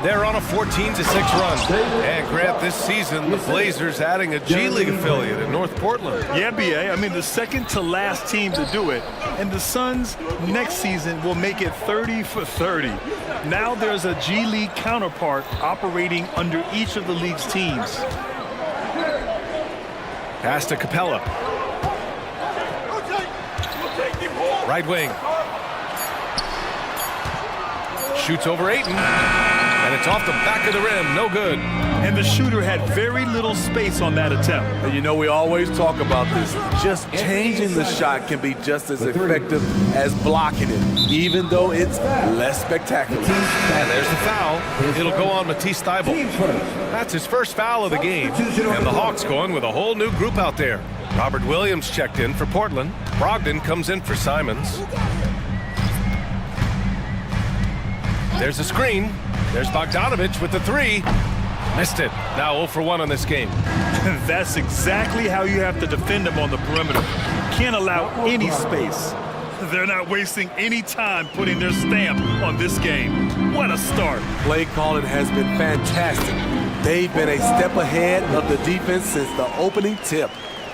They're on a 14-6 run. And Grant, this season, the Blazers adding a G League affiliate in North Portland. Yeah, BA. I mean, the second to last team to do it. And the Suns next season will make it 30 for 30. Now there's a G League counterpart operating under each of the league's teams. Pass to Capella. Right wing. Shoots over Ayton. And it's off the back of the rim. No good. And the shooter had very little space on that attempt. And you know, we always talk about this. Just changing the shot can be just as effective as blocking it, even though it's less spectacular. And there's the foul. It'll go on Matisse Thibault. That's his first foul of the game. And the Hawks going with a whole new group out there. Robert Williams checked in for Portland. Brogdon comes in for Simons. There's a screen. There's Bogdanovich with the 3. Missed it. Now 0 for 1 on this game. That's exactly how you have to defend them on the perimeter. Can't allow any space. They're not wasting any time putting their stamp on this game. What a start. Play calling has been fantastic. They've been a step ahead of the defense since the opening tip.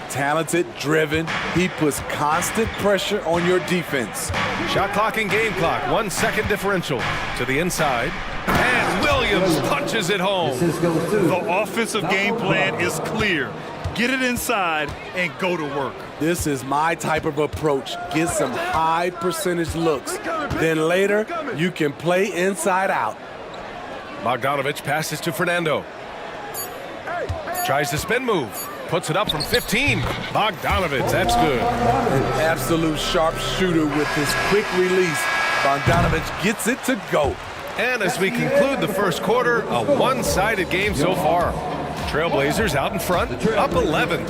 Talented, driven, he puts constant pressure on your defense. Shot clock and game clock, 1 second differential to the inside. And Williams punches it home. The offensive game plan is clear. Get it inside and go to work. This is my type of approach. Get some high percentage looks. Then later, you can play inside out. Bogdanovich passes to Fernando. Tries the spin move. Puts it up from 15. Bogdanovich, that's good. An absolute sharp shooter with his quick release. Bogdanovich gets it to go. And as we conclude the first quarter, a one-sided game so far. Trailblazers out in front, up 11.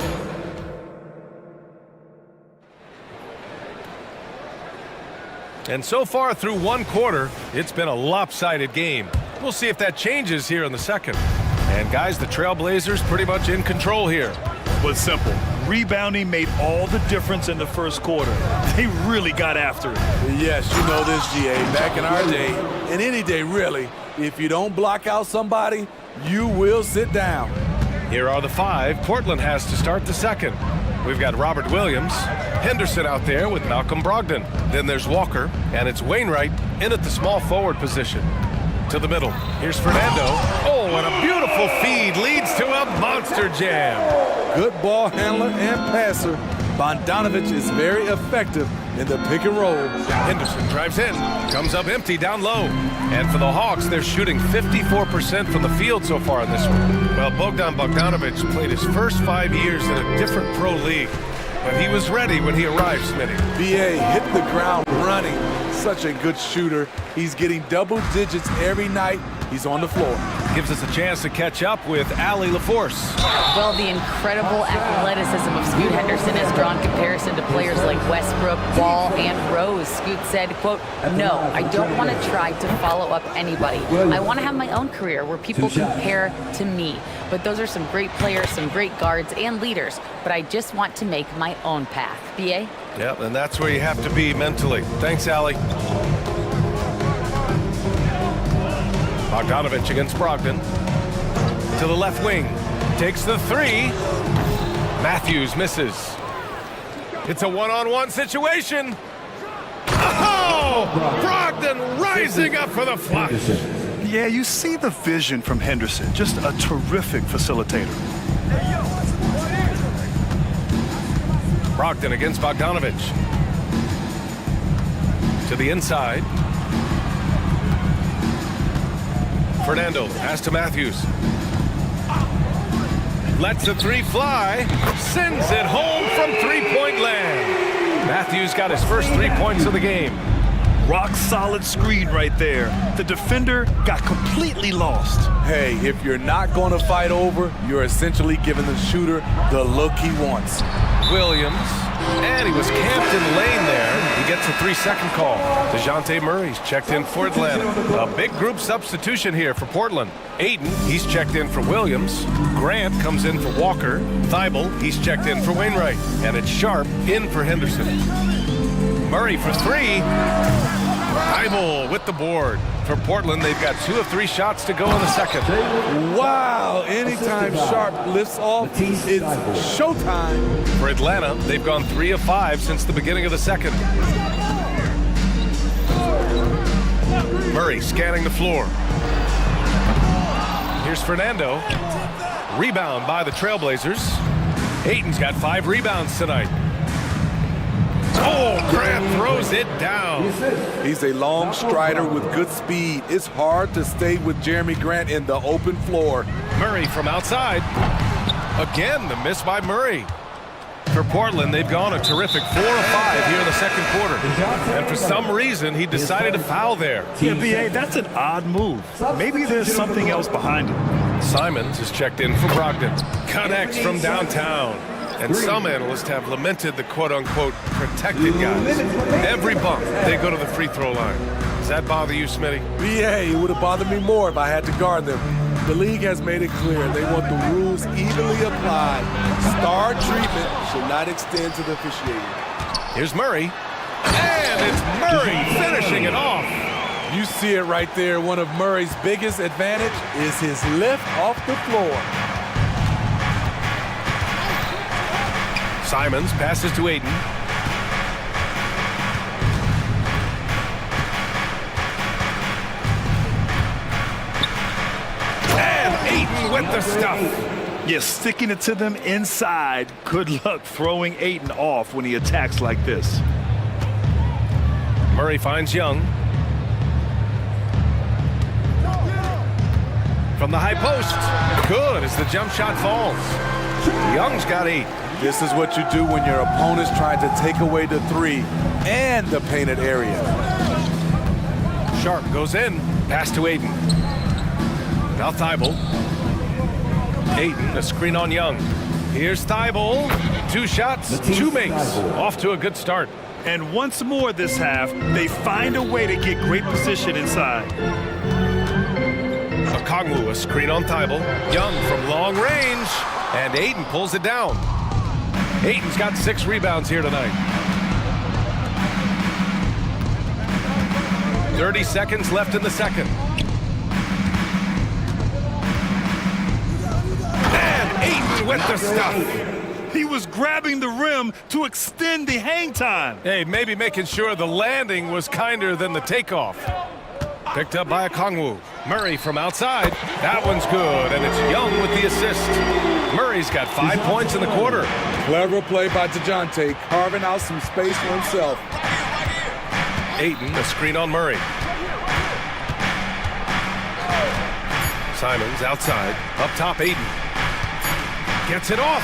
And so far through one quarter, it's been a lopsided game. We'll see if that changes here in the second. And guys, the Trailblazers pretty much in control here. Was simple. Rebounding made all the difference in the first quarter. They really got after it. Yes, you know this, GA. Back in our day, and any day really, if you don't block out somebody, you will sit down. Here are the 5 Portland has to start the second. We've got Robert Williams, Henderson out there with Malcolm Brogdon. Then there's Walker, and it's Wainwright in at the small forward position. To the middle, here's Fernando. Oh, and a beautiful feed leads to a monster jam. Good ball handler and passer. Bogdanovich is very effective in the pick and roll. Henderson drives in, comes up empty down low. And for the Hawks, they're shooting 54% from the field so far in this one. Well, Bogdan Bogdanovich played his first 5 years in a different pro league. But he was ready when he arrived, Smitty. BA hit the ground running. Such a good shooter. He's getting double digits every night he's on the floor. Gives us a chance to catch up with Allie LaForce. Well, the incredible athleticism of Scoot Henderson has drawn comparison to players like Westbrook, Ball, and Rose. Scoot said, quote, "No, I don't want to try to follow up anybody. I want to have my own career where people compare to me. But those are some great players, some great guards and leaders. But I just want to make my own path." BA? Yep, and that's where you have to be mentally. Thanks, Allie. Bogdanovich against Brogdon. To the left wing. Takes the 3. Matthews misses. It's a one-on-one situation. Oh! Brogdon rising up for the flush. Yeah, you see the vision from Henderson. Just a terrific facilitator. Brogdon against Bogdanovich. To the inside. Fernando, pass to Matthews. Lets the 3 fly. Sends it home from three-point land. Matthews got his first 3 points of the game. Rock solid screen right there. The defender got completely lost. Hey, if you're not going to fight over, you're essentially giving the shooter the look he wants. Williams, and he was camped in lane there. He gets a 3-second call. DeJounte Murray's checked in for Atlanta. A big group substitution here for Portland. Ayton, he's checked in for Williams. Grant comes in for Walker. Thibault, he's checked in for Wainwright. And it's Sharp in for Henderson. Murray for 3. Thibault with the board. For Portland, they've got 2 of 3 shots to go in the second. Wow, anytime Sharp lifts off, it's showtime. For Atlanta, they've gone 3 of 5 since the beginning of the second. Murray scanning the floor. Here's Fernando. Rebound by the Trailblazers. Ayton's got 5 rebounds tonight. Oh, Grant throws it down. He's a long strider with good speed. It's hard to stay with Jeremy Grant in the open floor. Murray from outside. Again, the miss by Murray. For Portland, they've gone a terrific 4 of 5 here in the second quarter. And for some reason, he decided to foul there. Yeah, BA, that's an odd move. Maybe there's something else behind it. Simons is checked in for Brogdon. Connects from downtown. And some analysts have lamented the quote-unquote protected guys. Every bump, they go to the free throw line. Does that bother you, Smitty? BA, it would have bothered me more if I had to guard them. The league has made it clear they want the rules evenly applied. Star treatment should not extend to the officiating. Here's Murray. And it's Murray finishing it off. You see it right there. One of Murray's biggest advantage is his lift off the floor. Simons passes to Aiden. And Aiden with the stuff. Yeah, sticking it to them inside. Good luck throwing Aiden off when he attacks like this. Murray finds Young. From the high post. Good as the jump shot falls. Young's got 8. This is what you do when your opponent's trying to take away the 3 and the painted area. Sharp goes in. Pass to Aiden. Now Thibault. Aiden, a screen on Young. Here's Thibault. 2 shots, 2 makes. Off to a good start. And once more this half, they find a way to get great position inside. Okongwu, a screen on Thibault. Young from long range. And Aiden pulls it down. Aiden's got 6 rebounds here tonight. 30 seconds left in the second. And Aiden with the stuff. He was grabbing the rim to extend the hang time. Hey, maybe making sure the landing was kinder than the takeoff. Picked up by Okongwu. Murray from outside. That one's good, and it's Young with the assist. Murray's got 5 points in the quarter. Clever play by DeJounte, carving out some space for himself. Aiden, a screen on Murray. Simons outside. Up top, Aiden. Gets it off.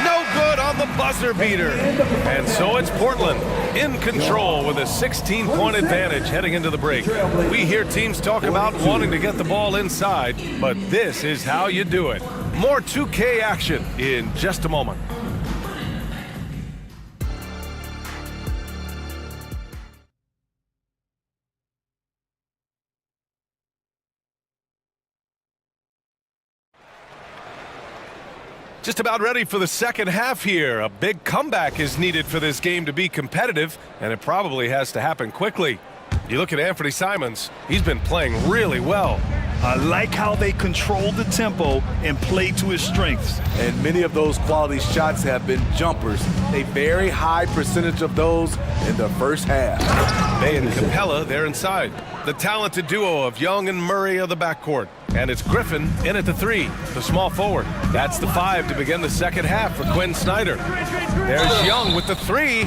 No good on the buzzer beater. And so it's Portland in control with a 16-point advantage heading into the break. We hear teams talk about wanting to get the ball inside, but this is how you do it. More 2K action in just a moment. Just about ready for the second half here. A big comeback is needed for this game to be competitive, and it probably has to happen quickly. You look at Anthony Simons, he's been playing really well. I like how they control the tempo and play to his strengths. And many of those quality shots have been jumpers. A very high percentage of those in the first half. May and Capella, they're inside. The talented duo of Young and Murray are the backcourt. And it's Griffin in at the 3, the small forward. That's the 5 to begin the second half for Quinn Snyder. There's Young with the 3.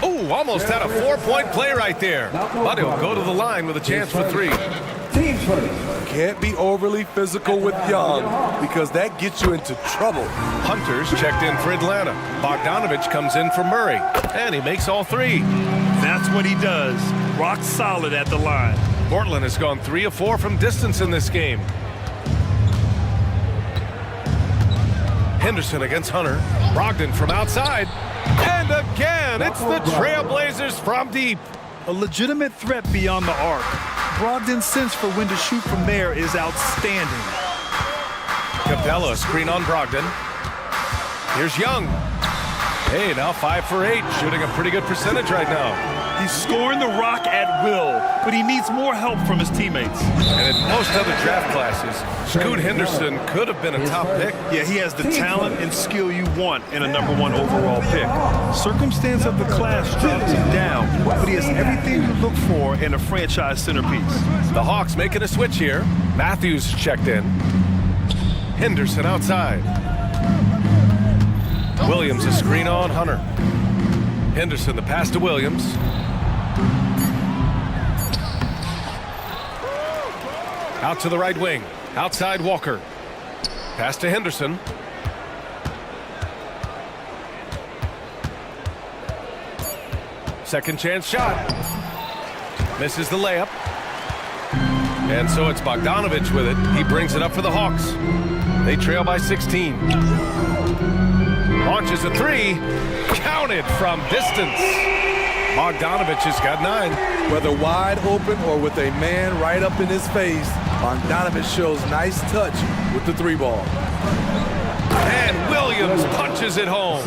Ooh, almost had a 4-point play right there. But he'll go to the line with a chance for 3. Can't be overly physical with Young because that gets you into trouble. Hunter's checked in for Atlanta. Bogdanovich comes in for Murray. And he makes all 3. That's what he does. Rock solid at the line. Portland has gone 3 of 4 from distance in this game. Henderson against Hunter. Brogdon from outside. And again, it's the Trailblazers from deep. A legitimate threat beyond the arc. Brogdon's sense for when to shoot from there is outstanding. Capella, screen on Brogdon. Here's Young. Hey, now 5 for 8, shooting a pretty good percentage right now. He's scoring the rock at will, but he needs more help from his teammates. And in most other draft classes, Scoot Henderson could have been a top pick. Yeah, he has the talent and skill you want in a #1 overall pick. Circumstance of the class drops him down, but he has everything you look for in a franchise centerpiece. The Hawks making a switch here. Matthews checked in. Henderson outside. Williams a screen on Hunter. Henderson the pass to Williams. Out to the right wing. Outside Walker. Pass to Henderson. Second chance shot. Misses the layup. And so it's Bogdanovich with it. He brings it up for the Hawks. They trail by 16. Launches a 3. Counted from distance. Bogdanovich has got 9. Whether wide open or with a man right up in his face, Bogdanovich shows nice touch with the three ball. And Williams punches it home.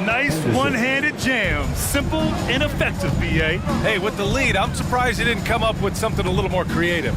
Nice one-handed jam. Simple and effective, BA. Hey, with the lead, I'm surprised he didn't come up with something a little more creative.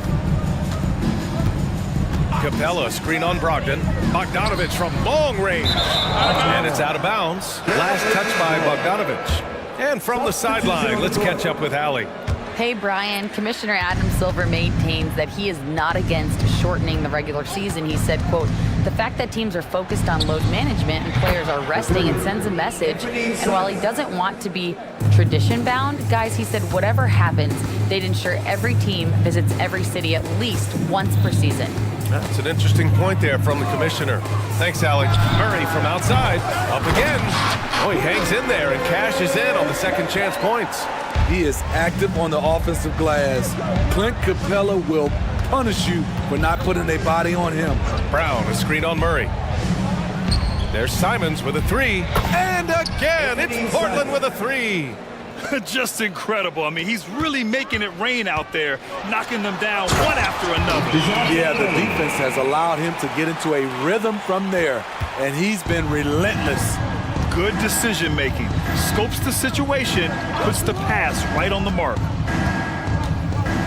Capella, screen on Brogdon. Bogdanovich from long range. And it's out of bounds. Last touch by Bogdanovich. And from the sideline, let's catch up with Allie. Hey, Brian. Commissioner Adam Silver maintains that he is not against shortening the regular season. He said, quote, the fact that teams are focused on load management and players are resting, it sends a message. And while he doesn't want to be tradition-bound, guys, he said whatever happens, they'd ensure every team visits every city at least once per season. That's an interesting point there from the commissioner. Thanks, Alex. Murray from outside. Up again. Oh, he hangs in there and cashes in on the second chance points. He is active on the offensive glass. Clint Capella will punish you for not putting a body on him. Brown, a screen on Murray. There's Simons with a three. And again, it's Portland with a three. Just incredible. I mean, he's really making it rain out there, knocking them down one after another. Yeah, the defense has allowed him to get into a rhythm from there, and he's been relentless. Good decision-making. Scopes the situation, puts the pass right on the mark.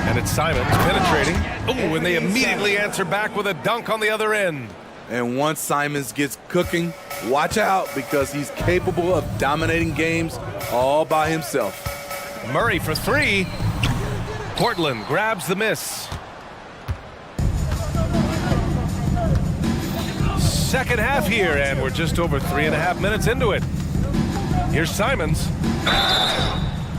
And it's Simons penetrating. Oh, and they immediately answer back with a dunk on the other end. And once Simons gets cooking, watch out because he's capable of dominating games all by himself. Murray for three. Portland grabs the miss. Second half here, and we're just over 3.5 minutes into it. Here's Simons.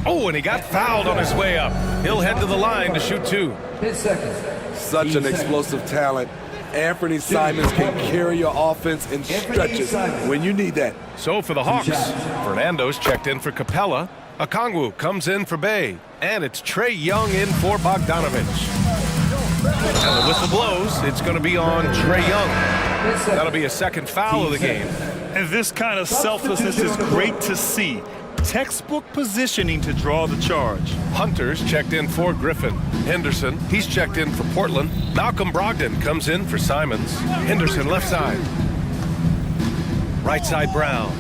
Oh, and he got fouled on his way up. He'll head to the line to shoot two. 10 seconds. Such an explosive talent. Anthony Simons can carry your offense in stretches when you need that. So for the Hawks, Fernando's checked in for Capella. Okongwu comes in for Bay. And it's Trae Young in for Bogdanovich. And the whistle blows. It's going to be on Trae Young. That'll be a second foul of the game. And this kind of selflessness is great to see. Textbook positioning to draw the charge. Hunter's checked in for Griffin. Henderson, he's checked in for Portland. Malcolm Brogdon comes in for Simons. Henderson left side. Right side Brown.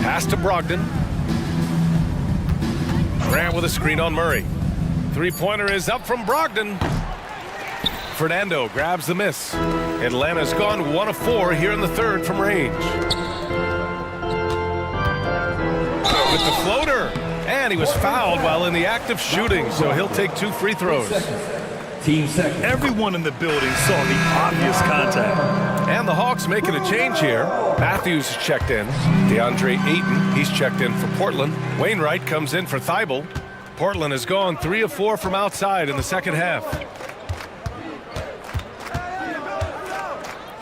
Pass to Brogdon. Grant with a screen on Murray. Three-pointer is up from Brogdon. Fernando grabs the miss. Atlanta's gone 1 of 4 here in the third from range. With the floater. And he was fouled while in the act of shooting, so he'll take 2 free throws. Team second. Everyone in the building saw the obvious contact. And the Hawks making a change here. Matthews is checked in. DeAndre Ayton, he's checked in for Portland. Wainwright comes in for Thibault. Portland has gone 3 of 4 from outside in the second half.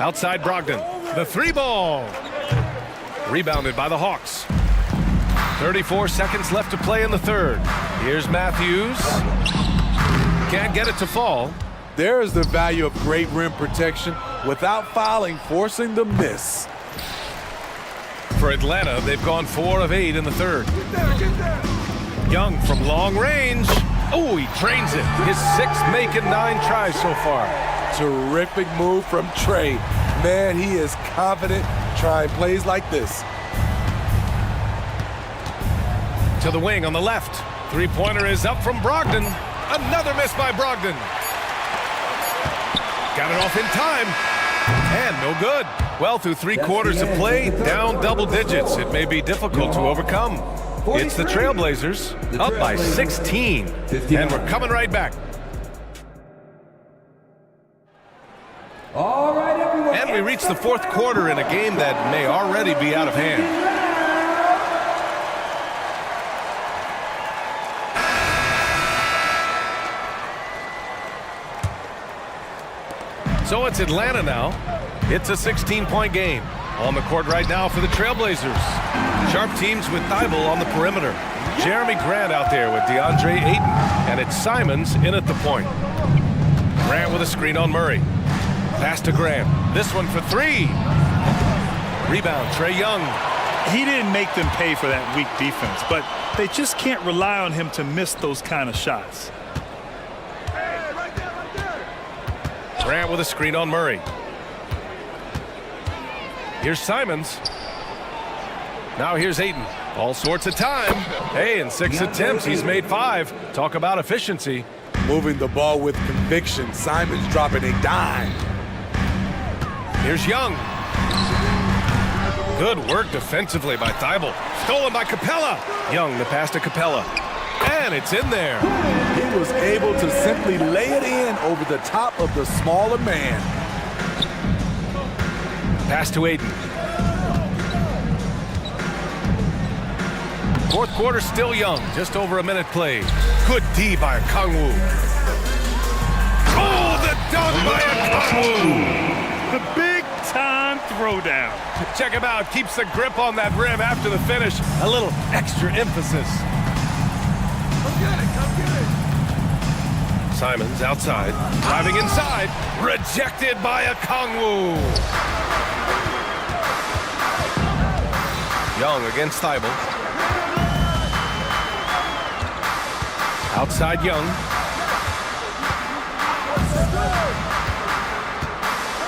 Outside Brogdon. The three ball. Rebounded by the Hawks. 34 seconds left to play in the third. Here's Matthews. Can't get it to fall. There is the value of great rim protection without fouling, forcing the miss. For Atlanta, they've gone 4 of 8 in the third. Young from long range. Oh, he drains it. His 6th make and 9 tries so far. Terrific move from Trae. Man, he is confident trying plays like this. To the wing on the left. Three-pointer is up from Brogdon. Another miss by Brogdon. Got it off in time. And no good. Well, through 3 quarters of play, down double digits. It may be difficult to overcome. It's the Trailblazers up by 16. And we're coming right back. All right, everyone. And we reach the 4th quarter in a game that may already be out of hand. So it's Atlanta now. It's a 16-point game. On the court right now for the Trailblazers. Sharp teams with Thibault on the perimeter. Jeremy Grant out there with DeAndre Ayton. And it's Simons in at the point. Grant with a screen on Murray. Pass to Grant. This one for 3. Rebound, Trae Young. he didn't make them pay for that weak defense, but they just can't rely on him to miss those kind of shots. Grant with a screen on Murray. Here's Simons. Now here's Ayton. All sorts of time. Hey, in 6 attempts, he's made 5. Talk about efficiency. Moving the ball with conviction. Simons dropping a dime. Here's Young. Good work defensively by Thibault. Stolen by Capella. Young, the pass to Capella. And it's in there. He was able to simply lay it in over the top of the smaller man. Pass to Ayton. Fourth quarter still young. Just over a minute played. Good D by Kangwoo. Oh, the dunk by Kangwoo. The big-time throwdown. Check him out. Keeps the grip on that rim after the finish. A little extra emphasis. Come get it, come get it. Simons outside. Driving inside. Rejected by a Kangwoo. Young against Thibault. Outside Young.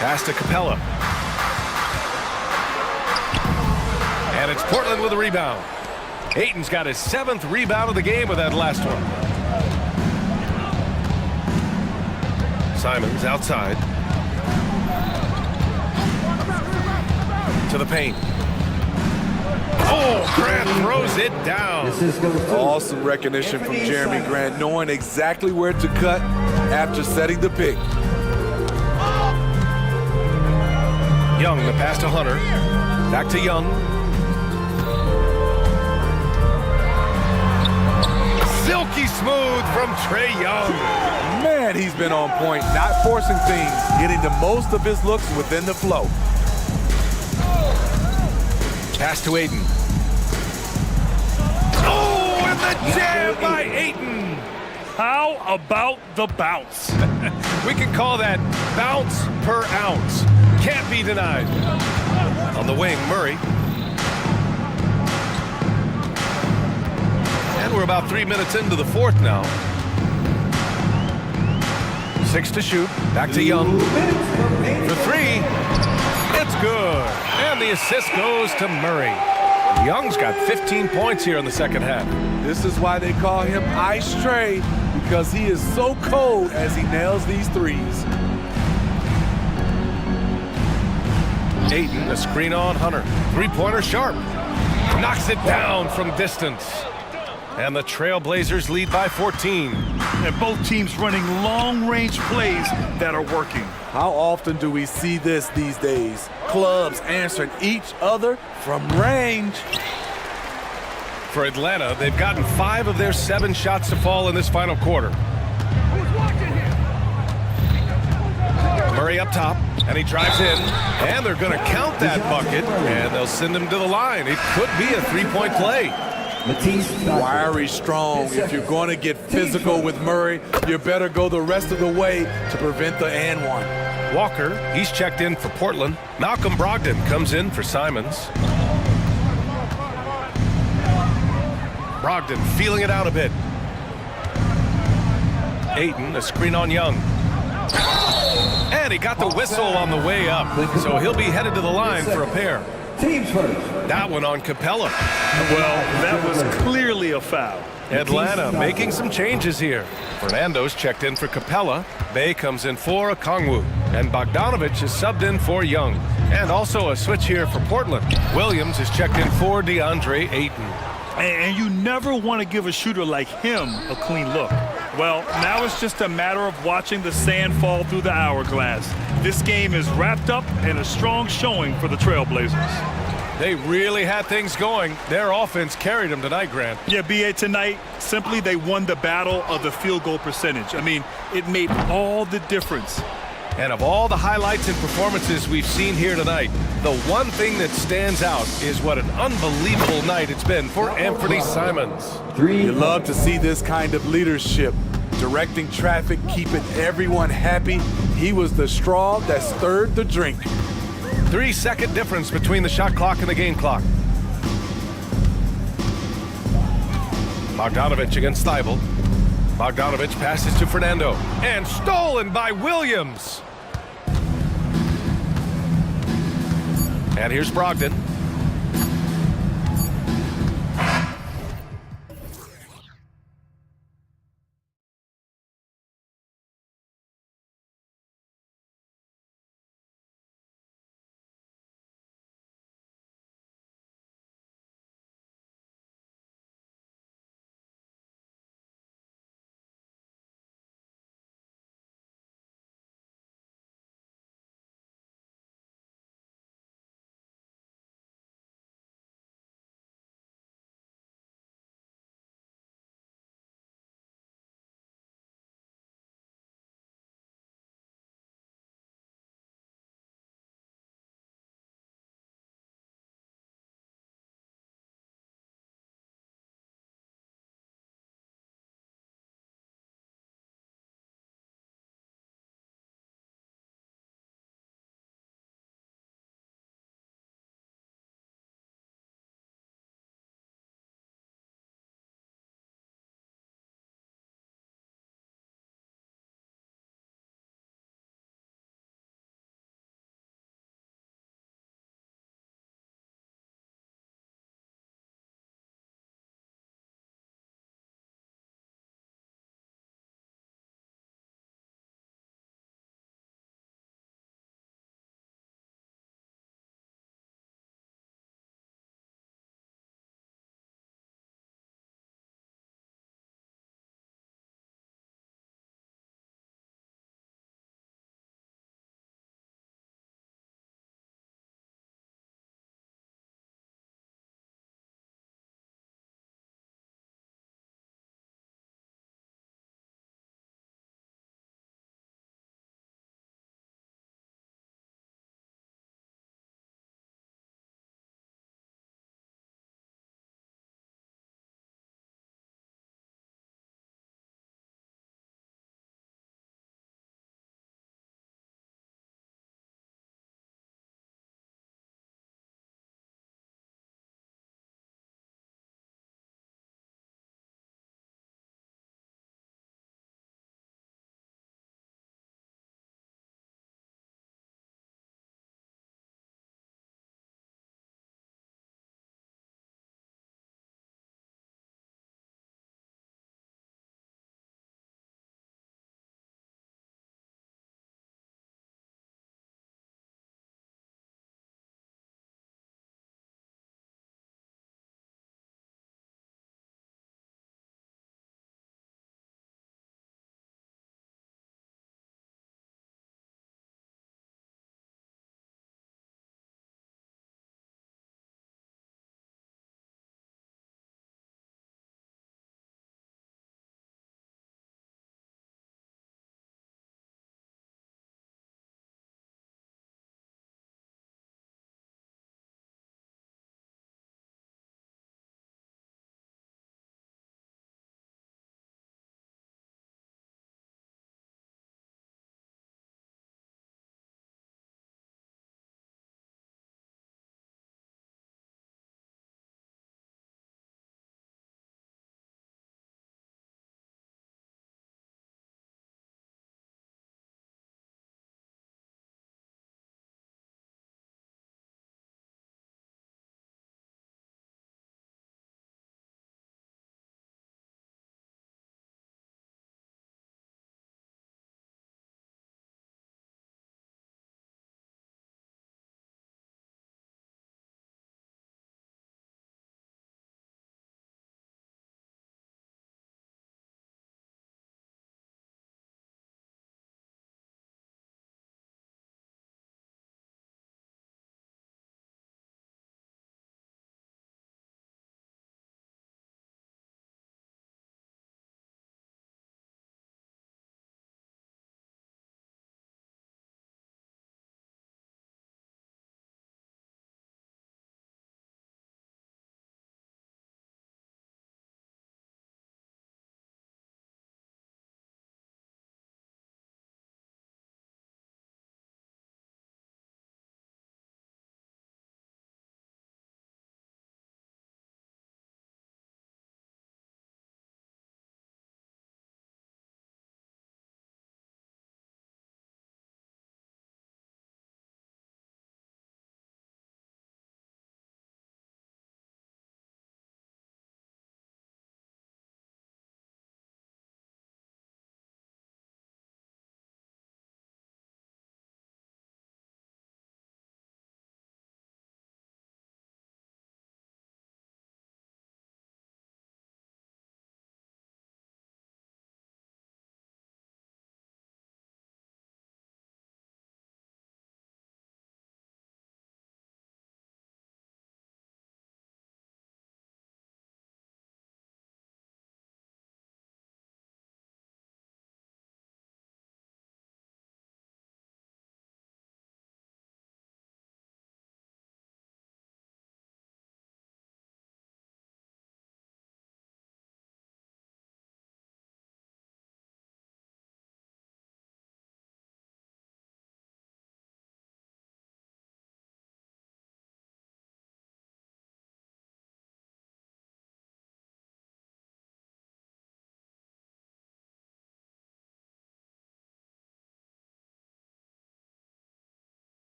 Pass to Capella. And it's Portland with a rebound. Ayton's got his 7th rebound of the game with that last one. Simons outside. To the paint. Oh, Grant throws it down. Awesome recognition from Jeremy Grant, knowing exactly where to cut after setting the pick. Young, the pass to Hunter. Back to Young. Silky smooth from Trae Young. Man, he's been on point, not forcing things, getting the most of his looks within the flow. Pass to Ayton. Oh, and the jam by Ayton. How about the bounce? We can call that bounce per ounce. Can't be denied. On the wing, Murray. And we're about 3 minutes into the fourth now. 6 to shoot. Back to Young. For 3. It's good. And the assist goes to Murray. Young's got 15 points here in the second half. This is why they call him Ice Trae, because he is so cold as he nails these threes. Ayton, a screen on Hunter. Three-pointer sharp. Knocks it down from distance. And the Trailblazers lead by 14. And both teams running long-range plays that are working. How often do we see this these days? Clubs answering each other from range. For Atlanta, they've gotten 5 of their 7 shots to fall in this final quarter. Murray up top, and he drives in, and they're going to count that bucket, and they'll send him to the line. It could be a 3-point play. Wiry strong. If you're going to get physical with Murray, you better go the rest of the way to prevent the and one. Walker, he's checked in for Portland. Malcolm Brogdon comes in for Simons. Brogdon feeling it out a bit. Ayton, a screen on Young. And he got the whistle on the way up, so he'll be headed to the line for a pair. Teams first. That one on Capella. Well, that was clearly a foul. Atlanta making some changes here. Fernando's checked in for Capella. Bay comes in for Okongwu. And Bogdanovich is subbed in for Young. And also a switch here for Portland. Williams is checked in for DeAndre Ayton. And you never want to give a shooter like him a clean look. Well, now it's just a matter of watching the sand fall through the hourglass. This game is wrapped up in a strong showing for the Trailblazers. They really had things going. Their offense carried them tonight, Grant. Yeah, B.A., tonight, simply they won the battle of the field goal percentage. I mean, it made all the difference. And of all the highlights and performances we've seen here tonight, the one thing that stands out is what an unbelievable night it's been for Anthony Simons. You love to see this kind of leadership, directing traffic, keeping everyone happy. He was the straw that stirred the drink. 3-second difference between the shot clock and the game clock. Bogdanovic against Thibault. Bogdanovic passes to Fernando. And stolen by Williams. And here's Brogdon.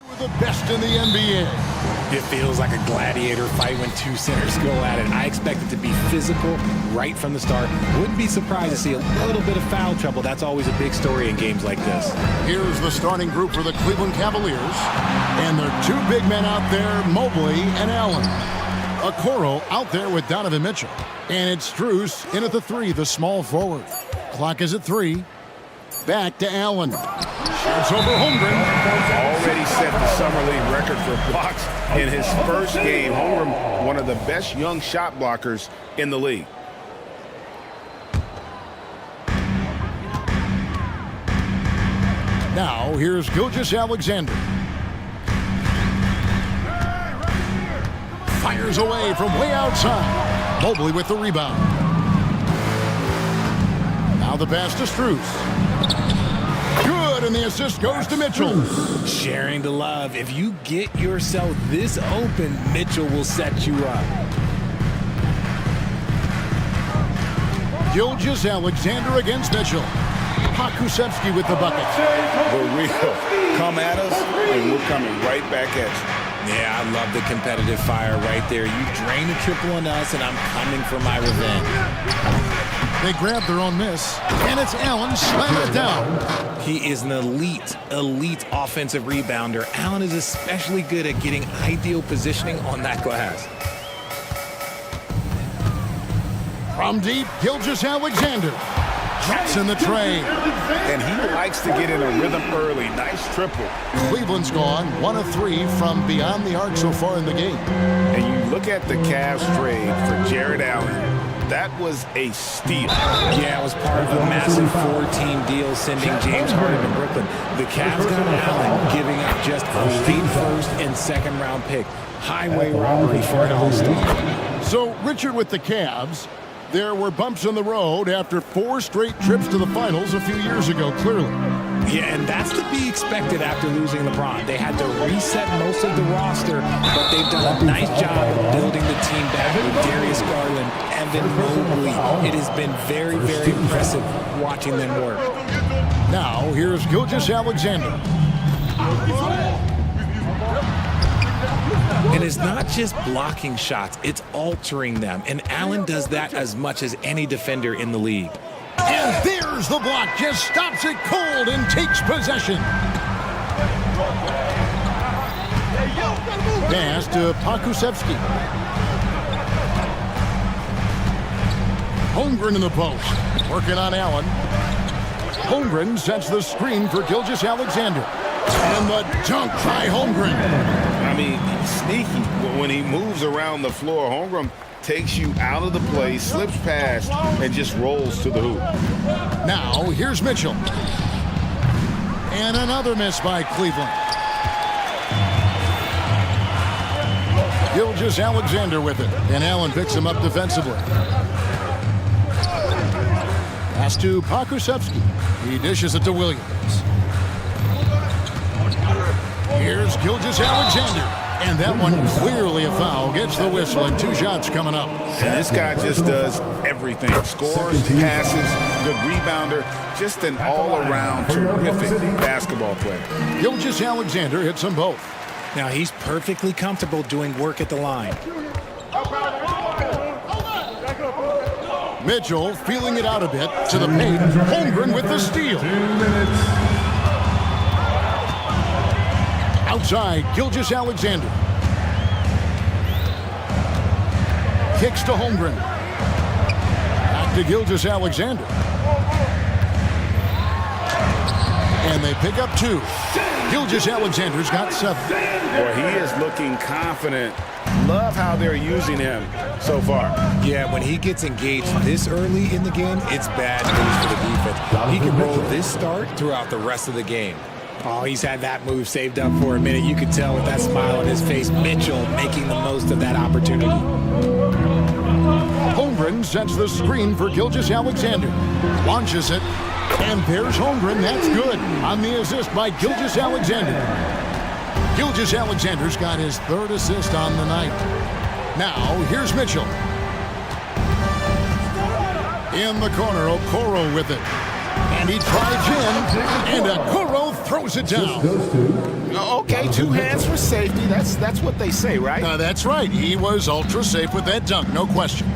The best in the NBA. It feels like a gladiator fight when two centers go at it. I expect it to be physical right from the start. Wouldn't be surprised to see a little bit of foul trouble. That's always a big story in games like this. Here's the starting group for the Cleveland Cavaliers. And their two big men out there, Mobley and Allen. Okoro out there with Donovan Mitchell. And it's Strus in at the 3, the small forward. Clock is at 3. Back to Allen. Shoots over Holmgren. Already set the Summer League record for blocks in his first game. Holmgren, one of the best young shot blockers in the league. Now, here's Gilgeous-Alexander. Fires away from way outside. Mobley with the rebound. Now the pass to Strus. Good, and the assist goes to Mitchell. Sharing the love. If you get yourself this open, Mitchell will set you up. Gilgeous-Alexander against Mitchell. Pakusevski with the bucket. The real come at us, and we're coming right back at you. Yeah, I love the competitive fire right there. You drain a triple on us, and I'm coming for my revenge. They grab their own miss, and it's Allen slamming it down. He is an elite offensive rebounder. Allen is especially good at getting ideal positioning on that glass. From deep, Gilgeous-Alexander. Traps in the tray. And he likes to get in a rhythm early. Nice triple. Cleveland's gone 1 of 3 from beyond the arc so far in the game. And you look at the Cavs trade for Jared Allen. That was a steal. Yeah, it was part of a massive 4-team deal sending James Harden to Brooklyn. The Cavs got Allen, giving up just a late first and second round pick. Highway robbery for an all-star. So, Richard, with the Cavs, there were bumps on the road after 4 straight trips to the finals a few years ago, clearly. Yeah, and that's to be expected after losing LeBron. They had to reset most of the roster, but they've done a nice job of building the team back with Darius Garland, Evan Mobley. It has been very, very impressive watching them work. Now, here's Gilgeous-Alexander. And it's not just blocking shots, it's altering them. And Allen does that as much as any defender in the league. And there's the block, just stops it cold and takes possession. Pass to Pakusevski. Holmgren in the post, working on Allen. Holmgren sets the screen for Gilgeous-Alexander. And the dunk by Holmgren. I mean, sneaky. When he moves around the floor, Holmgren takes you out of the play, slips past, and just rolls to the hoop. Now, here's Mitchell. And another miss by Cleveland. Gilgeous-Alexander with it, and Allen picks him up defensively. Pass to Pakusevski. He dishes it to Williams. Here's Gilgeous-Alexander. And that one clearly a foul. Gets the whistle, and 2 shots coming up. And this guy just does everything. Scores, passes, good rebounder. Just an all-around terrific basketball player. Gilgeous-Alexander hits them both. Now he's perfectly comfortable doing work at the line. Mitchell feeling it out a bit to the paint. Holmgren with the steal. 2 minutes. Outside, Gilgeous-Alexander. Kicks to Holmgren. Back to Gilgeous-Alexander. And they pick up 2. Gilgeous-Alexander's got 7. Well, he is looking confident. Love how they're using him so far. Yeah, when he gets engaged this early in the game, it's bad news for the defense. He can roll this start throughout the rest of the game. Oh, he's had that move saved up for a minute. You could tell with that smile on his face. Mitchell making the most of that opportunity. Holmgren sets the screen for Gilgeous-Alexander. Launches it. And there's Holmgren. That's good on the assist by Gilgeous-Alexander. Gilgeous-Alexander's got his 3rd assist on the night. Now, here's Mitchell. In the corner, Okoro with it. And he drives in, and Okoro throws it down. Okay, 2 hands for safety. That's what they say, right? That's right. He was ultra safe with that dunk, no question.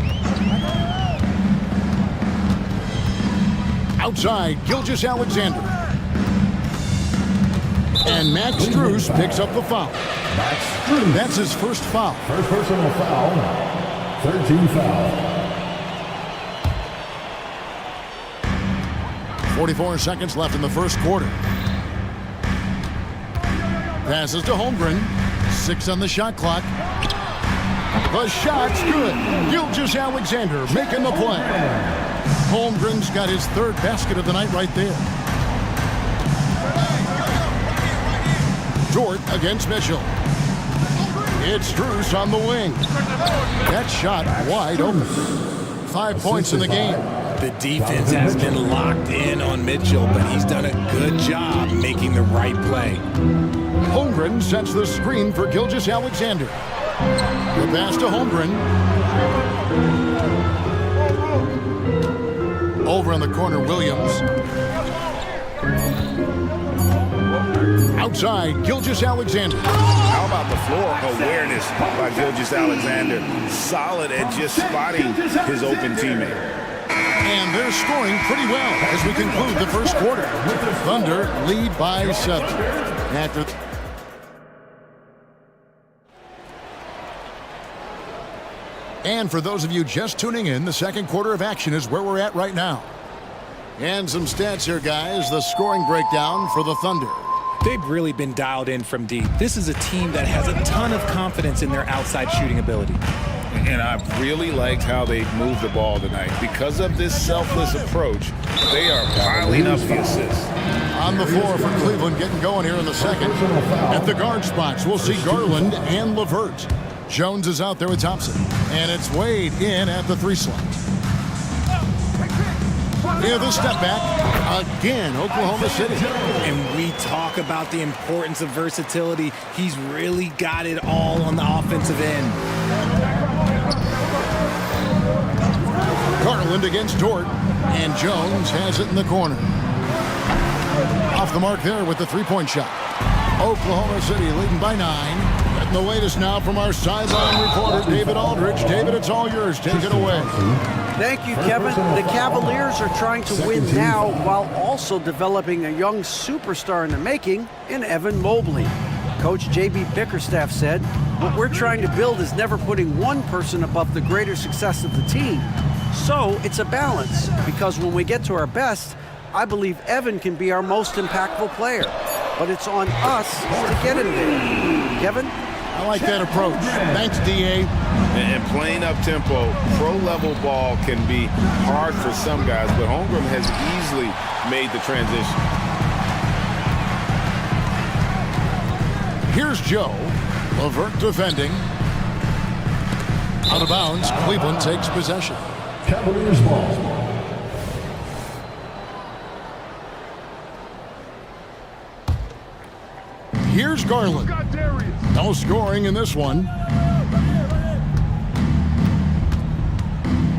Outside, Gilgeous-Alexander. And Max Strus picks up the foul. That's his first foul. First personal foul. 13 foul. 44 seconds left in the first quarter. Passes to Holmgren. 6 on the shot clock. The shot's good. Gilgeous-Alexander making the play. Holmgren's got his 3rd basket of the night right there. Dort against Mitchell. It's Strus on the wing. That shot wide open. 5 points in the game. The defense has been locked in on Mitchell, but he's done a good job making the right play. Holmgren sets the screen for Gilgeous-Alexander. The pass to Holmgren. Over in the corner, Williams. Outside, Gilgeous-Alexander. How about the floor awareness by Gilgeous-Alexander? Solid at just spotting his open teammate. And they're scoring pretty well as we conclude the first quarter. Thunder lead by 7. And for those of you just tuning in, the second quarter of action is where we're at right now. And some stats here, guys. The scoring breakdown for the Thunder. They've really been dialed in from deep. This is a team that has a ton of confidence in their outside shooting ability. And I've really liked how they've moved the ball tonight. Because of this selfless approach, they are piling up the assists. On the floor for Cleveland, getting going here in the second. At the guard spots, we'll see Garland and LeVert. Jones is out there with Thompson. And it's Wade in at the 3 slot. Yeah, the step back. Again, Oklahoma City. And we talk about the importance of versatility. He's really got it all on the offensive end. Garland against Dort. And Jones has it in the corner. Off the mark there with the 3-point shot. Oklahoma City leading by 9. Getting the latest now from our sideline reporter, David Aldridge. David, it's all yours. Take it away. Thank you, Kevin. The Cavaliers are trying to win now while also developing a young superstar in the making in Evan Mobley. Coach J.B. Bickerstaff said, "What we're trying to build is never putting one person above the greater success of the team. So it's a balance, because when we get to our best, I believe Evan can be our most impactful player. But it's on us to get him there." Kevin? I like that approach. Thanks, D.A. And playing up-tempo, pro-level ball can be hard for some guys, but Holmgren has easily made the transition. Here's Joe. LeVert defending. Out of bounds, Cleveland takes possession. Cavaliers ball. Here's Garland. No scoring in this one.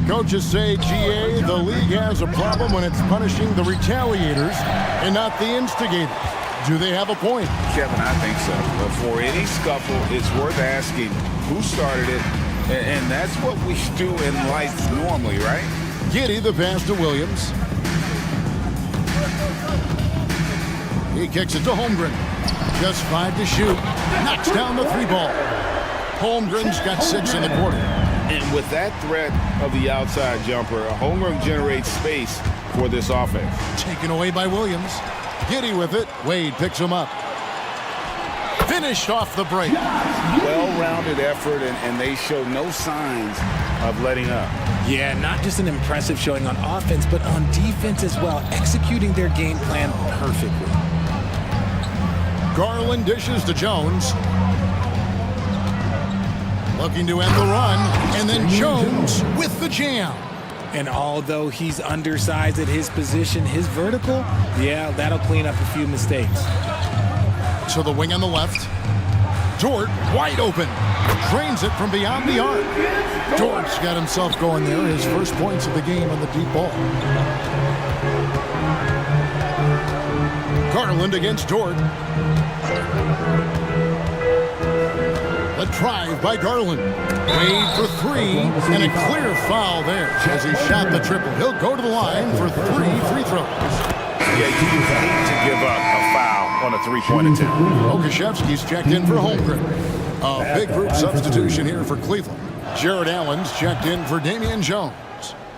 Coaches say, GA, the league has a problem when it's punishing the retaliators and not the instigators. Do they have a point? Kevin, I think so. But for any scuffle, it's worth asking who started it, and that's what we do in life normally, right? Giddey the pass to Williams. He kicks it to Holmgren. Just 5 to shoot. Knocks down the 3 ball. Holmgren's got 6 in the quarter. And with that threat of the outside jumper, Holmgren generates space for this offense. Taken away by Williams. Giddey with it. Wade picks him up. Finished off the break. Well-rounded effort, and they show no signs of letting up. Yeah, not just an impressive showing on offense, but on defense as well, executing their game plan perfectly. Garland dishes to Jones. Looking to end the run, and then Jones with the jam. And although he's undersized at his position, his vertical, yeah, that'll clean up a few mistakes. So the wing on the left. Dort wide open. Drains it from beyond the arc. Dort's got himself going there. His first points of the game on the deep ball. Garland against Dort. A drive by Garland. Made for three, and a clear foul there as he shot the triple. He'll go to the line for 3 free throws. Yeah, you hate to give up a foul on a three-point attempt. Okashevsky's checked in for Holmgren. A big group substitution here for Cleveland. Jared Allen's checked in for Damian Jones.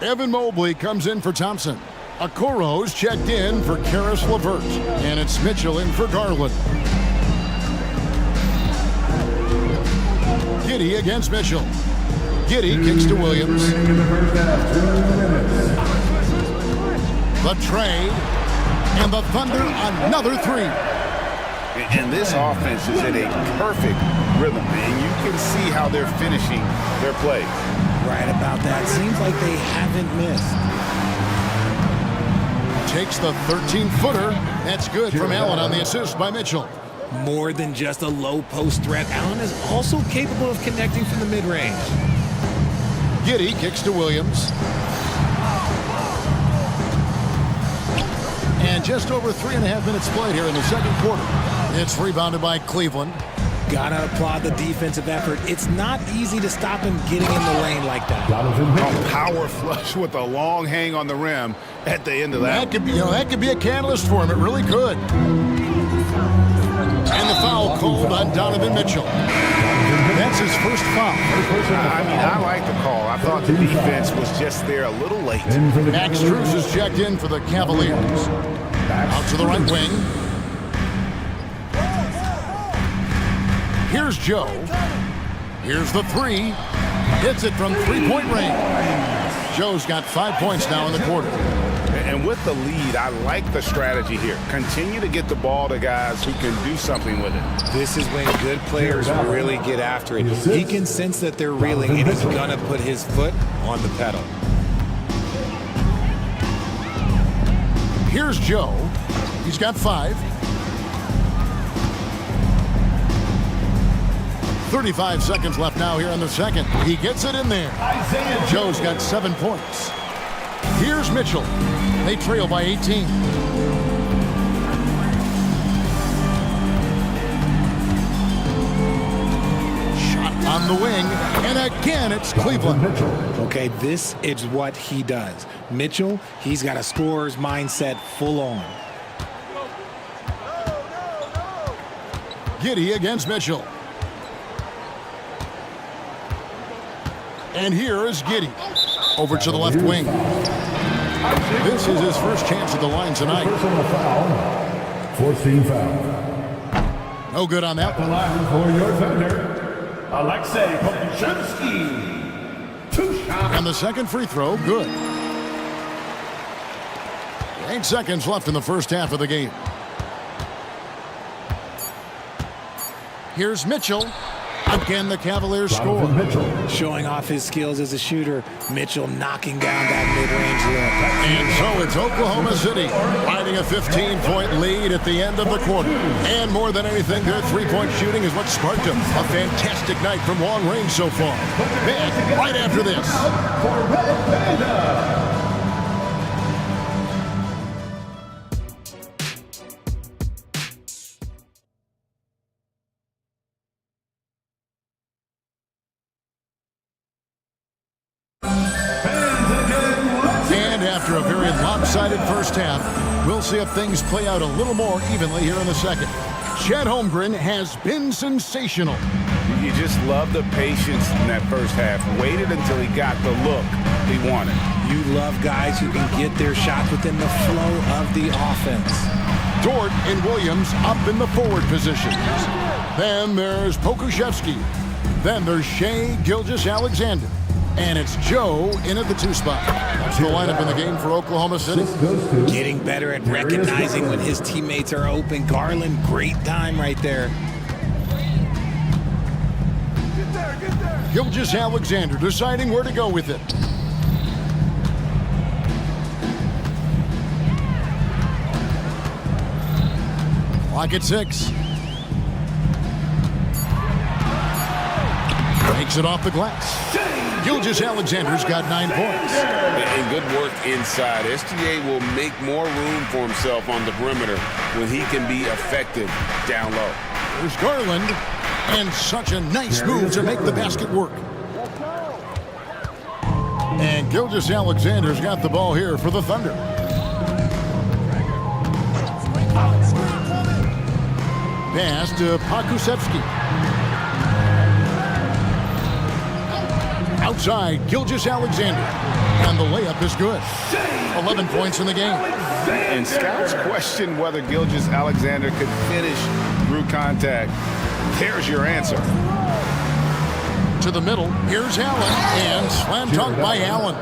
Evan Mobley comes in for Thompson. Okoro's checked in for Karis LeVert. And it's Mitchell in for Garland. Giddey against Mitchell. Giddey kicks to Williams. The trade. And the Thunder another three. And this offense is in a perfect rhythm, and you can see how they're finishing their plays. Right about that. Seems like they haven't missed. Takes the 13-footer. That's good from Allen on the assist by Mitchell. More than just a low post threat, Allen is also capable of connecting from the mid-range. Giddey kicks to Williams. And just over 3.5 minutes played here in the second quarter. It's rebounded by Cleveland. Gotta applaud the defensive effort. It's not easy to stop him getting in the lane like that. A power flush with a long hang on the rim at the end of that. That could be a catalyst for him. It really could. And the foul called on Donovan Mitchell. That's his first foul. I like the call. I thought the defense was just there a little late. Max Strus is checked in for the Cavaliers. Out to the right wing. Here's Joe. Here's the three. Hits it from three-point range. Joe's got 5 points now in the quarter. And with the lead, I like the strategy here. Continue to get the ball to guys who can do something with it. This is when good players really get after it. He can sense that they're reeling, and he's gonna put his foot on the pedal. Here's Joe. He's got 5. 35 seconds left now here in the second. He gets it in there. Joe's got 7 points. Here's Mitchell. They trail by 18. Shot on the wing, and again it's Cleveland. Okay, this is what he does. Mitchell, he's got a scorer's mindset full on. Giddey against Mitchell. And here is Giddey. Over to the left wing. This is his first chance at the line tonight. Fourth team foul. No good on that one. Line for your Thunder, Alexei Pokusevski. 2 shots. And the second free throw, good. 8 seconds left in the first half of the game. Here's Mitchell. Again, the Cavaliers score. Showing off his skills as a shooter. Mitchell knocking down that mid-range look. And so it's Oklahoma City riding a 15-point lead at the end of the quarter. And more than anything, their three-point shooting is what sparked them. A fantastic night from long range so far. Back right after this. After a very lopsided first half, we'll see if things play out a little more evenly here in the second. Chet Holmgren has been sensational. You just love the patience in that first half. Waited until he got the look he wanted. You love guys who can get their shots within the flow of the offense. Dort and Williams up in the forward positions. Then there's Pokusevski. Then there's Shai Gilgeous-Alexander. And it's Joe in at the 2 spot. That's the lineup in the game for Oklahoma City. Getting better at recognizing when his teammates are open. Garland, great time right there. Gilgeous-Alexander deciding where to go with it. Clock at 6. Takes it off the glass. Gilgeous-Alexander's got 9 points. And good work inside. SGA will make more room for himself on the perimeter when he can be effective down low. There's Garland, and such a nice move to make the basket work. And Gilgeous-Alexander's got the ball here for the Thunder. Pass to Pakusevsky. Outside, Gilgeous-Alexander. And the layup is good. 11 points in the game. And scouts question whether Gilgeous-Alexander could finish through contact. There's your answer. To the middle, here's Allen, and slam dunk by Allen.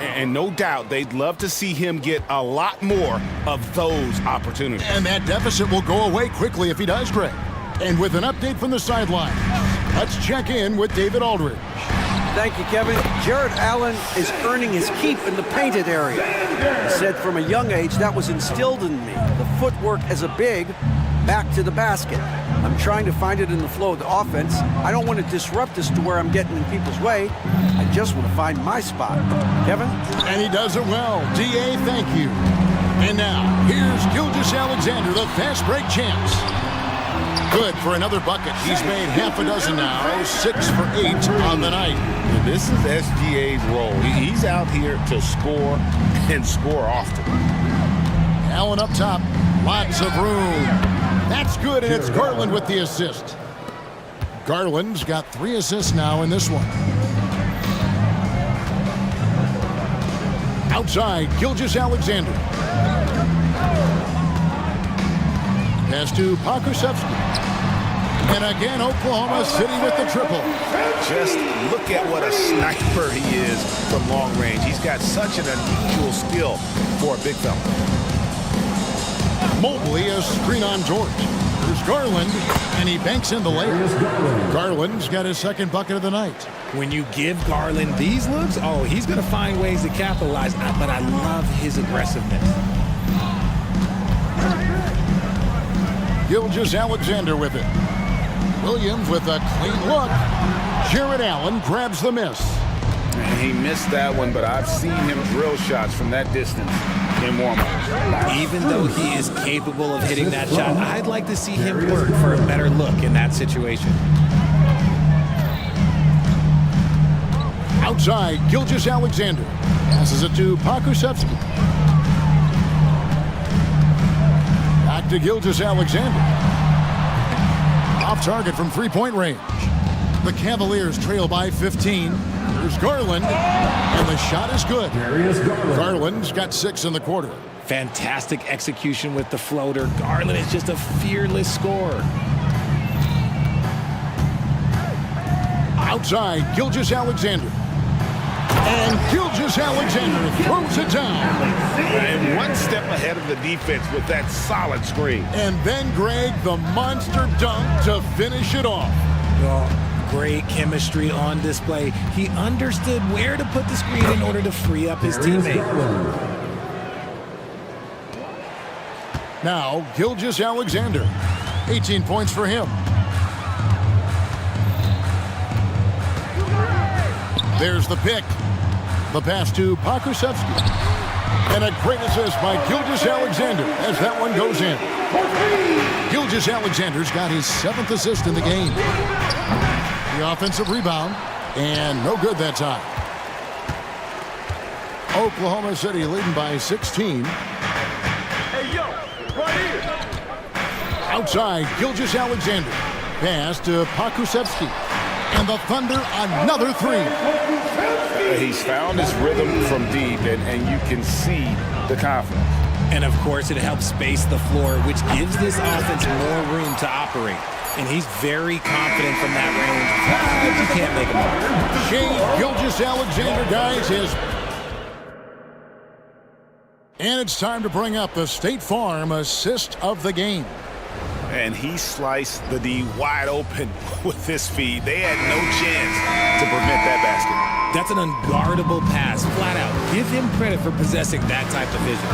And no doubt they'd love to see him get a lot more of those opportunities. And that deficit will go away quickly if he does, Greg. And with an update from the sideline, let's check in with David Aldridge. Thank you, Kevin. Jared Allen is earning his keep in the painted area. He said from a young age that was instilled in me. The footwork as a big, back to the basket. I'm trying to find it in the flow of the offense. I don't want to disrupt this to where I'm getting in people's way. I just want to find my spot. Kevin? And he does it well. D.A., thank you. And now, here's Gilgeous-Alexander, the fast break champs. Good for another bucket. He's made half a dozen now, 6 for 8 on the night. This is SGA's role. He's out here to score and score often. Allen up top, lots of room. That's good, and it's Garland with the assist. Garland's got 3 assists now in this one. Outside, Gilgeous-Alexander. Pass to Pakusevsky. And again, Oklahoma City with the triple. Just look at what a sniper he is from long range. He's got such an unusual skill for a big fella. Mobley, a screen on George. There's Garland, and he banks in the layup. Garland's got his second bucket of the night. When you give Garland these looks, oh, he's going to find ways to capitalize. But I love his aggressiveness. Gilgeous-Alexander with it. Williams with a clean look. Jared Allen grabs the miss. And he missed that one, but I've seen him drill shots from that distance in warm-up. Even though he is capable of hitting that shot, I'd like to see him work for a better look in that situation. Outside, Gilgeous-Alexander passes it to Pakusevsky. Back to Gilgeous-Alexander. Off target from three-point range. The Cavaliers trail by 15. There's Garland, and the shot is good. Garland's got 6 in the quarter. Fantastic execution with the floater. Garland is just a fearless scorer. Outside, Gilgeous-Alexander. And Gilgeous-Alexander throws it down. And one step ahead of the defense with that solid screen. And then, Greg, the monster dunk to finish it off. Oh, great chemistry on display. He understood where to put the screen in order to free up his teammate. Now, Gilgeous-Alexander. 18 points for him. There's the pick. The pass to Pakusevsky. And a great assist by Gilgeous-Alexander as that one goes in. Gilgeous-Alexander's got his 7th assist in the game. The offensive rebound, and no good that time. Oklahoma City leading by 16. Hey, yo, right here. Outside, Gilgeous-Alexander. Pass to Pakusevsky. And the Thunder, another 3. He's found his rhythm from deep, and you can see the confidence. And, of course, it helps space the floor, which gives this offense more room to operate. And he's very confident from that range. You can't make him up. Shea Gilgeous-Alexander, guys, is... And it's time to bring up the State Farm assist of the game. And he sliced the D wide open with his feed. They had no chance to prevent that basket. That's an unguardable pass, flat out. Give him credit for possessing that type of vision.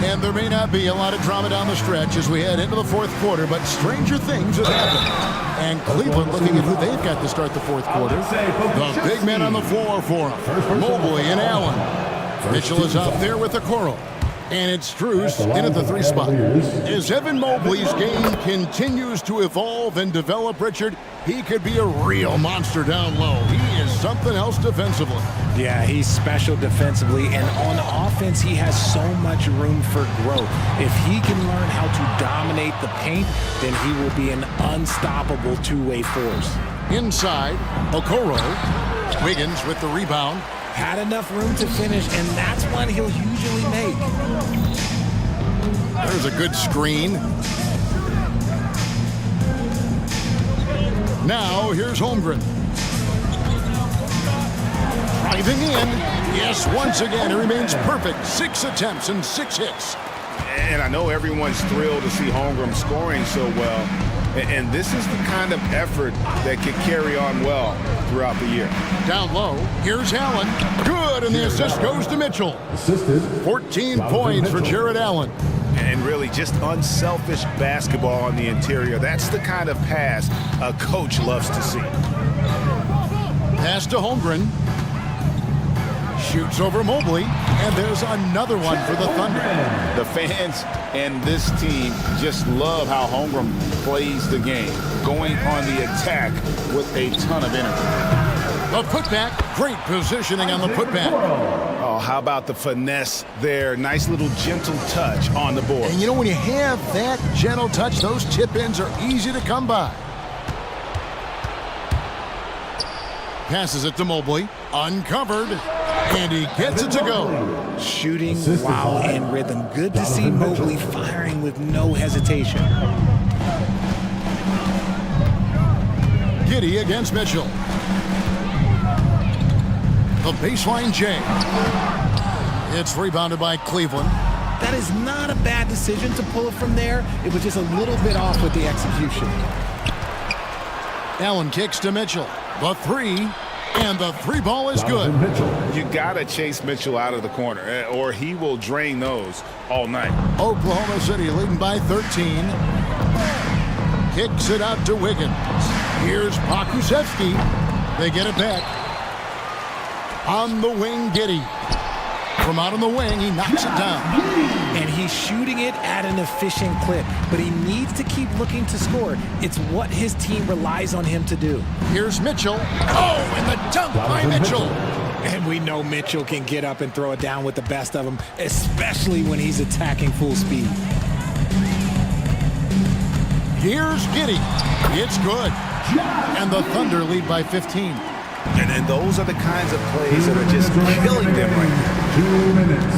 And there may not be a lot of drama down the stretch as we head into the fourth quarter, but stranger things have happened. And Cleveland looking at who they've got to start the fourth quarter. The big men on the floor for them, Mobley and Allen. Mitchell is out there with the Coral. And it's Strus in at the 3 spot. As Evan Mobley's game continues to evolve and develop, Richard, he could be a real monster down low. He is something else defensively. Yeah, he's special defensively, and on offense, he has so much room for growth. If he can learn how to dominate the paint, then he will be an unstoppable two-way force. Inside, Okoro. Wiggins with the rebound. Had enough room to finish, and that's one he'll usually make. There's a good screen. Now, here's Holmgren. Driving in. Yes, once again, he remains perfect. 6 attempts and 6 hits. And I know everyone's thrilled to see Holmgren scoring so well. And this is the kind of effort that can carry on well throughout the year. Down low, here's Allen. Good, and the assist goes to Mitchell. Assisted. 14 points for Jared Allen. And really just unselfish basketball on the interior. That's the kind of pass a coach loves to see. Pass to Holmgren. Shoots over Mobley, and there's another one for the Thunder. The fans and this team just love how Holmgren plays the game, going on the attack with a ton of energy. A putback, great positioning on the putback. Oh, how about the finesse there? Nice little gentle touch on the board. And you know, when you have that gentle touch, those tip-ins are easy to come by. Passes it to Mobley, uncovered, and he gets it to go. Shooting while in rhythm. Good to see Mobley firing with no hesitation. Giddey against Mitchell. The baseline J. It's rebounded by Cleveland. That is not a bad decision to pull it from there. It was just a little bit off with the execution. Allen kicks to Mitchell. The 3, and the 3 ball is good. You gotta chase Mitchell out of the corner, or he will drain those all night. Oklahoma City leading by 13. Kicks it out to Wiggins. Here's Pokusevski. They get it back. On the wing, Giddey. From out on the wing, he knocks it down. And he's shooting it at an efficient clip, but he needs to keep looking to score. It's what his team relies on him to do. Here's Mitchell. Oh, and the dunk by Mitchell. And we know Mitchell can get up and throw it down with the best of them, especially when he's attacking full speed. Here's Giddey. It's good. And the Thunder lead by 15. And those are the kinds of plays that are just killing them right now. 2 minutes.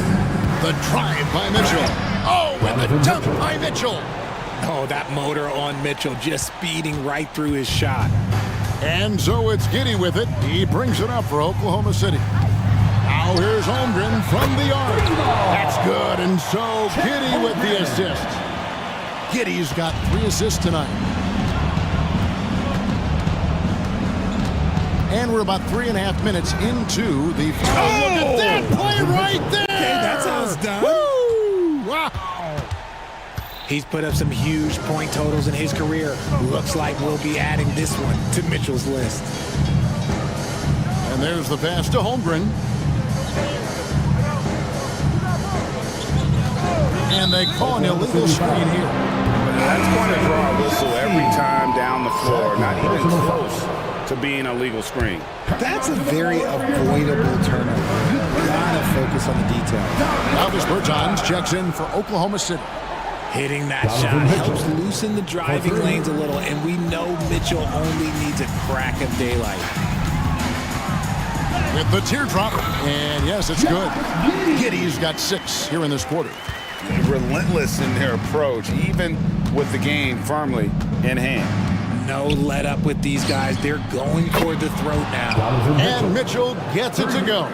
The drive by Mitchell. Oh, and the dunk by Mitchell. Oh, that motor on Mitchell just speeding right through his shot. And so it's Giddey with it. He brings it up for Oklahoma City. Now here's Holmgren from the arc. That's good, and so Giddey with the assist. Giddey's got 3 assists tonight. And we're about 3.5 minutes into the... Oh, look at that play right there! Okay, that's how it's done. Woo! Wow! He's put up some huge point totals in his career. Looks like we'll be adding this one to Mitchell's list. And there's the pass to Holmgren. And they call an illegal screen here. That's going to draw a whistle every time down the floor. Not even close to being a legal screen. That's a very avoidable turnover. You gotta focus on the detail. Alvis Bertans checks in for Oklahoma City. Hitting that shot helps loosen the driving lanes a little, and we know Mitchell only needs a crack of daylight. With the teardrop, and yes, it's good. Giddey's got 6 here in this quarter. Relentless in their approach, even with the game firmly in hand. No let up with these guys. They're going for the throat now. And Mitchell gets it to go.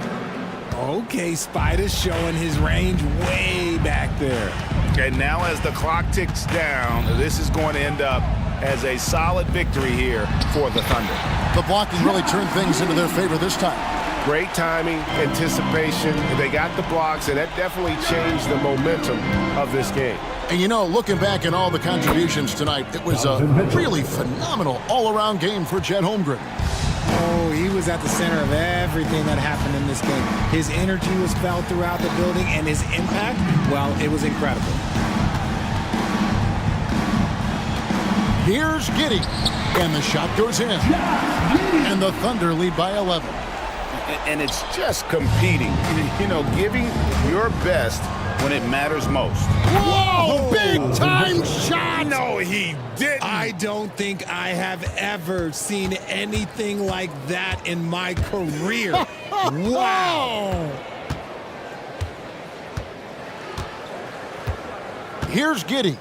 Okay, Spider's showing his range way back there. And now as the clock ticks down, this is going to end up as a solid victory here for the Thunder. The blocking really turned things into their favor this time. Great timing, anticipation. They got the blocks, and that definitely changed the momentum of this game. And you know, looking back at all the contributions tonight, it was a really phenomenal all-around game for Chet Holmgren. Oh, he was at the center of everything that happened in this game. His energy was felt throughout the building, and his impact, well, it was incredible. Here's Giddey, and the shot goes in. And the Thunder lead by 11. And it's just competing, you know, giving your best when it matters most. Whoa, big time shot! No, he didn't. I don't think I have ever seen anything like that in my career. Wow! Here's Giddey.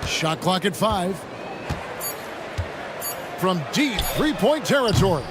Shot clock at 5. From deep three-point territory.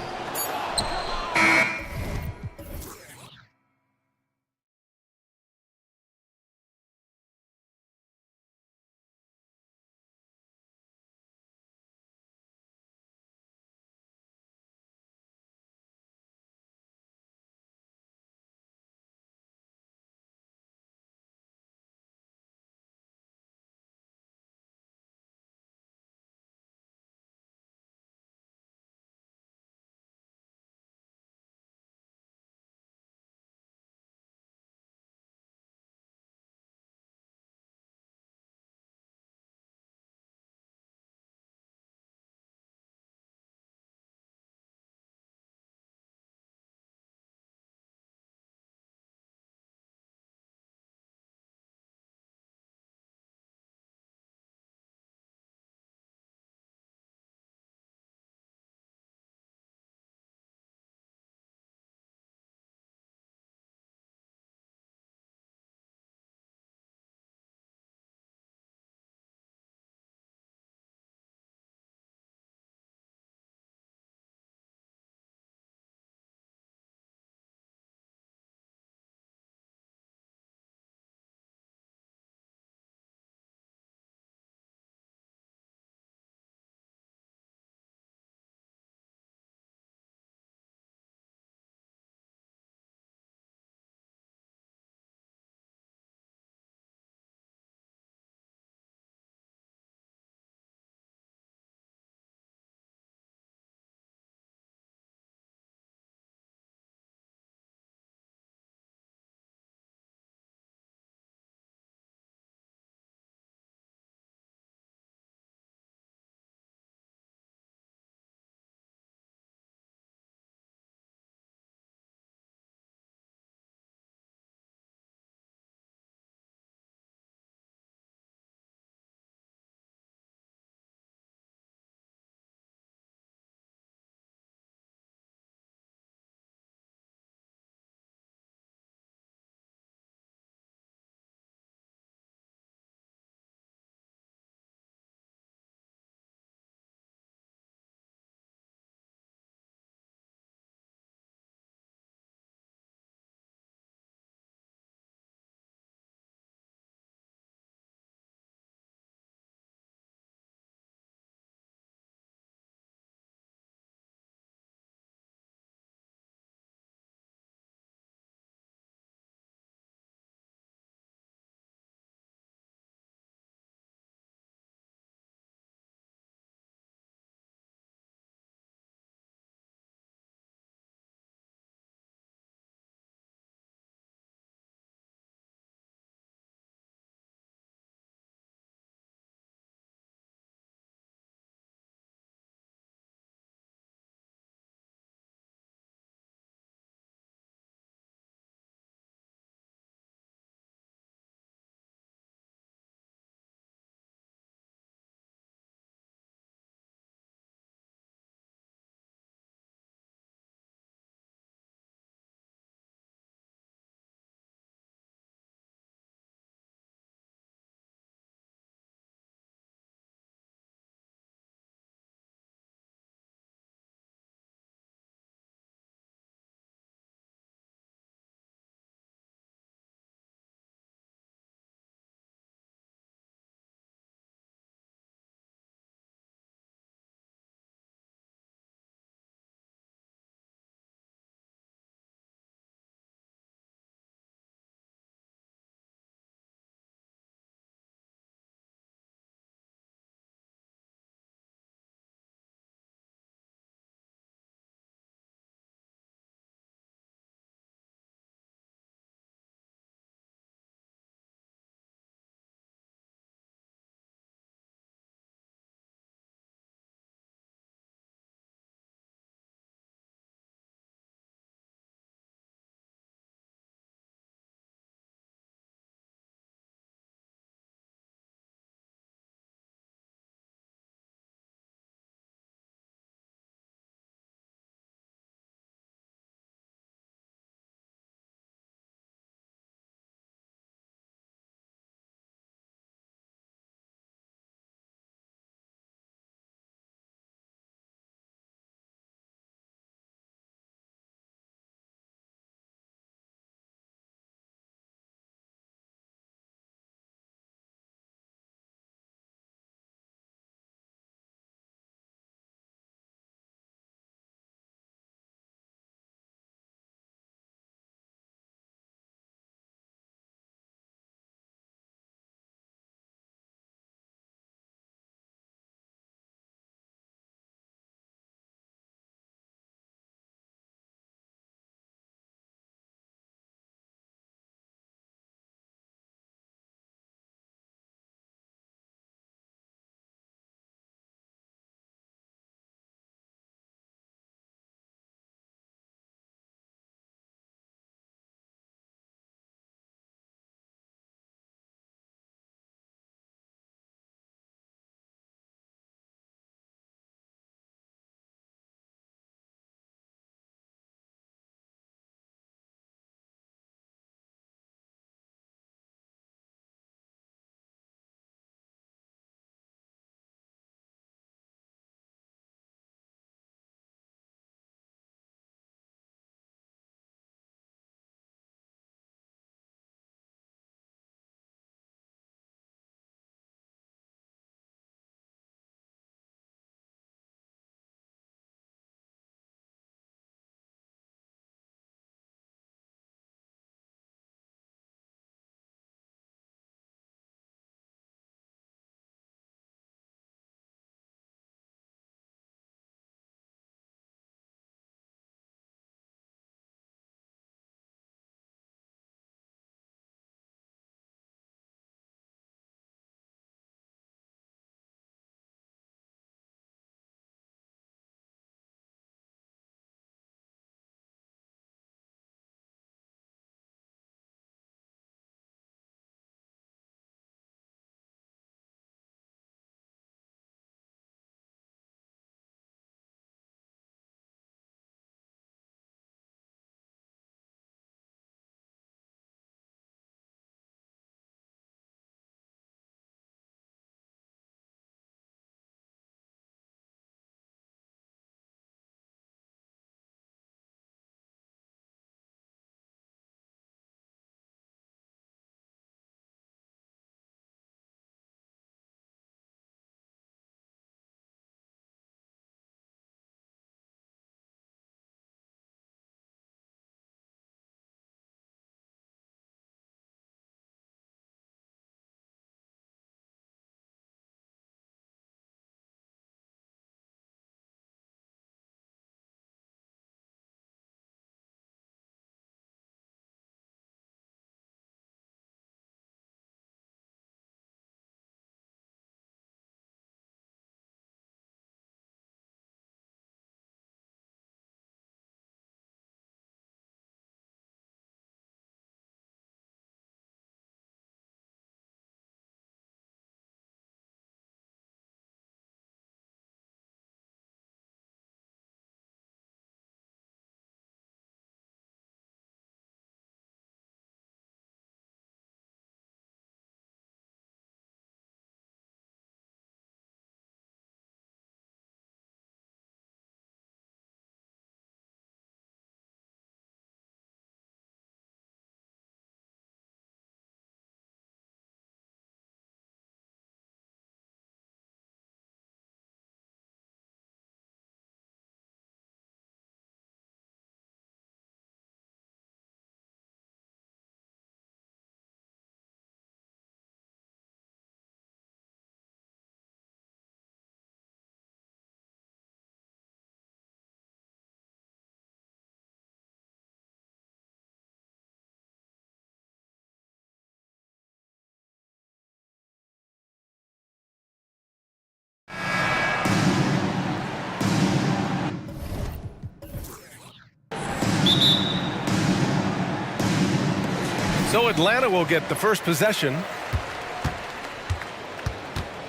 So Atlanta will get the first possession.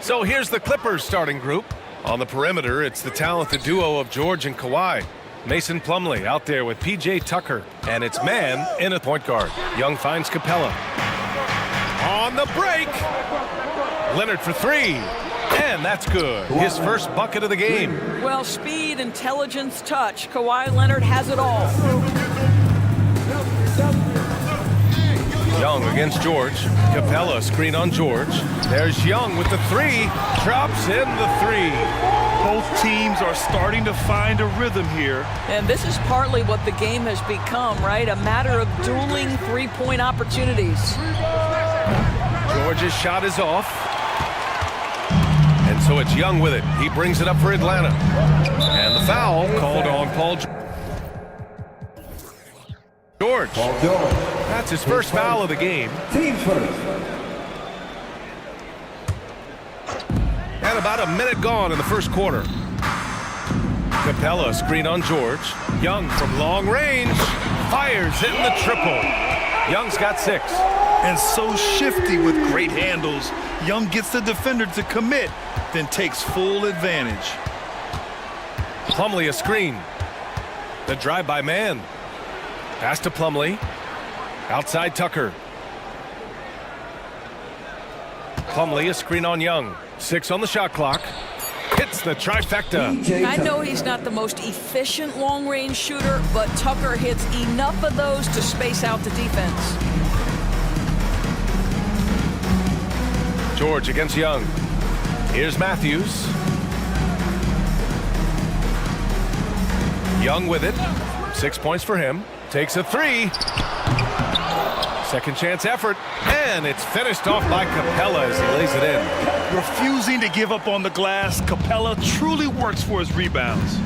So here's the Clippers starting group. On the perimeter, it's the talented duo of George and Kawhi. Mason Plumlee out there with P.J. Tucker. And it's man in a point guard. Young finds Capella. On the break. Leonard for three. And that's good. His first bucket of the game. Well, speed, intelligence, touch. Kawhi Leonard has it all. Young against George. Capella screen on George. There's Young with the three. Drops in the three. Both teams are starting to find a rhythm here. And this is partly what the game has become, right? A matter of dueling three-point opportunities. George's shot is off. And so it's Young with it. He brings it up for Atlanta. And the foul called on Paul George. That's his first foul of the game. Team first. And about a minute gone in the first quarter. Capella screen on George. Young from long range fires in the triple. Young's got 6. And so shifty with great handles. Young gets the defender to commit, then takes full advantage. Plumlee a screen. The drive by man. Pass to Plumlee. Outside Tucker. Plumlee a screen on Young. 6 on the shot clock. Hits the trifecta. I know he's not the most efficient long-range shooter, but Tucker hits enough of those to space out the defense. George against Young. Here's Matthews. Young with it. 6 points for him. Takes a three. Second chance effort. And it's finished off by Capella as he lays it in. Refusing to give up on the glass, Capella truly works for his rebounds.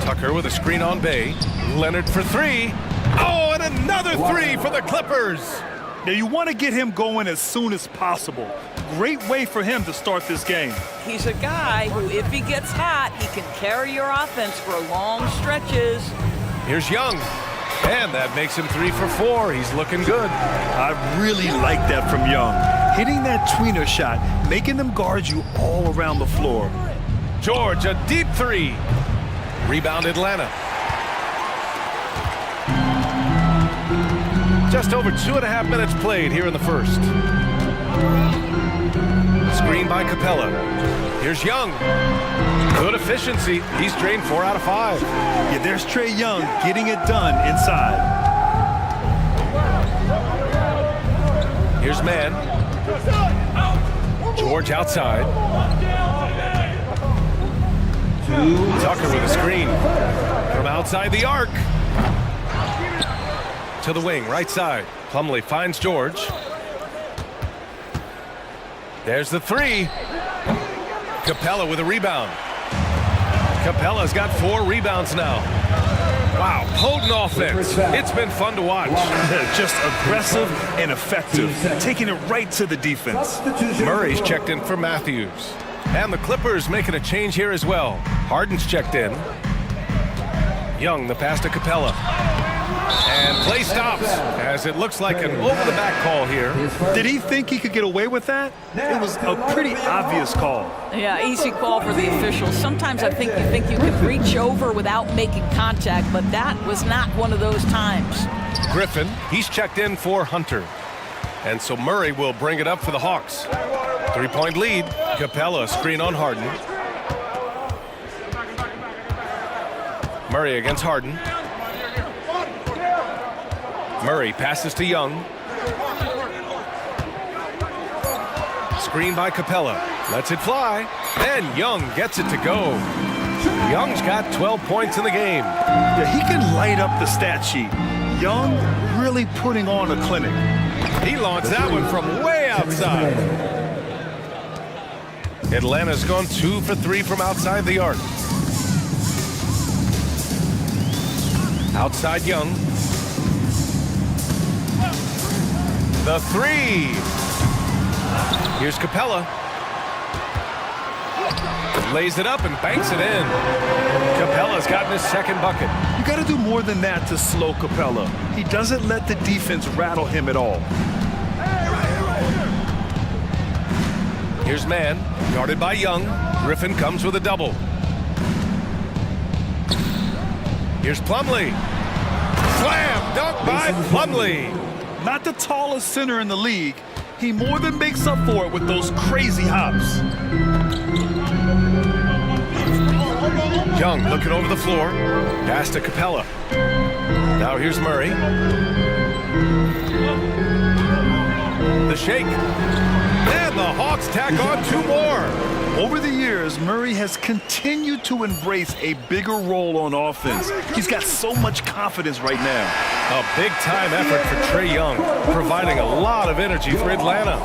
Tucker with a screen on Bay. Leonard for three. Oh, and another three for the Clippers. Now you want to get him going as soon as possible. Great way for him to start this game. He's a guy who, if he gets hot, he can carry your offense for long stretches. Here's Young. And that makes him 3 for 4. He's looking good. I really like that from Young. Hitting that tweener shot, making them guard you all around the floor. George, a deep three. Rebound Atlanta. Just over 2.5 minutes played here in the first. Screen by Capella. Here's Young. Good efficiency. He's drained 4 out of 5. Yeah, there's Trae Young getting it done inside. Here's man. George outside. Tucker with a screen. From outside the arc. To the wing, right side. Plumlee finds George. There's the three. Capella with a rebound. Capella's got 4 rebounds now. Wow, potent offense. It's been fun to watch. Just aggressive and effective, taking it right to the defense. Murray's checked in for Matthews. And the Clippers making a change here as well. Harden's checked in. Young, the pass to Capella. And play stops as it looks like an over-the-back call here. Did he think he could get away with that? It was a pretty obvious call. Yeah, easy call for the officials. Sometimes I think you can reach over without making contact, but that was not one of those times. Griffin, he's checked in for Hunter. And so Murray will bring it up for the Hawks. 3-point lead. Capella screen on Harden. Murray against Harden. Murray passes to Young. Screen by Capella. Lets it fly. And Young gets it to go. Young's got 12 points in the game. Yeah, he can light up the stat sheet. Young really putting on a clinic. He launched that one from way outside. Atlanta's gone 2 for 3 from outside the arc. Outside Young. The three. Here's Capella. lays it up and banks it in. Capella's gotten his second bucket. You got to do more than that to slow Capella. He doesn't let the defense rattle him at all. Here's man, guarded by Young. Griffin comes with a double. Here's Plumlee. Slam dunk by Plumlee. Not the tallest center in the league. He more than makes up for it with those crazy hops. Young looking over the floor. Pass to Capella. Now here's Murray. The shake. And the Hawks tack on two more. Over the years, Murray has continued to embrace a bigger role on offense. He's got so much confidence right now. A big-time effort for Trae Young, providing a lot of energy for Atlanta.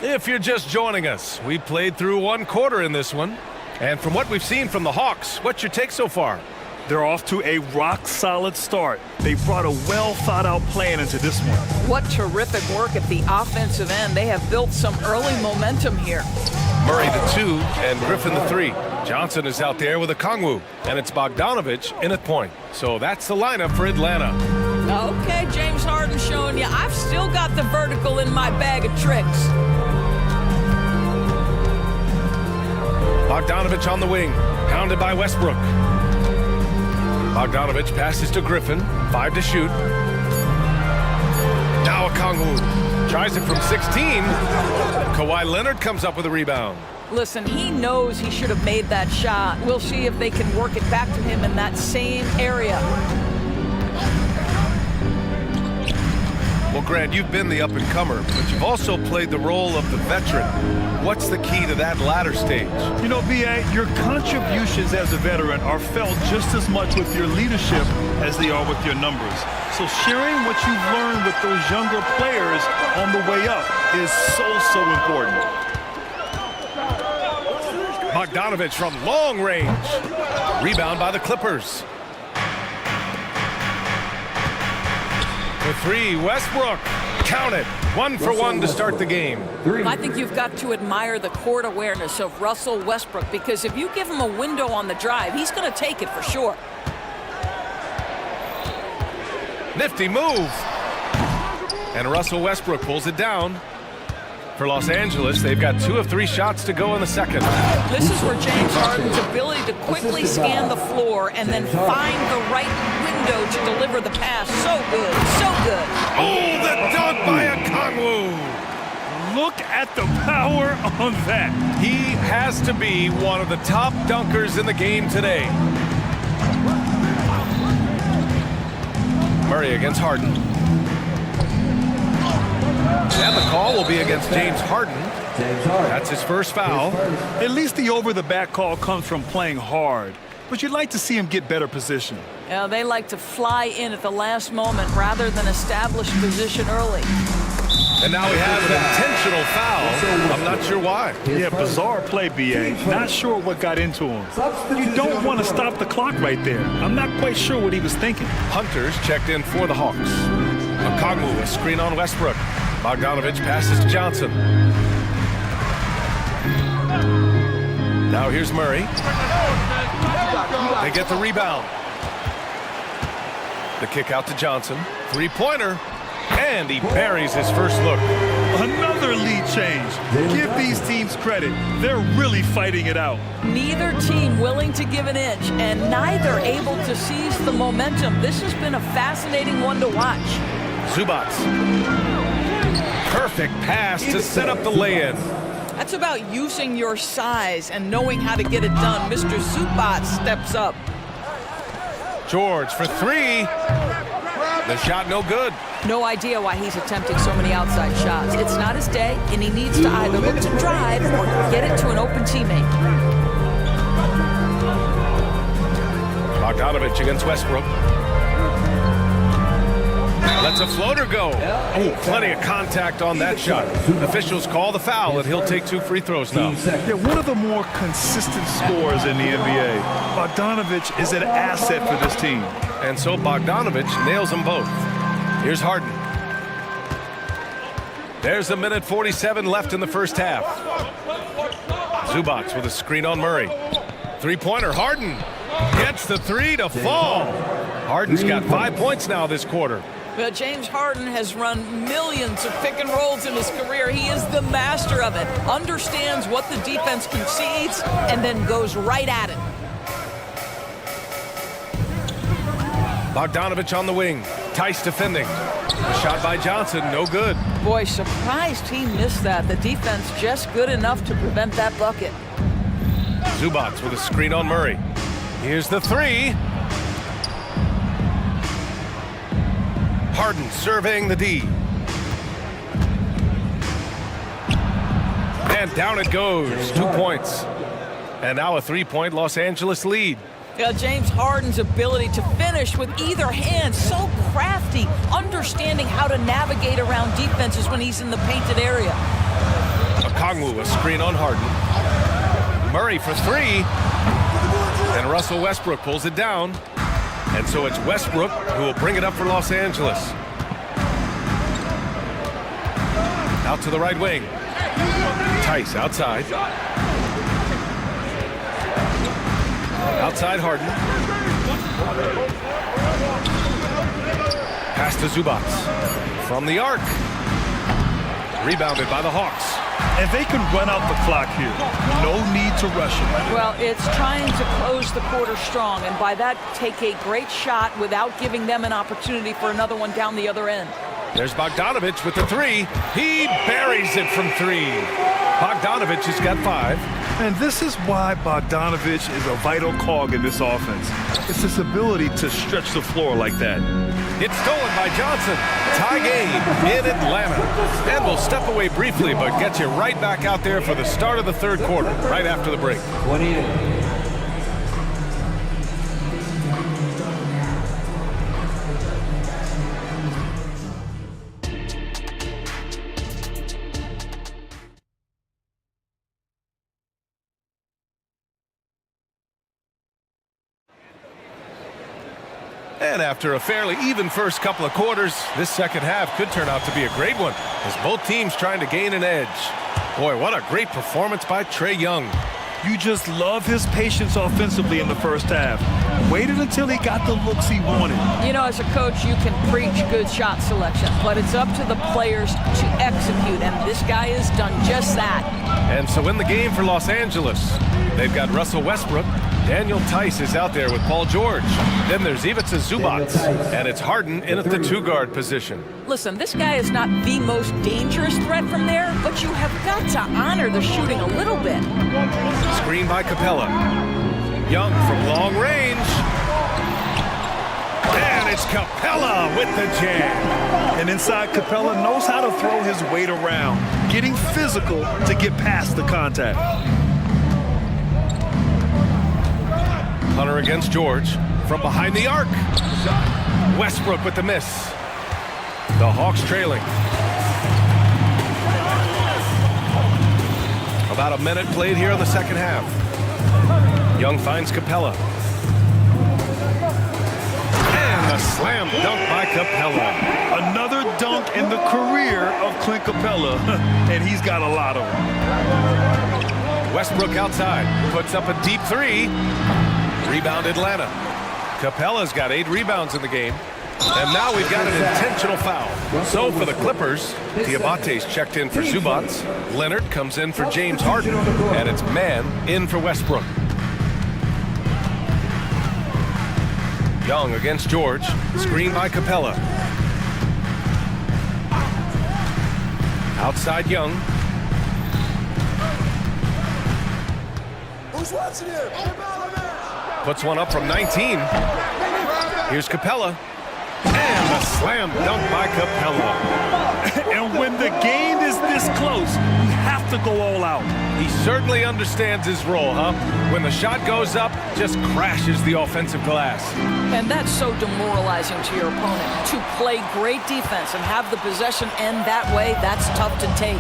If you're just joining us, we played through one quarter in this one. And from what we've seen from the Hawks, what's your take so far? They're off to a rock-solid start. They brought a well-thought-out plan into this one. What terrific work at the offensive end. They have built some early momentum here. Murray the 2 and Griffin the 3. Johnson is out there with a Kongwu, and it's Bogdanovich in at point. So that's the lineup for Atlanta. Okay, James Harden showing you. I've still got the vertical in my bag of tricks. Bogdanovich on the wing, pounded by Westbrook. Bogdanovich passes to Griffin, 5 to shoot. Now a Kongwu tries it from 16. Kawhi Leonard comes up with a rebound. Listen, he knows he should have made that shot. We'll see if they can work it back to him in that same area. Well, Grant, you've been the up-and-comer, but you've also played the role of the veteran. What's the key to that latter stage? You know, B.A., your contributions as a veteran are felt just as much with your leadership as they are with your numbers. So sharing what you've learned with those younger players on the way up is so important. Bogdanovich from long range. Rebound by the Clippers. For 3, Westbrook. Count it. 1 for 1 to start the game. I think you've got to admire the court awareness of Russell Westbrook, because if you give him a window on the drive, he's going to take it for sure. Nifty move. And Russell Westbrook pulls it down. For Los Angeles, they've got 2 of 3 shots to go in the second. This is where James Harden's ability to quickly scan the floor and then find the right window to deliver the pass. So good, so good. Oh, the dunk by a Kongwu. Look at the power on that. He has to be one of the top dunkers in the game today. Murray against Harden. And the call will be against James Harden. That's his first foul. At least the over-the-back call comes from playing hard, but you'd like to see him get better position. Yeah, they like to fly in at the last moment rather than establish position early. And now we have an intentional foul. I'm not sure why. Yeah, bizarre play, B.A. Not sure what got into him. You don't want to stop the clock right there. I'm not quite sure what he was thinking. Hunters checked in for the Hawks. A Kongwu, a screen on Westbrook. Bogdanovich passes to Johnson. Now here's Murray. They get the rebound. The kick out to Johnson. 3-pointer. And he buries his first look. Another lead change. Give these teams credit. They're really fighting it out. Neither team willing to give an inch, and neither able to seize the momentum. This has been a fascinating one to watch. Zubac. Perfect pass to set up the lay-in. That's about using your size and knowing how to get it done. Mr. Zubac steps up. George for 3. The shot no good. No idea why he's attempting so many outside shots. It's not his day, and he needs to either look to drive or get it to an open teammate. Bogdanovich against Westbrook. Lets a floater go. Oh, plenty of contact on that shot. Officials call the foul, and he'll take 2 free throws now. Yeah, one of the more consistent scorers in the NBA. Bogdanovich is an asset for this team. And so Bogdanovich nails them both. Here's Harden. There's a minute 47 left in the first half. Zubac with a screen on Murray. Three-pointer, Harden gets the three to fall. Harden's got 5 points now this quarter. Well, James Harden has run millions of pick and rolls in his career. He is the master of it. Understands what the defense concedes and then goes right at it. Bogdanovich on the wing. Tice defending. The shot by Johnson, no good. Boy, surprised he missed that. The defense just good enough to prevent that bucket. Zubac with a screen on Murray. Here's the three. Harden surveying the D. And down it goes. 2 points. And now a three-point Los Angeles lead. Yeah, James Harden's ability to finish with either hand, so crafty, understanding how to navigate around defenses when he's in the painted area. Okongwu, a screen on Harden. Murray for three. And Russell Westbrook pulls it down. And so it's Westbrook who will bring it up for Los Angeles. Out to the right wing. Tice outside. Outside Harden. Pass to Zubac. From the arc. Rebounded by the Hawks. And they can run out the clock here. No need to rush it. Well, it's trying to close the quarter strong, and by that, take a great shot without giving them an opportunity for another one down the other end. There's Bogdanovich with the three. He buries it from three. Bogdanovich has got 5. And this is why Bogdanovich is a vital cog in this offense. It's his ability to stretch the floor like that. It's stolen by Johnson. Tie game in Atlanta. And we'll step away briefly, but get you right back out there for the start of the third quarter, right after the break. 28. And after a fairly even first couple of quarters, this second half could turn out to be a great one as both teams trying to gain an edge. Boy, what a great performance by Trae Young. You just love his patience offensively in the first half. Waited until he got the looks he wanted. You know, as a coach, you can preach good shot selection, but it's up to the players to execute, and this guy has done just that. And so in the game for Los Angeles, they've got Russell Westbrook. Daniel Tice is out there with Paul George. Then there's Ivica Zubac, and it's Harden in at the two-guard position. Listen, this guy is not the most dangerous threat from there, but you have got to honor the shooting a little bit. Screen by Capella. Young from long range. And it's Capella with the jam. And inside, Capella knows how to throw his weight around, getting physical to get past the contact. Hunter against George from behind the arc. Westbrook with the miss. The Hawks trailing. About a minute played here in the second half. Young finds Capella. And a slam dunk by Capella. Another dunk in the career of Clint Capella, and he's got a lot of them. Westbrook outside, puts up a deep three. Rebound Atlanta. Capella's got 8 rebounds in the game. And now we've got an intentional foul. So for the Clippers, Diabate's checked in for Zubac. Leonard comes in for James Harden. And it's man in for Westbrook. Young against George. Screen by Capella. Outside Young. Who's watching here? Puts one up from 19. Here's Capella. And a slam dunk by Capella. And when the game is this close, you have to go all out. He certainly understands his role, huh? When the shot goes up, just crashes the offensive glass. And that's so demoralizing to your opponent. To play great defense and have the possession end that way, that's tough to take.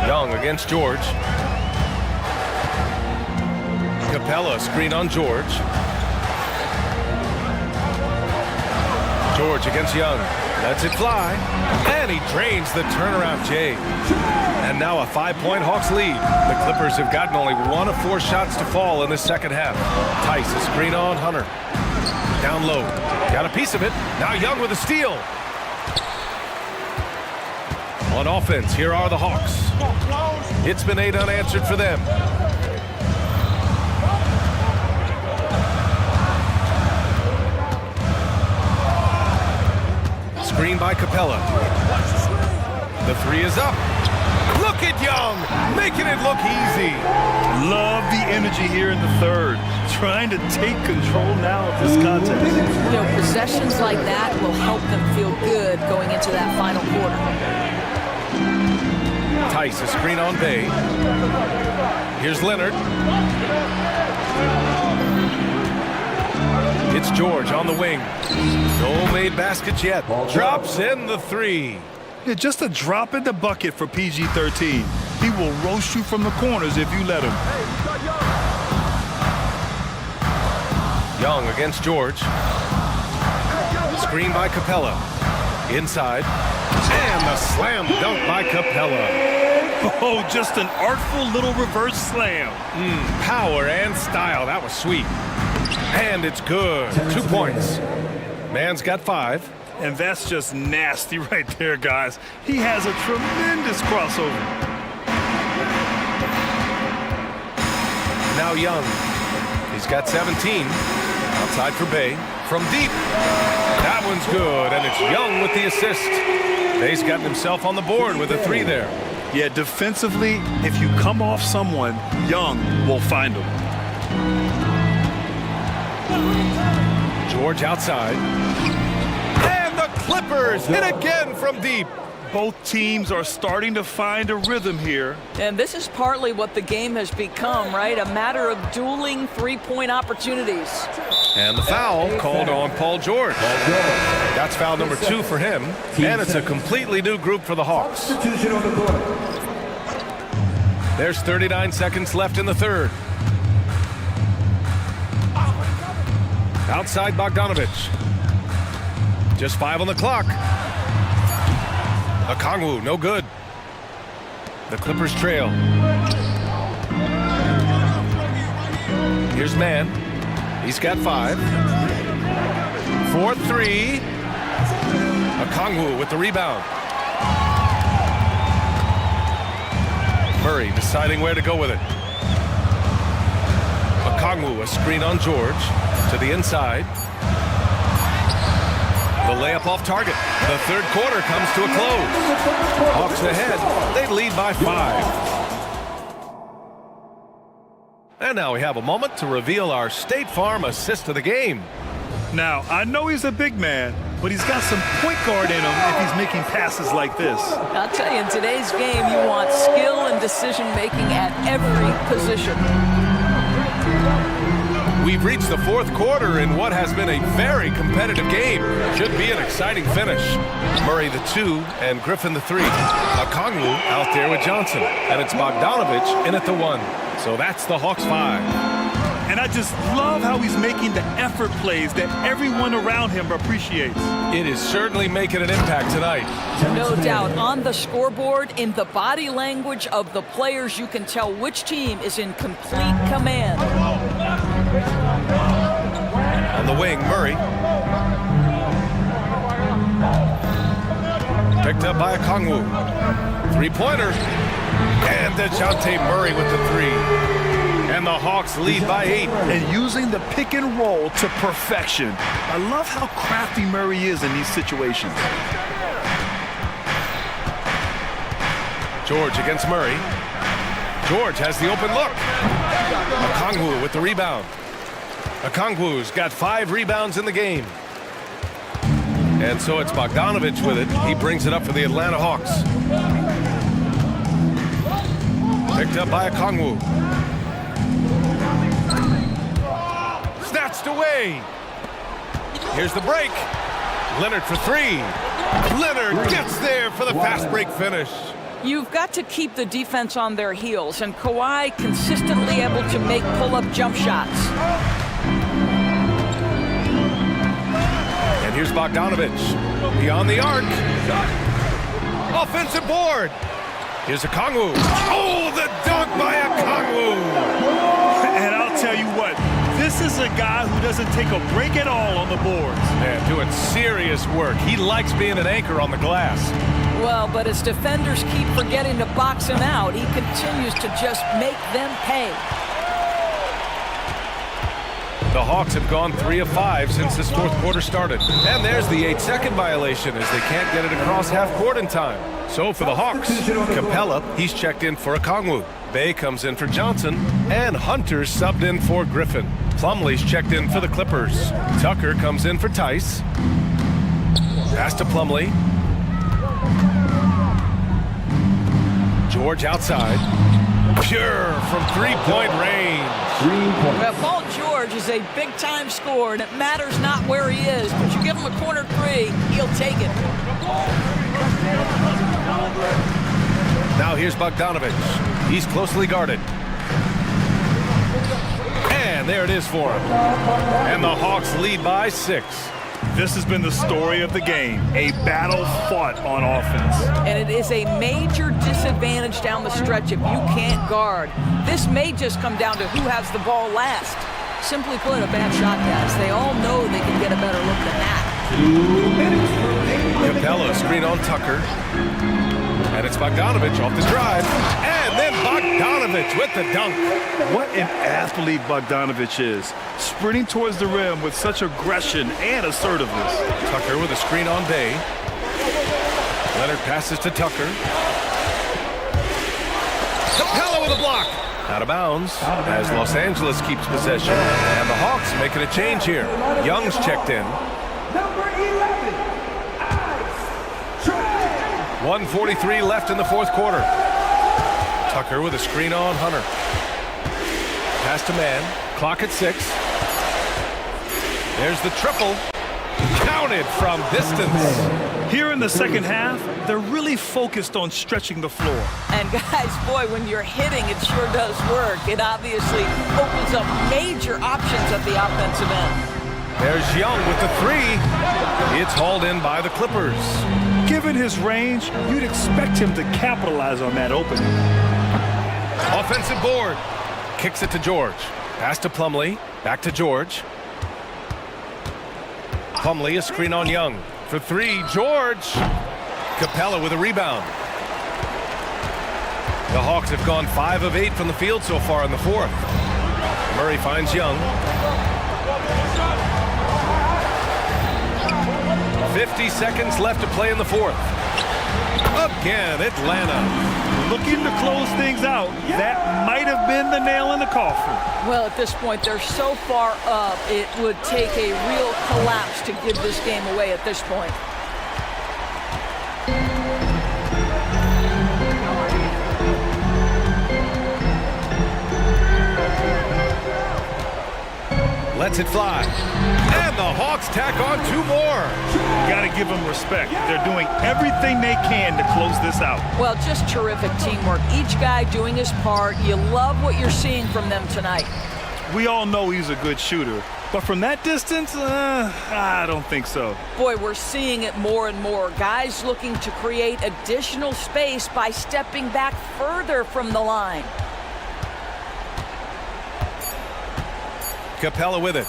Young against George. Capella screen on George. George against Young. Lets it fly. And he drains the turnaround J. And now a 5-point Hawks lead. The Clippers have gotten only 1 of 4 shots to fall in the second half. Tice, a screen on Hunter. Down low. Got a piece of it. Now Young with a steal. On offense, here are the Hawks. It's been 8 unanswered for them. Screen by Capella. The 3 is up. Look at Young, making it look easy. Love the energy here in the third. Trying to take control now of this contest. You know, possessions like that will help them feel good going into that final quarter. Tice, a screen on Bay. Here's Leonard. It's George on the wing. No made baskets yet. Drops in the 3. Yeah, just a drop in the bucket for PG-13. He will roast you from the corners if you let him. Young against George. Screen by Capella. Inside. And the slam dunk by Capella. Oh, just an artful little reverse slam. Power and style. That was sweet. And it's good. 2 points. Man's got 5. And that's just nasty right there, guys. He has a tremendous crossover. Now Young. He's got 17. Outside for Bay. From deep. That one's good, and it's Young with the assist. Bay's gotten himself on the board with a 3 there. Yeah, defensively, if you come off someone, Young will find him. George outside. And the Clippers hit again from deep. Both teams are starting to find a rhythm here. And this is partly what the game has become, right? A matter of dueling three-point opportunities. And the foul called on Paul George. That's foul number 2 for him. And it's a completely new group for the Hawks. There's 39 seconds left in the third. Outside Bogdanovich. Just 5 on the clock. Okongwu, no good. The Clippers trail. Here's Mann. He's got 5. 4-3. Okongwu with the rebound. Murray deciding where to go with it. Okongwu, a screen on George. To the inside. The layup off target. The third quarter comes to a close. Hawks ahead. They lead by 5. And now we have a moment to reveal our State Farm assist of the game. Now, I know he's a big man, but he's got some point guard in him if he's making passes like this. I'll tell you, in today's game, you want skill and decision-making at every position. We've reached the fourth quarter in what has been a very competitive game. Should be an exciting finish. Murray the 2 and Griffin the 3. Okongwu out there with Johnson. And it's Bogdanovich in at the 1. So that's the Hawks 5. And I just love how he's making the effort plays that everyone around him appreciates. It is certainly making an impact tonight. No doubt. On the scoreboard, in the body language of the players, you can tell which team is in complete command. On the wing, Murray. Picked up by Okongwu. 3-pointer. And DeJounte Murray with the 3. And the Hawks lead by 8. And using the pick and roll to perfection. I love how crafty Murray is in these situations. George against Murray. George has the open look. Okongwu with the rebound. Okongwu's got 5 rebounds in the game. And so it's Bogdanovich with it. He brings it up for the Atlanta Hawks. Picked up by Okongwu. Snatched away. Here's the break. Leonard for 3. Leonard gets there for the fast break finish. You've got to keep the defense on their heels, and Kawhi consistently able to make pull-up jump shots. And here's Here's Bogdanovich. Beyond the arc. Offensive board. Here's Okongwu. Oh, the dunk by Okongwu. And I'll tell you what, this is a guy who doesn't take a break at all on the boards. Man, doing serious work. He likes being an anchor on the glass. Well, but as defenders keep forgetting to box him out, he continues to just make them pay. The Hawks have gone 3 of 5 since this fourth quarter started. And there's the 8-second violation as they can't get it across half court in time. So for the Hawks, Capella, he's checked in for Okongwu. Bay comes in for Johnson. And Hunter's subbed in for Griffin. Plumlee's checked in for the Clippers. Tucker comes in for Tice. Pass to Plumlee. George outside. Pure from three-point range. Well, Paul George is a big-time scorer, and it matters not where he is, but you give him a corner three, he'll take it. Now here's Bogdanovich. He's closely guarded. And there it is for him. And the Hawks lead by 6. This has been the story of the game, a battle fought on offense. And it is a major disadvantage down the stretch if you can't guard. This may just come down to who has the ball last. Simply put, a bad shot, guys. They all know they can get a better look than that. Capella screen on Tucker. And it's Bogdanovich off the drive. And then Bogdanovich with the dunk. What an athlete Bogdanovich is. Sprinting towards the rim with such aggression and assertiveness. Tucker with a screen on Bay. Leonard passes to Tucker. Capella with a block. Out of bounds as Los Angeles keeps possession. And the Hawks making a change here. Young's checked in. Number 11, 1:43 left in the fourth quarter. Tucker with a screen on Hunter. Pass to man. Clock at 6. There's the triple. Counted from distance. Here in the second half, they're really focused on stretching the floor. And guys, boy, when you're hitting, it sure does work. It obviously opens up major options at the offensive end. There's Young with the 3. It's hauled in by the Clippers. Given his range, you'd expect him to capitalize on that opening. Offensive board. Kicks it to George. Pass to Plumlee. Back to George. Plumlee, a screen on Young. For 3, George. Capella with a rebound. The Hawks have gone 5 of 8 from the field so far in the fourth. Murray finds Young. 50 seconds left to play in the fourth. Again, Atlanta. Looking to close things out. That might have been the nail in the coffin. Well, at this point, they're so far up, it would take a real collapse to give this game away at this point. Lets it fly. And the Hawks tack on 2 more. Got to give them respect. They're doing everything they can to close this out. Well, just terrific teamwork. Each guy doing his part. You love what you're seeing from them tonight. We all know he's a good shooter. But from that distance, I don't think so. Boy, we're seeing it more and more. Guys looking to create additional space by stepping back further from the line. Capella with it.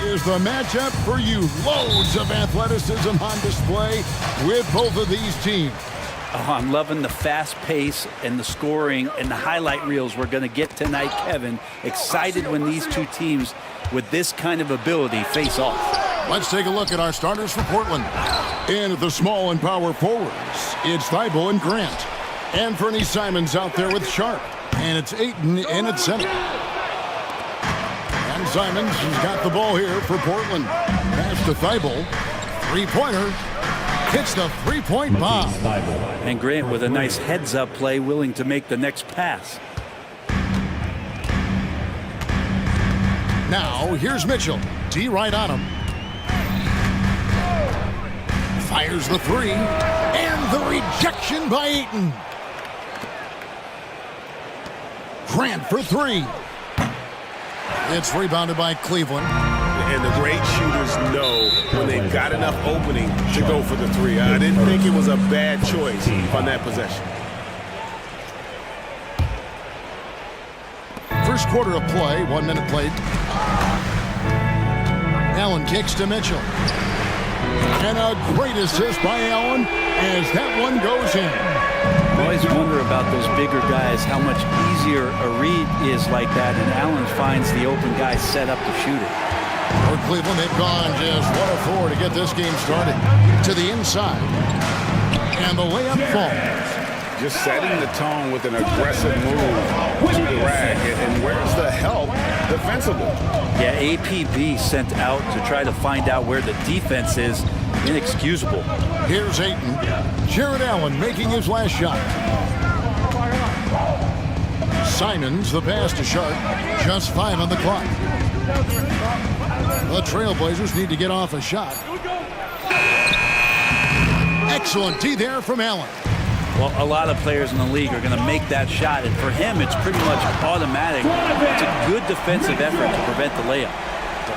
is the matchup for you. Loads of athleticism on display with both of these teams. Oh, I'm loving the fast pace and the scoring and the highlight reels we're going to get tonight, Kevin. Excited when these two teams with this kind of ability face off. Let's take a look at our starters for Portland. In at the small and power forwards, it's Thibault and Grant. And Fernie Simons out there with Sharp. And it's Ayton in at center. And Simons has got the ball here for Portland. Pass to Thibault. Three-pointer. Hits the three-point bomb. And Grant with a nice heads-up play, willing to make the next pass. Now, here's Mitchell. D right on him. Fires the three. And the rejection by Ayton. Grant for three. It's rebounded by Cleveland. And the great shooters know when they've got enough opening to go for the three. I didn't think it was a bad choice on that possession. First quarter of play, 1 minute played. Allen kicks to Mitchell. And a great assist by Allen as that one goes in. I always wonder about those bigger guys, how much easier a read is like that, and Allen finds the open guy set up to shoot it. For Cleveland, they've gone just 1 of 4 to get this game started. To the inside. And the layup falls. Just setting the tone with an aggressive move to the rack. And where's the help defensively? Yeah, APB sent out to try to find out where the defense is. Inexcusable. Here's Ayton. Jared Allen making his last shot. Simons, the pass to Sharp. Just 5 on the clock. The Trailblazers need to get off a shot. Excellent D there from Allen. Well, a lot of players in the league are going to make that shot, and for him, it's pretty much automatic. It's a good defensive effort to prevent the layup.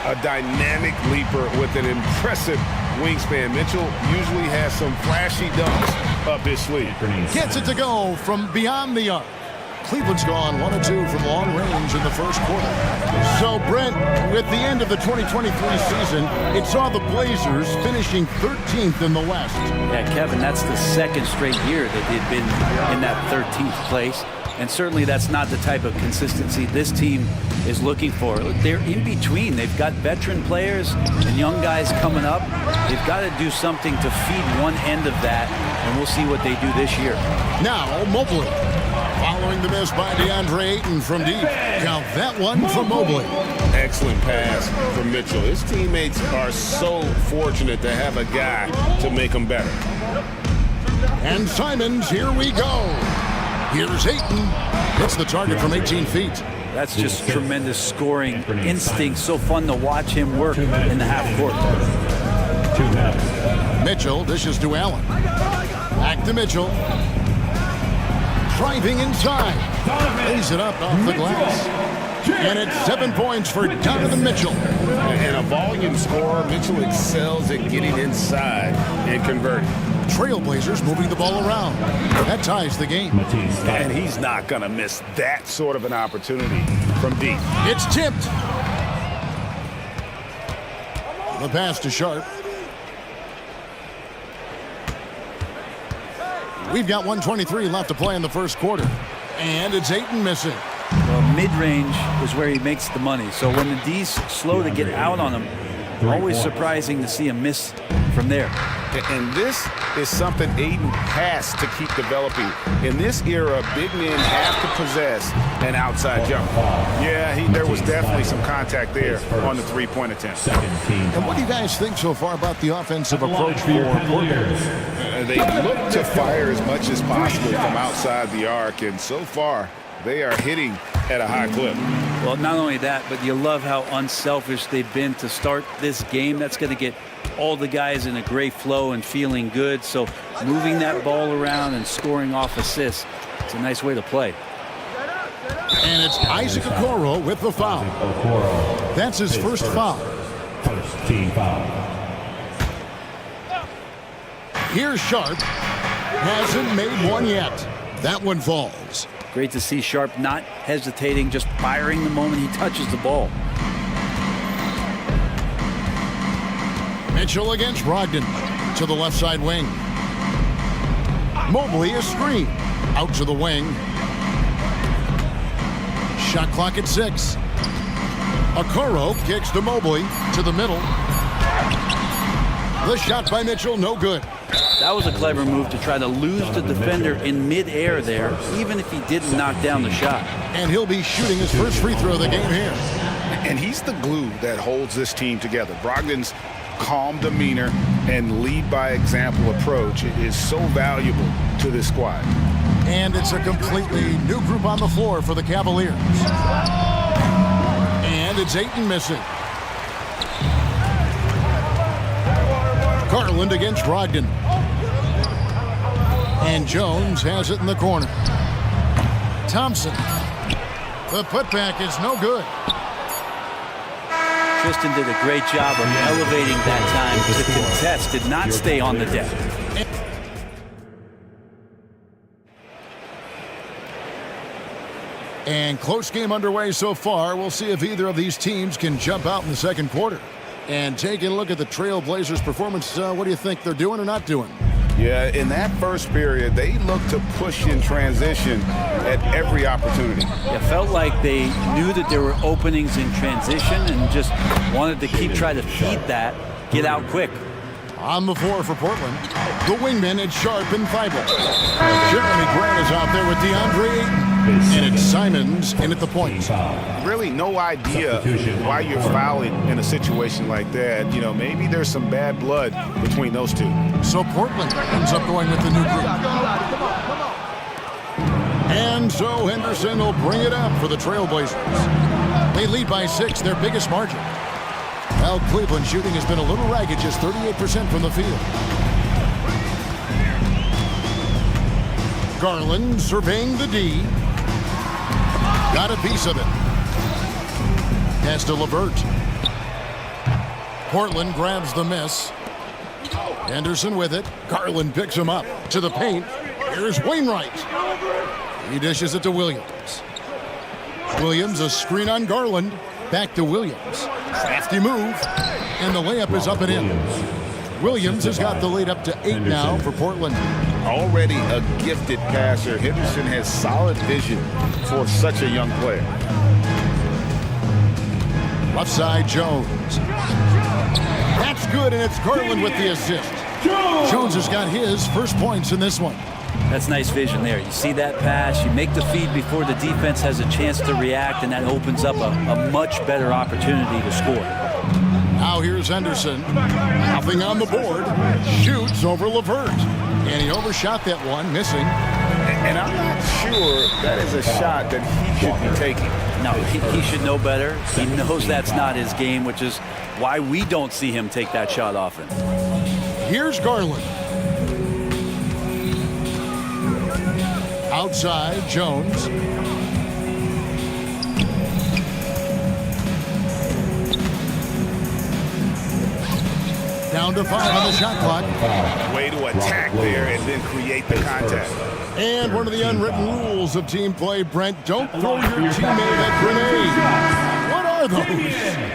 A dynamic leaper with an impressive wingspan. Mitchell usually has some flashy dunks up his sleeve. Gets it to go from beyond the arc. Cleveland's gone 1 of 2 from long range in the first quarter. So, Brent, with the end of the 2023 season, it saw the Blazers finishing 13th in the West. Yeah, Kevin, that's the second straight year that they've been in that 13th place. And certainly that's not the type of consistency this team is looking for. They're in between. They've got veteran players and young guys coming up. They've got to do something to feed one end of that, and we'll see what they do this year. Now, Mobley. Following the miss by DeAndre Ayton from deep. Count that one from Mobley. Excellent pass from Mitchell. His teammates are so fortunate to have a guy to make them better. And Simons, here we go. Here's Ayton. Hits the target from 18 feet. That's just tremendous scoring instinct. So fun to watch him work in the half court. Mitchell dishes to Allen. Back to Mitchell. Driving inside. Lays it up off the glass. And it's 7 points for Donovan Mitchell. And a volume scorer, Mitchell excels at getting inside and converting. Trailblazers moving the ball around. That ties the game. And he's not going to miss that sort of an opportunity from deep. It's tipped. The pass to Sharp. We've got 1:23 left to play in the first quarter. And it's Ayton missing. Well, mid-range is where he makes the money. So when the D's slow to get out on him, always surprising to see him miss from there. And this is something Ayton has to keep developing. In this era, big men have to possess an outside jump. Yeah, there was definitely some contact there on the three-point attempt. And what do you guys think so far about the offensive approach for Portland? They look to fire as much as possible from outside the arc, and so far, they are hitting at a high clip. Well, not only that, but you love how unselfish they've been to start this game. That's going to get all the guys in a great flow and feeling good. So moving that ball around and scoring off assists, it's a nice way to play. And it's Isaac Okoro with the foul. That's his first foul. First team foul. Here's Sharp. Hasn't made one yet. That one falls. Great to see Sharp not hesitating, just firing the moment he touches the ball. Mitchell against Brogdon. To the left side wing. Mobley a screen. Out to the wing. Shot clock at 6. Okoro kicks to Mobley. To the middle. The shot by Mitchell, no good. That was a clever move to try to lose the defender in midair there, even if he didn't knock down the shot. And he'll be shooting his first free throw of the game here. And he's the glue that holds this team together. Brogdon's calm demeanor and lead by example approach is so valuable to this squad. And it's a completely new group on the floor for the Cavaliers. And it's Ayton missing. Garland against Brogdon. And Jones has it in the corner. Thompson. The putback is no good. Tristan did a great job of elevating that time. The contest did not stay on the deck. And close game underway so far. We'll see if either of these teams can jump out in the second quarter. And taking a look at the Trailblazers' performance, what do you think they're doing or not doing? Yeah, in that first period, they looked to push in transition at every opportunity. It felt like they knew that there were openings in transition and just wanted to keep trying to feed that, get out quick. On the floor for Portland, the wingmen at Sharp and Thibault. Jeremy Grant is out there with DeAndre Ayton. And it's Simons in at the point. Really no idea why you're fouling in a situation like that. You know, maybe there's some bad blood between those two. So Portland ends up going with the new group. And so Henderson will bring it up for the Trailblazers. They lead by 6, their biggest margin. Well, Cleveland shooting has been a little ragged, just 38% from the field. Garland surveying the D. Got a piece of it. Pass to LeVert. Portland grabs the miss. Henderson with it. Garland picks him up to the paint. Here's Wainwright. He dishes it to Williams. Williams a screen on Garland. Back to Williams. Crafty move. And the layup is up and in. Williams has got the lead up to 8 now for Portland. Already a gifted passer, Henderson has solid vision for such a young player. Left side, Jones. That's good, and it's Garland with the assist. Jones has got his first points in this one. That's nice vision there. You see that pass, you make the feed before the defense has a chance to react, and that opens up a much better opportunity to score. Now here's Henderson. Nothing on the board. Shoots over LeVert. And he overshot that one, missing. And I'm not sure that is a shot that he should be taking. No, he should know better. He knows that's not his game, which is why we don't see him take that shot often. Here's Garland. Outside, Jones. Down to 5 on the shot clock. Way to attack there and then create the contact. And one of the unwritten rules of team play, Brent, don't throw your teammate a grenade. What are those?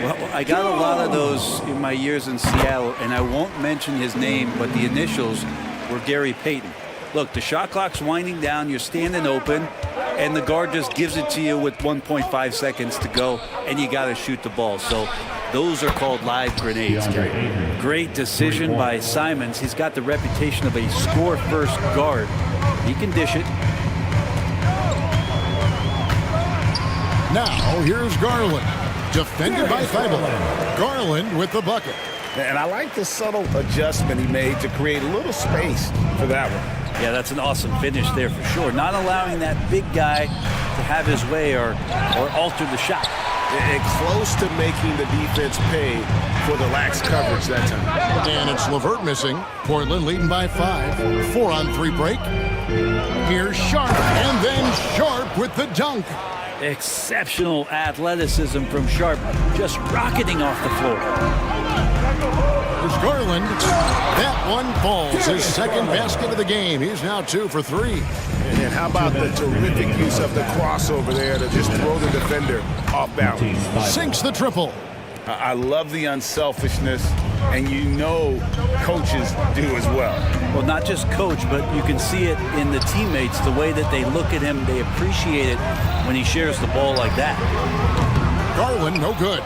Well, I got a lot of those in my years in Seattle, and I won't mention his name, but the initials were Gary Payton. Look, the shot clock's winding down, you're standing open, and the guard just gives it to you with 1.5 seconds to go, and you got to shoot the ball. So those are called live grenades. Great decision by Simons. He's got the reputation of a score-first guard. He can dish it. Now, here's Garland. Defended by Thibault. Garland with the bucket. And I like the subtle adjustment he made to create a little space for that one. Yeah, that's an awesome finish there for sure. Not allowing that big guy to have his way or alter the shot. And close to making the defense pay for the lax coverage that time. And it's LeVert missing. Portland leading by 5. 4-on-3 break. Here's Sharp, and then Sharp with the dunk. Exceptional athleticism from Sharp, just rocketing off the floor. There's Garland. That one falls. His second basket of the game. He's now 2 for 3. And how about the terrific use of the crossover there to just throw the defender off balance. Sinks the triple. I love the unselfishness and you know coaches do as well. Well, not just coach, but you can see it in the teammates, the way that they look at him, they appreciate it when he shares the ball like that. Garland, no good.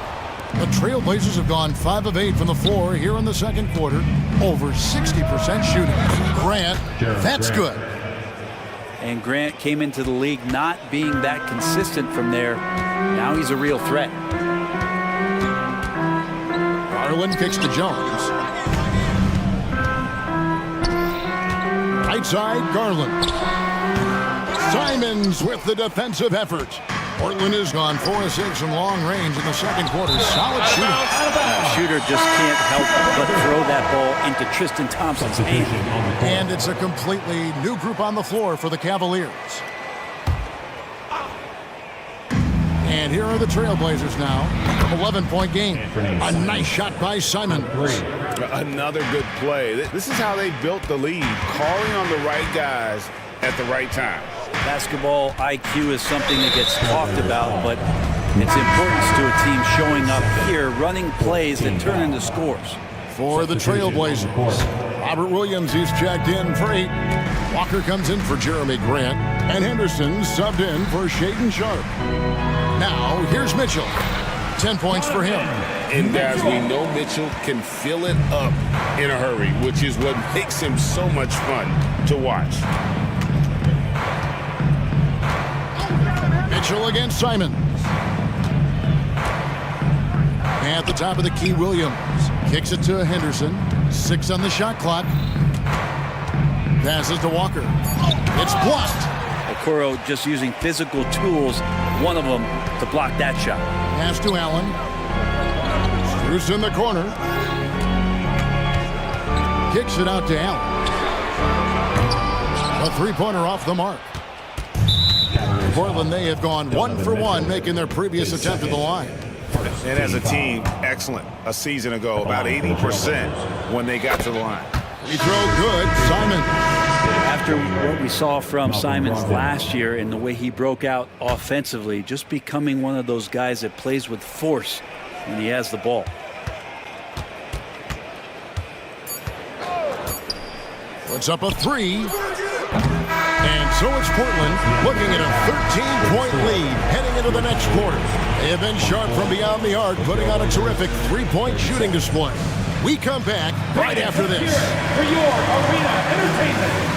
The Trailblazers have gone 5 of 8 from the floor here in the second quarter. Over 60% shooting. Grant, that's good. And Grant came into the league not being that consistent from there. Now he's a real threat. Garland kicks to Jones. Right side, Garland. Simons with the defensive effort. Portland has gone 4 of 6 from long range in the second quarter. Solid shooting. Shooter just can't help but throw that ball into Tristan Thompson's hand. And it's a completely new group on the floor for the Cavaliers. And here are the Trailblazers now. 11-point game. A nice shot by Simon. Another good play. This is how they built the lead, calling on the right guys at the right time. Basketball IQ is something that gets talked about, but its importance to a team showing up here, running plays that turn into scores. For the Trailblazers, Robert Williams, he's checked in for 8. Walker comes in for Jeremy Grant, and Henderson subbed in for Shaedon Sharpe. Now, here's Mitchell. 10 points for him. And guys, we know Mitchell can fill it up in a hurry, which is what makes him so much fun to watch. Mitchell against Simons. At the top of the key, Williams kicks it to Henderson. 6 on the shot clock. Passes to Walker. It's blocked. Okoro just using physical tools, one of them to block that shot. Pass to Allen. Strus in the corner. Kicks it out to Allen. A three-pointer off the mark. Portland, they have gone 1 for 1, making their previous attempt at the line. And as a team, excellent. A season ago, about 80% when they got to the line. He throw good, Simon. After what we saw from Simons last year and the way he broke out offensively, just becoming one of those guys that plays with force when he has the ball. Puts up a 3. And so it's Portland looking at a 13-point lead heading into the next quarter. They have been sharp from beyond the arc, putting on a terrific 3-point shooting display. We come back right after this. For your arena entertainment.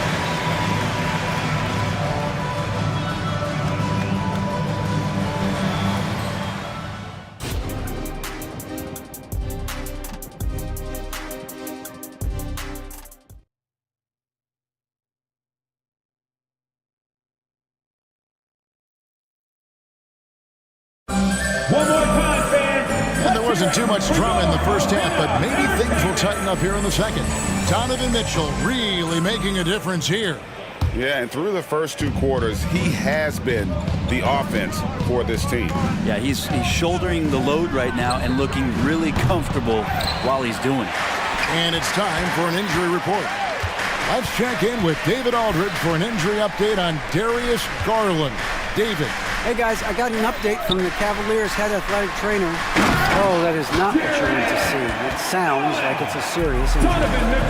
One more time, fans. And there wasn't too much drama in the first half, but maybe things will tighten up here in the second. Donovan Mitchell really making a difference here. Yeah, and through the first 2 quarters, he has been the offense for this team. Yeah, he's shouldering the load right now and looking really comfortable while he's doing it. And it's time for an injury report. Let's check in with David Aldridge for an injury update on Darius Garland. David. Hey guys, I got an update from the Cavaliers head athletic trainer. Oh, that is not what you want to see. It sounds like it's a serious injury.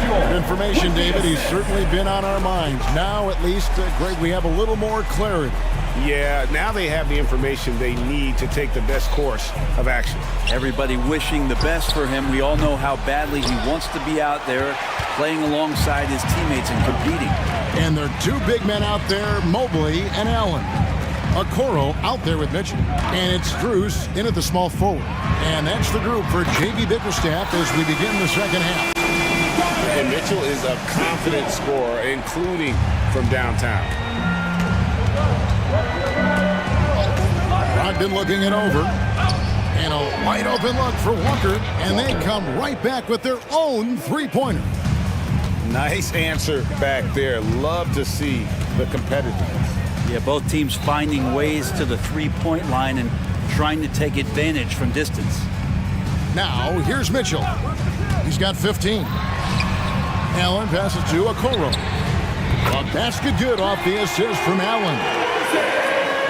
Good information, David. He's certainly been on our minds. Now, at least, Greg, we have a little more clarity. Yeah, now they have the information they need to take the best course of action. Everybody wishing the best for him. We all know how badly he wants to be out there playing alongside his teammates and competing. And there are 2 big men out there, Mobley and Allen. Okoro out there with Mitchell. And it's Strus in at the small forward. And that's the group for J.B. Bickerstaff as we begin the second half. And Mitchell is a confident scorer, including from downtown. Brogdon looking it over. And a wide open look for Walker. And they come right back with their own three-pointer. Nice answer back there. Love to see the competitiveness. Yeah, both teams finding ways to the three-point line and trying to take advantage from distance. Now, here's Mitchell. He's got 15. Allen passes to Okoro. A basket good off the assist from Allen.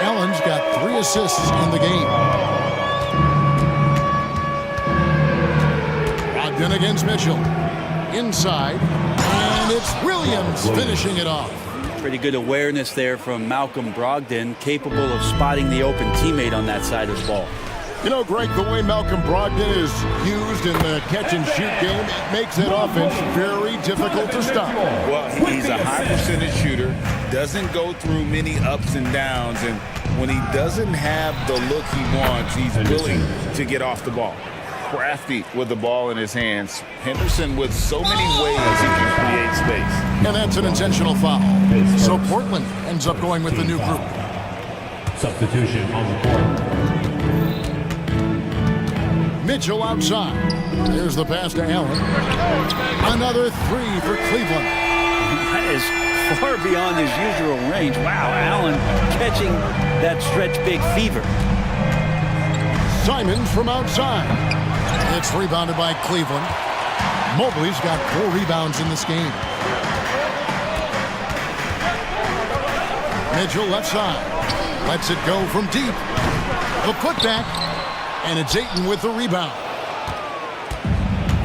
Allen's got 3 assists in the game. Brogdon against Mitchell. Inside, and it's Williams finishing it off. Pretty good awareness there from Malcolm Brogdon, capable of spotting the open teammate on that side of the ball. You know, Greg, the way Malcolm Brogdon is used in the catch-and-shoot game, it makes that offense very difficult to stop. Well, he's a high percentage shooter, doesn't go through many ups and downs, and when he doesn't have the look he wants, he's willing to get off the ball. Crafty with the ball in his hands. Henderson with so many ways he can create space. And that's an intentional foul. So Portland ends up going with the new group. Substitution on the court. Mitchell outside. There's the pass to Allen. Another three for Cleveland. That is far beyond his usual range. Wow, Allen catching that stretch big fever. Simons from outside. It's rebounded by Cleveland. Mobley's got 4 rebounds in this game. Mitchell left side. Lets it go from deep. The putback. And it's Ayton with the rebound.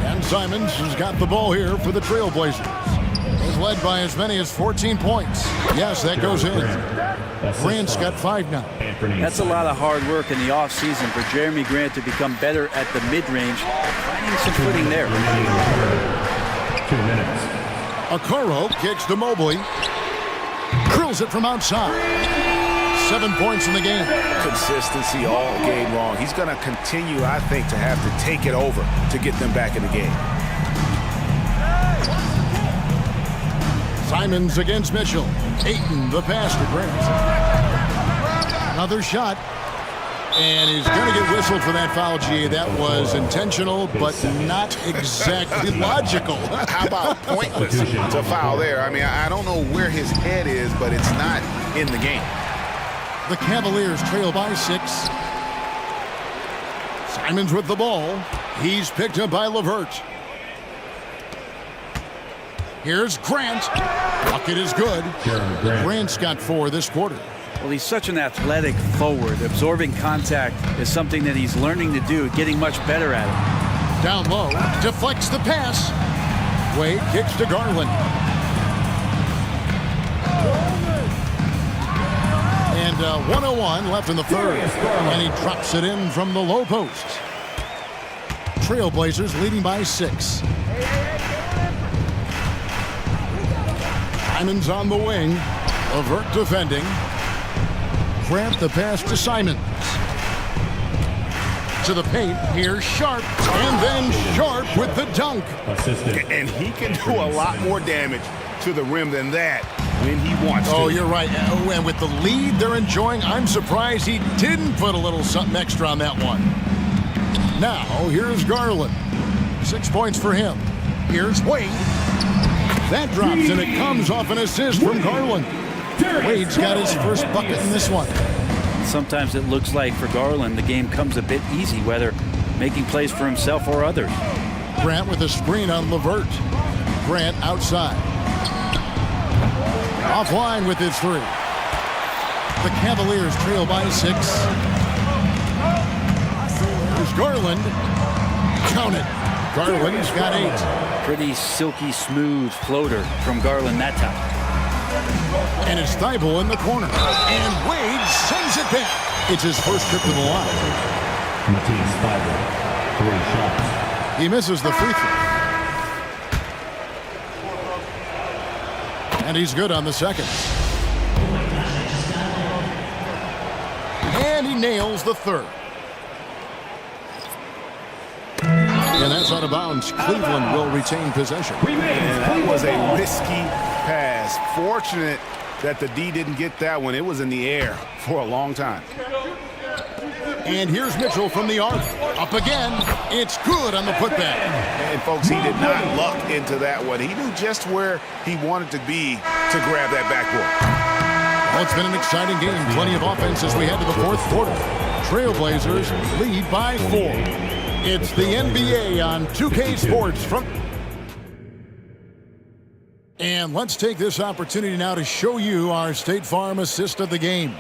And Simons has got the ball here for the Trailblazers. He's led by as many as 14 points. Yes, that goes in. Grant's got 5 now. That's a lot of hard work in the offseason for Jeremy Grant to become better at the mid-range, finding some footing there. 2 minutes. Okoro kicks to Mobley. Drills it from outside. 7 points in the game. Consistency all game long. He's going to continue, I think, to have to take it over to get them back in the game. Simons against Mitchell. Ayton, the pass to Grant. Another shot. And he's going to get whistled for that foul, G. That was intentional, but not exactly logical. How about pointless to foul there? I mean, I don't know where his head is, but it's not in the game. The Cavaliers trail by 6. Simons with the ball. He's picked up by LeVert. Here's Grant. Bucket is good. Grant's got 4 this quarter. Well, he's such an athletic forward. Absorbing contact is something that he's learning to do, getting much better at it. Down low, deflects the pass. Wade kicks to Garland. And 1:01 left in the third. And he drops it in from the low post. Trailblazers leading by 6. Simons on the wing. LeVert defending. Grant the pass to Simons. To the paint. Here's Sharp. And then Sharp with the dunk. And he can do a lot more damage to the rim than that when he wants to. Oh, you're right. And with the lead they're enjoying, I'm surprised he didn't put a little something extra on that one. Now, here's Garland. 6 points for him. Here's Wade. That drops, and it comes off an assist from Garland. Wade's got his first bucket in this one. Sometimes it looks like for Garland the game comes a bit easy, whether making plays for himself or others. Grant with a screen on LeVert. Grant outside. Offline with his 3. The Cavaliers trail by 6. There's Garland. Count it. Garland's got 8. Pretty silky smooth floater from Garland that time. And it's Thibault in the corner. And Wade sends it back. It's his first trip to the line. Matisse Thibault, 3 shots. He misses the free throw. And he's good on the second. And he nails the third. And that's out of bounds. Cleveland will retain possession. And that was a risky pass. Fortunate that the D didn't get that one. It was in the air for a long time. And here's Mitchell from the arc. Up again. It's good on the putback. And folks, he did not luck into that one. He knew just where he wanted to be to grab that backboard. Well, it's been an exciting game. Plenty of offense as we head to the fourth quarter. Trailblazers lead by 4. It's the NBA on 2K Sports from... And let's take this opportunity now to show you our State Farm assist of the game.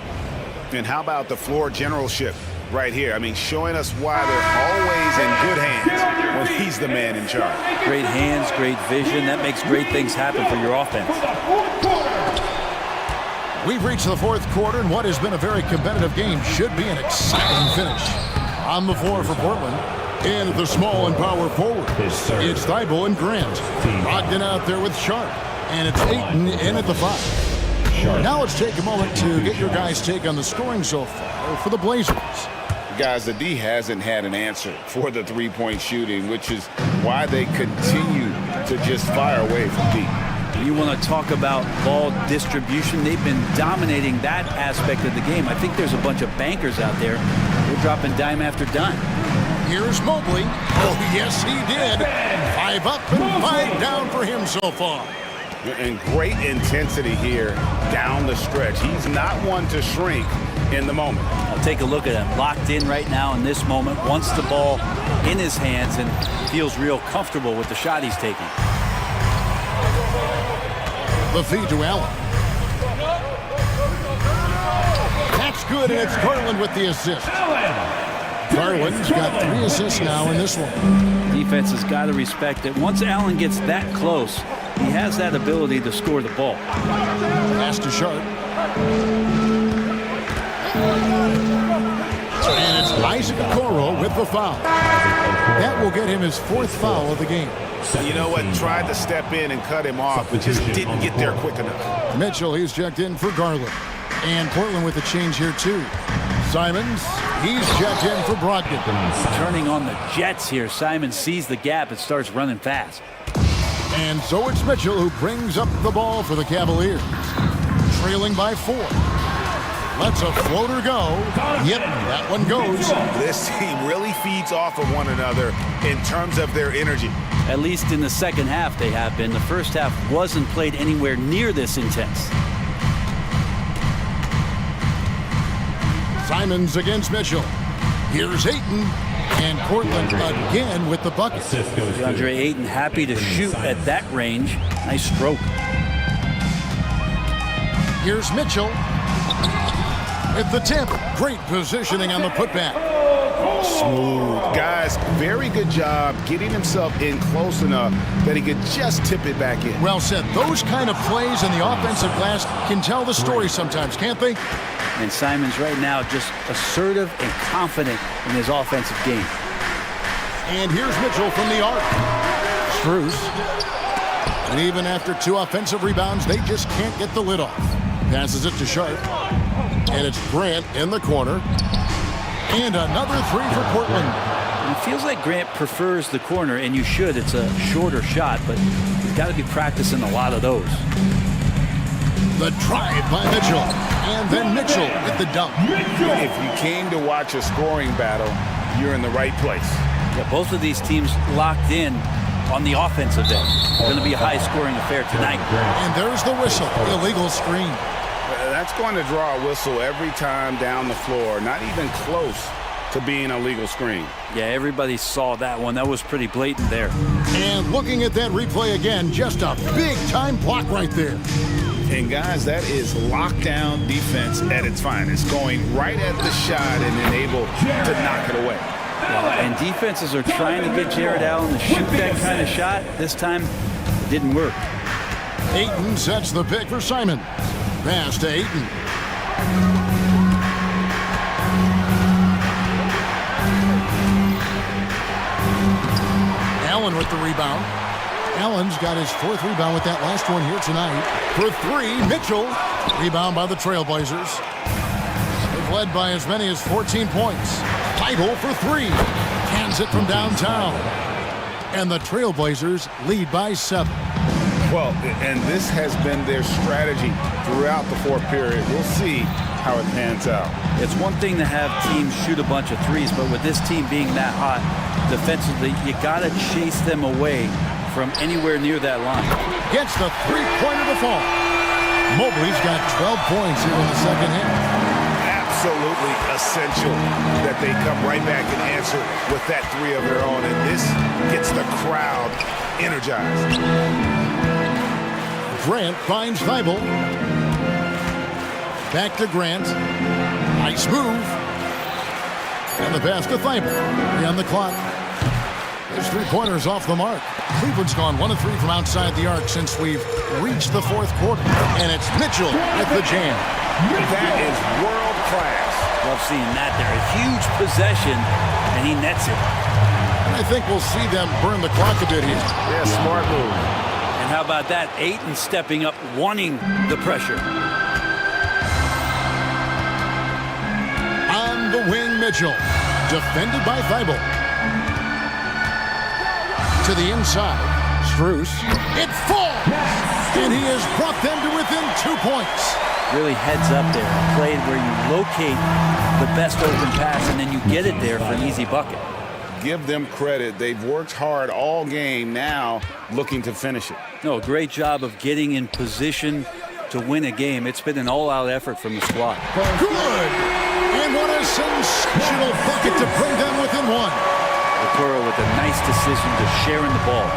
And how about the floor generalship? right here. I mean, showing us why they're always in good hands when he's the man in charge. Great hands, great vision. That makes great things happen for your offense. We've reached the fourth quarter, and what has been a very competitive game should be an exciting finish. On the floor for Portland, and the small and power forward, it's Thibault and Grant. Brogdon out there with Sharp, and it's Ayton in at the 5. Now let's take a moment to get your guys' take on the scoring so far for the Blazers. Guys, the D hasn't had an answer for the three-point shooting, which is why they continue to just fire away from deep. You want to talk about ball distribution. They've been dominating that aspect of the game. I think there's a bunch of bankers out there. They're dropping dime after dime. Here's Mobley. Oh, yes, he did. 5 up and 5 down for him so far. And great intensity here down the stretch. He's not one to shrink in the moment. I'll take a look at him. Locked in right now in this moment. Wants the ball in his hands and feels real comfortable with the shot he's taking. The feed to Allen. That's good, and it's Garland with the assist. Garland's got 3 assists now in this one. Defense has got to respect it. Once Allen gets that close, he has that ability to score the ball. Pass to Sharp. And it's Isaac Okoro with the foul. That will get him his 4th foul of the game. You know what? Tried to step in and cut him off, but just didn't get there quick enough. Mitchell, he's checked in for Garland. And Portland with a change here, too. Simons, he's checked in for Brogdon. Turning on the Jets here. Simons sees the gap and starts running fast. And so it's Mitchell who brings up the ball for the Cavaliers. Trailing by 4. Lets a floater go. Yep, that one goes. This team really feeds off of one another in terms of their energy. At least in the second half they have been. The first half wasn't played anywhere near this intense. Simons against Mitchell. Here's Ayton. And Portland again with the bucket. DeAndre Ayton happy to shoot at that range. Nice stroke. Here's Mitchell. With the tip. Great positioning on the putback. Smooth. Guys, very good job getting himself in close enough that he could just tip it back in. Well said. Those kind of plays in the offensive glass can tell the story sometimes, can't they? And Simons right now just assertive and confident in his offensive game. And here's Mitchell from the arc. Strus. And even after 2 offensive rebounds, they just can't get the lid off. Passes it to Sharp. And it's Grant in the corner. And another 3 for Portland. And it feels like Grant prefers the corner, and you should. It's a shorter shot, but you've got to be practicing a lot of those. The drive by Mitchell. And then Mitchell with the dunk. If you came to watch a scoring battle, you're in the right place. Yeah, both of these teams locked in on the offensive end. It's going to be a high-scoring affair tonight. And there's the whistle. Illegal screen. That's going to draw a whistle every time down the floor. Not even close to being a legal screen. Yeah, everybody saw that one. That was pretty blatant there. And looking at that replay again, just a big-time block right there. And guys, that is lockdown defense at its finest. Going right at the shot and then able to knock it away. And defenses are trying to get Jared Allen to shoot that kind of shot. This time, it didn't work. Ayton sets the pick for Simon. Pass to Ayton. Allen with the rebound. Allen's got his 4th rebound with that last one here tonight. For 3, Mitchell. Rebound by the Trailblazers. They've led by as many as 14 points. Thibault for 3. Cans it from downtown. And the Trailblazers lead by 7. Well, and this has been their strategy throughout the 4th period. We'll see how it pans out. It's one thing to have teams shoot a bunch of threes, but with this team being that hot defensively, you got to chase them away from anywhere near that line. Gets the 3-pointer to fall. Mobley's got 12 points here in the second half. Absolutely essential that they come right back and answer with that 3 of their own, and this gets the crowd energized. Grant finds Thibault. Back to Grant. Nice move. And the pass to Thibault. 3 on the clock. There's 3-pointers off the mark. Cleveland's gone 1 of 3 from outside the arc since we've reached the 4th quarter. And it's Mitchell with the jam. That is world class. Love seeing that there. A huge possession, and he nets it. And I think we'll see them burn the clock a bit here. Yeah, smart move. And how about that? Ayton stepping up, wanting the pressure. On the wing, Mitchell. Defended by Thibault. To the inside. Strus. It falls! And he has brought them to within 2 points. Really heads up there. A play where you locate the best open pass and then you get it there for an easy bucket. Give them credit. They've worked hard all game, now looking to finish it. No, great job of getting in position to win a game. It's been an all-out effort from the squad. Good! And what a sensational bucket to bring them within 1. Okoro with a nice decision to share in the ball.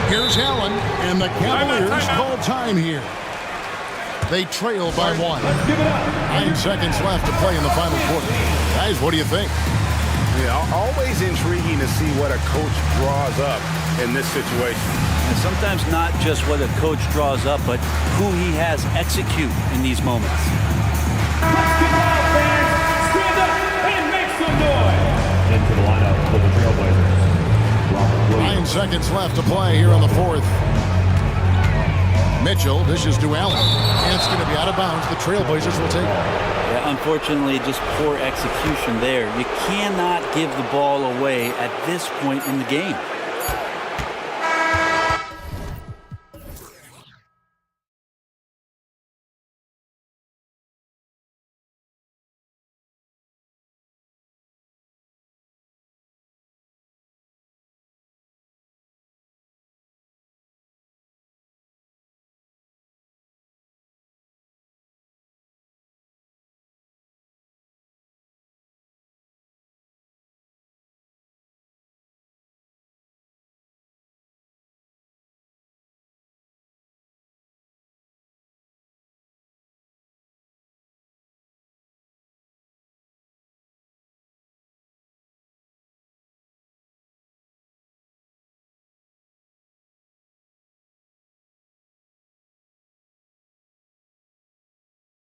Here's Allen, and the Cavaliers call time here. They trail by 1. 9 seconds left to play in the final quarter. Guys, what do you think? Yeah, always intriguing to see what a coach draws up in this situation. And sometimes not just what a coach draws up, but who he has execute in these moments. Basketball fans, stand up and make some noise. Into the lineup for the Trailblazers. 9 seconds left to play here in the 4th. Mitchell dishes to Allen. And it's going to be out of bounds. The Trailblazers will take it. Yeah, unfortunately, just poor execution there. You cannot give the ball away at this point in the game.